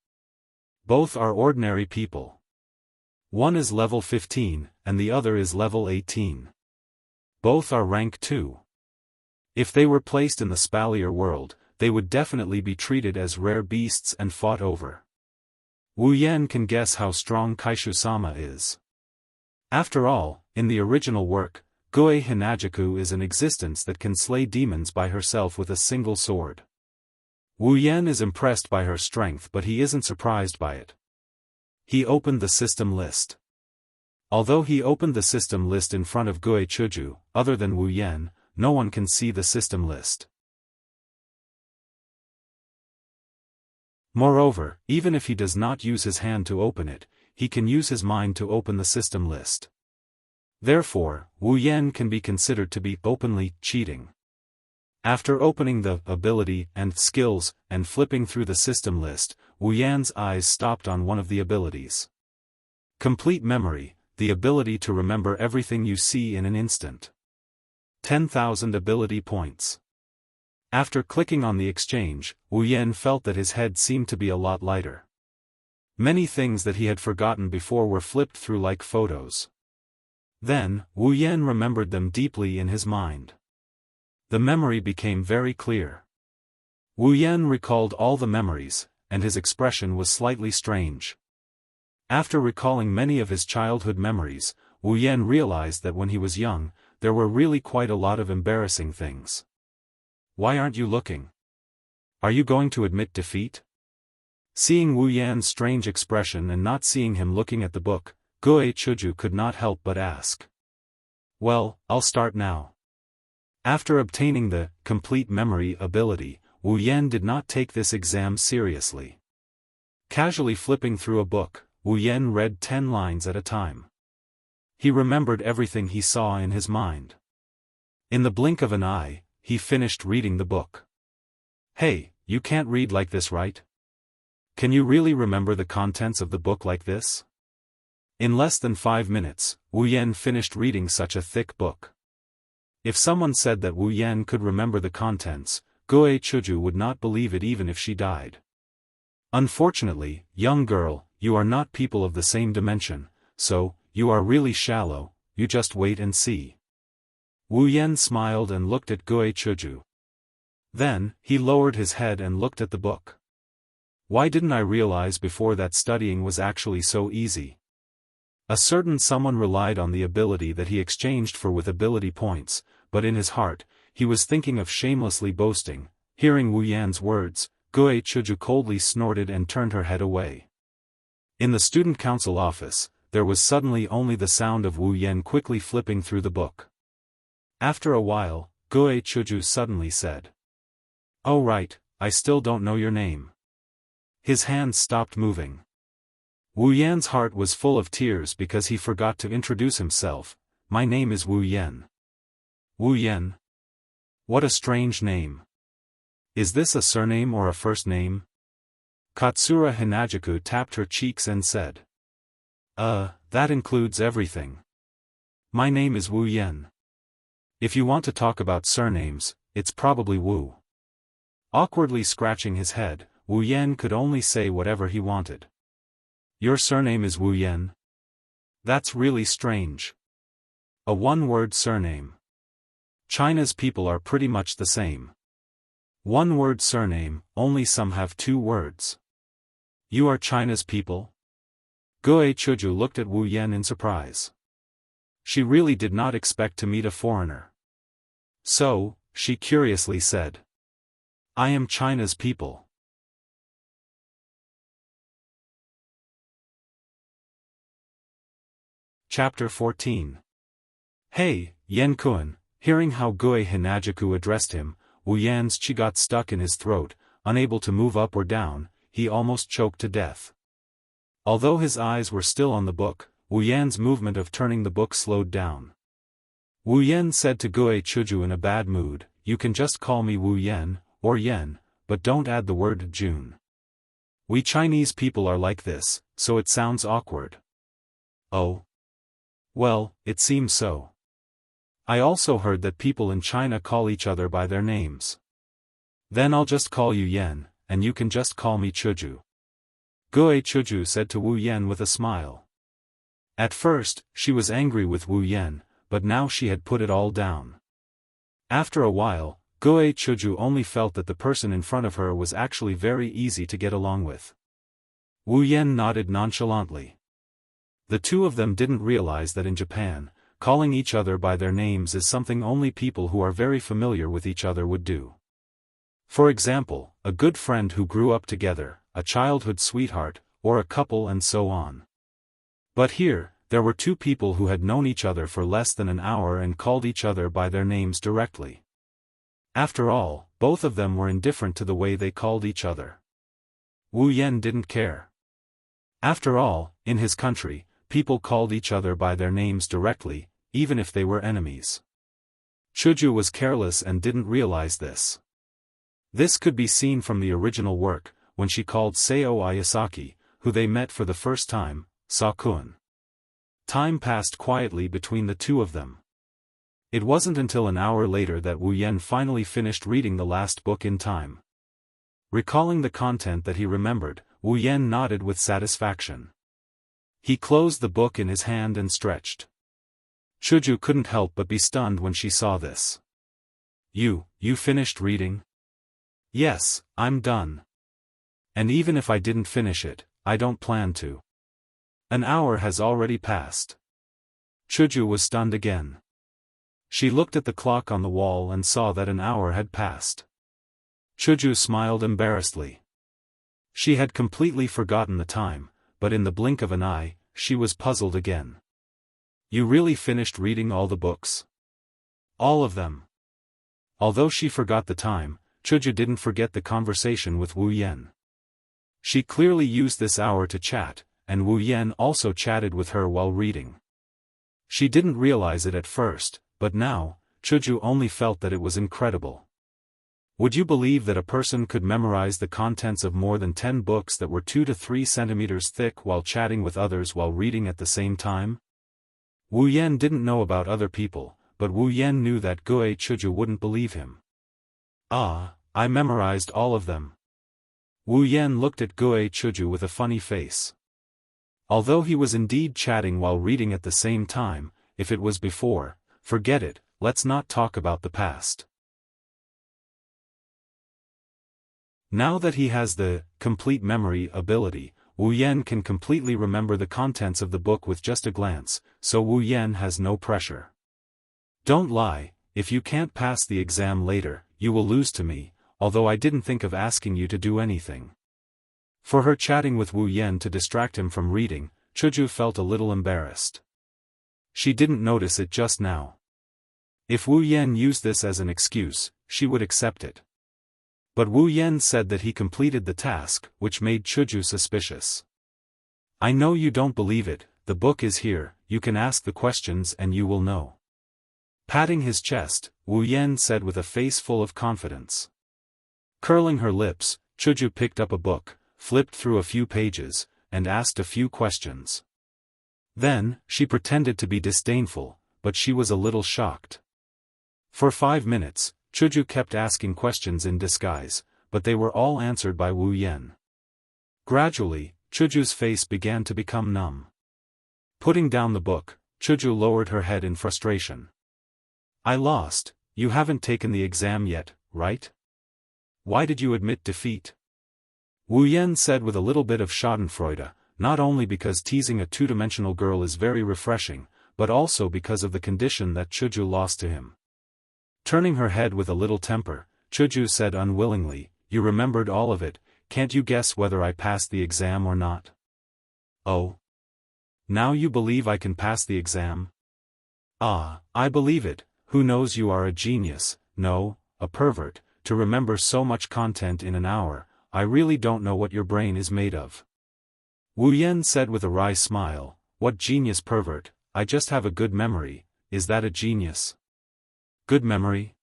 Both are ordinary people. One is level 15, and the other is level 18. Both are rank 2. If they were placed in the Spalier world, they would definitely be treated as rare beasts and fought over. Wu Yan can guess how strong Kaishu-sama is. After all, in the original work, Guo Hinajiku is an existence that can slay demons by herself with a single sword. Wu Yan is impressed by her strength, but he isn't surprised by it. He opened the system list. Although he opened the system list in front of Guo Chuju, other than Wu Yan, no one can see the system list. Moreover, even if he does not use his hand to open it, he can use his mind to open the system list. Therefore, Wu Yan can be considered to be openly cheating. After opening the ability and skills and flipping through the system list, Wu Yan's eyes stopped on one of the abilities. Complete memory, the ability to remember everything you see in an instant. 10,000 ability points. After clicking on the exchange, Wu Yan felt that his head seemed to be a lot lighter. Many things that he had forgotten before were flipped through like photos. Then, Wu Yan remembered them deeply in his mind. The memory became very clear. Wu Yan recalled all the memories, and his expression was slightly strange. After recalling many of his childhood memories, Wu Yan realized that when he was young, there were really quite a lot of embarrassing things. Why aren't you looking? Are you going to admit defeat? Seeing Wu Yan's strange expression and not seeing him looking at the book, Guo Chuju could not help but ask. Well, I'll start now. After obtaining the complete memory ability, Wu Yan did not take this exam seriously. Casually flipping through a book, Wu Yan read 10 lines at a time. He remembered everything he saw in his mind. In the blink of an eye, he finished reading the book. Hey, you can't read like this, right? Can you really remember the contents of the book like this? In less than 5 minutes, Wu Yan finished reading such a thick book. If someone said that Wu Yan could remember the contents, Guo Chuju would not believe it even if she died. Unfortunately, young girl, you are not people of the same dimension, so, you are really shallow, you just wait and see. Wu Yan smiled and looked at Guo Chuju. Then, he lowered his head and looked at the book. Why didn't I realize before that studying was actually so easy? A certain someone relied on the ability that he exchanged for with ability points, but in his heart, he was thinking of shamelessly boasting. Hearing Wu Yan's words, Guo Chuju coldly snorted and turned her head away. In the student council office, there was suddenly only the sound of Wu Yan quickly flipping through the book. After a while, Guo Chuju suddenly said, "Oh right, I still don't know your name." His hands stopped moving. Wu Yan's heart was full of tears because he forgot to introduce himself. "My name is Wu Yan." Wu Yan? What a strange name. Is this a surname or a first name? Katsura Hinajaku tapped her cheeks and said, That includes everything. My name is Wu Yan. If you want to talk about surnames, it's probably Wu." Awkwardly scratching his head, Wu Yan could only say whatever he wanted. "Your surname is Wu Yan? That's really strange. A one-word surname. China's people are pretty much the same. One-word surname, only some have two words. You are China's people?" Guo Chuju looked at Wu Yan in surprise. She really did not expect to meet a foreigner. "So," she curiously said, "I am China's people." Chapter 14. "Hey, Yen Kun." Hearing how Guo Hinajaku addressed him, Wu Yan's chi got stuck in his throat, unable to move up or down, he almost choked to death. Although his eyes were still on the book, Wu Yan's movement of turning the book slowed down. Wu Yan said to Guo Chuju in a bad mood, "You can just call me Wu Yan, or Yen, but don't add the word Jun. We Chinese people are like this, so it sounds awkward." "Oh? Well, it seems so. I also heard that people in China call each other by their names. Then I'll just call you Yen, and you can just call me Chuju." Guo Chuju said to Wu Yan with a smile. At first, she was angry with Wu Yan, but now she had put it all down. After a while, Guo Chuju only felt that the person in front of her was actually very easy to get along with. Wu Yan nodded nonchalantly. The two of them didn't realize that in Japan, calling each other by their names is something only people who are very familiar with each other would do. For example, a good friend who grew up together, a childhood sweetheart, or a couple and so on. But here, there were two people who had known each other for less than an hour and called each other by their names directly. After all, both of them were indifferent to the way they called each other. Wu Yan didn't care. After all, in his country, people called each other by their names directly, even if they were enemies. Chuju was careless and didn't realize this. This could be seen from the original work, when she called Seo Ayasaki, who they met for the first time, Sakun. Time passed quietly between the two of them. It wasn't until an hour later that Wu Yan finally finished reading the last book in time. Recalling the content that he remembered, Wu Yan nodded with satisfaction. He closed the book in his hand and stretched. Chuju couldn't help but be stunned when she saw this. You finished reading?" "Yes, I'm done. And even if I didn't finish it, I don't plan to. An hour has already passed." Chuju was stunned again. She looked at the clock on the wall and saw that an hour had passed. Chuju smiled embarrassedly. She had completely forgotten the time, but in the blink of an eye, she was puzzled again. "You really finished reading all the books?" "All of them." Although she forgot the time, Chuju didn't forget the conversation with Wu Yan. She clearly used this hour to chat, and Wu Yan also chatted with her while reading. She didn't realize it at first, but now, Chuju only felt that it was incredible. Would you believe that a person could memorize the contents of more than 10 books that were 2 to 3 centimeters thick while chatting with others while reading at the same time? Wu Yan didn't know about other people, but Wu Yan knew that Guo Chuju wouldn't believe him. "Ah, I memorized all of them." Wu Yan looked at Guo Chuju with a funny face. Although he was indeed chatting while reading at the same time, if it was before, forget it, let's not talk about the past. Now that he has the complete memory ability, Wu Yan can completely remember the contents of the book with just a glance, so Wu Yan has no pressure. Don't lie, if you can't pass the exam later, you will lose to me, although I didn't think of asking you to do anything. For her chatting with Wu Yan to distract him from reading, Chuju felt a little embarrassed. She didn't notice it just now. If Wu Yan used this as an excuse, she would accept it. But Wu Yan said that he completed the task, which made Chuju suspicious. I know you don't believe it, the book is here, you can ask the questions and you will know. Patting his chest, Wu Yan said with a face full of confidence. Curling her lips, Chuju picked up a book, flipped through a few pages, and asked a few questions. Then, she pretended to be disdainful, but she was a little shocked. For 5 minutes, Chuju kept asking questions in disguise, but they were all answered by Wu Yan. Gradually, Chuju's face began to become numb. Putting down the book, Chuju lowered her head in frustration. I lost, you haven't taken the exam yet, right? Why did you admit defeat? Wu Yan said with a little bit of schadenfreude, not only because teasing a two-dimensional girl is very refreshing, but also because of the condition that Chuju lost to him. Turning her head with a little temper, Chuju said unwillingly, you remembered all of it, can't you guess whether I passed the exam or not? Oh. Now you believe I can pass the exam? Ah, I believe it, who knows you are a genius, no, a pervert, to remember so much content in an hour. I really don't know what your brain is made of. Wu Yan said with a wry smile, what genius pervert, I just have a good memory, is that a genius? Good memory?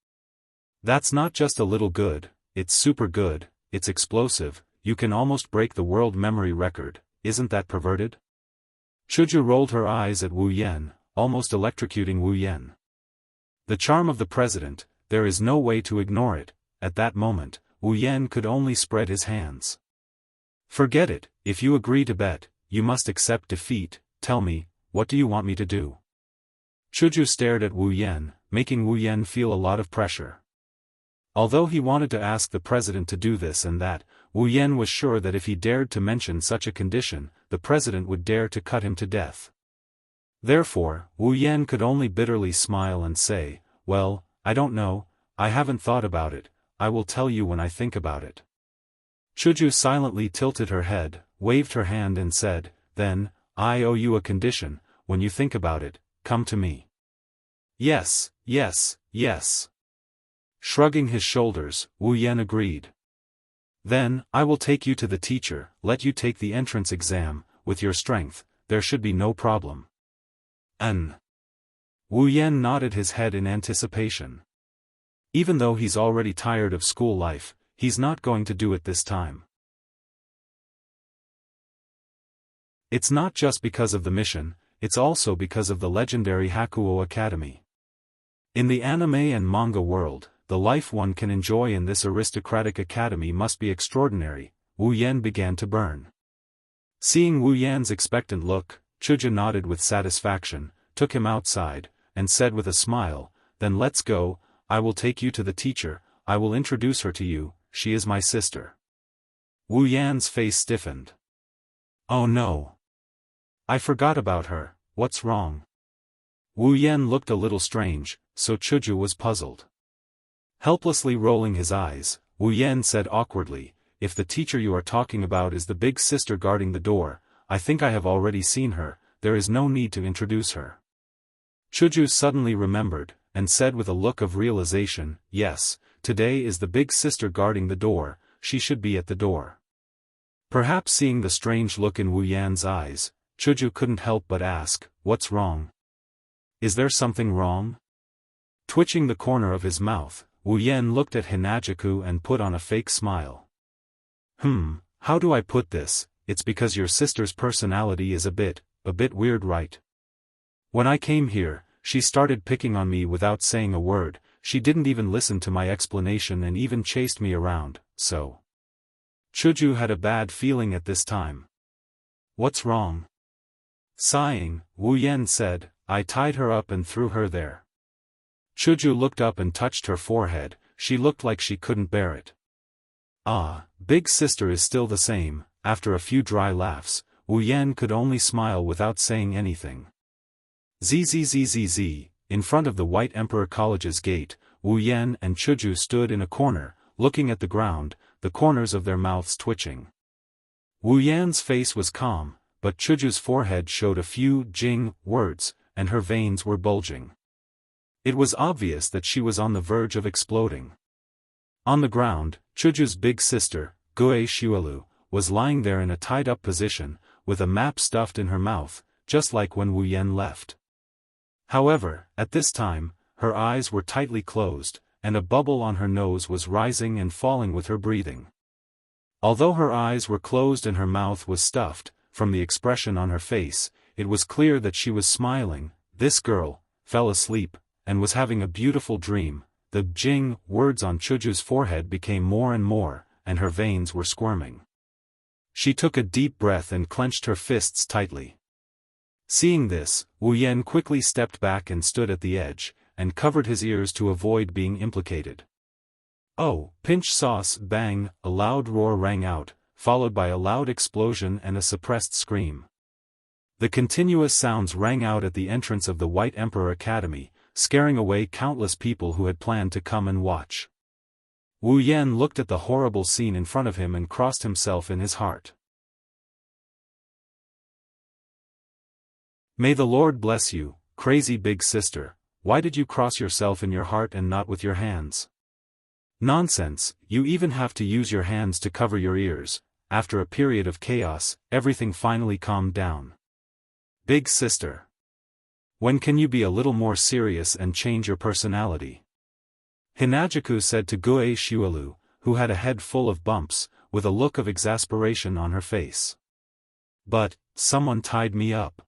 That's not just a little good, it's super good, it's explosive, you can almost break the world memory record, isn't that perverted? Chuju rolled her eyes at Wu Yan, almost electrocuting Wu Yan. The charm of the president, there is no way to ignore it, at that moment, Wu Yan could only spread his hands. Forget it, if you agree to bet, you must accept defeat, tell me, what do you want me to do? Chuju stared at Wu Yan, making Wu Yan feel a lot of pressure. Although he wanted to ask the president to do this and that, Wu Yan was sure that if he dared to mention such a condition, the president would dare to cut him to death. Therefore, Wu Yan could only bitterly smile and say, well, I don't know, I haven't thought about it, I will tell you when I think about it. Chuju silently tilted her head, waved her hand and said, then, I owe you a condition, when you think about it, come to me. Yes, yes, yes. Shrugging his shoulders, Wu Yan agreed. Then, I will take you to the teacher, let you take the entrance exam, with your strength, there should be no problem. Wu Yan nodded his head in anticipation. Even though he's already tired of school life, he's not going to do it this time. It's not just because of the mission, it's also because of the legendary Hakuo Academy. In the anime and manga world, the life one can enjoy in this aristocratic academy must be extraordinary. Wu Yan began to burn. Seeing Wu Yan's expectant look, Chuju nodded with satisfaction, took him outside, and said with a smile, then let's go, I will take you to the teacher, I will introduce her to you, she is my sister. Wu Yan's face stiffened. Oh no. I forgot about her, what's wrong? Wu Yan looked a little strange, so Chuju was puzzled. Helplessly rolling his eyes, Wu Yan said awkwardly, if the teacher you are talking about is the big sister guarding the door, I think I have already seen her, there is no need to introduce her. Chuju suddenly remembered, and said with a look of realization, yes, today is the big sister guarding the door, she should be at the door. Perhaps seeing the strange look in Wu Yan's eyes, Chuju couldn't help but ask, what's wrong? Is there something wrong? Twitching the corner of his mouth, Wu Yan looked at Hinajaku and put on a fake smile. How do I put this, it's because your sister's personality is a bit weird, right? When I came here, she started picking on me without saying a word, she didn't even listen to my explanation and even chased me around, so. Chuju had a bad feeling at this time. What's wrong? Sighing, Wu Yan said, I tied her up and threw her there. Chuju looked up and touched her forehead, she looked like she couldn't bear it. Ah, big sister is still the same. After a few dry laughs, Wu Yan could only smile without saying anything. Zzzzz, in front of the White Emperor College's gate, Wu Yan and Chuju stood in a corner, looking at the ground, the corners of their mouths twitching. Wu Yan's face was calm, but Chuju's forehead showed a few Jing words, and her veins were bulging. It was obvious that she was on the verge of exploding. On the ground, Chuju's big sister, Gue Shuelu, was lying there in a tied-up position, with a map stuffed in her mouth, just like when Wu Yan left. However, at this time, her eyes were tightly closed, and a bubble on her nose was rising and falling with her breathing. Although her eyes were closed and her mouth was stuffed, from the expression on her face, it was clear that she was smiling. This girl fell asleep, and was having a beautiful dream. The Jing words on Chuju's forehead became more and more, and her veins were squirming. She took a deep breath and clenched her fists tightly. Seeing this, Wu Yan quickly stepped back and stood at the edge, and covered his ears to avoid being implicated. Oh, pinch sauce! Bang! A loud roar rang out, followed by a loud explosion and a suppressed scream. The continuous sounds rang out at the entrance of the White Emperor Academy, scaring away countless people who had planned to come and watch. Wu Yan looked at the horrible scene in front of him and crossed himself in his heart. May the Lord bless you, crazy big sister. Why did you cross yourself in your heart and not with your hands? Nonsense, you even have to use your hands to cover your ears. After a period of chaos, everything finally calmed down. Big sister. When can you be a little more serious and change your personality? Hinajaku said to Gue Shuelu, who had a head full of bumps, with a look of exasperation on her face. But, someone tied me up.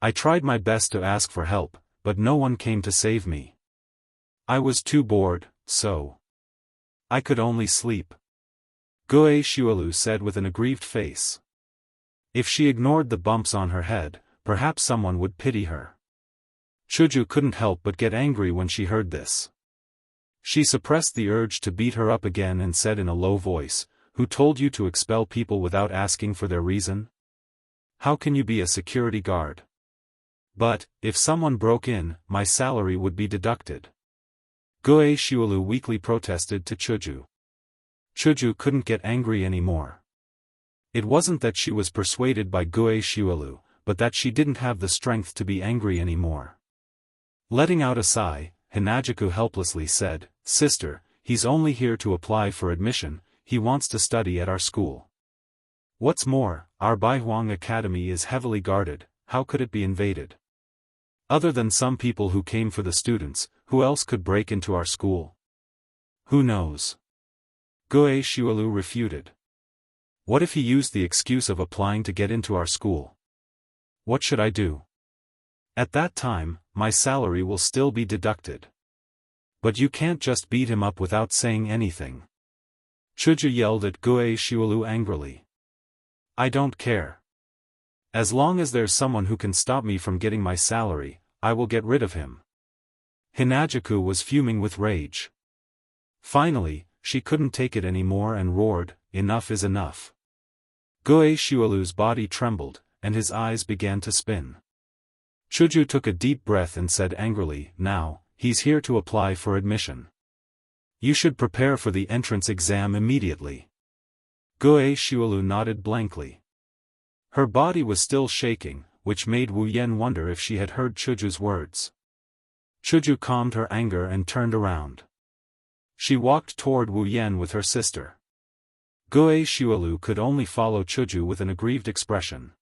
I tried my best to ask for help, but no one came to save me. I was too bored, so I could only sleep. Gue Shuelu said with an aggrieved face. If she ignored the bumps on her head, perhaps someone would pity her. Chuju couldn't help but get angry when she heard this. She suppressed the urge to beat her up again and said in a low voice, "Who told you to expel people without asking for their reason? How can you be a security guard? But, if someone broke in, my salary would be deducted." Gue Shuelu weakly protested to Chuju. Chuju couldn't get angry anymore. It wasn't that she was persuaded by Gue Shuelu, but that she didn't have the strength to be angry anymore. Letting out a sigh, Hinajaku helplessly said, "Sister, he's only here to apply for admission, he wants to study at our school. What's more, our Baihuang Academy is heavily guarded, how could it be invaded? Other than some people who came for the students, who else could break into our school? Who knows?" Gue Shuelu refuted. "What if he used the excuse of applying to get into our school? What should I do? At that time, my salary will still be deducted. But you can't just beat him up without saying anything." Chuju yelled at Gue Shuelu angrily. "I don't care. As long as there's someone who can stop me from getting my salary, I will get rid of him." Hinajaku was fuming with rage. Finally, she couldn't take it anymore and roared, "Enough is enough." Gue Shuelu's body trembled, and his eyes began to spin. Chuju took a deep breath and said angrily, "Now, he's here to apply for admission. You should prepare for the entrance exam immediately." Gue Shuelu nodded blankly. Her body was still shaking, which made Wu Yan wonder if she had heard Chuju's words. Chuju calmed her anger and turned around. She walked toward Wu Yan with her sister. Gue Shuelu could only follow Chuju with an aggrieved expression.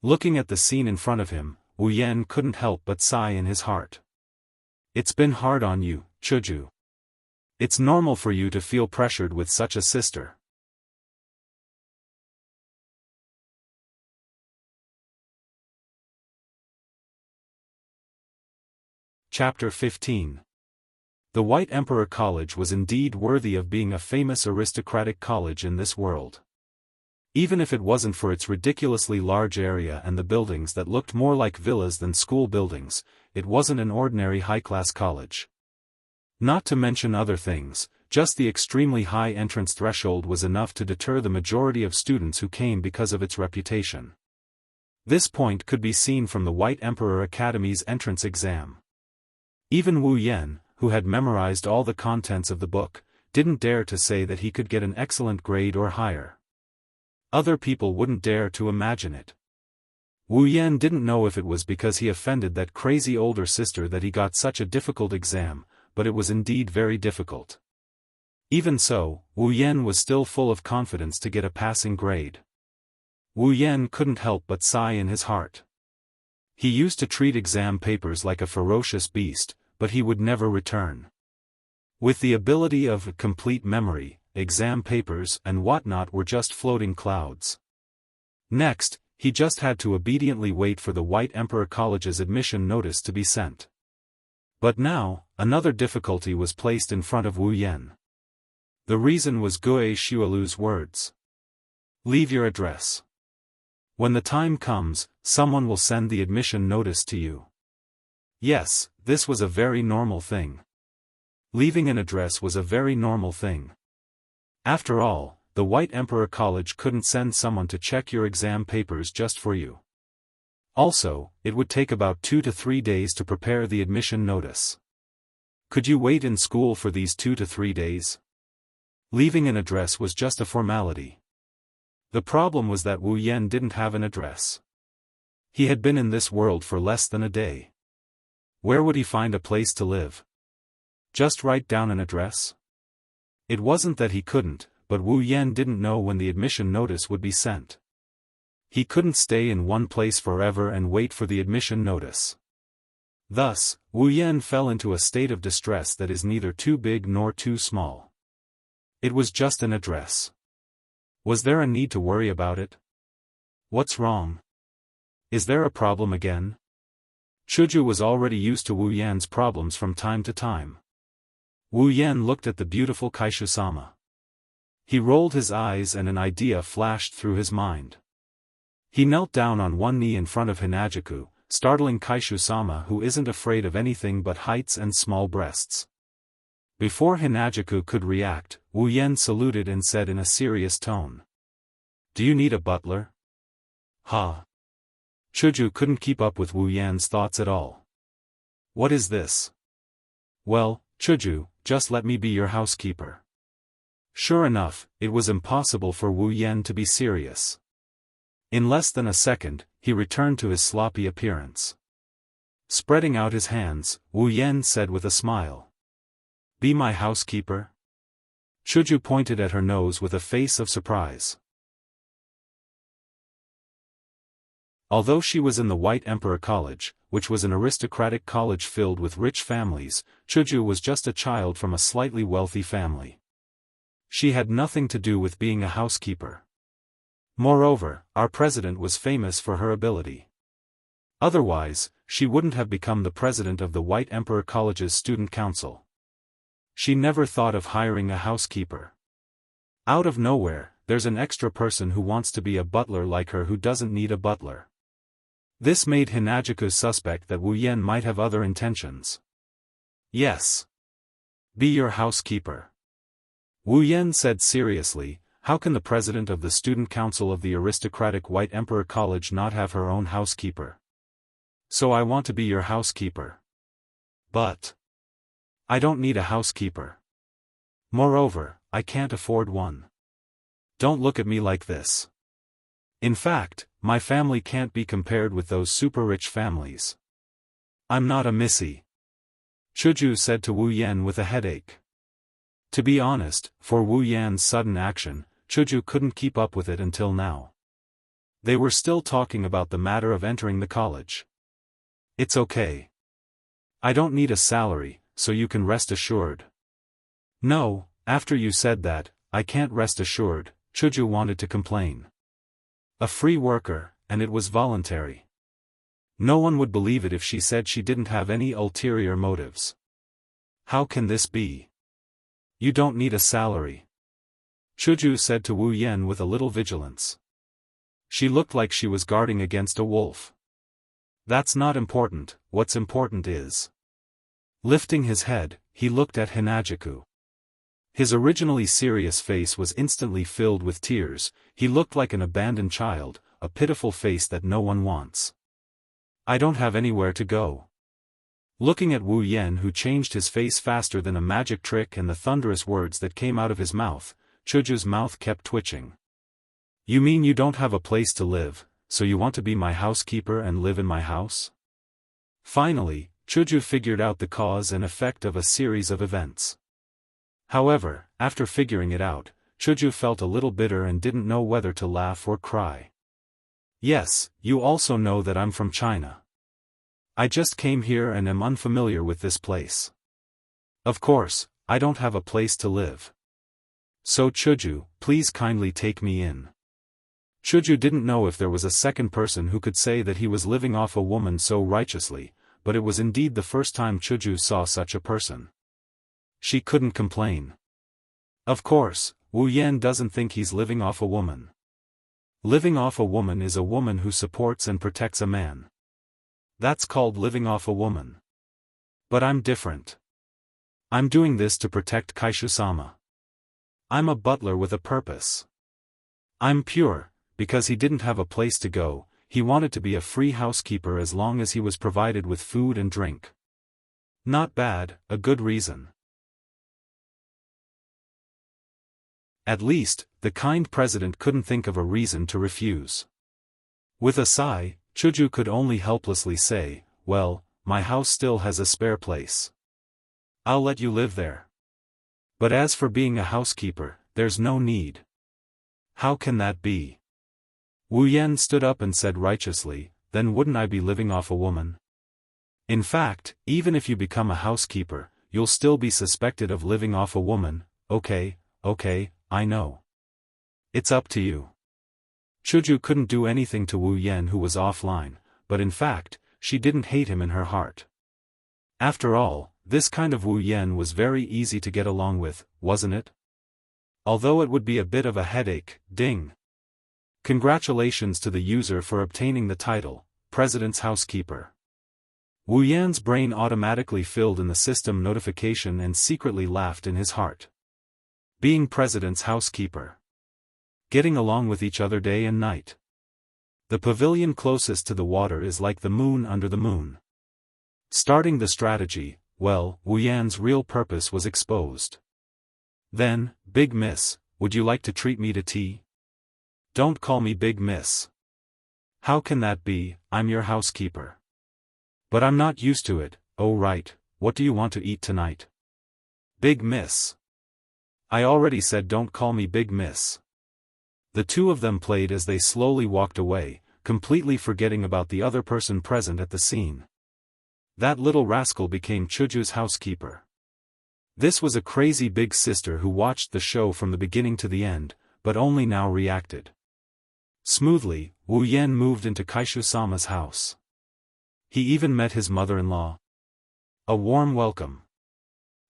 Looking at the scene in front of him, Wu Yan couldn't help but sigh in his heart. It's been hard on you, Chuju. It's normal for you to feel pressured with such a sister. Chapter 15. The White Emperor College was indeed worthy of being a famous aristocratic college in this world. Even if it wasn't for its ridiculously large area and the buildings that looked more like villas than school buildings, it wasn't an ordinary high-class college. Not to mention other things, just the extremely high entrance threshold was enough to deter the majority of students who came because of its reputation. This point could be seen from the White Emperor Academy's entrance exam. Even Wu Yan, who had memorized all the contents of the book, didn't dare to say that he could get an excellent grade or higher. Other people wouldn't dare to imagine it. Wu Yan didn't know if it was because he offended that crazy older sister that he got such a difficult exam, but it was indeed very difficult. Even so, Wu Yan was still full of confidence to get a passing grade. Wu Yan couldn't help but sigh in his heart. He used to treat exam papers like a ferocious beast, but he would never return. With the ability of complete memory, exam papers and whatnot were just floating clouds. Next, he just had to obediently wait for the White Emperor College's admission notice to be sent. But now, another difficulty was placed in front of Wu Yan. The reason was Gui Shualu's words. Leave your address. When the time comes, someone will send the admission notice to you. Yes, this was a very normal thing. Leaving an address was a very normal thing. After all, the White Emperor College couldn't send someone to check your exam papers just for you. Also, it would take about 2 to 3 days to prepare the admission notice. Could you wait in school for these 2 to 3 days? Leaving an address was just a formality. The problem was that Wu Yan didn't have an address. He had been in this world for less than a day. Where would he find a place to live? Just write down an address? It wasn't that he couldn't, but Wu Yan didn't know when the admission notice would be sent. He couldn't stay in one place forever and wait for the admission notice. Thus, Wu Yan fell into a state of distress that is neither too big nor too small. It was just an address. Was there a need to worry about it? What's wrong? Is there a problem again? Chuju was already used to Wu Yan's problems from time to time. Wu Yan looked at the beautiful Kaishu-sama. He rolled his eyes and an idea flashed through his mind. He knelt down on one knee in front of Hinajuku, startling Kaishu-sama, who isn't afraid of anything but heights and small breasts. Before Hinajuku could react, Wu Yan saluted and said in a serious tone. Do you need a butler? Ha! Chuju couldn't keep up with Wu Yan's thoughts at all. What is this? Well, Chuju, just let me be your housekeeper. Sure enough, it was impossible for Wu Yan to be serious. In less than a second, he returned to his sloppy appearance. Spreading out his hands, Wu Yan said with a smile. Be my housekeeper? Chuju pointed at her nose with a face of surprise. Although she was in the White Emperor College, which was an aristocratic college filled with rich families, Chuju was just a child from a slightly wealthy family. She had nothing to do with being a housekeeper. Moreover, our president was famous for her ability. Otherwise, she wouldn't have become the president of the White Emperor College's student council. She never thought of hiring a housekeeper. Out of nowhere, there's an extra person who wants to be a butler like her who doesn't need a butler. This made Hinajuku suspect that Wu Yan might have other intentions. Yes. Be your housekeeper. Wu Yan said seriously, how can the president of the student council of the aristocratic White Emperor College not have her own housekeeper? So I want to be your housekeeper. But I don't need a housekeeper. Moreover, I can't afford one. Don't look at me like this. In fact, my family can't be compared with those super-rich families. I'm not a missy. Chuju said to Wu Yan with a headache. To be honest, for Wu Yan's sudden action, Chuju couldn't keep up with it until now. They were still talking about the matter of entering the college. It's okay. I don't need a salary, so you can rest assured. No, after you said that, I can't rest assured, Chuju wanted to complain. A free worker, and it was voluntary. No one would believe it if she said she didn't have any ulterior motives. How can this be? You don't need a salary. Chuju said to Wu Yan with a little vigilance. She looked like she was guarding against a wolf. That's not important, what's important is. Lifting his head, he looked at Hinajuku. His originally serious face was instantly filled with tears. He looked like an abandoned child, a pitiful face that no one wants. I don't have anywhere to go. Looking at Wu Yan, who changed his face faster than a magic trick, and the thunderous words that came out of his mouth, Chuju's mouth kept twitching. You mean you don't have a place to live, so you want to be my housekeeper and live in my house? Finally, Chuju figured out the cause and effect of a series of events. However, after figuring it out, Chuju felt a little bitter and didn't know whether to laugh or cry. Yes, you also know that I'm from China. I just came here and am unfamiliar with this place. Of course, I don't have a place to live. So Chuju, please kindly take me in. Chuju didn't know if there was a second person who could say that he was living off a woman so righteously, but it was indeed the first time Chuju saw such a person. She couldn't complain. Of course, Wu Yan doesn't think he's living off a woman. Living off a woman is a woman who supports and protects a man. That's called living off a woman. But I'm different. I'm doing this to protect Kaishu-sama. I'm a butler with a purpose. I'm pure, because he didn't have a place to go, he wanted to be a free housekeeper as long as he was provided with food and drink. Not bad, a good reason. At least, the kind president couldn't think of a reason to refuse. With a sigh, Chuju could only helplessly say, well, my house still has a spare place. I'll let you live there. But as for being a housekeeper, there's no need. How can that be? Wu Yan stood up and said righteously, then wouldn't I be living off a woman? In fact, even if you become a housekeeper, you'll still be suspected of living off a woman. Okay, I know. It's up to you. Chuju couldn't do anything to Wu Yan who was offline, but in fact, she didn't hate him in her heart. After all, this kind of Wu Yan was very easy to get along with, wasn't it? Although it would be a bit of a headache, ding. Congratulations to the user for obtaining the title, President's Housekeeper. Wu Yan's brain automatically filled in the system notification and secretly laughed in his heart. Being President's housekeeper. Getting along with each other day and night. The pavilion closest to the water is like the moon under the moon. Starting the strategy, well, Wu Yan's real purpose was exposed. Then, Big Miss, would you like to treat me to tea? Don't call me Big Miss. How can that be? I'm your housekeeper. But I'm not used to it. Oh right, what do you want to eat tonight? Big Miss. I already said don't call me Big Miss. The two of them played as they slowly walked away, completely forgetting about the other person present at the scene. That little rascal became Chuju's housekeeper. This was a crazy big sister who watched the show from the beginning to the end, but only now reacted. Smoothly, Wu Yan moved into Kaishu-sama's house. He even met his mother-in-law. A warm welcome.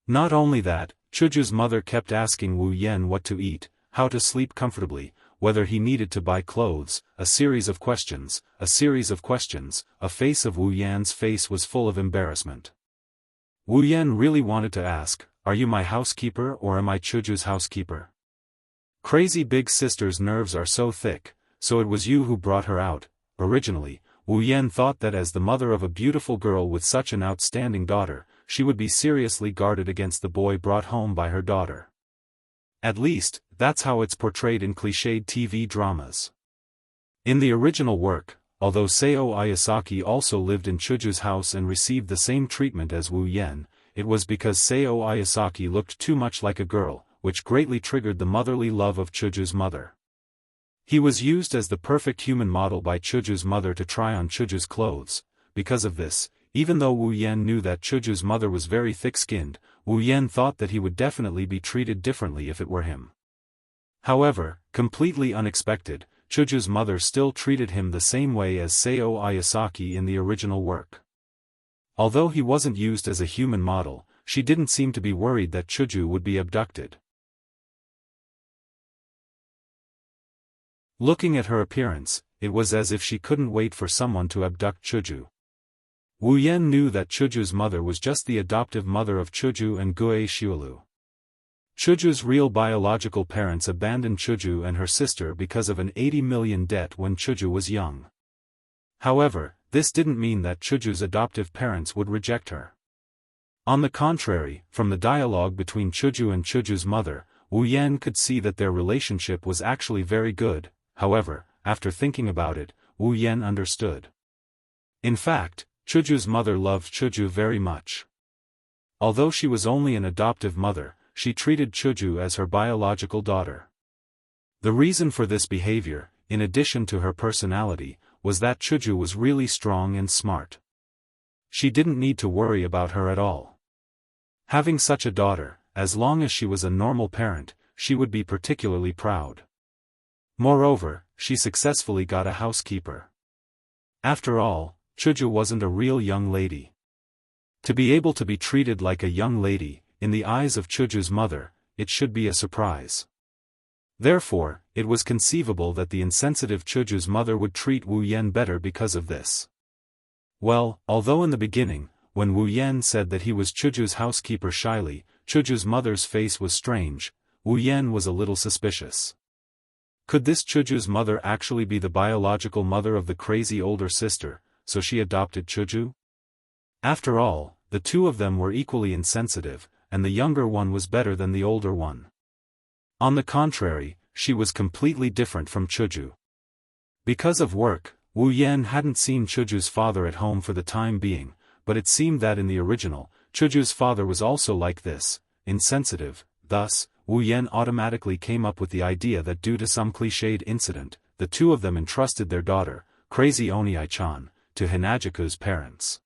Not only that, Chuju's mother kept asking Wu Yan what to eat, how to sleep comfortably, whether he needed to buy clothes, a series of questions. A face of Wu Yan's face was full of embarrassment. Wu Yan really wanted to ask, are you my housekeeper or am I Chuju's housekeeper? Crazy big sister's nerves are so thick, so it was you who brought her out. Originally, Wu Yan thought that as the mother of a beautiful girl with such an outstanding daughter, she would be seriously guarded against the boy brought home by her daughter. At least, that's how it's portrayed in cliched TV dramas. In the original work, although Seo Ayasaki also lived in Chuju's house and received the same treatment as Wu Yan, it was because Seo Ayasaki looked too much like a girl, which greatly triggered the motherly love of Chuju's mother. He was used as the perfect human model by Chuju's mother to try on Chuju's clothes. Because of this, even though Wu Yan knew that Chuju's mother was very thick-skinned, Wu Yan thought that he would definitely be treated differently if it were him. However, completely unexpected, Chuju's mother still treated him the same way as Seo Ayasaki in the original work. Although he wasn't used as a human model, she didn't seem to be worried that Chuju would be abducted. Looking at her appearance, it was as if she couldn't wait for someone to abduct Chuju. Wu Yan knew that Chuju's mother was just the adoptive mother of Chuju and Gue Xiulu. Chuju's real biological parents abandoned Chuju and her sister because of an 80 million debt when Chuju was young. However, this didn't mean that Chuju's adoptive parents would reject her. On the contrary, from the dialogue between Chuju and Chuju's mother, Wu Yan could see that their relationship was actually very good. however, after thinking about it, Wu Yan understood. In fact, Chuju's mother loved Chuju very much. Although she was only an adoptive mother, she treated Chuju as her biological daughter. The reason for this behavior, in addition to her personality, was that Chuju was really strong and smart. She didn't need to worry about her at all. Having such a daughter, as long as she was a normal parent, she would be particularly proud. Moreover, she successfully got a housekeeper. After all, Chuju wasn't a real young lady. To be able to be treated like a young lady, in the eyes of Chuju's mother, it should be a surprise. Therefore, it was conceivable that the insensitive Chuju's mother would treat Wu Yan better because of this. Well, although in the beginning, when Wu Yan said that he was Chuju's housekeeper shyly, Chuju's mother's face was strange, Wu Yan was a little suspicious. Could this Chuju's mother actually be the biological mother of the crazy older sister, so she adopted Chuju? After all, the two of them were equally insensitive, and the younger one was better than the older one. On the contrary, she was completely different from Chuju. Because of work, Wu Yan hadn't seen Chuju's father at home for the time being, but it seemed that in the original, Chuju's father was also like this, insensitive. Thus, Wu Yan automatically came up with the idea that due to some cliched incident, the two of them entrusted their daughter, Crazy Onii-chan, to Hinajuku's parents.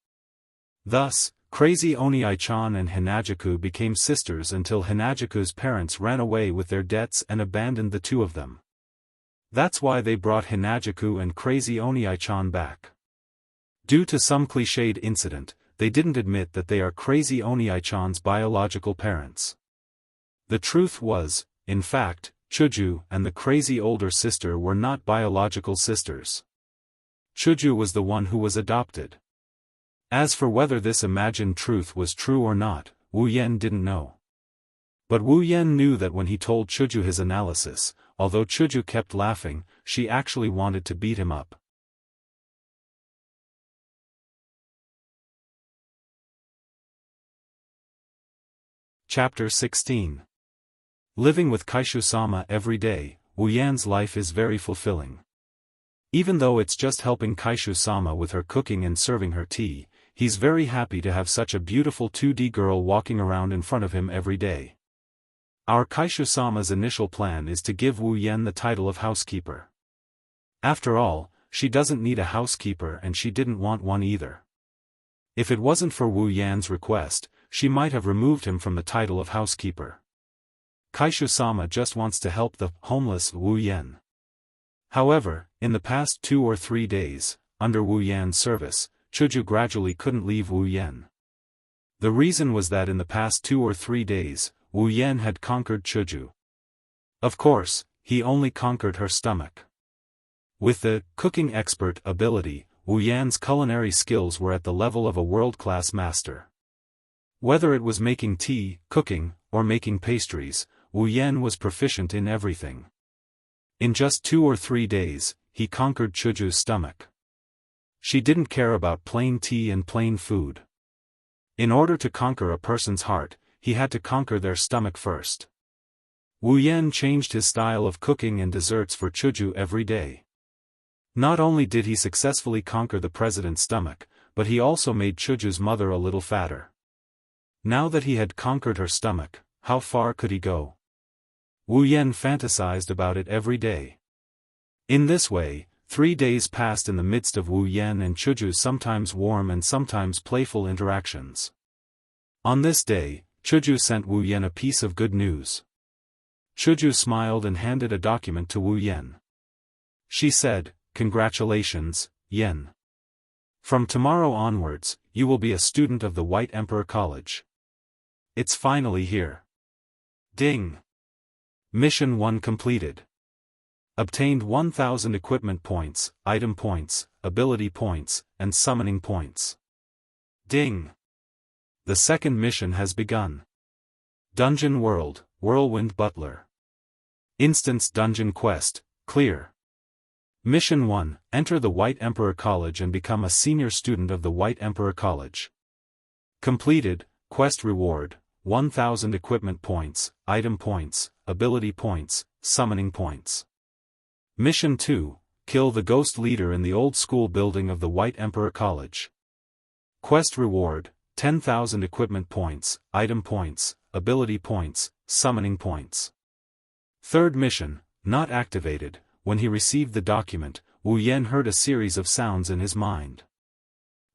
Thus, Crazy Onii-chan and Hinajuku became sisters until Hinajuku's parents ran away with their debts and abandoned the two of them. That's why they brought Hinajuku and Crazy Onii-chan back. Due to some cliched incident, they didn't admit that they are Crazy Onii-chan's biological parents. The truth was, in fact, Chuju and the crazy older sister were not biological sisters. Chuju was the one who was adopted. As for whether this imagined truth was true or not, Wu Yan didn't know. But Wu Yan knew that when he told Chuju his analysis, although Chuju kept laughing, she actually wanted to beat him up. Chapter 16. Living with Kaishu-sama every day, Wu Yan's life is very fulfilling. Even though it's just helping Kaishu-sama with her cooking and serving her tea, he's very happy to have such a beautiful 2D girl walking around in front of him every day. Our Kaishu-sama's initial plan is to give Wu Yan the title of housekeeper. After all, she doesn't need a housekeeper and she didn't want one either. If it wasn't for Wu Yan's request, she might have removed him from the title of housekeeper. Kaishu-sama just wants to help the homeless Wu Yan. However, in the past 2 or 3 days, under Wu Yan's service, Chuju gradually couldn't leave Wu Yan. The reason was that in the past 2 or 3 days, Wu Yan had conquered Chuju. Of course, he only conquered her stomach. With the cooking expert ability, Wu Yan's culinary skills were at the level of a world-class master. Whether it was making tea, cooking, or making pastries, Wu Yan was proficient in everything. In just 2 or 3 days, he conquered Chuju's stomach. She didn't care about plain tea and plain food. In order to conquer a person's heart, he had to conquer their stomach first. Wu Yan changed his style of cooking and desserts for Chuju every day. Not only did he successfully conquer the president's stomach, but he also made Chuju's mother a little fatter. Now that he had conquered her stomach, how far could he go? Wu Yan fantasized about it every day. In this way, 3 days passed in the midst of Wu Yan and Chuju's sometimes warm and sometimes playful interactions. On this day, Chuju sent Wu Yan a piece of good news. Chuju smiled and handed a document to Wu Yan. She said, "Congratulations, Yan. From tomorrow onwards, you will be a student of the White Emperor College. It's finally here. Ding! Mission 1 completed. Obtained 1000 equipment points, item points, ability points, and summoning points. Ding! The second mission has begun. Dungeon World, Whirlwind Butler. Instance Dungeon Quest, clear. Mission 1, enter the White Emperor College and become a senior student of the White Emperor College. Completed, quest reward, 1000 equipment points, item points, ability points, summoning points. Mission 2, kill the ghost leader in the old school building of the White Emperor College. Quest reward, 10,000 equipment points, item points, ability points, summoning points. Third mission, not activated. When he received the document, Wu Yan heard a series of sounds in his mind.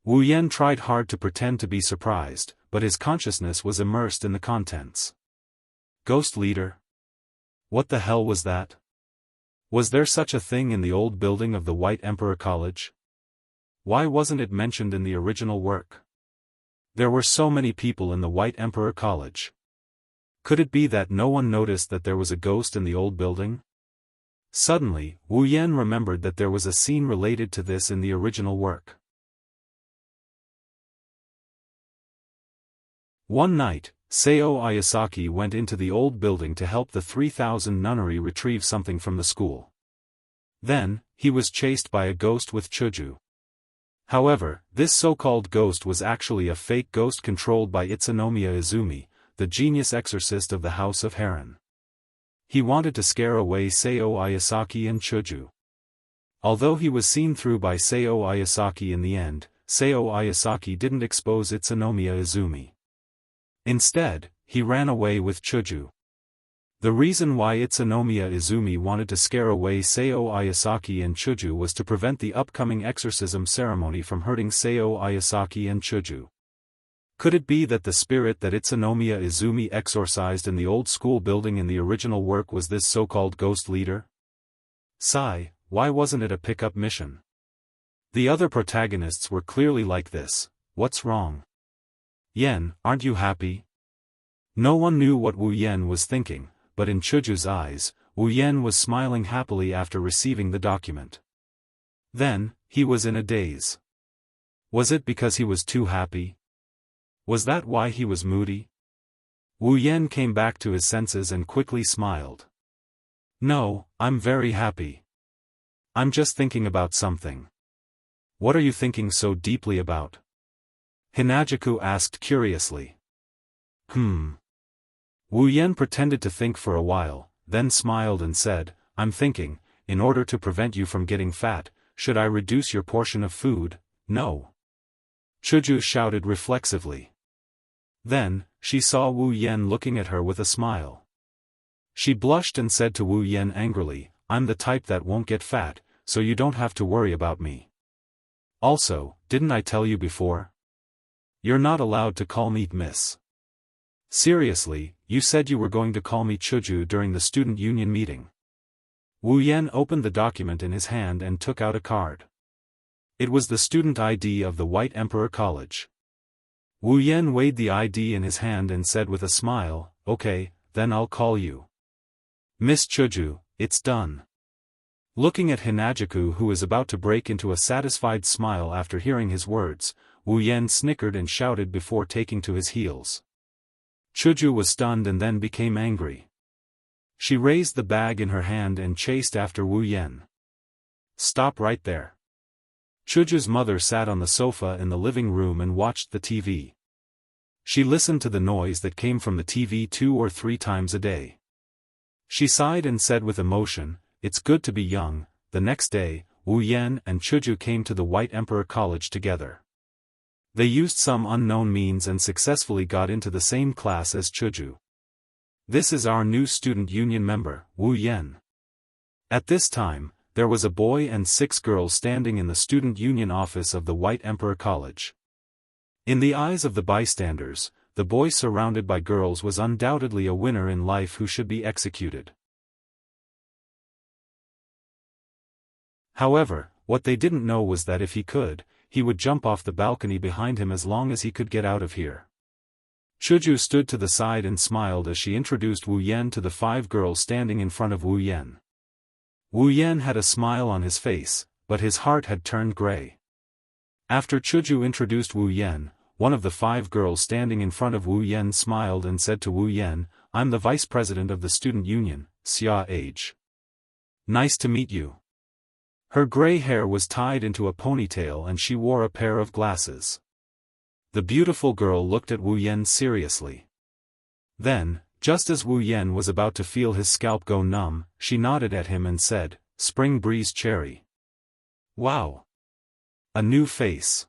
Wu Yan tried hard to pretend to be surprised, but his consciousness was immersed in the contents. Ghost leader? What the hell was that? Was there such a thing in the old building of the White Emperor College? Why wasn't it mentioned in the original work? There were so many people in the White Emperor College. Could it be that no one noticed that there was a ghost in the old building? Suddenly, Wu Yan remembered that there was a scene related to this in the original work. One night, Sao Ayasaki went into the old building to help the 3,000 nunnery retrieve something from the school. Then, he was chased by a ghost with Chuju. However, this so-called ghost was actually a fake ghost controlled by Utsunomiya Izumi, the genius exorcist of the House of Heron. He wanted to scare away Sao Ayasaki and Chuju. Although he was seen through by Sao Ayasaki in the end, Sao Ayasaki didn't expose Utsunomiya Izumi. Instead, he ran away with Chuju. The reason why Utsunomiya Izumi wanted to scare away Sao Ayasaki and Chuju was to prevent the upcoming exorcism ceremony from hurting Sao Ayasaki and Chuju. Could it be that the spirit that Utsunomiya Izumi exorcised in the old school building in the original work was this so-called ghost leader? Sigh, why wasn't it a pickup mission? The other protagonists were clearly like this. What's wrong? Yen, aren't you happy? No one knew what Wu Yen was thinking, but in Chuju's eyes, Wu Yen was smiling happily after receiving the document. Then, he was in a daze. Was it because he was too happy? Was that why he was moody? Wu Yen came back to his senses and quickly smiled. No, I'm very happy. I'm just thinking about something. What are you thinking so deeply about? Hinajaku asked curiously. Wu Yen pretended to think for a while, then smiled and said, I'm thinking, in order to prevent you from getting fat, should I reduce your portion of food? No. Chuju shouted reflexively. Then, she saw Wu Yen looking at her with a smile. She blushed and said to Wu Yen angrily, I'm the type that won't get fat, so you don't have to worry about me. Also, didn't I tell you before? You're not allowed to call me Miss. Seriously, you said you were going to call me Chuju during the student union meeting. Wu Yen opened the document in his hand and took out a card. It was the student ID of the White Emperor College. Wu Yen weighed the ID in his hand and said with a smile, okay, then I'll call you Miss Chuju, it's done. Looking at Hinajaku, who was about to break into a satisfied smile after hearing his words, Wu Yen snickered and shouted before taking to his heels. Chuju was stunned and then became angry. She raised the bag in her hand and chased after Wu Yen. Stop right there. Chuju's mother sat on the sofa in the living room and watched the TV. She listened to the noise that came from the TV 2 or 3 times a day. She sighed and said with emotion, it's good to be young. The next day, Wu Yen and Chuju came to the White Emperor College together. They used some unknown means and successfully got into the same class as Chuju. This is our new student union member, Wu Yen. At this time, there was a boy and 6 girls standing in the student union office of the White Emperor College. In the eyes of the bystanders, the boy surrounded by girls was undoubtedly a winner in life who should be executed. However, what they didn't know was that if he could, he would jump off the balcony behind him as long as he could get out of here. Chuju stood to the side and smiled as she introduced Wu Yen to the 5 girls standing in front of Wu Yen. Wu Yen had a smile on his face, but his heart had turned gray. After Chuju introduced Wu Yen, one of the 5 girls standing in front of Wu Yen smiled and said to Wu Yen, I'm the vice president of the student union, Xia Age. Nice to meet you. Her gray hair was tied into a ponytail and she wore a pair of glasses. The beautiful girl looked at Wu Yen seriously. Then, just as Wu Yen was about to feel his scalp go numb, she nodded at him and said, Spring Breeze Cherry. Wow! A new face.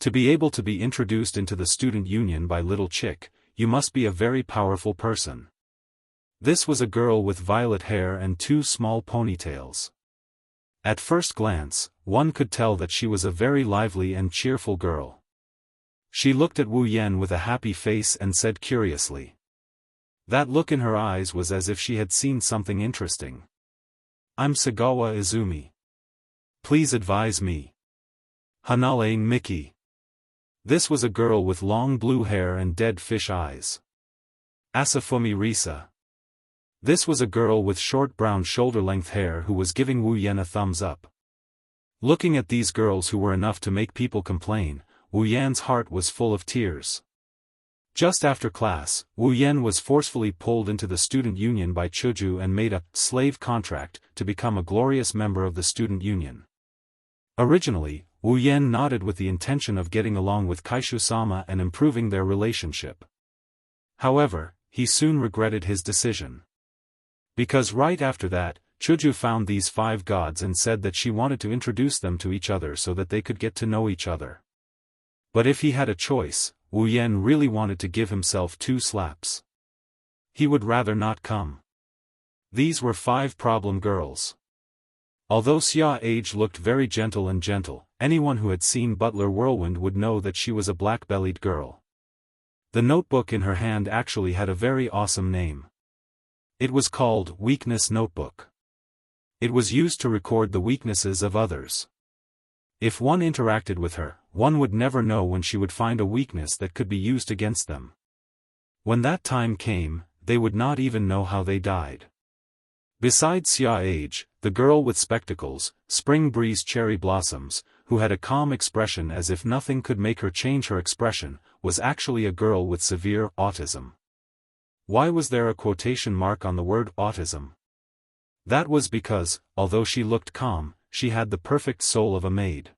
To be able to be introduced into the student union by Little Chick, you must be a very powerful person. This was a girl with violet hair and 2 small ponytails. At first glance, one could tell that she was a very lively and cheerful girl. She looked at Wu Yan with a happy face and said curiously. That look in her eyes was as if she had seen something interesting. I'm Sagawa Izumi. Please advise me. Hanale Miki. This was a girl with long blue hair and dead fish eyes. Asafumi Risa. This was a girl with short brown shoulder-length hair who was giving Wu Yan a thumbs up. Looking at these girls who were enough to make people complain, Wu Yan's heart was full of tears. Just after class, Wu Yan was forcefully pulled into the student union by Chuju and made a slave contract to become a glorious member of the student union. Originally, Wu Yan nodded with the intention of getting along with Kaishu-sama and improving their relationship. However, he soon regretted his decision. Because right after that, Chuju found these 5 gods and said that she wanted to introduce them to each other so that they could get to know each other. But if he had a choice, Wu Yan really wanted to give himself 2 slaps. He would rather not come. These were 5 problem girls. Although Xia Age looked very gentle, anyone who had seen Butler Whirlwind would know that she was a black-bellied girl. The notebook in her hand actually had a very awesome name. It was called Weakness Notebook. It was used to record the weaknesses of others. If one interacted with her, one would never know when she would find a weakness that could be used against them. When that time came, they would not even know how they died. Besides Xia Age, the girl with spectacles, Spring Breeze Cherry Blossoms, who had a calm expression as if nothing could make her change her expression, was actually a girl with severe autism. Why was there a quotation mark on the word autism? That was because, although she looked calm, she had the perfect soul of a maid.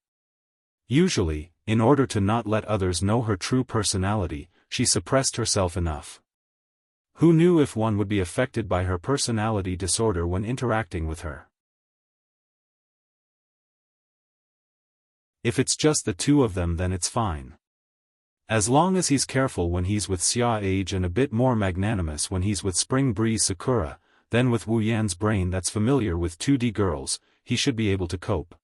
Usually, in order to not let others know her true personality, she suppressed herself enough. Who knew if one would be affected by her personality disorder when interacting with her? If it's just the 2 of them, then it's fine. As long as he's careful when he's with Xia Age and a bit more magnanimous when he's with Spring Breeze Sakura, then with Wu Yan's brain that's familiar with 2D girls, he should be able to cope.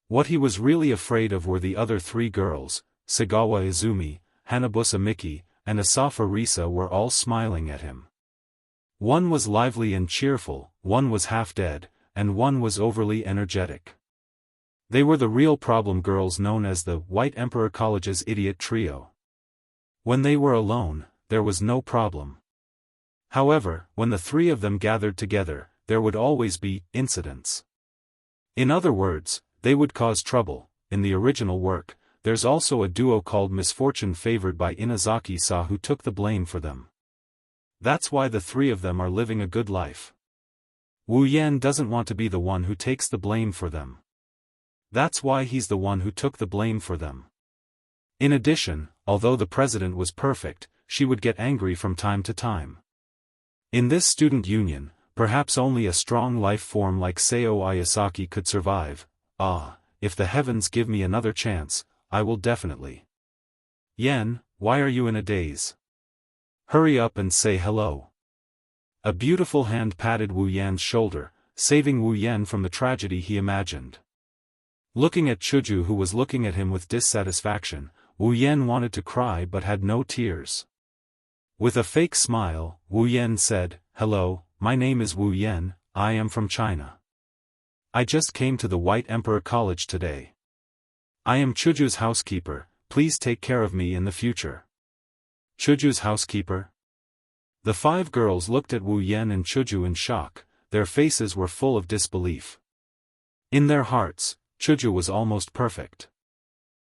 What he was really afraid of were the other 3 girls, Sagawa Izumi, Hanabusa Miki, and Asafa Risa were all smiling at him. One was lively and cheerful, one was half dead, and one was overly energetic. They were the real problem girls known as the White Emperor College's idiot trio. When they were alone, there was no problem. However, when the 3 of them gathered together, there would always be incidents. In other words, they would cause trouble. In the original work, there's also a duo called Misfortune favored by Inazaki-sa who took the blame for them. That's why the 3 of them are living a good life. Wu Yan doesn't want to be the one who takes the blame for them. That's why he's the one who took the blame for them. In addition, although the president was perfect, she would get angry from time to time. In this student union, perhaps only a strong life form like Seo Ayasaki could survive. If the heavens give me another chance, I will definitely. Yen, why are you in a daze? Hurry up and say hello. A beautiful hand patted Wu Yan's shoulder, saving Wu Yan from the tragedy he imagined. Looking at Chuju who was looking at him with dissatisfaction, Wu Yan wanted to cry but had no tears. With a fake smile, Wu Yan said, "Hello, my name is Wu Yan, I am from China. I just came to the White Emperor College today. I am Chuju's housekeeper, please take care of me in the future." Chuju's housekeeper? The 5 girls looked at Wu Yan and Chuju in shock, their faces were full of disbelief. In their hearts, Chuju was almost perfect.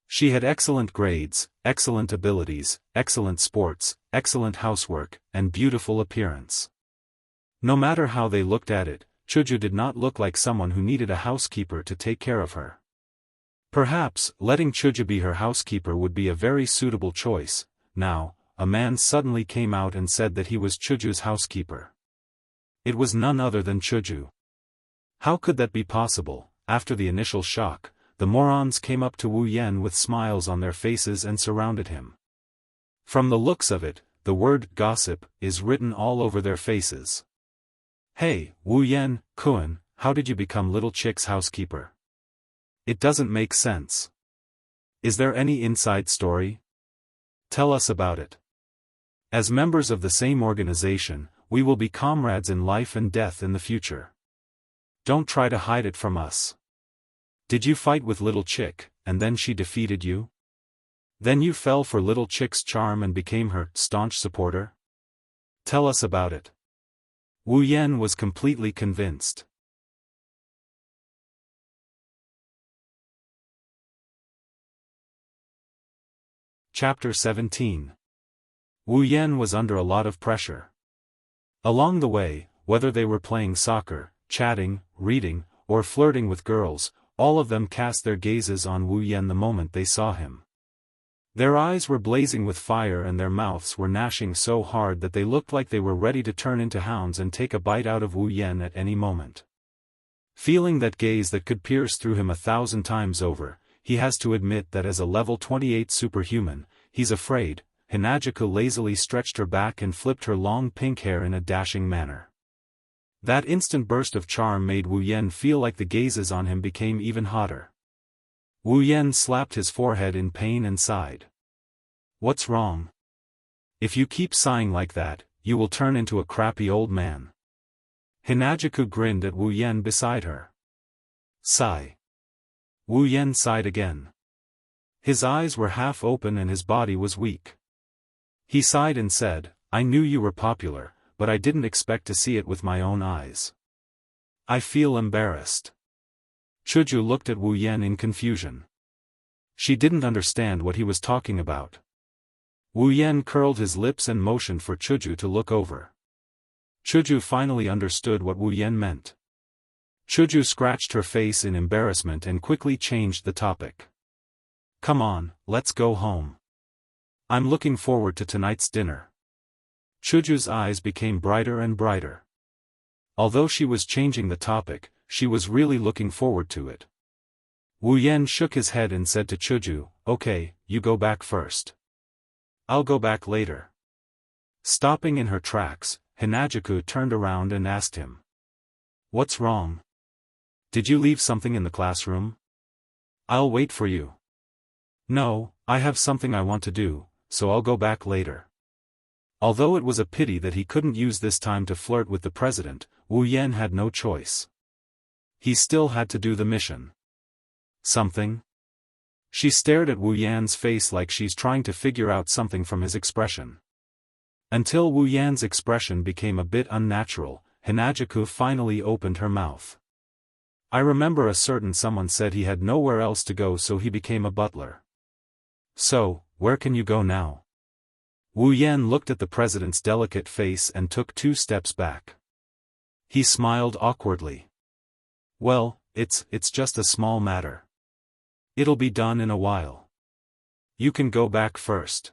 She had excellent grades, excellent abilities, excellent sports, excellent housework, and beautiful appearance. No matter how they looked at it, Chuju did not look like someone who needed a housekeeper to take care of her. Perhaps, letting Chuju be her housekeeper would be a very suitable choice. Now, a man suddenly came out and said that he was Chuju's housekeeper. It was none other than Chuju. How could that be possible? After the initial shock, the morons came up to Wu Yan with smiles on their faces and surrounded him. From the looks of it, the word gossip is written all over their faces. Hey, Wu Yan, Kun, how did you become little chick's housekeeper? It doesn't make sense. Is there any inside story? Tell us about it. As members of the same organization, we will be comrades in life and death in the future. Don't try to hide it from us. Did you fight with Little Chick, and then she defeated you? Then you fell for Little Chick's charm and became her staunch supporter? Tell us about it. Wu Yan was completely convinced. Chapter 17. Wu Yan was under a lot of pressure. Along the way, whether they were playing soccer, chatting, reading, or flirting with girls, all of them cast their gazes on Wu Yan the moment they saw him. Their eyes were blazing with fire and their mouths were gnashing so hard that they looked like they were ready to turn into hounds and take a bite out of Wu Yan at any moment. Feeling that gaze that could pierce through him 1,000 times over, he has to admit that as a level 28 superhuman, he's afraid. Hinagiku lazily stretched her back and flipped her long pink hair in a dashing manner. That instant burst of charm made Wu Yan feel like the gazes on him became even hotter. Wu Yan slapped his forehead in pain and sighed. What's wrong? If you keep sighing like that, you will turn into a crappy old man. Hinagiku grinned at Wu Yan beside her. Sigh. Wu Yan sighed again. His eyes were half open and his body was weak. He sighed and said, I knew you were popular, but I didn't expect to see it with my own eyes. I feel embarrassed. Chuju looked at Wu Yan in confusion. She didn't understand what he was talking about. Wu Yan curled his lips and motioned for Chuju to look over. Chuju finally understood what Wu Yan meant. Chuju scratched her face in embarrassment and quickly changed the topic. Come on, let's go home. I'm looking forward to tonight's dinner. Chuju's eyes became brighter and brighter. Although she was changing the topic, she was really looking forward to it. Wu Yan shook his head and said to Chuju, okay, you go back first. I'll go back later. Stopping in her tracks, Hinagiku turned around and asked him. What's wrong? Did you leave something in the classroom? I'll wait for you. No, I have something I want to do, so I'll go back later. Although it was a pity that he couldn't use this time to flirt with the president, Wu Yan had no choice. He still had to do the mission. Something? She stared at Wu Yan's face like she's trying to figure out something from his expression. Until Wu Yan's expression became a bit unnatural, Hinagiku finally opened her mouth. I remember a certain someone said he had nowhere else to go, so he became a butler. So, where can you go now? Wu Yan looked at the president's delicate face and took 2 steps back. He smiled awkwardly. Well, it's just a small matter. It'll be done in a while. You can go back first.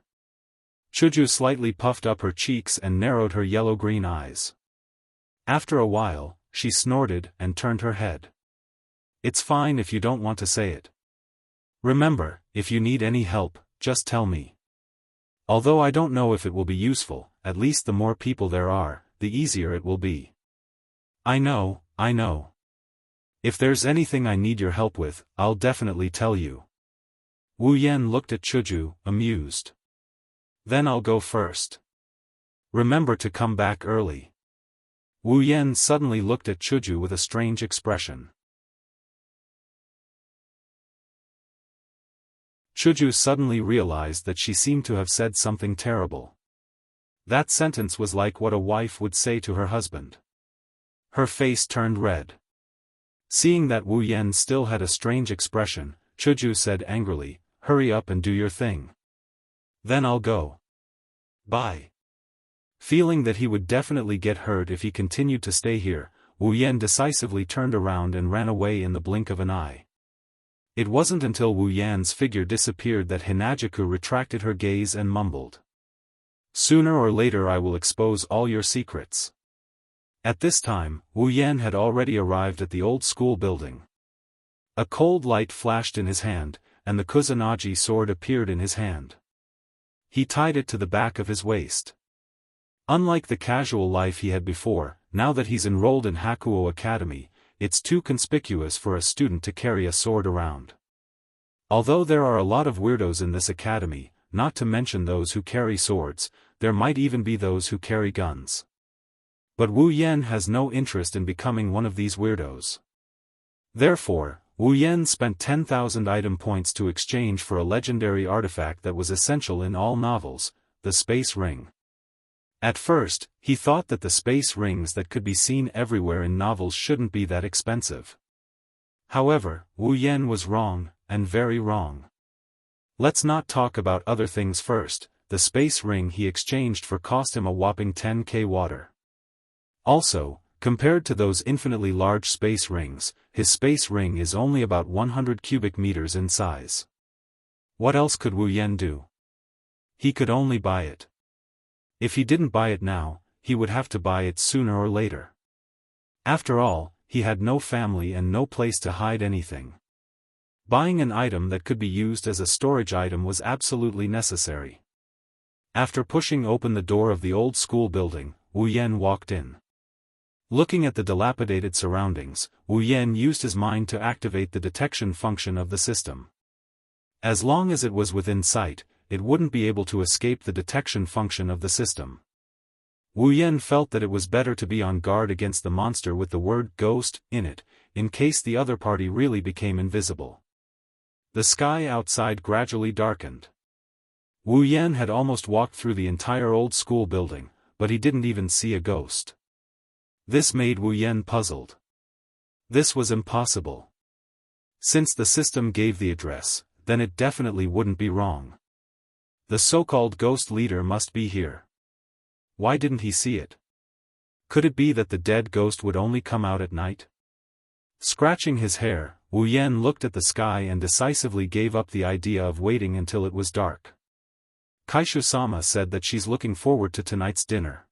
Chuju slightly puffed up her cheeks and narrowed her yellow-green eyes. After a while, she snorted and turned her head. It's fine if you don't want to say it. Remember, if you need any help, just tell me. Although I don't know if it will be useful, at least the more people there are, the easier it will be. I know. If there's anything I need your help with, I'll definitely tell you. Wu Yan looked at Chuju, amused. Then I'll go first. Remember to come back early. Wu Yan suddenly looked at Chuju with a strange expression. Chuju suddenly realized that she seemed to have said something terrible. That sentence was like what a wife would say to her husband. Her face turned red. Seeing that Wu Yan still had a strange expression, Chuju said angrily, hurry up and do your thing. Then I'll go. Bye. Feeling that he would definitely get hurt if he continued to stay here, Wu Yan decisively turned around and ran away in the blink of an eye. It wasn't until Wu Yan's figure disappeared that Hinagiku retracted her gaze and mumbled. Sooner or later I will expose all your secrets. At this time, Wu Yan had already arrived at the old school building. A cold light flashed in his hand, and the Kusanagi sword appeared in his hand. He tied it to the back of his waist. Unlike the casual life he had before, now that he's enrolled in Hakuo Academy, it's too conspicuous for a student to carry a sword around. Although there are a lot of weirdos in this academy, not to mention those who carry swords, there might even be those who carry guns. But Wu Yan has no interest in becoming one of these weirdos. Therefore, Wu Yan spent 10,000 item points to exchange for a legendary artifact that was essential in all novels, the space ring. At first, he thought that the space rings that could be seen everywhere in novels shouldn't be that expensive. However, Wu Yan was wrong, and very wrong. Let's not talk about other things first. The space ring he exchanged for cost him a whopping 10k water. Also, compared to those infinitely large space rings, his space ring is only about 100 cubic meters in size. What else could Wu Yan do? He could only buy it. If he didn't buy it now, he would have to buy it sooner or later. After all, he had no family and no place to hide anything. Buying an item that could be used as a storage item was absolutely necessary. After pushing open the door of the old school building, Wu Yan walked in. Looking at the dilapidated surroundings, Wu Yan used his mind to activate the detection function of the system. As long as it was within sight, it wouldn't be able to escape the detection function of the system. Wu Yan felt that it was better to be on guard against the monster with the word ghost in it, in case the other party really became invisible. The sky outside gradually darkened. Wu Yan had almost walked through the entire old school building, but he didn't even see a ghost. This made Wu Yan puzzled. This was impossible. Since the system gave the address, then it definitely wouldn't be wrong. The so-called ghost leader must be here. Why didn't he see it? Could it be that the dead ghost would only come out at night? Scratching his hair, Wu Yan looked at the sky and decisively gave up the idea of waiting until it was dark. Kaishu-sama said that she's looking forward to tonight's dinner.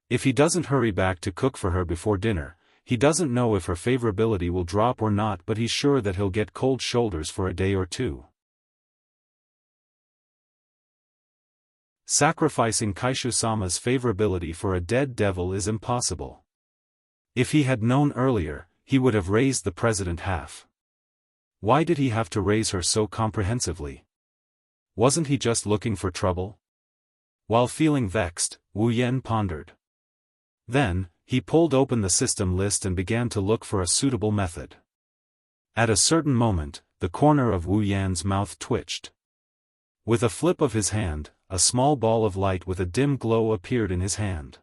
If he doesn't hurry back to cook for her before dinner, he doesn't know if her favorability will drop or not, but he's sure that he'll get cold shoulders for a day or two. Sacrificing Kaishu-sama's favorability for a dead devil is impossible. If he had known earlier, he would have raised the president half. Why did he have to raise her so comprehensively? Wasn't he just looking for trouble? While feeling vexed, Wu Yan pondered. Then, he pulled open the system list and began to look for a suitable method. At a certain moment, the corner of Wu Yan's mouth twitched. With a flip of his hand, a small ball of light with a dim glow appeared in his hand.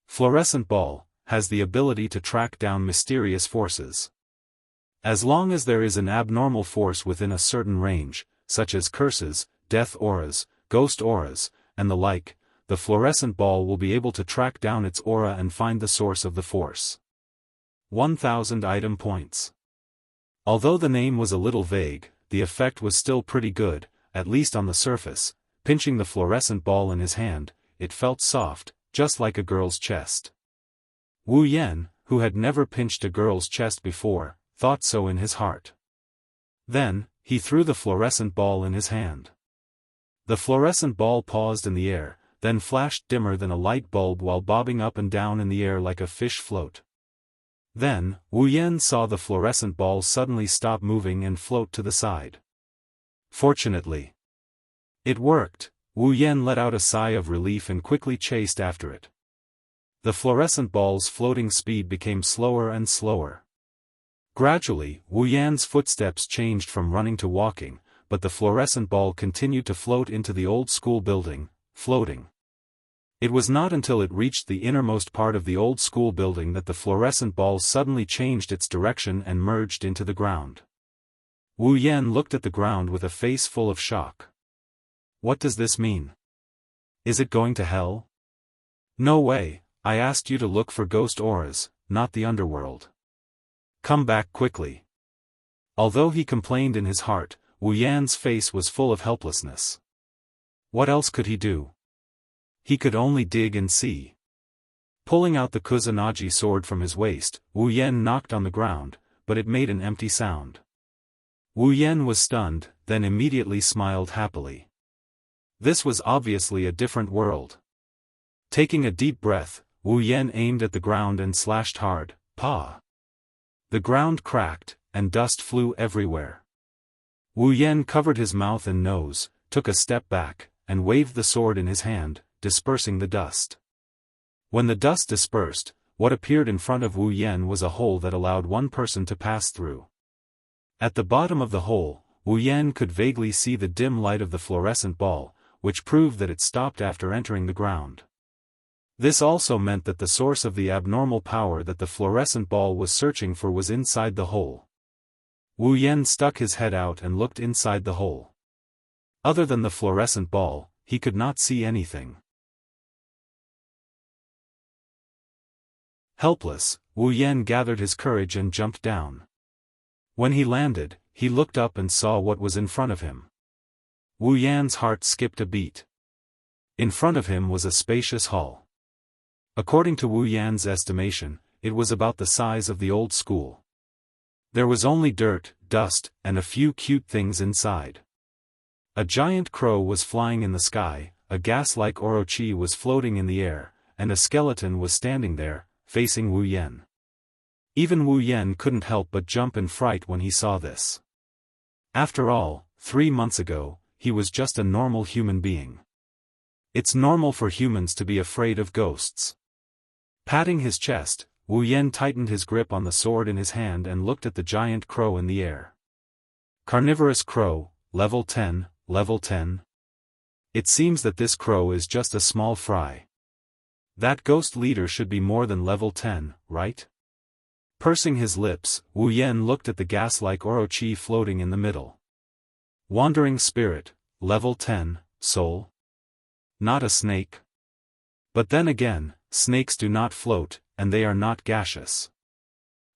Fluorescent ball has the ability to track down mysterious forces. As long as there is an abnormal force within a certain range, such as curses, death auras, ghost auras, and the like, the fluorescent ball will be able to track down its aura and find the source of the force. 1000 item points. Although the name was a little vague, the effect was still pretty good, at least on the surface. Pinching the fluorescent ball in his hand, it felt soft, just like a girl's chest. Wu Yan, who had never pinched a girl's chest before, thought so in his heart. Then, he threw the fluorescent ball in his hand. The fluorescent ball paused in the air, then flashed dimmer than a light bulb while bobbing up and down in the air like a fish float. Then, Wu Yan saw the fluorescent ball suddenly stop moving and float to the side. Fortunately, it worked. Wu Yan let out a sigh of relief and quickly chased after it. The fluorescent ball's floating speed became slower and slower. Gradually, Wu Yan's footsteps changed from running to walking, but the fluorescent ball continued to float into the old school building, floating. It was not until it reached the innermost part of the old school building that the fluorescent ball suddenly changed its direction and merged into the ground. Wu Yan looked at the ground with a face full of shock. What does this mean? Is it going to hell? No way, I asked you to look for ghost auras, not the underworld. Come back quickly. Although he complained in his heart, Wu Yan's face was full of helplessness. What else could he do? He could only dig and see. Pulling out the Kusanagi sword from his waist, Wu Yan knocked on the ground, but it made an empty sound. Wu Yan was stunned, then immediately smiled happily. This was obviously a different world. Taking a deep breath, Wu Yan aimed at the ground and slashed hard, "Pa!" The ground cracked, and dust flew everywhere. Wu Yan covered his mouth and nose, took a step back, and waved the sword in his hand, dispersing the dust. When the dust dispersed, what appeared in front of Wu Yan was a hole that allowed one person to pass through. At the bottom of the hole, Wu Yan could vaguely see the dim light of the fluorescent ball, which proved that it stopped after entering the ground. This also meant that the source of the abnormal power that the fluorescent ball was searching for was inside the hole. Wu Yan stuck his head out and looked inside the hole. Other than the fluorescent ball, he could not see anything. Helpless, Wu Yan gathered his courage and jumped down. When he landed, he looked up and saw what was in front of him. Wu Yan's heart skipped a beat. In front of him was a spacious hall. According to Wu Yan's estimation, it was about the size of the old school. There was only dirt, dust, and a few cute things inside. A giant crow was flying in the sky, a gas-like orochi was floating in the air, and a skeleton was standing there, facing Wu Yan. Even Wu Yan couldn't help but jump in fright when he saw this. After all, 3 months ago, he was just a normal human being. It's normal for humans to be afraid of ghosts. Patting his chest, Wu Yan tightened his grip on the sword in his hand and looked at the giant crow in the air. Carnivorous crow, level 10, level 10. It seems that this crow is just a small fry. That ghost leader should be more than level 10, right? Pursing his lips, Wu Yan looked at the gas-like orochi floating in the middle. Wandering spirit, level 10, soul? Not a snake? But then again, snakes do not float, and they are not gaseous.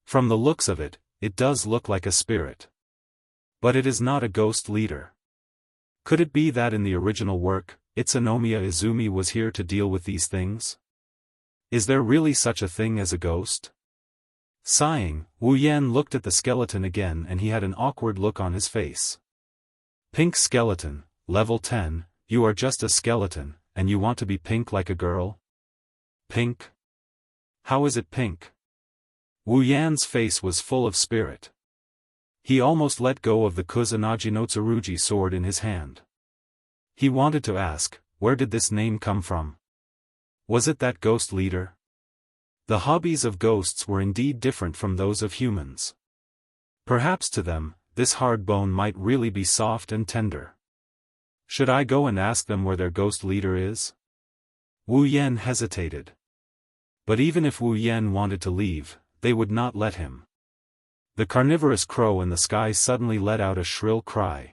From the looks of it, it does look like a spirit. But it is not a ghost leader. Could it be that in the original work, Itsunomiya Izumi was here to deal with these things? Is there really such a thing as a ghost? Sighing, Wu Yan looked at the skeleton again and he had an awkward look on his face. Pink skeleton, level 10, you are just a skeleton, and you want to be pink like a girl? Pink? How is it pink? Wu Yan's face was full of spirit. He almost let go of the Kusanagi no Tsurugi sword in his hand. He wanted to ask, where did this name come from? Was it that ghost leader? The hobbies of ghosts were indeed different from those of humans. Perhaps to them, this hard bone might really be soft and tender. Should I go and ask them where their ghost leader is? Wu Yan hesitated. But even if Wu Yan wanted to leave, they would not let him. The carnivorous crow in the sky suddenly let out a shrill cry.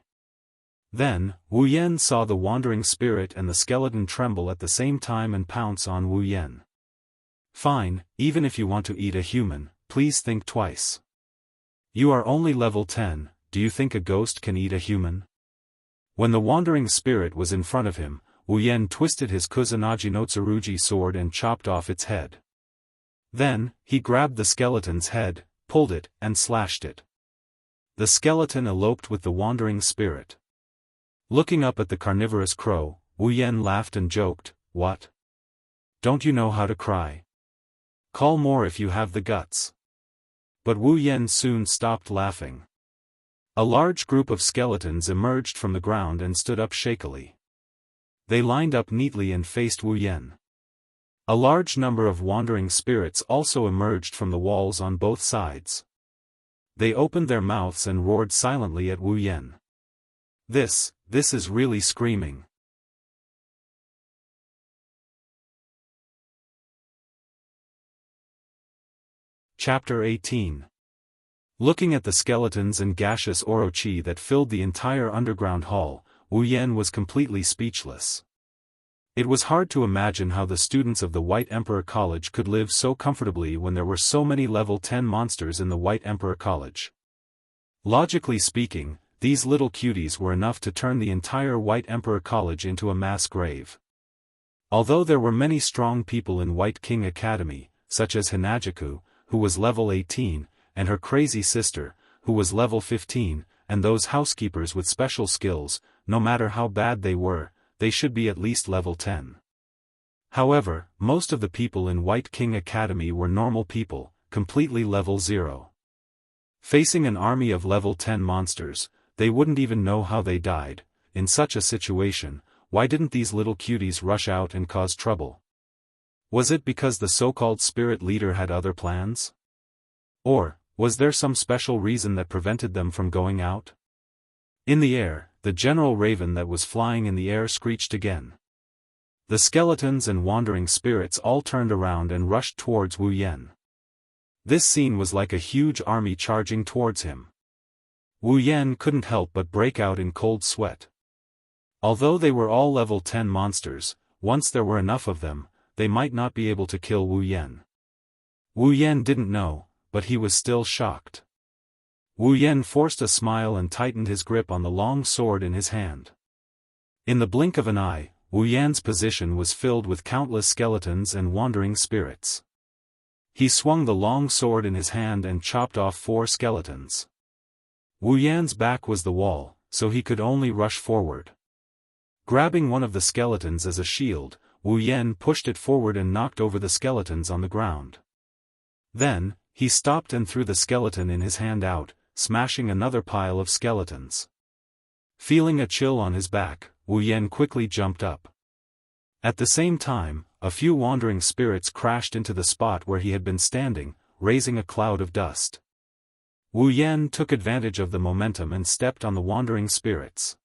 Then, Wu Yan saw the wandering spirit and the skeleton tremble at the same time and pounce on Wu Yan. Fine, even if you want to eat a human, please think twice. You are only level 10, do you think a ghost can eat a human? When the wandering spirit was in front of him, Wu Yan twisted his Kusanagi no Tsurugi sword and chopped off its head. Then, he grabbed the skeleton's head, pulled it, and slashed it. The skeleton eloped with the wandering spirit. Looking up at the carnivorous crow, Wu Yan laughed and joked, "What? Don't you know how to cry? Call more if you have the guts." But Wu Yan soon stopped laughing. A large group of skeletons emerged from the ground and stood up shakily. They lined up neatly and faced Wu Yan. A large number of wandering spirits also emerged from the walls on both sides. They opened their mouths and roared silently at Wu Yan. This is really screaming. Chapter 18. Looking at the skeletons and gaseous orochi that filled the entire underground hall, Wu Yan was completely speechless. It was hard to imagine how the students of the White Emperor College could live so comfortably when there were so many level 10 monsters in the White Emperor College. Logically speaking, these little cuties were enough to turn the entire White Emperor College into a mass grave. Although there were many strong people in White King Academy, such as Hinajiku, who was level 18, and her crazy sister, who was level 15, and those housekeepers with special skills, no matter how bad they were, they should be at least level 10. However, most of the people in White King Academy were normal people, completely level 0. Facing an army of level 10 monsters, they wouldn't even know how they died. In such a situation, why didn't these little cuties rush out and cause trouble? Was it because the so-called spirit leader had other plans? Or, was there some special reason that prevented them from going out? In the air, the general raven that was flying in the air screeched again. The skeletons and wandering spirits all turned around and rushed towards Wu Yan. This scene was like a huge army charging towards him. Wu Yan couldn't help but break out in cold sweat. Although they were all level 10 monsters, once there were enough of them, they might not be able to kill Wu Yan. Wu Yan didn't know, but he was still shocked. Wu Yan forced a smile and tightened his grip on the long sword in his hand. In the blink of an eye, Wu Yan's position was filled with countless skeletons and wandering spirits. He swung the long sword in his hand and chopped off 4 skeletons. Wu Yan's back was the wall, so he could only rush forward. Grabbing one of the skeletons as a shield, Wu Yan pushed it forward and knocked over the skeletons on the ground. Then, he stopped and threw the skeleton in his hand out, smashing another pile of skeletons. Feeling a chill on his back, Wu Yan quickly jumped up. At the same time, a few wandering spirits crashed into the spot where he had been standing, raising a cloud of dust. Wu Yan took advantage of the momentum and stepped on the wandering spirits.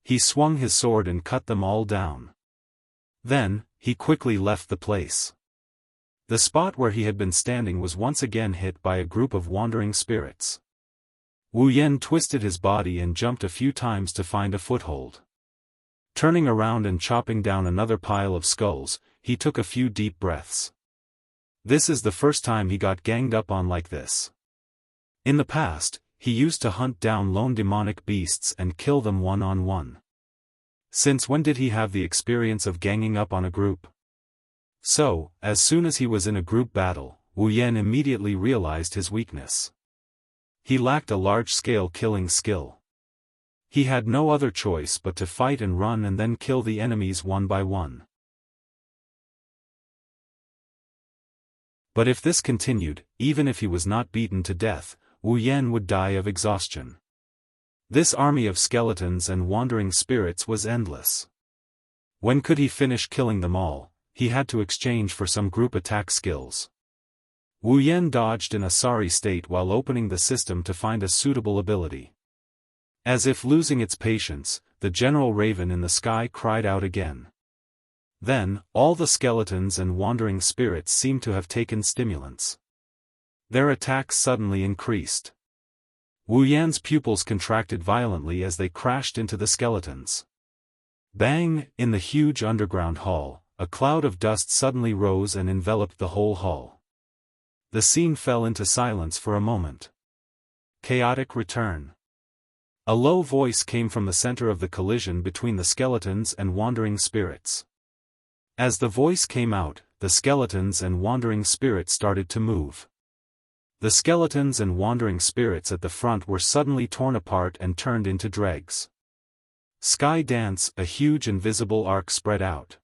He swung his sword and cut them all down. Then, he quickly left the place. The spot where he had been standing was once again hit by a group of wandering spirits. Wu Yan twisted his body and jumped a few times to find a foothold. Turning around and chopping down another pile of skulls, he took a few deep breaths. This is the first time he got ganged up on like this. In the past, he used to hunt down lone demonic beasts and kill them one-on-one. Since when did he have the experience of ganging up on a group? So, as soon as he was in a group battle, Wu Yan immediately realized his weakness. He lacked a large-scale killing skill. He had no other choice but to fight and run and then kill the enemies one by one. But if this continued, even if he was not beaten to death, Wu Yan would die of exhaustion. This army of skeletons and wandering spirits was endless. When could he finish killing them all? He had to exchange for some group attack skills. Wu Yan dodged in a sorry state while opening the system to find a suitable ability. As if losing its patience, the general raven in the sky cried out again. Then, all the skeletons and wandering spirits seemed to have taken stimulants. Their attacks suddenly increased. Wu Yan's pupils contracted violently as they crashed into the skeletons. Bang! In the huge underground hall, a cloud of dust suddenly rose and enveloped the whole hall. The scene fell into silence for a moment. Chaotic return. A low voice came from the center of the collision between the skeletons and wandering spirits. As the voice came out, the skeletons and wandering spirits started to move. The skeletons and wandering spirits at the front were suddenly torn apart and turned into dregs. Sky dance, a huge invisible arc spread out.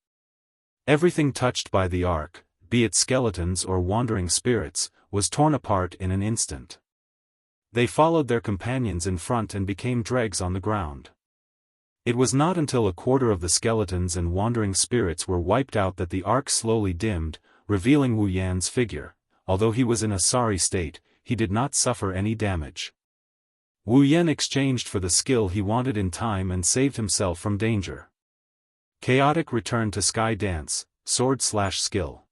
Everything touched by the arc, be it skeletons or wandering spirits, was torn apart in an instant. They followed their companions in front and became dregs on the ground. It was not until a quarter of the skeletons and wandering spirits were wiped out that the arc slowly dimmed, revealing Wu Yan's figure. Although he was in a sorry state, he did not suffer any damage. Wu Yan exchanged for the skill he wanted in time and saved himself from danger. Chaotic return to Sky Dance, sword/skill.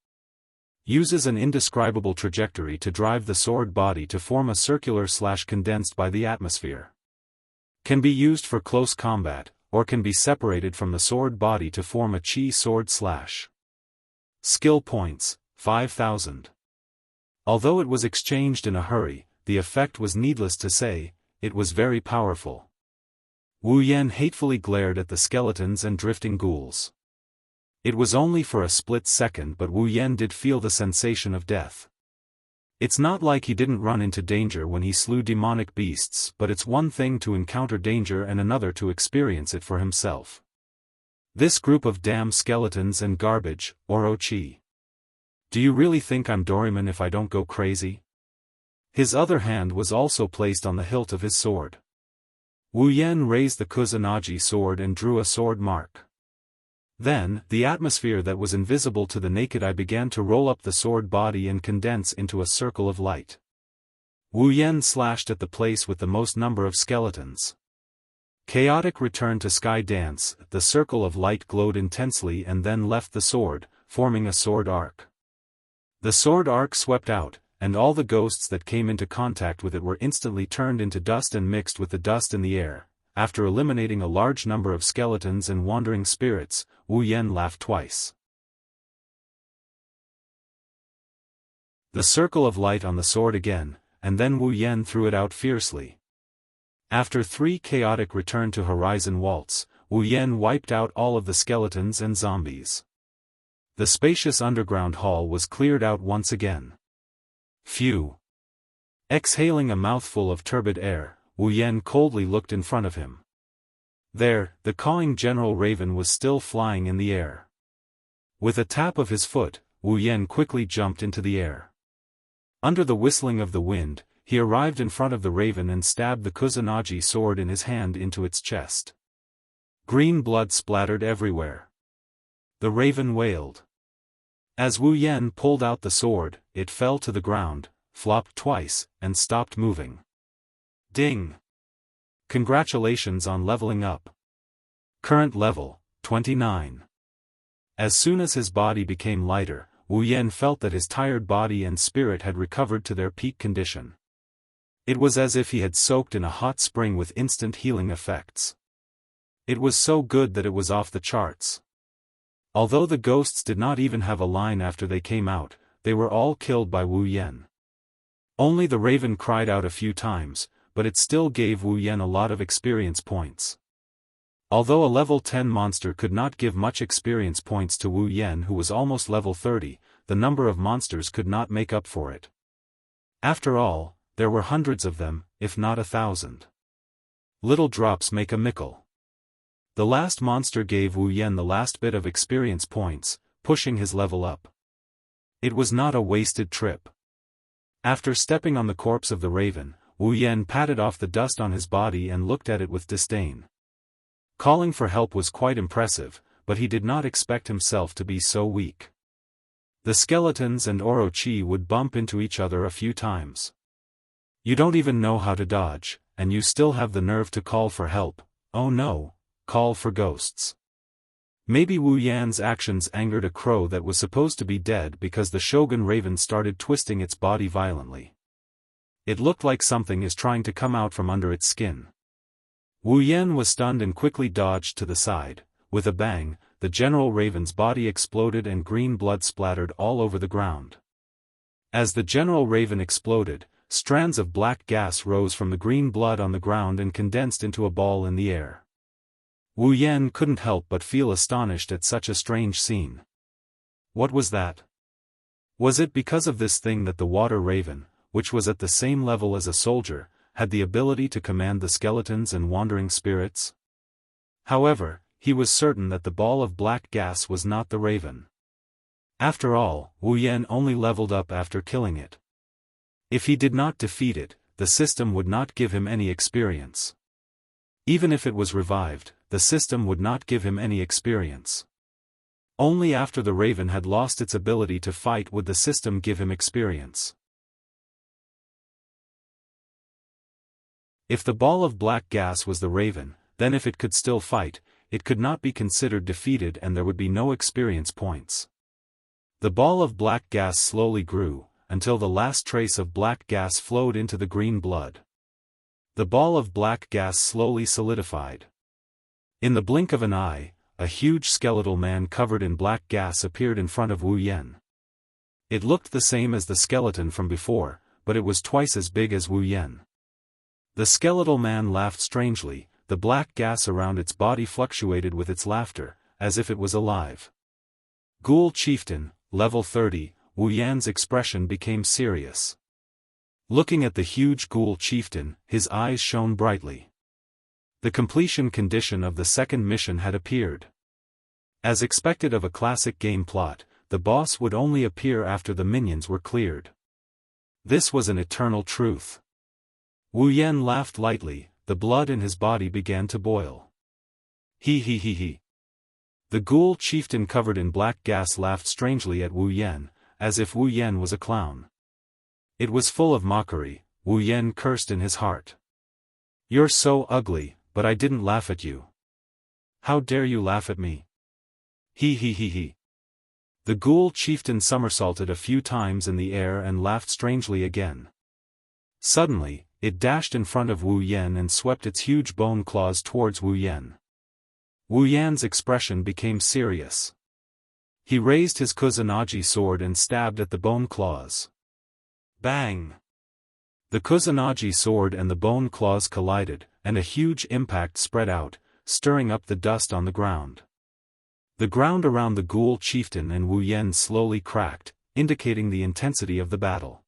Uses an indescribable trajectory to drive the sword body to form a circular/condensed by the atmosphere. Can be used for close combat, or can be separated from the sword body to form a chi sword/. Skill points, 5,000. Although it was exchanged in a hurry, the effect was needless to say, it was very powerful. Wu Yan hatefully glared at the skeletons and drifting ghouls. It was only for a split second, but Wu Yan did feel the sensation of death. It's not like he didn't run into danger when he slew demonic beasts, but it's one thing to encounter danger and another to experience it for himself. This group of damn skeletons and garbage, Orochi. Do you really think I'm Doraemon if I don't go crazy? His other hand was also placed on the hilt of his sword. Wu Yan raised the Kusanagi sword and drew a sword mark. Then, the atmosphere that was invisible to the naked eye began to roll up the sword body and condense into a circle of light. Wu Yan slashed at the place with the most number of skeletons. Chaotic returned to sky dance, the circle of light glowed intensely and then left the sword, forming a sword arc. The sword arc swept out, and all the ghosts that came into contact with it were instantly turned into dust and mixed with the dust in the air. After eliminating a large number of skeletons and wandering spirits, Wu Yan laughed twice. The circle of light on the sword again, and then Wu Yan threw it out fiercely. After 3 chaotic return to horizon waltz, Wu Yan wiped out all of the skeletons and zombies. The spacious underground hall was cleared out once again. Phew! Exhaling a mouthful of turbid air, Wu Yan coldly looked in front of him. There, the cawing General Raven was still flying in the air. With a tap of his foot, Wu Yan quickly jumped into the air. Under the whistling of the wind, he arrived in front of the raven and stabbed the Kusanagi sword in his hand into its chest. Green blood splattered everywhere. The raven wailed. As Wu Yan pulled out the sword, it fell to the ground, flopped twice, and stopped moving. Ding! Congratulations on leveling up. Current level, 29. As soon as his body became lighter, Wu Yan felt that his tired body and spirit had recovered to their peak condition. It was as if he had soaked in a hot spring with instant healing effects. It was so good that it was off the charts. Although the ghosts did not even have a line after they came out, they were all killed by Wu Yan. Only the raven cried out a few times, but it still gave Wu Yan a lot of experience points. Although a level 10 monster could not give much experience points to Wu Yan, who was almost level 30, the number of monsters could not make up for it. After all, there were hundreds of them, if not 1,000. Little drops make a mickle. The last monster gave Wu Yan the last bit of experience points, pushing his level up. It was not a wasted trip. After stepping on the corpse of the raven, Wu Yan patted off the dust on his body and looked at it with disdain. Calling for help was quite impressive, but he did not expect himself to be so weak. The skeletons and Orochi would bump into each other a few times. You don't even know how to dodge, and you still have the nerve to call for help. Oh no, call for ghosts. Maybe Wu Yan's actions angered a crow that was supposed to be dead because the Shogun Raven started twisting its body violently. It looked like something is trying to come out from under its skin. Wu Yan was stunned and quickly dodged to the side. With a bang, the General Raven's body exploded and green blood splattered all over the ground. As the General Raven exploded, strands of black gas rose from the green blood on the ground and condensed into a ball in the air. Wu Yan couldn't help but feel astonished at such a strange scene. What was that? Was it because of this thing that the Water Raven, which was at the same level as a soldier, had the ability to command the skeletons and wandering spirits? However, he was certain that the ball of black gas was not the raven. After all, Wu Yan only leveled up after killing it. If he did not defeat it, the system would not give him any experience. Even if it was revived, the system would not give him any experience. Only after the raven had lost its ability to fight would the system give him experience. If the ball of black gas was the raven, then if it could still fight, it could not be considered defeated and there would be no experience points. The ball of black gas slowly grew, until the last trace of black gas flowed into the green blood. The ball of black gas slowly solidified. In the blink of an eye, a huge skeletal man covered in black gas appeared in front of Wu Yan. It looked the same as the skeleton from before, but it was twice as big as Wu Yan. The skeletal man laughed strangely, the black gas around its body fluctuated with its laughter, as if it was alive. Ghoul Chieftain, level 30, Wu Yan's expression became serious. Looking at the huge Ghoul Chieftain, his eyes shone brightly. The completion condition of the second mission had appeared. As expected of a classic game plot, the boss would only appear after the minions were cleared. This was an eternal truth. Wu Yan laughed lightly, the blood in his body began to boil. He. The Ghoul Chieftain covered in black gas laughed strangely at Wu Yan, as if Wu Yan was a clown. It was full of mockery. Wu Yan cursed in his heart. You're so ugly, but I didn't laugh at you. How dare you laugh at me? He. The Ghoul Chieftain somersaulted a few times in the air and laughed strangely again. Suddenly, it dashed in front of Wu Yan and swept its huge bone claws towards Wu Yan. Wu Yan's expression became serious. He raised his Kusanagi sword and stabbed at the bone claws. Bang! The Kusanagi sword and the bone claws collided, and a huge impact spread out, stirring up the dust on the ground. The ground around the Ghoul Chieftain and Wu Yan slowly cracked, indicating the intensity of the battle.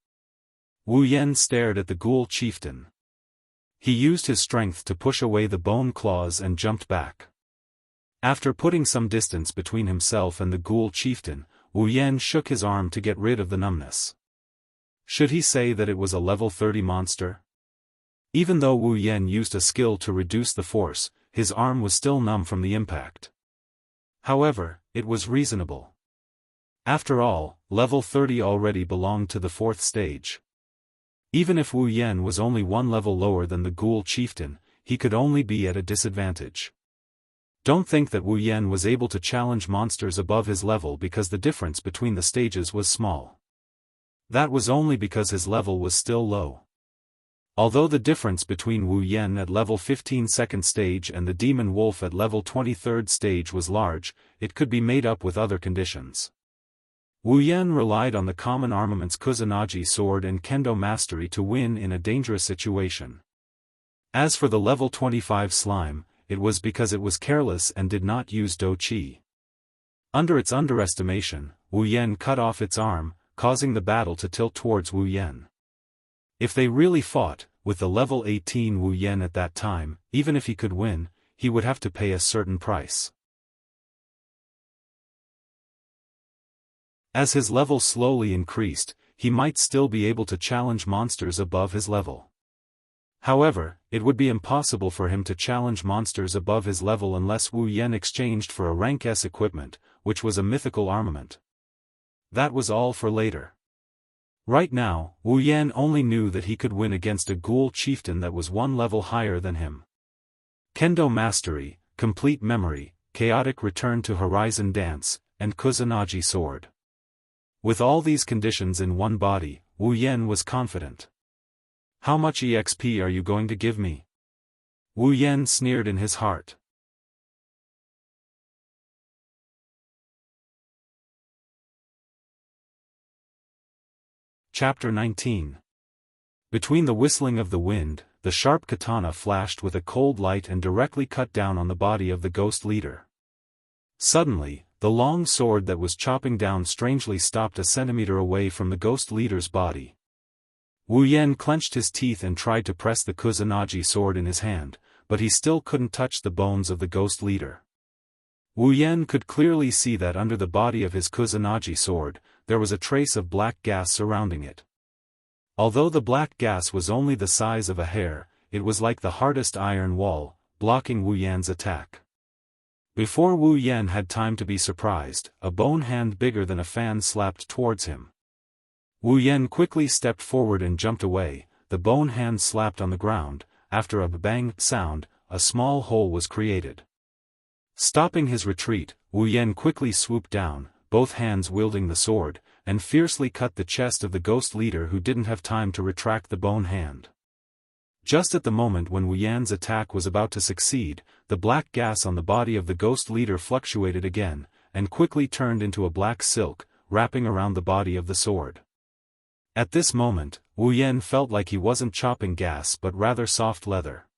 Wu Yan stared at the Ghoul Chieftain. He used his strength to push away the bone claws and jumped back. After putting some distance between himself and the Ghoul Chieftain, Wu Yan shook his arm to get rid of the numbness. Should he say that it was a level 30 monster? Even though Wu Yan used a skill to reduce the force, his arm was still numb from the impact. However, it was reasonable. After all, level 30 already belonged to the 4th stage. Even if Wu Yan was only one level lower than the Ghoul Chieftain, he could only be at a disadvantage. Don't think that Wu Yan was able to challenge monsters above his level because the difference between the stages was small. That was only because his level was still low. Although the difference between Wu Yan at level 15 2nd stage and the Demon Wolf at level 23rd stage was large, it could be made up with other conditions. Wu Yan relied on the common armaments Kusanagi sword and Kendo mastery to win in a dangerous situation. As for the level 25 slime, it was because it was careless and did not use Do Chi. Under its underestimation, Wu Yan cut off its arm, causing the battle to tilt towards Wu Yan. If they really fought, with the level 18 Wu Yan at that time, even if he could win, he would have to pay a certain price. As his level slowly increased, he might still be able to challenge monsters above his level. However, it would be impossible for him to challenge monsters above his level unless Wu Yan exchanged for a rank S equipment, which was a mythical armament. That was all for later. Right now, Wu Yan only knew that he could win against a Ghoul Chieftain that was one level higher than him. Kendo Mastery, Complete Memory, Chaotic Return to Horizon Dance, and Kusanagi Sword. With all these conditions in one body, Wu Yan was confident. How much EXP are you going to give me? Wu Yan sneered in his heart. Chapter 19. Between the whistling of the wind, the sharp katana flashed with a cold light and directly cut down on the body of the ghost leader. Suddenly, the long sword that was chopping down strangely stopped a centimeter away from the ghost leader's body. Wu Yan clenched his teeth and tried to press the Kusanagi sword in his hand, but he still couldn't touch the bones of the ghost leader. Wu Yan could clearly see that under the body of his Kusanagi sword, there was a trace of black gas surrounding it. Although the black gas was only the size of a hair, it was like the hardest iron wall, blocking Wu Yan's attack. Before Wu Yan had time to be surprised, a bone hand bigger than a fan slapped towards him. Wu Yan quickly stepped forward and jumped away. The bone hand slapped on the ground. After a bang sound, a small hole was created. Stopping his retreat, Wu Yan quickly swooped down, both hands wielding the sword, and fiercely cut the chest of the ghost leader who didn't have time to retract the bone hand. Just at the moment when Wu Yan's attack was about to succeed, the black gas on the body of the ghost leader fluctuated again, and quickly turned into a black silk, wrapping around the body of the sword. At this moment, Wu Yan felt like he wasn't chopping gas but rather soft leather.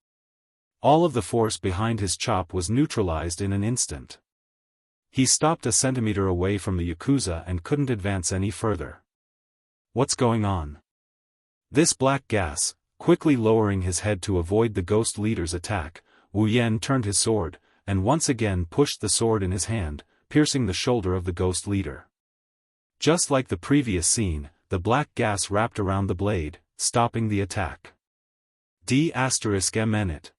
All of the force behind his chop was neutralized in an instant. He stopped a centimeter away from the Yakuza and couldn't advance any further. What's going on? This black gas. Quickly lowering his head to avoid the ghost leader's attack, Wu Yan turned his sword, and once again pushed the sword in his hand, piercing the shoulder of the ghost leader. Just like the previous scene, the black gas wrapped around the blade, stopping the attack. D***it.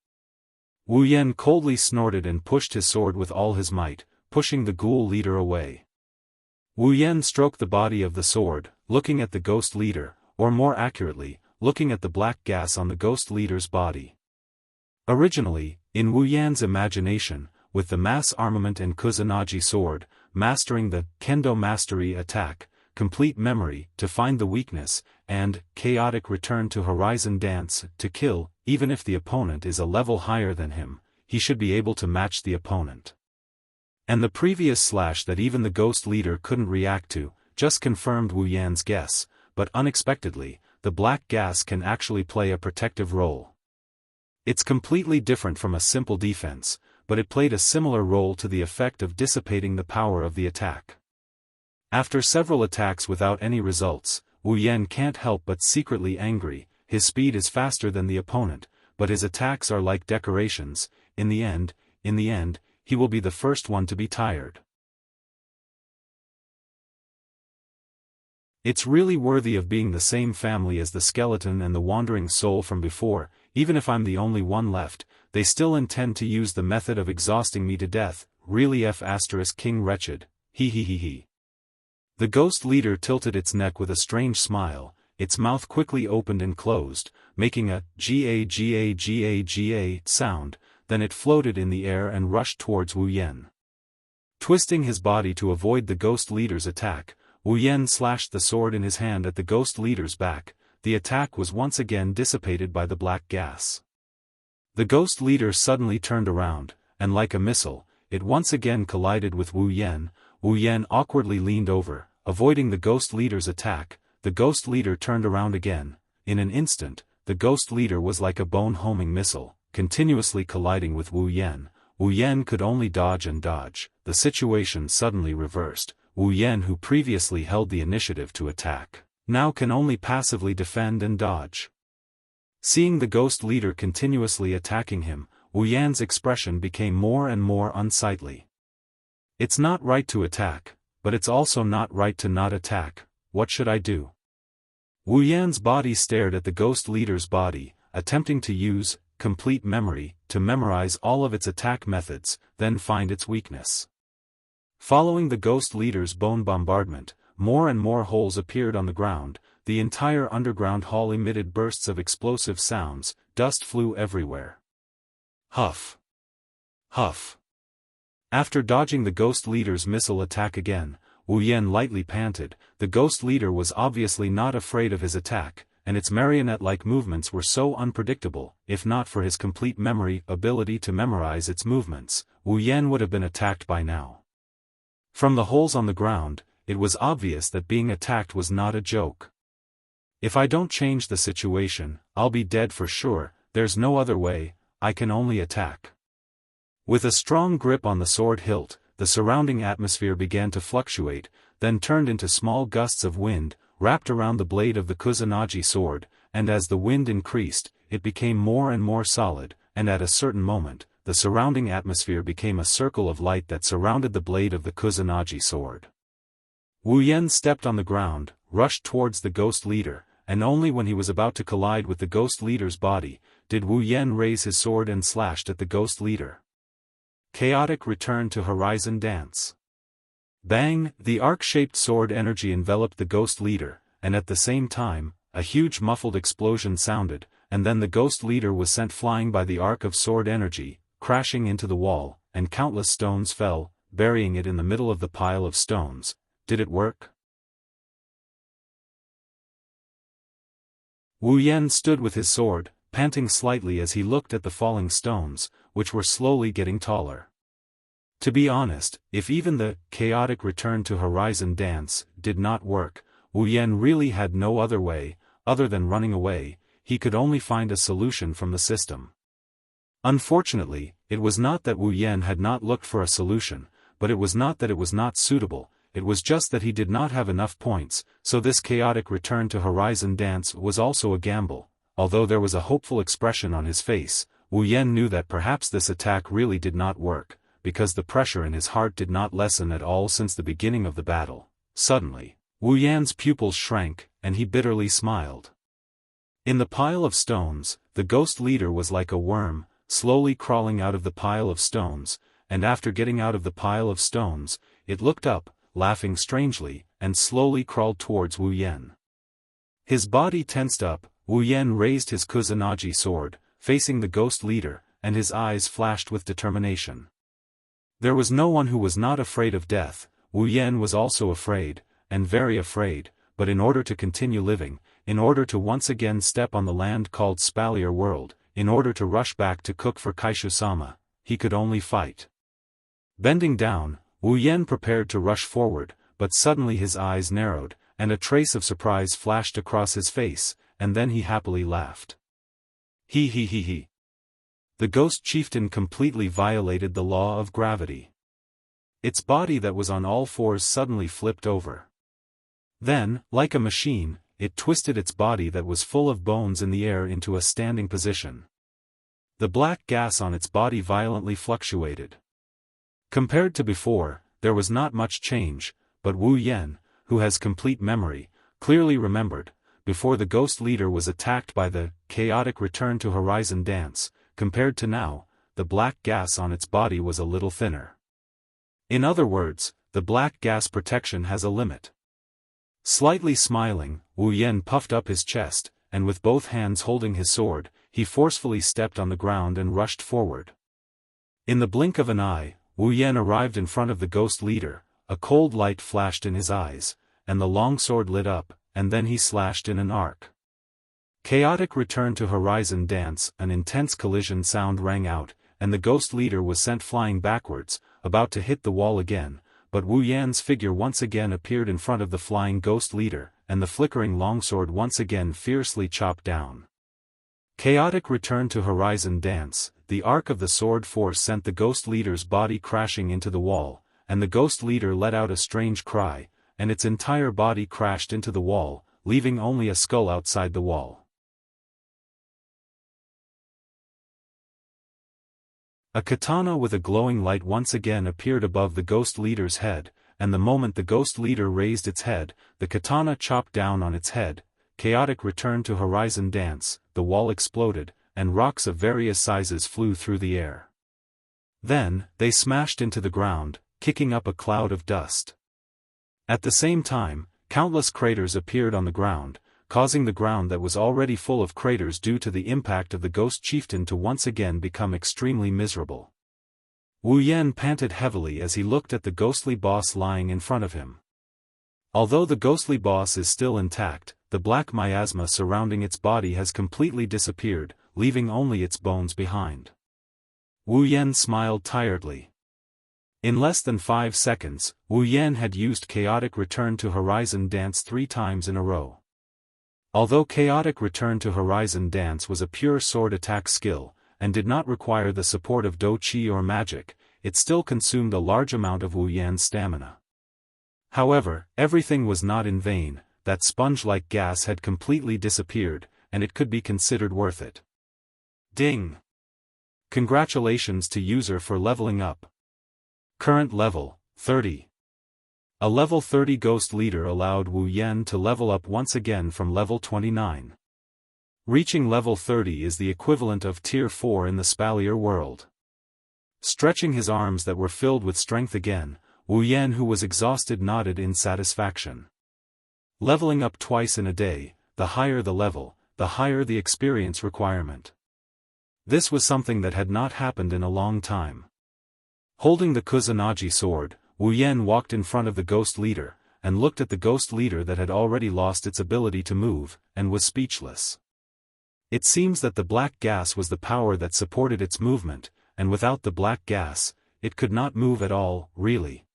Wu Yan coldly snorted and pushed his sword with all his might, pushing the ghoul leader away. Wu Yan stroked the body of the sword, looking at the ghost leader, or more accurately, looking at the black gas on the ghost leader's body. Originally, in Wu Yan's imagination, with the mass armament and Kusanagi sword, mastering the Kendo mastery attack, complete memory to find the weakness, and chaotic return to horizon dance to kill, even if the opponent is a level higher than him, he should be able to match the opponent. And the previous slash that even the ghost leader couldn't react to, just confirmed Wu Yan's guess, but unexpectedly, the black gas can actually play a protective role. It's completely different from a simple defense, but it played a similar role to the effect of dissipating the power of the attack. After several attacks without any results, Wu Yan can't help but secretly angry. His speed is faster than the opponent, but his attacks are like decorations. In the end, he will be the first one to be tired. It's really worthy of being the same family as the skeleton and the wandering soul from before. Even if I'm the only one left, they still intend to use the method of exhausting me to death. Really King wretched. He. The ghost leader tilted its neck with a strange smile, its mouth quickly opened and closed, making a ga sound, then it floated in the air and rushed towards Wu Yan. Twisting his body to avoid the ghost leader's attack, Wu Yan slashed the sword in his hand at the ghost leader's back. The attack was once again dissipated by the black gas. The ghost leader suddenly turned around, and like a missile, it once again collided with Wu Yan. Wu Yan awkwardly leaned over, avoiding the ghost leader's attack. The ghost leader turned around again. In an instant, the ghost leader was like a bone-homing missile, continuously colliding with Wu Yan. Wu Yan could only dodge and dodge. The situation suddenly reversed. Wu Yan, who previously held the initiative to attack, now can only passively defend and dodge. Seeing the ghost leader continuously attacking him, Wu Yan's expression became more and more unsightly. It's not right to attack, but it's also not right to not attack. What should I do? Wu Yan's body stared at the ghost leader's body, attempting to use complete memory to memorize all of its attack methods, then find its weakness. Following the ghost leader's bone bombardment, more and more holes appeared on the ground. The entire underground hall emitted bursts of explosive sounds. Dust flew everywhere. Huff. Huff. After dodging the ghost leader's missile attack again, Wu Yan lightly panted. The ghost leader was obviously not afraid of his attack, and its marionette-like movements were so unpredictable. If not for his complete memory ability to memorize its movements, Wu Yan would have been attacked by now. From the holes on the ground, it was obvious that being attacked was not a joke. If I don't change the situation, I'll be dead for sure. There's no other way, I can only attack. With a strong grip on the sword hilt, the surrounding atmosphere began to fluctuate, then turned into small gusts of wind, wrapped around the blade of the Kusanagi sword, and as the wind increased, it became more and more solid, and at a certain moment, the surrounding atmosphere became a circle of light that surrounded the blade of the Kusanagi sword. Wu Yan stepped on the ground, rushed towards the ghost leader, and only when he was about to collide with the ghost leader's body, did Wu Yan raise his sword and slashed at the ghost leader. Chaotic return to horizon dance. Bang! The arc-shaped sword energy enveloped the ghost leader, and at the same time, a huge muffled explosion sounded, and then the ghost leader was sent flying by the arc of sword energy, crashing into the wall, and countless stones fell, burying it in the middle of the pile of stones. Did it work? Wu Yan stood with his sword, panting slightly as he looked at the falling stones, which were slowly getting taller. To be honest, if even the chaotic return to horizon dance did not work, Wu Yan really had no other way, other than running away. He could only find a solution from the system. Unfortunately, it was not that Wu Yan had not looked for a solution, but it was not that it was not suitable, it was just that he did not have enough points, so this chaotic return to Horizon dance was also a gamble. Although there was a hopeful expression on his face, Wu Yan knew that perhaps this attack really did not work, because the pressure in his heart did not lessen at all since the beginning of the battle. Suddenly, Wu Yan's pupils shrank, and he bitterly smiled. In the pile of stones, the ghost leader was like a worm, slowly crawling out of the pile of stones, and after getting out of the pile of stones, it looked up, laughing strangely, and slowly crawled towards Wu Yan. His body tensed up, Wu Yan raised his Kusanagi sword, facing the ghost leader, and his eyes flashed with determination. There was no one who was not afraid of death. Wu Yan was also afraid, and very afraid, but in order to continue living, in order to once again step on the land called Spalier World, in order to rush back to cook for Kaishu-sama, he could only fight. Bending down, Wu Yan prepared to rush forward, but suddenly his eyes narrowed, and a trace of surprise flashed across his face, and then he happily laughed. He. The ghost chieftain completely violated the law of gravity. Its body that was on all fours suddenly flipped over. Then, like a machine, it twisted its body that was full of bones in the air into a standing position. The black gas on its body violently fluctuated. Compared to before, there was not much change, but Wu Yan, who has complete memory, clearly remembered, before the ghost leader was attacked by the chaotic return to Horizon dance, compared to now, the black gas on its body was a little thinner. In other words, the black gas protection has a limit. Slightly smiling, Wu Yan puffed up his chest, and with both hands holding his sword, he forcefully stepped on the ground and rushed forward. In the blink of an eye, Wu Yan arrived in front of the ghost leader, a cold light flashed in his eyes, and the long sword lit up, and then he slashed in an arc. Chaotic return to Horizon dance, an intense collision sound rang out, and the ghost leader was sent flying backwards, about to hit the wall again, but Wu Yan's figure once again appeared in front of the flying ghost leader, and the flickering longsword once again fiercely chopped down. Chaotic return to Horizon dance, the arc of the sword force sent the ghost leader's body crashing into the wall, and the ghost leader let out a strange cry, and its entire body crashed into the wall, leaving only a skull outside the wall. A katana with a glowing light once again appeared above the ghost leader's head, and the moment the ghost leader raised its head, the katana chopped down on its head. Chaotic return to Horizon dance, the wall exploded, and rocks of various sizes flew through the air. Then, they smashed into the ground, kicking up a cloud of dust. At the same time, countless craters appeared on the ground, causing the ground that was already full of craters due to the impact of the ghost chieftain to once again become extremely miserable. Wu Yan panted heavily as he looked at the ghostly boss lying in front of him. Although the ghostly boss is still intact, the black miasma surrounding its body has completely disappeared, leaving only its bones behind. Wu Yan smiled tiredly. In less than 5 seconds, Wu Yan had used Chaotic Return to Horizon Dance 3 times in a row. Although Chaotic Return to Horizon Dance was a pure sword attack skill, and did not require the support of Do Chi or magic, it still consumed a large amount of Wu Yan's stamina. However, everything was not in vain, that sponge-like gas had completely disappeared, and it could be considered worth it. Ding! Congratulations to user for leveling up. Current level, 30. A level 30 ghost leader allowed Wu Yan to level up once again from level 29. Reaching level 30 is the equivalent of tier 4 in the Spalier world. Stretching his arms that were filled with strength again, Wu Yan, who was exhausted, nodded in satisfaction. Leveling up twice in a day, the higher the level, the higher the experience requirement. This was something that had not happened in a long time. Holding the Kusanagi sword, Wu Yan walked in front of the ghost leader, and looked at the ghost leader that had already lost its ability to move, and was speechless. It seems that the black gas was the power that supported its movement, and without the black gas, it could not move at all, really.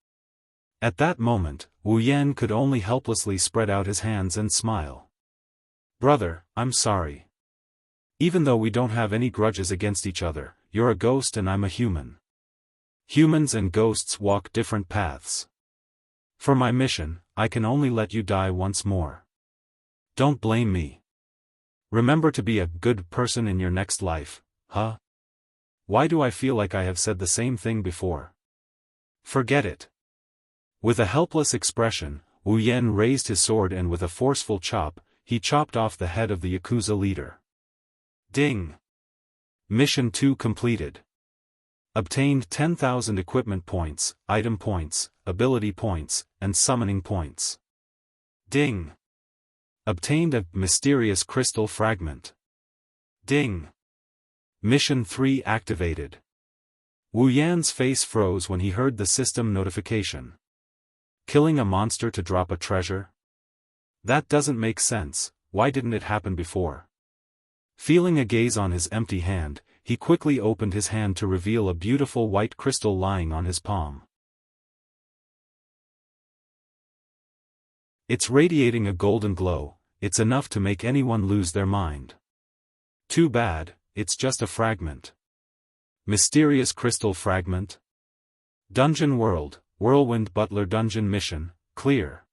At that moment, Wu Yan could only helplessly spread out his hands and smile. "Brother, I'm sorry. Even though we don't have any grudges against each other, you're a ghost and I'm a human. Humans and ghosts walk different paths. For my mission, I can only let you die once more. Don't blame me. Remember to be a good person in your next life, huh? Why do I feel like I have said the same thing before? Forget it. With a helpless expression, Wu Yan raised his sword and with a forceful chop, he chopped off the head of the Yakuza leader. Ding! Mission 2 completed. Obtained 10,000 equipment points, item points, ability points, and summoning points. Ding! Obtained a mysterious crystal fragment. Ding! Mission 3 activated. Wu Yan's face froze when he heard the system notification. Killing a monster to drop a treasure? That doesn't make sense. Why didn't it happen before? Feeling a gaze on his empty hand, he quickly opened his hand to reveal a beautiful white crystal lying on his palm. It's radiating a golden glow. It's enough to make anyone lose their mind. Too bad, it's just a fragment. Mysterious crystal fragment? Dungeon World, Whirlwind Butler Dungeon Mission, clear.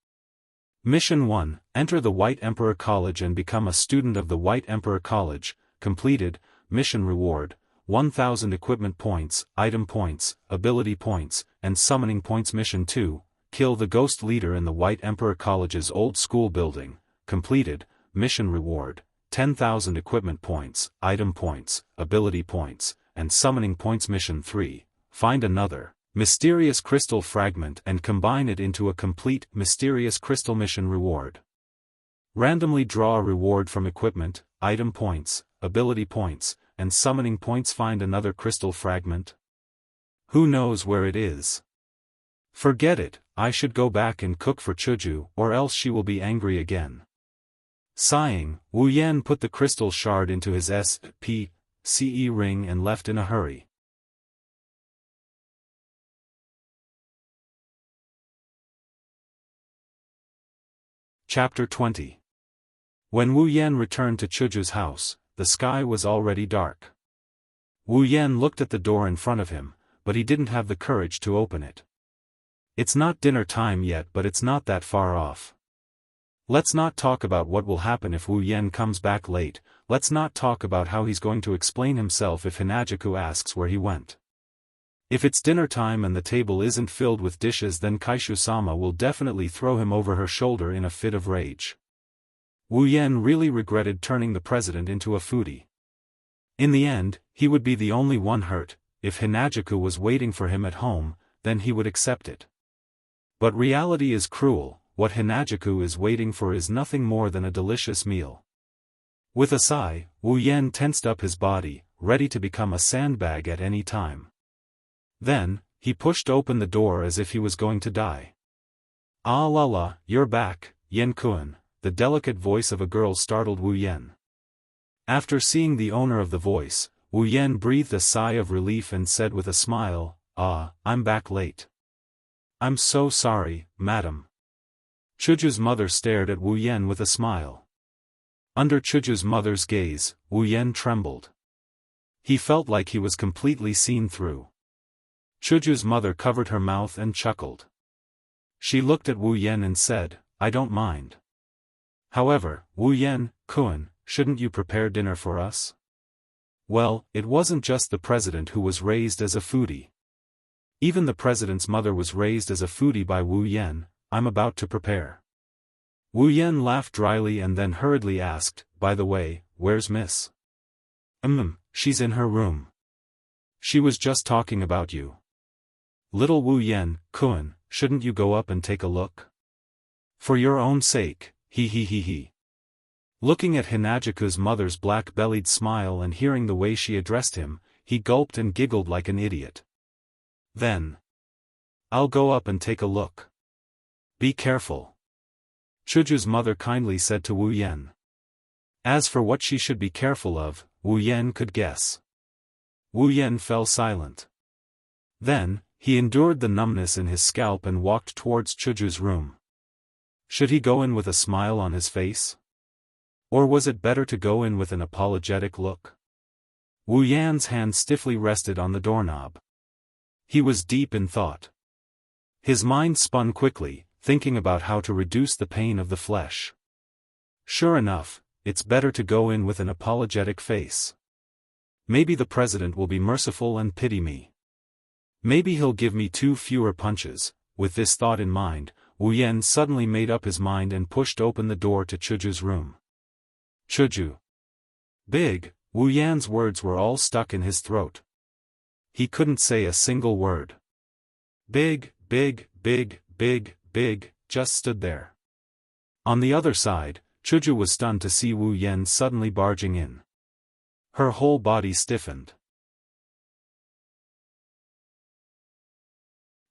Mission 1, enter the White Emperor College and become a student of the White Emperor College, completed. Mission reward, 1,000 equipment points, item points, ability points, and summoning points. Mission 2, kill the ghost leader in the White Emperor College's old school building, completed. Mission reward, 10,000 equipment points, item points, ability points, and summoning points. Mission 3, find another mysterious crystal fragment and combine it into a complete mysterious crystal. Mission reward. Randomly draw a reward from equipment, item points, ability points, and summoning points. Find another crystal fragment. Who knows where it is? Forget it, I should go back and cook for Chuju, or else she will be angry again. Sighing, Wu Yan put the crystal shard into his SPCE ring and left in a hurry. Chapter 20. When Wu Yan returned to Chuju's house, the sky was already dark. Wu Yan looked at the door in front of him, but he didn't have the courage to open it. It's not dinner time yet, but it's not that far off. Let's not talk about what will happen if Wu Yan comes back late. Let's not talk about how he's going to explain himself if Hinajaku asks where he went. If it's dinner time and the table isn't filled with dishes, then Kaishu-sama will definitely throw him over her shoulder in a fit of rage. Wu Yan really regretted turning the president into a foodie. In the end, he would be the only one hurt. If Hinajaku was waiting for him at home, then he would accept it. But reality is cruel. What Hinajaku is waiting for is nothing more than a delicious meal. With a sigh, Wu Yan tensed up his body, ready to become a sandbag at any time. Then, he pushed open the door as if he was going to die. Ah la la, you're back, Yen-kun, the delicate voice of a girl startled Wu Yan. After seeing the owner of the voice, Wu Yan breathed a sigh of relief and said with a smile, "Ah, I'm back late." "I'm so sorry, madam." Chuju's mother stared at Wu Yan with a smile. Under Chuju's mother's gaze, Wu Yan trembled. He felt like he was completely seen through. Chuju's mother covered her mouth and chuckled. She looked at Wu Yan and said, "I don't mind. However, Wu Yan-kun, shouldn't you prepare dinner for us?" Well, it wasn't just the president who was raised as a foodie. Even the president's mother was raised as a foodie by Wu Yan. "I'm about to prepare." Wu Yan laughed dryly and then hurriedly asked, "By the way, where's Miss?" She's in her room. She was just talking about you." "Little Wu Yan-kun, shouldn't you go up and take a look?" "For your own sake, he. Looking at Hinajaku's mother's black-bellied smile and hearing the way she addressed him, he gulped and giggled like an idiot. Then, "I'll go up and take a look. Be careful." Chuju's mother kindly said to Wu Yan. As for what she should be careful of, Wu Yan could guess. Wu Yan fell silent. Then, he endured the numbness in his scalp and walked towards Chuju's room. Should he go in with a smile on his face? Or was it better to go in with an apologetic look? Wu Yan's hand stiffly rested on the doorknob. He was deep in thought. His mind spun quickly, thinking about how to reduce the pain of the flesh. Sure enough, it's better to go in with an apologetic face. Maybe the president will be merciful and pity me. Maybe he'll give me 2 fewer punches. With this thought in mind, Wu Yan suddenly made up his mind and pushed open the door to Chuju's room. Chuju. Big, Wu Yan's words were all stuck in his throat. He couldn't say a single word. Big, just stood there. On the other side, Chuju was stunned to see Wu Yan suddenly barging in. Her whole body stiffened.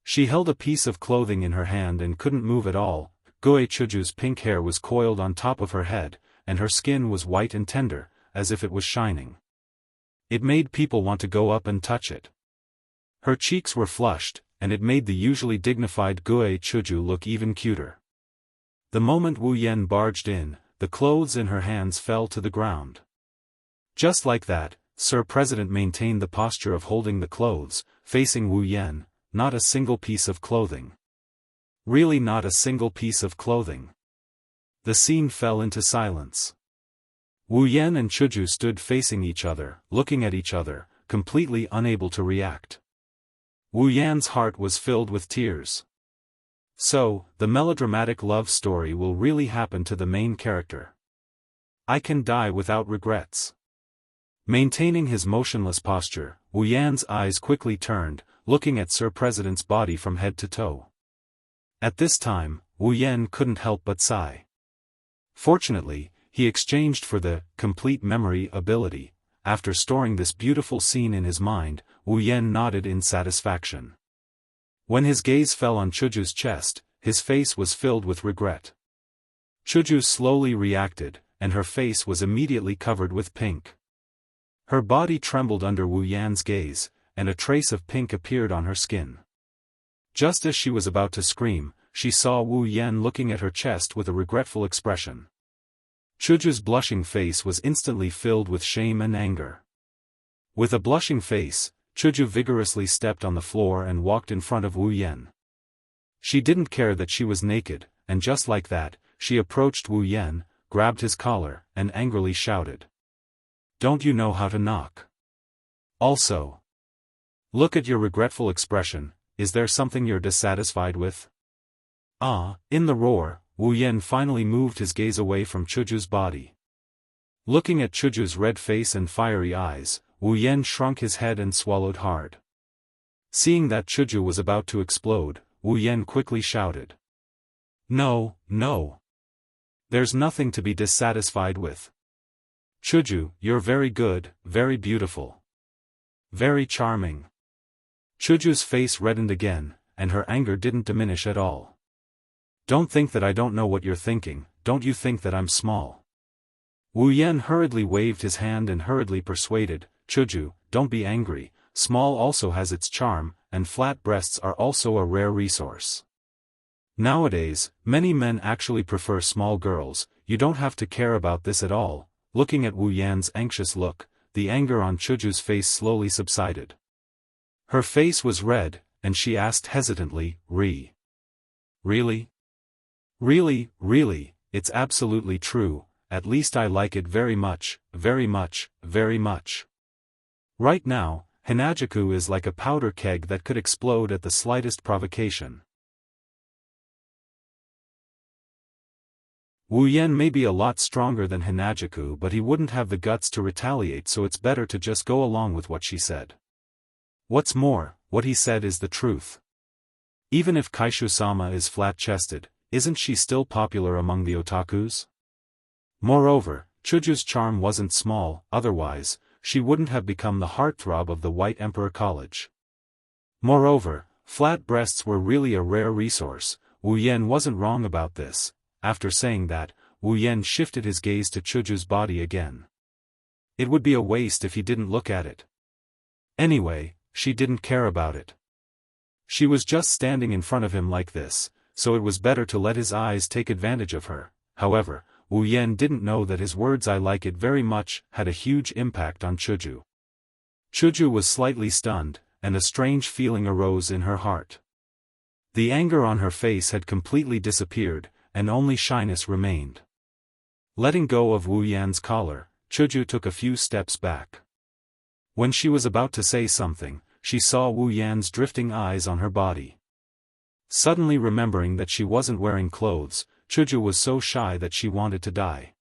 She held a piece of clothing in her hand and couldn't move at all. Goe Chuju's pink hair was coiled on top of her head, and her skin was white and tender, as if it was shining. It made people want to go up and touch it. Her cheeks were flushed, and it made the usually dignified Goe Chuju look even cuter. The moment Wu Yan barged in, the clothes in her hands fell to the ground. Just like that, Sir President maintained the posture of holding the clothes, facing Wu Yan. Not a single piece of clothing. Really not a single piece of clothing. The scene fell into silence. Wu Yan and Chuju stood facing each other, looking at each other, completely unable to react. Wu Yan's heart was filled with tears. So, the melodramatic love story will really happen to the main character. I can die without regrets. Maintaining his motionless posture, Wu Yan's eyes quickly turned, looking at Sir President's body from head to toe. At this time, Wu Yan couldn't help but sigh. Fortunately, he exchanged for the complete memory ability. After storing this beautiful scene in his mind, Wu Yan nodded in satisfaction. When his gaze fell on Chuju's chest, his face was filled with regret. Chuju slowly reacted, and her face was immediately covered with pink. Her body trembled under Wu Yan's gaze, and a trace of pink appeared on her skin. Just as she was about to scream, she saw Wu Yan looking at her chest with a regretful expression. Chuju's blushing face was instantly filled with shame and anger. With a blushing face, Chuju vigorously stepped on the floor and walked in front of Wu Yan. She didn't care that she was naked, and just like that, she approached Wu Yan, grabbed his collar, and angrily shouted. Don't you know how to knock? Also, look at your regretful expression, is there something you're dissatisfied with? In the roar, Wu Yan finally moved his gaze away from Chuju's body. Looking at Chuju's red face and fiery eyes, Wu Yan shrunk his head and swallowed hard. Seeing that Chuju was about to explode, Wu Yan quickly shouted. No. There's nothing to be dissatisfied with. Chuju, you're very good, very beautiful. Very charming. Chuju's face reddened again, and her anger didn't diminish at all. Don't think that I don't know what you're thinking, don't you think that I'm small? Wu Yan hurriedly waved his hand and hurriedly persuaded, Chuju, don't be angry, small also has its charm, and flat breasts are also a rare resource. Nowadays, many men actually prefer small girls, you don't have to care about this at all. Looking at Wu Yan's anxious look, the anger on Chuju's face slowly subsided. Her face was red, and she asked hesitantly, Really? Really, it's absolutely true, at least I like it very much. Right now, Hanajuku is like a powder keg that could explode at the slightest provocation. Wu Yan may be a lot stronger than Hanajuku, but he wouldn't have the guts to retaliate, so it's better to just go along with what she said. What's more, what he said is the truth. Even if Kaishu-sama is flat-chested, isn't she still popular among the otakus? Moreover, Chuju's charm wasn't small, otherwise, she wouldn't have become the heartthrob of the White Emperor College. Moreover, flat breasts were really a rare resource. Wu Yan wasn't wrong about this. After saying that, Wu Yan shifted his gaze to Chuju's body again. It would be a waste if he didn't look at it. Anyway, she didn't care about it. She was just standing in front of him like this, so it was better to let his eyes take advantage of her. However, Wu Yan didn't know that his words "I like it very much" had a huge impact on Chuju. Chuju was slightly stunned, and a strange feeling arose in her heart. The anger on her face had completely disappeared, and only shyness remained. Letting go of Wu Yan's collar, Chuju took a few steps back. When she was about to say something, she saw Wu Yan's drifting eyes on her body. Suddenly remembering that she wasn't wearing clothes, Chuju was so shy that she wanted to die.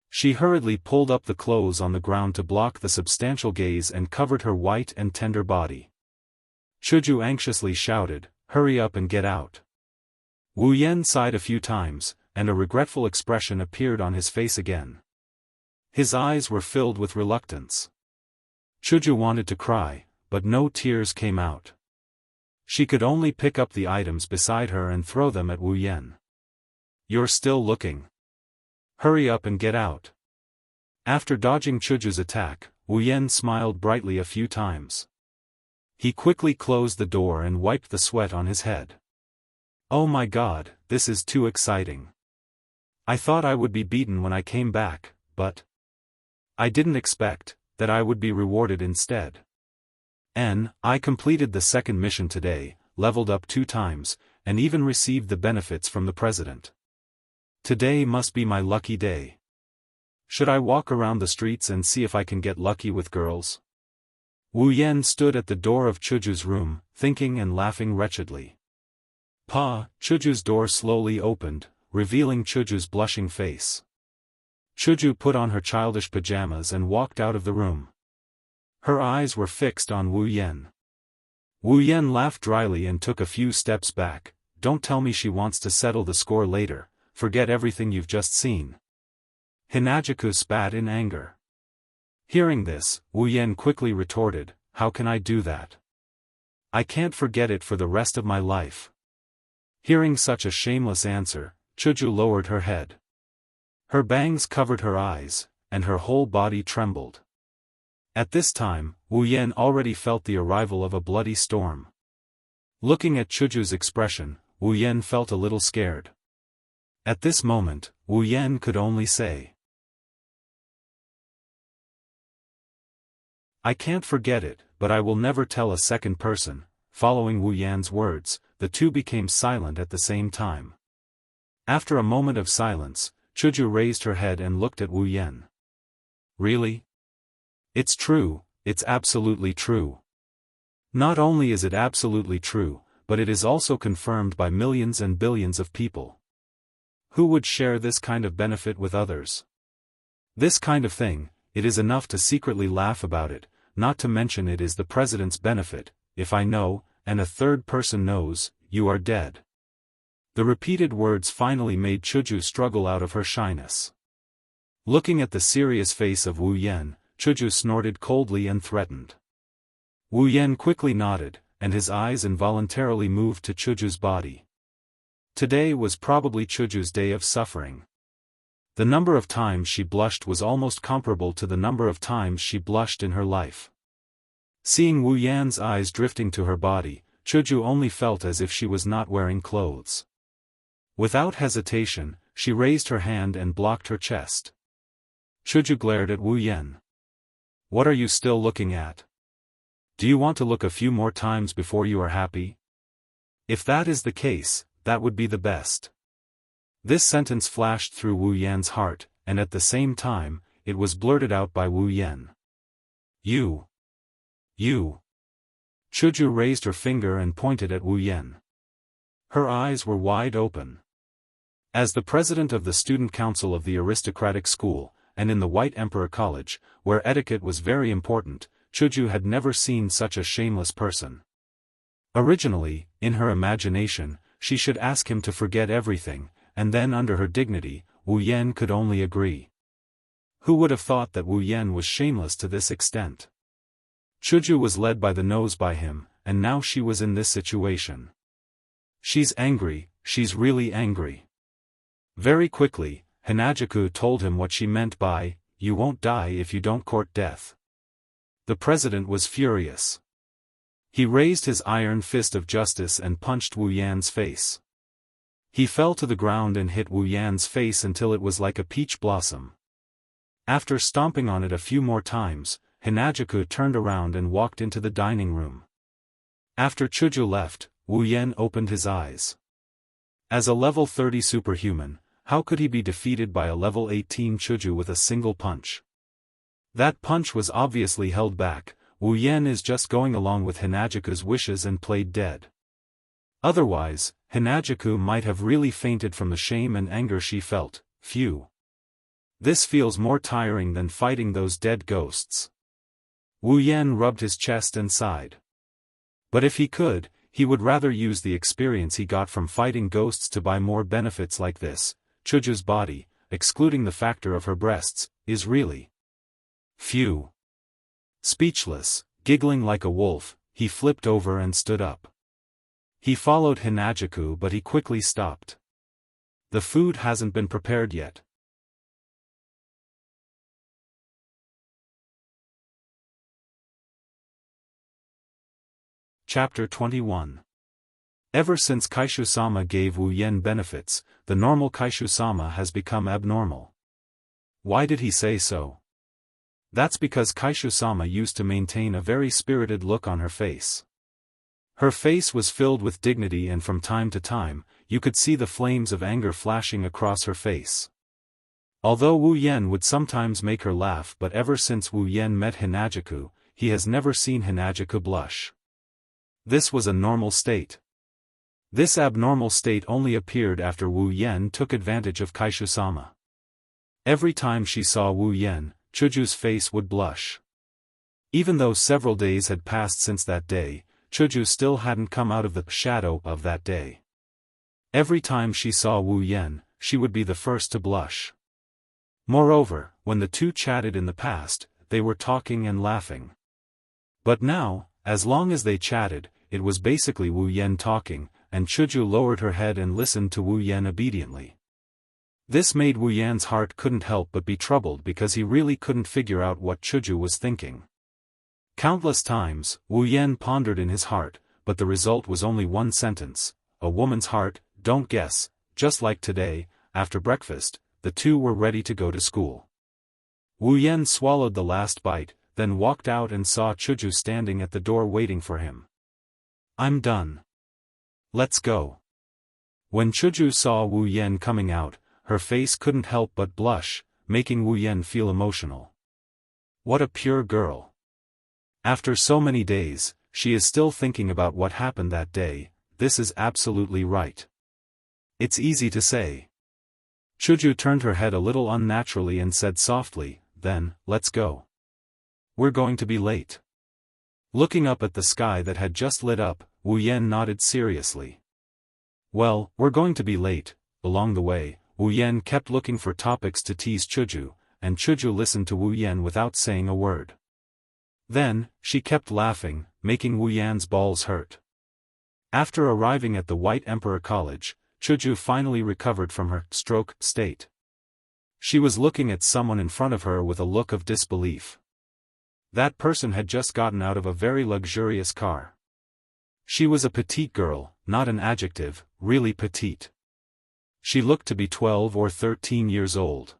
She hurriedly pulled up the clothes on the ground to block the substantial gaze and covered her white and tender body. Chuju anxiously shouted, "Hurry up and get out." Wu Yan sighed a few times, and a regretful expression appeared on his face again. His eyes were filled with reluctance. Chuju wanted to cry, but no tears came out. She could only pick up the items beside her and throw them at Wu Yan. "You're still looking. Hurry up and get out." After dodging Chuju's attack, Wu Yan smiled brightly a few times. He quickly closed the door and wiped the sweat on his head. "Oh my God, this is too exciting. I thought I would be beaten when I came back, but I didn't expect that I would be rewarded instead. I completed the second mission today, leveled up 2 times, and even received the benefits from the president. Today must be my lucky day. Should I walk around the streets and see if I can get lucky with girls?" Wu Yan stood at the door of Chuju's room, thinking and laughing wretchedly. Chuju's door slowly opened, revealing Chuju's blushing face. Chuju put on her childish pajamas and walked out of the room. Her eyes were fixed on Wu Yan. Wu Yan laughed dryly and took a few steps back. "Don't tell me she wants to settle the score later. Forget everything you've just seen." Hinajaku spat in anger. Hearing this, Wu Yan quickly retorted, "How can I do that? I can't forget it for the rest of my life." Hearing such a shameless answer, Chuju lowered her head. Her bangs covered her eyes, and her whole body trembled. At this time, Wu Yan already felt the arrival of a bloody storm. Looking at Chuju's expression, Wu Yan felt a little scared. At this moment, Wu Yan could only say, "I can't forget it, but I will never tell a second person." Following Wu Yan's words, the two became silent at the same time. After a moment of silence, Chuju raised her head and looked at Wu Yan. "Really? It's true, it's absolutely true. Not only is it absolutely true, but it is also confirmed by millions and billions of people. Who would share this kind of benefit with others? This kind of thing, it is enough to secretly laugh about it, not to mention it is the president's benefit. If I know, and a third person knows, you are dead." The repeated words finally made Chuju struggle out of her shyness. Looking at the serious face of Wu Yan, Chuju snorted coldly and threatened. Wu Yan quickly nodded, and his eyes involuntarily moved to Chuju's body. Today was probably Chuju's day of suffering. The number of times she blushed was almost comparable to the number of times she blushed in her life. Seeing Wu Yan's eyes drifting to her body, Chuju only felt as if she was not wearing clothes. Without hesitation, she raised her hand and blocked her chest. Chuju glared at Wu Yan. "What are you still looking at? Do you want to look a few more times before you are happy? If that is the case, that would be the best." This sentence flashed through Wu Yan's heart, and at the same time, it was blurted out by Wu Yan. You. Chuju raised her finger and pointed at Wu Yan. Her eyes were wide open. As the president of the student council of the aristocratic school, and in the White Emperor College, where etiquette was very important, Chuju had never seen such a shameless person. Originally, in her imagination, she should ask him to forget everything, and then under her dignity, Wu Yan could only agree. Who would have thought that Wu Yan was shameless to this extent? Chuju was led by the nose by him, and now she was in this situation. She's angry, she's really angry. Very quickly, Hinajaku told him what she meant by, "You won't die if you don't court death." The president was furious. He raised his iron fist of justice and punched Wu Yan's face. He fell to the ground and hit Wu Yan's face until it was like a peach blossom. After stomping on it a few more times, Hinajaku turned around and walked into the dining room. After Chuju left, Wu Yan opened his eyes. As a level 30 superhuman, how could he be defeated by a level 18 Chuju with a single punch? That punch was obviously held back. Wu Yan is just going along with Hinajuku's wishes and played dead. Otherwise, Hinajuku might have really fainted from the shame and anger she felt. Phew. This feels more tiring than fighting those dead ghosts. Wu Yan rubbed his chest and sighed. But if he could, he would rather use the experience he got from fighting ghosts to buy more benefits like this. Chuju's body, excluding the factor of her breasts, is really. Phew. Speechless, giggling like a wolf, he flipped over and stood up. He followed Hinajuku but he quickly stopped. The food hasn't been prepared yet. Chapter 21. Ever since Kaishu-sama gave Wu Yan benefits, the normal Kaishu-sama has become abnormal. Why did he say so? That's because Kaishu-sama used to maintain a very spirited look on her face. Her face was filled with dignity and from time to time, you could see the flames of anger flashing across her face. Although Wu Yan would sometimes make her laugh, but ever since Wu Yan met Hinajuku, he has never seen Hinajuku blush. This was a normal state. This abnormal state only appeared after Wu Yan took advantage of Kaishu-sama. Every time she saw Wu Yan, Chuju's face would blush. Even though several days had passed since that day, Chuju still hadn't come out of the shadow of that day. Every time she saw Wu Yan, she would be the first to blush. Moreover, when the two chatted in the past, they were talking and laughing. But now, as long as they chatted, it was basically Wu Yan talking, and Chuju lowered her head and listened to Wu Yan obediently. This made Wu Yan's heart couldn't help but be troubled because he really couldn't figure out what Chuju was thinking. Countless times, Wu Yan pondered in his heart, but the result was only one sentence: a woman's heart, don't guess. Just like today, after breakfast, the two were ready to go to school. Wu Yan swallowed the last bite, then walked out and saw Chuju standing at the door waiting for him. I'm done. Let's go. When Chuju saw Wu Yan coming out, her face couldn't help but blush, making Wu Yan feel emotional. What a pure girl. After so many days, she is still thinking about what happened that day. This is absolutely right. It's easy to say. Chuju turned her head a little unnaturally and said softly, then, let's go. We're going to be late. Looking up at the sky that had just lit up, Wu Yan nodded seriously. Well, we're going to be late. Along the way, Wu Yan kept looking for topics to tease Chuju, and Chuju listened to Wu Yan without saying a word. Then, she kept laughing, making Wu Yan's balls hurt. After arriving at the White Emperor College, Chuju finally recovered from her stroke state. She was looking at someone in front of her with a look of disbelief. That person had just gotten out of a very luxurious car. She was a petite girl, not an adjective, really petite. She looked to be 12 or 13 years old.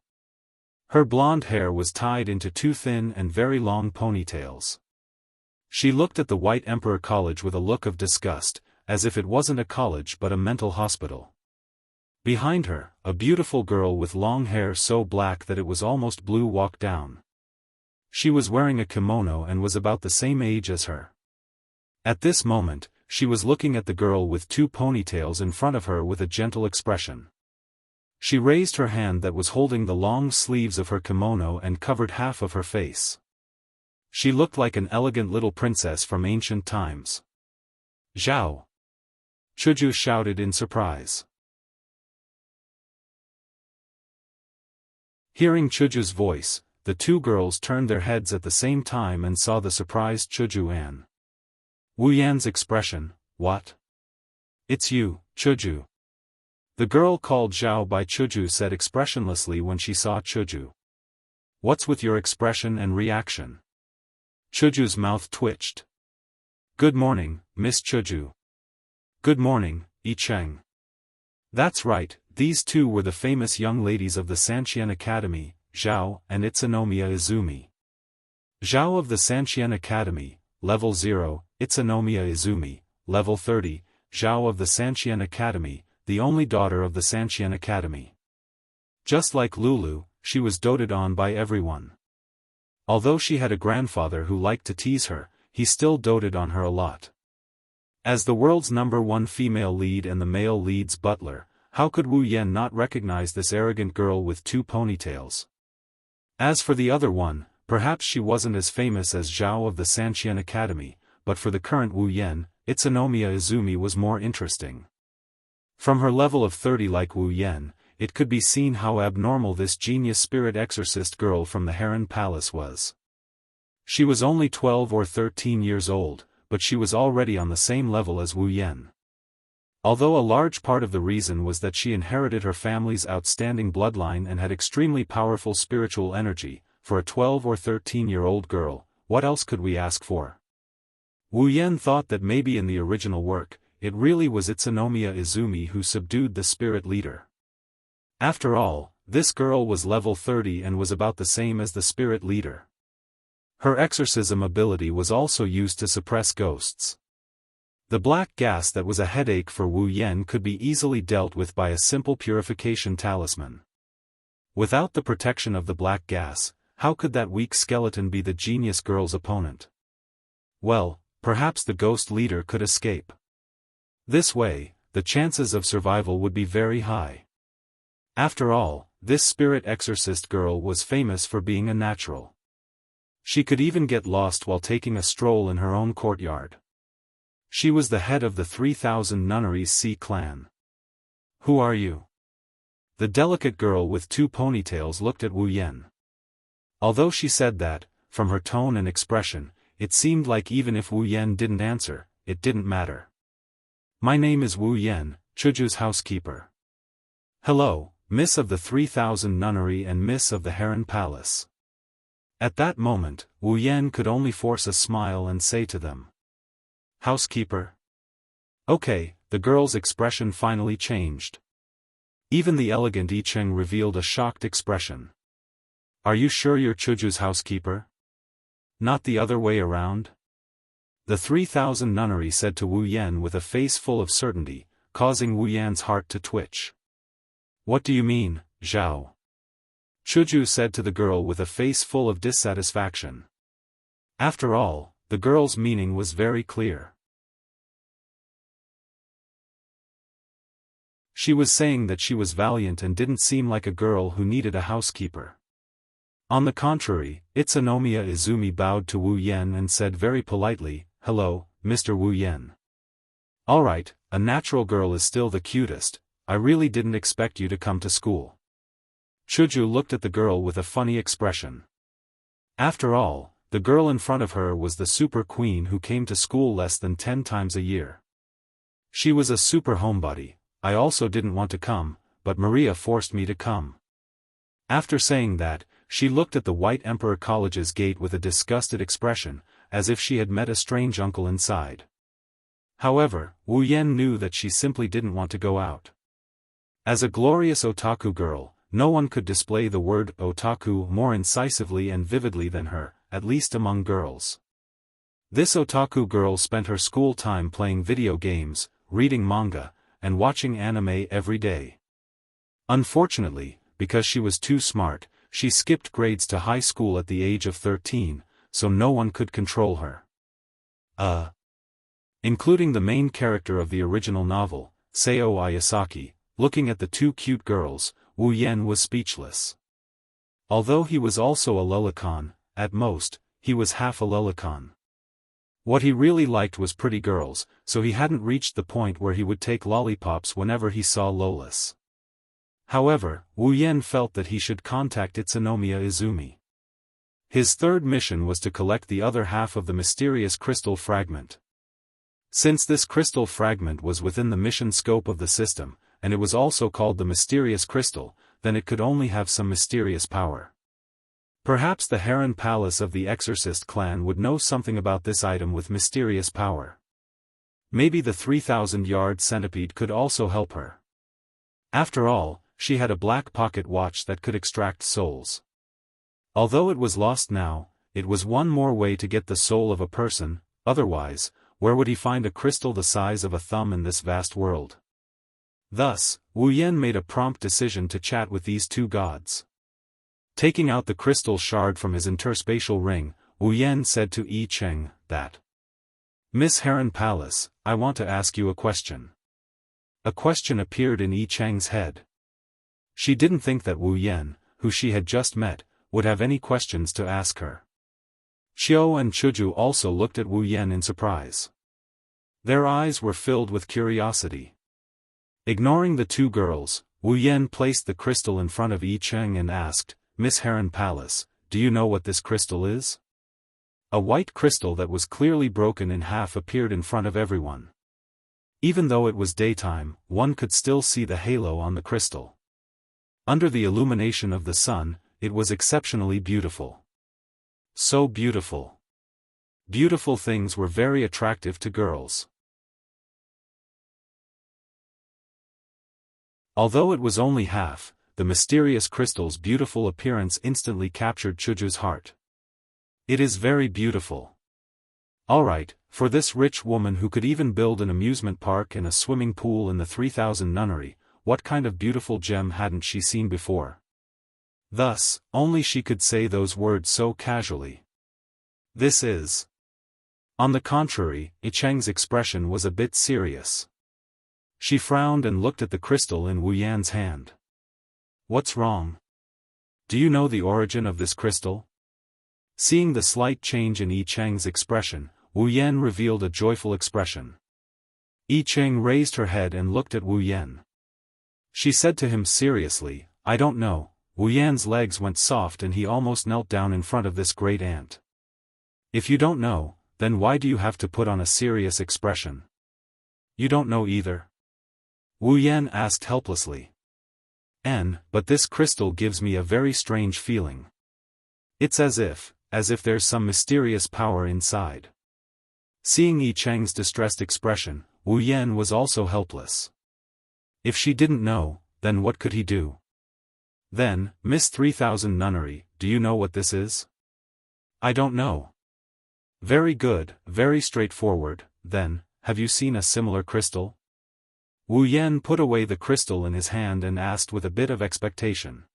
Her blonde hair was tied into two thin and very long ponytails. She looked at the White Emperor College with a look of disgust, as if it wasn't a college but a mental hospital. Behind her, a beautiful girl with long hair so black that it was almost blue walked down. She was wearing a kimono and was about the same age as her. At this moment, she was looking at the girl with two ponytails in front of her with a gentle expression. She raised her hand that was holding the long sleeves of her kimono and covered half of her face. She looked like an elegant little princess from ancient times. Zhao! Chuju shouted in surprise. Hearing Chuju's voice, the two girls turned their heads at the same time and saw the surprised Chuju An. Wu Yan's expression, what? It's you, Chuju. The girl called Zhao by Chuju said expressionlessly when she saw Chuju. What's with your expression and reaction? Chuju's mouth twitched. Good morning, Miss Chuju. Good morning, Yi Cheng. That's right, these two were the famous young ladies of the Sanxian Academy, Zhao and Itsunomiya Izumi. Zhao of the Sanxian Academy, Level 0, Itsunomiya Izumi, level 30, Zhao of the Sanxian Academy, the only daughter of the Sanxian Academy. Just like Lulu, she was doted on by everyone. Although she had a grandfather who liked to tease her, he still doted on her a lot. As the world's #1 female lead and the male lead's butler, how could Wu Yan not recognize this arrogant girl with 2 ponytails? As for the other one, perhaps she wasn't as famous as Zhao of the Sanxian Academy, but for the current Wu Yan, Itsunomiya Izumi was more interesting. From her level of 30 like Wu Yan, it could be seen how abnormal this genius spirit exorcist girl from the Heron Palace was. She was only 12 or 13 years old, but she was already on the same level as Wu Yan. Although a large part of the reason was that she inherited her family's outstanding bloodline and had extremely powerful spiritual energy, for a 12 or 13-year-old girl, what else could we ask for? Wu Yan thought that maybe in the original work, it really was Itsunomiya Izumi who subdued the spirit leader. After all, this girl was level 30 and was about the same as the spirit leader. Her exorcism ability was also used to suppress ghosts. The black gas that was a headache for Wu Yan could be easily dealt with by a simple purification talisman. Without the protection of the black gas, how could that weak skeleton be the genius girl's opponent? Well, perhaps the ghost leader could escape. This way, the chances of survival would be very high. After all, this spirit exorcist girl was famous for being a natural. She could even get lost while taking a stroll in her own courtyard. She was the head of the 3,000 nunneries Sea clan. Who are you? The delicate girl with 2 ponytails looked at Wu Yan. Although she said that, from her tone and expression, it seemed like even if Wu Yan didn't answer, it didn't matter. My name is Wu Yan, Chuju's housekeeper. Hello, Miss of the 3,000 nunnery and Miss of the Heron Palace. At that moment, Wu Yan could only force a smile and say to them, housekeeper? Okay, the girl's expression finally changed. Even the elegant I Cheng revealed a shocked expression. Are you sure you're Chuju's housekeeper? Not the other way around? The 3,000 nunnery said to Wu Yan with a face full of certainty, causing Wu Yan's heart to twitch. What do you mean, Zhao? Chuju said to the girl with a face full of dissatisfaction. After all, the girl's meaning was very clear. She was saying that she was valiant and didn't seem like a girl who needed a housekeeper. On the contrary, Itsunomiya Izumi bowed to Wu Yan and said very politely, hello, Mr. Wu Yan. Alright, a natural girl is still the cutest, I really didn't expect you to come to school. Chuju looked at the girl with a funny expression. After all, the girl in front of her was the super queen who came to school less than 10 times a year. She was a super homebody. I also didn't want to come, but Maria forced me to come. After saying that, she looked at the White Emperor College's gate with a disgusted expression, as if she had met a strange uncle inside. However, Wu Yan knew that she simply didn't want to go out. As a glorious otaku girl, no one could display the word otaku more incisively and vividly than her, at least among girls. This otaku girl spent her school time playing video games, reading manga, and watching anime every day. Unfortunately, because she was too smart, she skipped grades to high school at the age of 13, so no one could control her. Including the main character of the original novel, Seo Ayasaki, looking at the 2 cute girls, Wu Yan was speechless. Although he was also a lolicon, at most, he was half a lolicon. What he really liked was pretty girls, so he hadn't reached the point where he would take lollipops whenever he saw lolis. However, Wu Yan felt that he should contact Itsunomiya Izumi. His third mission was to collect the other half of the mysterious crystal fragment. Since this crystal fragment was within the mission scope of the system, and it was also called the mysterious crystal, then it could only have some mysterious power. Perhaps the Heron Palace of the Exorcist clan would know something about this item with mysterious power. Maybe the 3,000-yard centipede could also help her. After all, she had a black pocket watch that could extract souls. Although it was lost now, it was one more way to get the soul of a person, otherwise, where would he find a crystal the size of a thumb in this vast world? Thus, Wu Yan made a prompt decision to chat with these two gods. Taking out the crystal shard from his interspatial ring, Wu Yan said to Yi Cheng that, "Miss Heron Palace, I want to ask you a question." A question appeared in Yi Cheng's head. She didn't think that Wu Yan, who she had just met, would have any questions to ask her. Xiao and Chuju also looked at Wu Yan in surprise. Their eyes were filled with curiosity. Ignoring the two girls, Wu Yan placed the crystal in front of Yi Cheng and asked, "Miss Heron Palace, do you know what this crystal is?" A white crystal that was clearly broken in half appeared in front of everyone. Even though it was daytime, one could still see the halo on the crystal. Under the illumination of the sun, it was exceptionally beautiful. So beautiful. Beautiful things were very attractive to girls. Although it was only half, the mysterious crystal's beautiful appearance instantly captured Chuju's heart. "It is very beautiful. Alright, for this rich woman who could even build an amusement park and a swimming pool in the 3000 nunnery, what kind of beautiful gem hadn't she seen before?" Thus, only she could say those words so casually. "This is." On the contrary, Yi Cheng's expression was a bit serious. She frowned and looked at the crystal in Wu Yan's hand. "What's wrong? Do you know the origin of this crystal?" Seeing the slight change in Yi Cheng's expression, Wu Yan revealed a joyful expression. Yi Cheng raised her head and looked at Wu Yan. She said to him seriously, "I don't know." Wu Yan's legs went soft and he almost knelt down in front of this great ant. "If you don't know, then why do you have to put on a serious expression?" "You don't know either?" Wu Yan asked helplessly. But this crystal gives me a very strange feeling. It's as if there's some mysterious power inside." Seeing Yi Cheng's distressed expression, Wu Yan was also helpless. If she didn't know, then what could he do? "Then, Miss 3000 Nunnery, do you know what this is?" "I don't know." "Very good, very straightforward, then, have you seen a similar crystal?" Wu Yan put away the crystal in his hand and asked with a bit of expectation.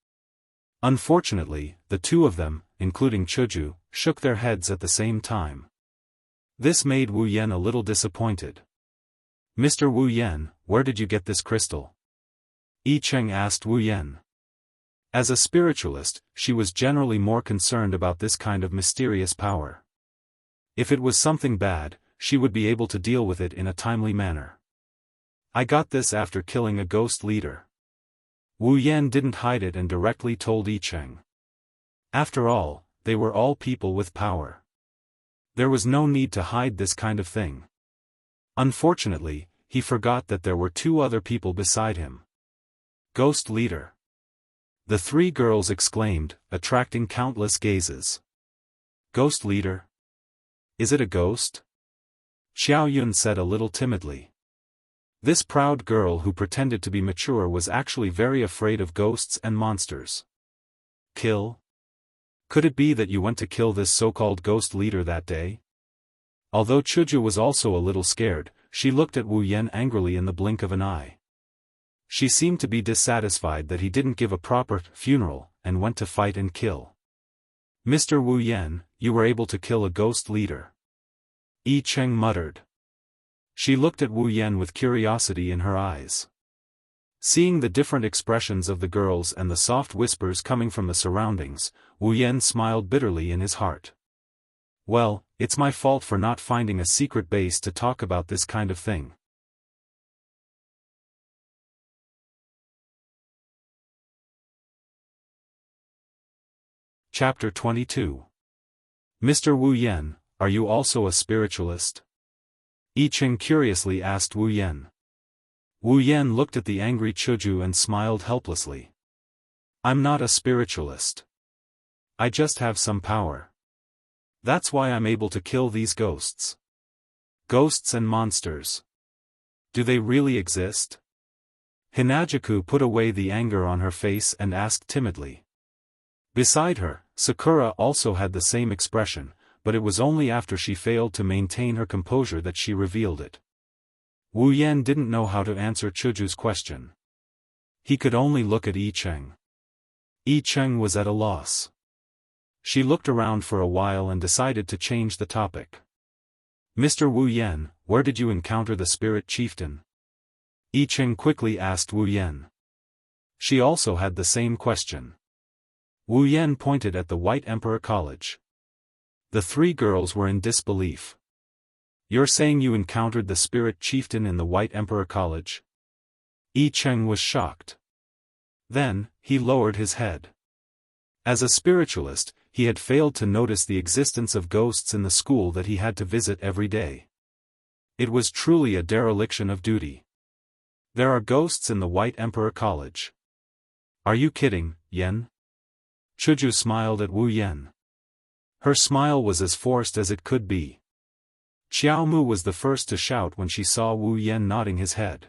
Unfortunately, the two of them, including Chuju, shook their heads at the same time. This made Wu Yan a little disappointed. "Mr. Wu Yan, where did you get this crystal?" Yi Cheng asked Wu Yan. As a spiritualist, she was generally more concerned about this kind of mysterious power. If it was something bad, she would be able to deal with it in a timely manner. "I got this after killing a ghost leader." Wu Yan didn't hide it and directly told Yi Cheng. After all, they were all people with power. There was no need to hide this kind of thing. Unfortunately, he forgot that there were two other people beside him. "Ghost leader." The three girls exclaimed, attracting countless gazes. "Ghost leader? Is it a ghost?" Xiao Yun said a little timidly. This proud girl who pretended to be mature was actually very afraid of ghosts and monsters. "Kill? Could it be that you went to kill this so-called ghost leader that day?" Although Chuju was also a little scared, she looked at Wu Yan angrily in the blink of an eye. She seemed to be dissatisfied that he didn't give a proper funeral, and went to fight and kill. "Mr. Wu Yan, you were able to kill a ghost leader?" Yi Cheng muttered. She looked at Wu Yan with curiosity in her eyes. Seeing the different expressions of the girls and the soft whispers coming from the surroundings, Wu Yan smiled bitterly in his heart. "Well, it's my fault for not finding a secret base to talk about this kind of thing." Chapter 22. "Mr. Wu Yan, are you also a spiritualist?" Yi Cheng curiously asked Wu Yan. Wu Yan looked at the angry Chuju and smiled helplessly. "I'm not a spiritualist. I just have some power. That's why I'm able to kill these ghosts." "Ghosts and monsters. Do they really exist?" Hinajaku put away the anger on her face and asked timidly. Beside her, Sakura also had the same expression, but it was only after she failed to maintain her composure that she revealed it. Wu Yan didn't know how to answer Chuju's question. He could only look at Yi Cheng. Yi Cheng was at a loss. She looked around for a while and decided to change the topic. Mr. Wu Yan, where did you encounter the spirit chieftain? Yi Cheng quickly asked Wu Yan. She also had the same question. Wu Yan pointed at the White Emperor College. The three girls were in disbelief. You're saying you encountered the spirit chieftain in the White Emperor College? Yi Cheng was shocked. Then, he lowered his head. As a spiritualist, he had failed to notice the existence of ghosts in the school that he had to visit every day. It was truly a dereliction of duty. There are ghosts in the White Emperor College. Are you kidding, Yen? Chuju smiled at Wu Yan. Her smile was as forced as it could be. Xiao Mu was the first to shout when she saw Wu Yan nodding his head.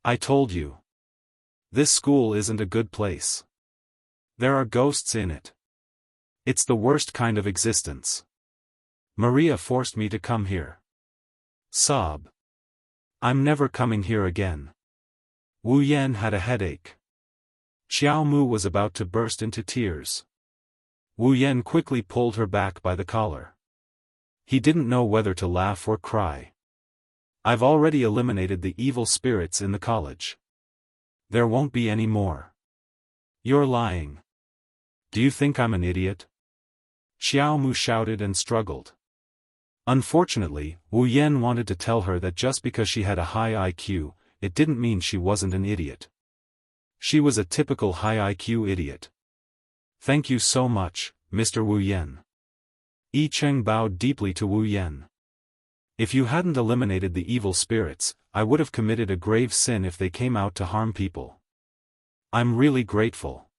I told you. This school isn't a good place. There are ghosts in it. It's the worst kind of existence. Maria forced me to come here. Sob. I'm never coming here again. Wu Yan had a headache. Xiao Mu was about to burst into tears. Wu Yan quickly pulled her back by the collar. He didn't know whether to laugh or cry. I've already eliminated the evil spirits in the college. There won't be any more. You're lying. Do you think I'm an idiot? Xiao Mu shouted and struggled. Unfortunately, Wu Yan wanted to tell her that just because she had a high IQ, it didn't mean she wasn't an idiot. She was a typical high IQ idiot. Thank you so much, Mr. Wu Yan. Yi Cheng bowed deeply to Wu Yan. If you hadn't eliminated the evil spirits, I would have committed a grave sin if they came out to harm people. I'm really grateful.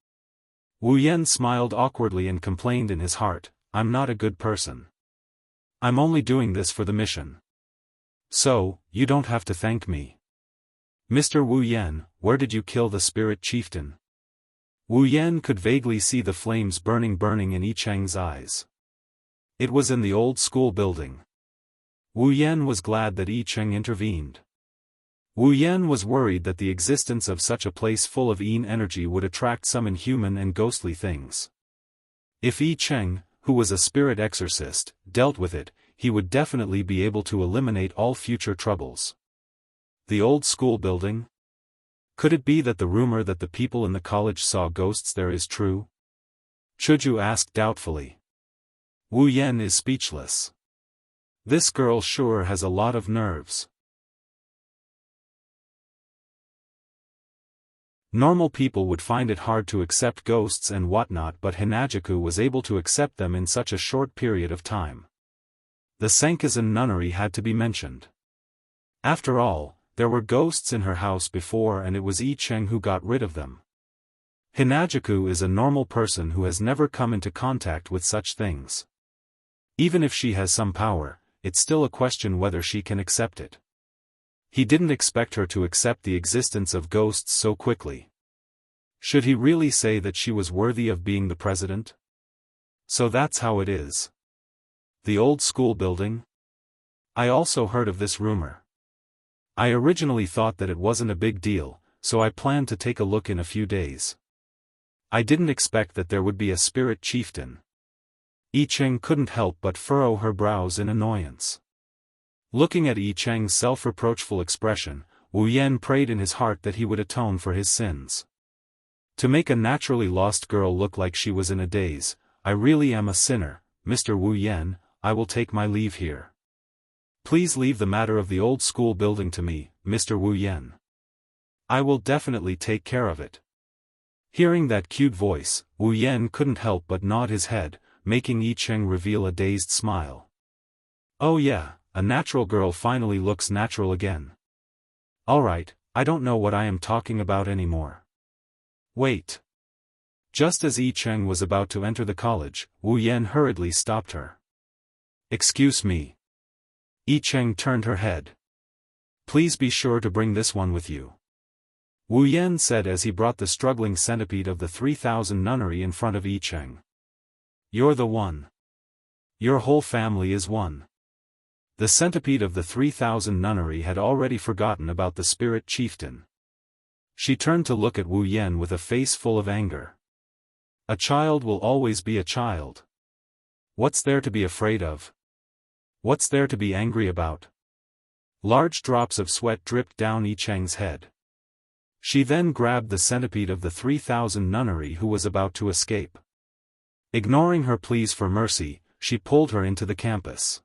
Wu Yan smiled awkwardly and complained in his heart, I'm not a good person. I'm only doing this for the mission. So, you don't have to thank me. Mr. Wu Yan, where did you kill the spirit chieftain? Wu Yan could vaguely see the flames burning in Yi Cheng's eyes. It was in the old school building. Wu Yan was glad that Yi Cheng intervened. Wu Yan was worried that the existence of such a place full of Yin energy would attract some inhuman and ghostly things. If Yi Cheng, who was a spirit exorcist, dealt with it, he would definitely be able to eliminate all future troubles. The old school building? Could it be that the rumor that the people in the college saw ghosts there is true? Chuju asked doubtfully. Wu Yan is speechless. This girl sure has a lot of nerves. Normal people would find it hard to accept ghosts and whatnot, but Hinajaku was able to accept them in such a short period of time. The Senkazan nunnery had to be mentioned. After all, there were ghosts in her house before and it was Yi Cheng who got rid of them. Hinajaku is a normal person who has never come into contact with such things. Even if she has some power, it's still a question whether she can accept it. He didn't expect her to accept the existence of ghosts so quickly. Should he really say that she was worthy of being the president? So that's how it is. The old school building? I also heard of this rumor. I originally thought that it wasn't a big deal, so I planned to take a look in a few days. I didn't expect that there would be a spirit chieftain. Yi Cheng couldn't help but furrow her brows in annoyance. Looking at Yi Cheng's self-reproachful expression, Wu Yan prayed in his heart that he would atone for his sins. To make a naturally lost girl look like she was in a daze, I really am a sinner, Mr. Wu Yan, I will take my leave here. Please leave the matter of the old school building to me, Mr. Wu Yan. I will definitely take care of it. Hearing that cute voice, Wu Yan couldn't help but nod his head, making Yi Cheng reveal a dazed smile. Oh yeah, a natural girl finally looks natural again. Alright, I don't know what I am talking about anymore. Wait. Just as Yi Cheng was about to enter the college, Wu Yan hurriedly stopped her. Excuse me. Yi Cheng turned her head. Please be sure to bring this one with you. Wu Yan said as he brought the struggling centipede of the 3000 nunnery in front of Yi Cheng. You're the one. Your whole family is one. The centipede of the 3,000 nunnery had already forgotten about the spirit chieftain. She turned to look at Wu Yan with a face full of anger. A child will always be a child. What's there to be afraid of? What's there to be angry about? Large drops of sweat dripped down Yi Cheng's head. She then grabbed the centipede of the 3,000 nunnery who was about to escape. Ignoring her pleas for mercy, she pulled her into the campus.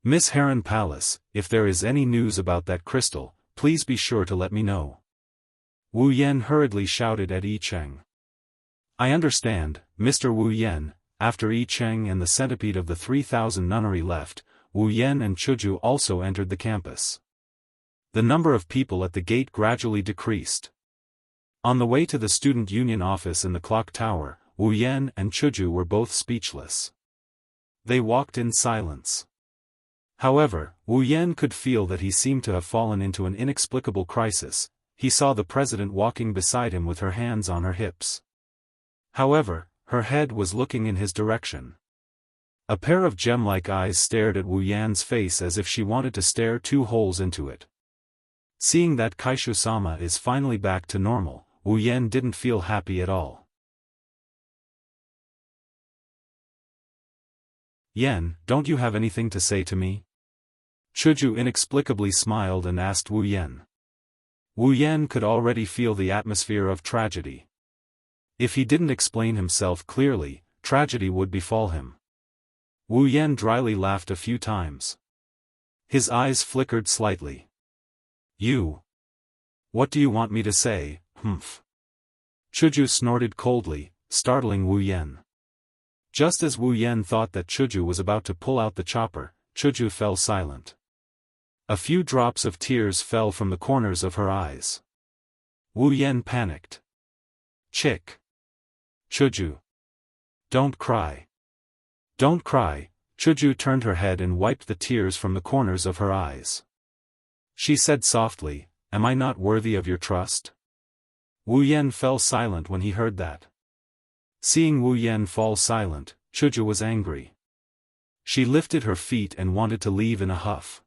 Miss Heron Palace, if there is any news about that crystal, please be sure to let me know. Wu Yan hurriedly shouted at Yi Cheng. I understand, Mr. Wu Yan. After Yi Cheng and the centipede of the 3,000 nunnery left, Wu Yan and Chuju also entered the campus. The number of people at the gate gradually decreased. On the way to the student union office in the clock tower, Wu Yan and Chuju were both speechless. They walked in silence. However, Wu Yan could feel that he seemed to have fallen into an inexplicable crisis. He saw the president walking beside him with her hands on her hips. However, her head was looking in his direction. A pair of gem-like eyes stared at Wu Yan's face as if she wanted to stare 2 holes into it. Seeing that Kaishu-sama is finally back to normal, Wu Yan didn't feel happy at all. Yan, don't you have anything to say to me? Chuju inexplicably smiled and asked Wu Yan. Wu Yan could already feel the atmosphere of tragedy. If he didn't explain himself clearly, tragedy would befall him. Wu Yan dryly laughed a few times. His eyes flickered slightly. You? What do you want me to say, humph? Chuju snorted coldly, startling Wu Yan. Just as Wu Yan thought that Chuju was about to pull out the chopper, Chuju fell silent. A few drops of tears fell from the corners of her eyes. Wu Yan panicked. Chick. Chuju. Don't cry. Don't cry. Chuju turned her head and wiped the tears from the corners of her eyes. She said softly, Am I not worthy of your trust? Wu Yan fell silent when he heard that. Seeing Wu Yan fall silent, Chuju was angry. She lifted her feet and wanted to leave in a huff.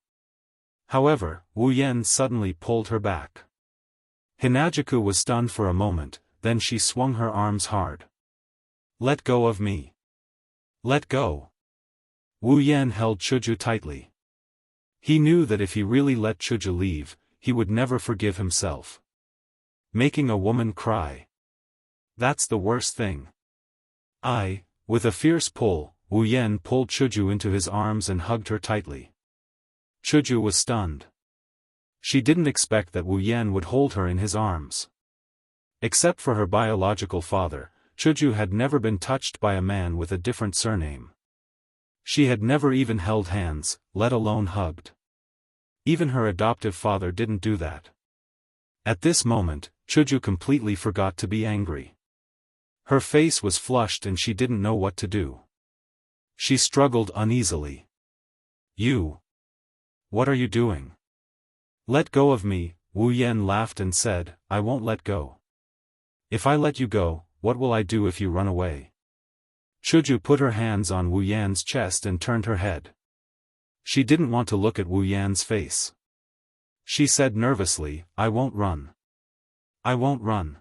However, Wu Yan suddenly pulled her back. Hinajuku was stunned for a moment, then she swung her arms hard. Let go of me. Let go. Wu Yan held Chuju tightly. He knew that if he really let Chuju leave, he would never forgive himself. Making a woman cry. That's the worst thing. With a fierce pull, Wu Yan pulled Chuju into his arms and hugged her tightly. Chuju was stunned. She didn't expect that Wu Yan would hold her in his arms. Except for her biological father, Chuju had never been touched by a man with a different surname. She had never even held hands, let alone hugged. Even her adoptive father didn't do that. At this moment, Chuju completely forgot to be angry. Her face was flushed and she didn't know what to do. She struggled uneasily. You. What are you doing? Let go of me, Wu Yan laughed and said, I won't let go. If I let you go, what will I do if you run away? Chuju put her hands on Wu Yan's chest and turned her head. She didn't want to look at Wu Yan's face. She said nervously, I won't run. I won't run.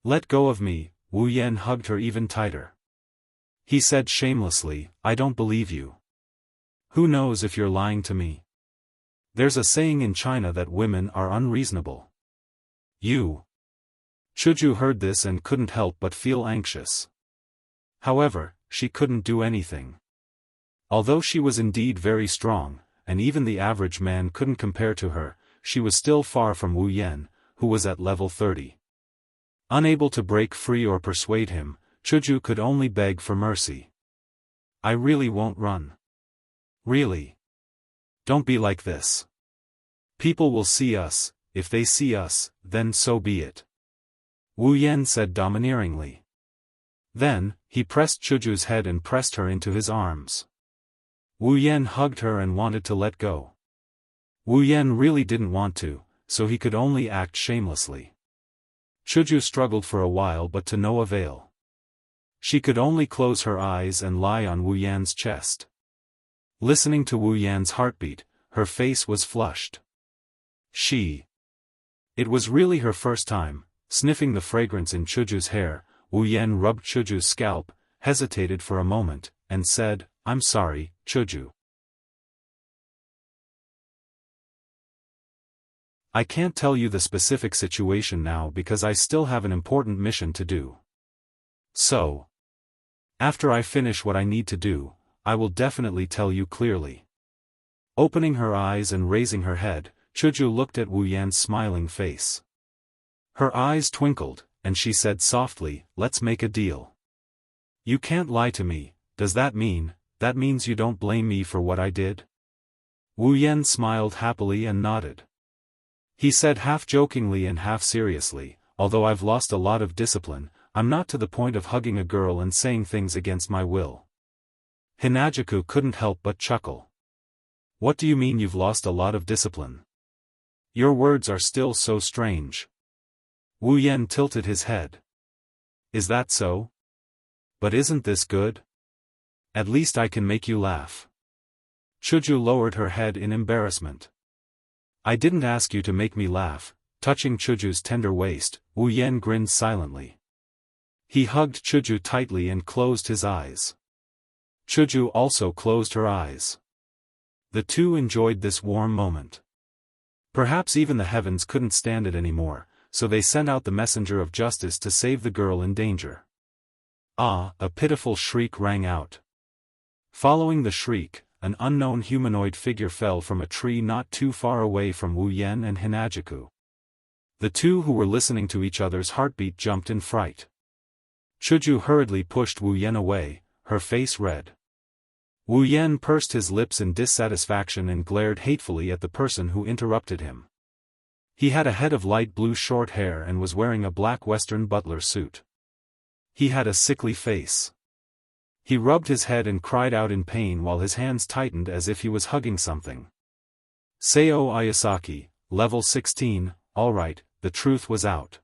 Let go of me, Wu Yan hugged her even tighter. He said shamelessly, I don't believe you. Who knows if you're lying to me? There's a saying in China that women are unreasonable. You. Chuju heard this and couldn't help but feel anxious. However, she couldn't do anything. Although she was indeed very strong, and even the average man couldn't compare to her, she was still far from Wu Yan, who was at level 30. Unable to break free or persuade him, Chuju could only beg for mercy. I really won't run. Really. Don't be like this. People will see us, if they see us, then so be it. Wu Yan said domineeringly. Then, he pressed Chuju's head and pressed her into his arms. Wu Yan hugged her and wanted to let go. Wu Yan really didn't want to, so he could only act shamelessly. Chuju struggled for a while but to no avail. She could only close her eyes and lie on Wu Yan's chest. Listening to Wu Yan's heartbeat, her face was flushed. It was really her first time. Sniffing the fragrance in Chuju's hair, Wu Yan rubbed Chuju's scalp, hesitated for a moment, and said, "I'm sorry, Chuju. I can't tell you the specific situation now because I still have an important mission to do. So, after I finish what I need to do, I will definitely tell you clearly." Opening her eyes and raising her head, Chuju looked at Wu Yan's smiling face. Her eyes twinkled, and she said softly, "Let's make a deal. You can't lie to me. Does that means you don't blame me for what I did?" Wu Yan smiled happily and nodded. He said half jokingly and half seriously, "Although I've lost a lot of discipline, I'm not to the point of hugging a girl and saying things against my will." Hinajaku couldn't help but chuckle. "What do you mean you've lost a lot of discipline? Your words are still so strange." Wu Yan tilted his head. "Is that so? But isn't this good? At least I can make you laugh." Chuju lowered her head in embarrassment. "I didn't ask you to make me laugh." Touching Chuju's tender waist, Wu Yan grinned silently. He hugged Chuju tightly and closed his eyes. Chuju also closed her eyes. The two enjoyed this warm moment. Perhaps even the heavens couldn't stand it anymore, so they sent out the messenger of justice to save the girl in danger. Ah! A pitiful shriek rang out. Following the shriek, an unknown humanoid figure fell from a tree not too far away from Wu Yan and Hinajaku. The two who were listening to each other's heartbeat jumped in fright. Chuju hurriedly pushed Wu Yan away, her face red. Wu Yan pursed his lips in dissatisfaction and glared hatefully at the person who interrupted him. He had a head of light blue short hair and was wearing a black Western butler suit. He had a sickly face. He rubbed his head and cried out in pain while his hands tightened as if he was hugging something. Seo Ayasaki, level 16, alright, the truth was out.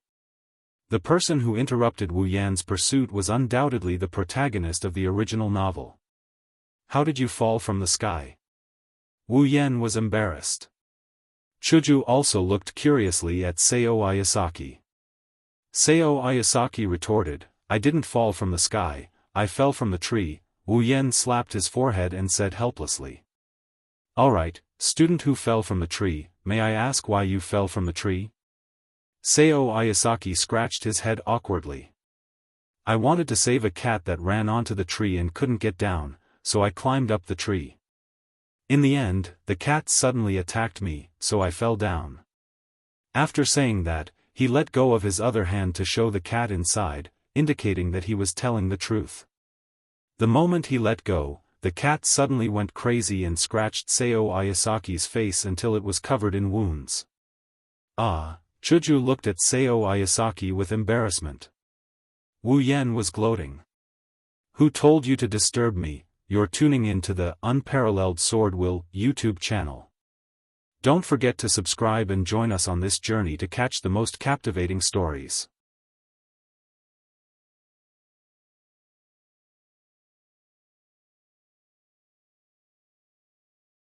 The person who interrupted Wu Yan's pursuit was undoubtedly the protagonist of the original novel. How did you fall from the sky? Wu Yan was embarrassed. Chuju also looked curiously at Seo Ayasaki. Seo Ayasaki retorted, I didn't fall from the sky, I fell from the tree. Wu Yan slapped his forehead and said helplessly. Alright, student who fell from the tree, may I ask why you fell from the tree? Seo Ayasaki scratched his head awkwardly. I wanted to save a cat that ran onto the tree and couldn't get down, so I climbed up the tree. In the end, the cat suddenly attacked me, so I fell down. After saying that, he let go of his other hand to show the cat inside, indicating that he was telling the truth. The moment he let go, the cat suddenly went crazy and scratched Seo Ayasaki's face until it was covered in wounds. Ah! Chuju looked at Seo Ayasaki with embarrassment. Wu Yan was gloating. Who told you to disturb me? You're tuning in to the Unparalleled SwordWill YouTube channel. Don't forget to subscribe and join us on this journey to catch the most captivating stories.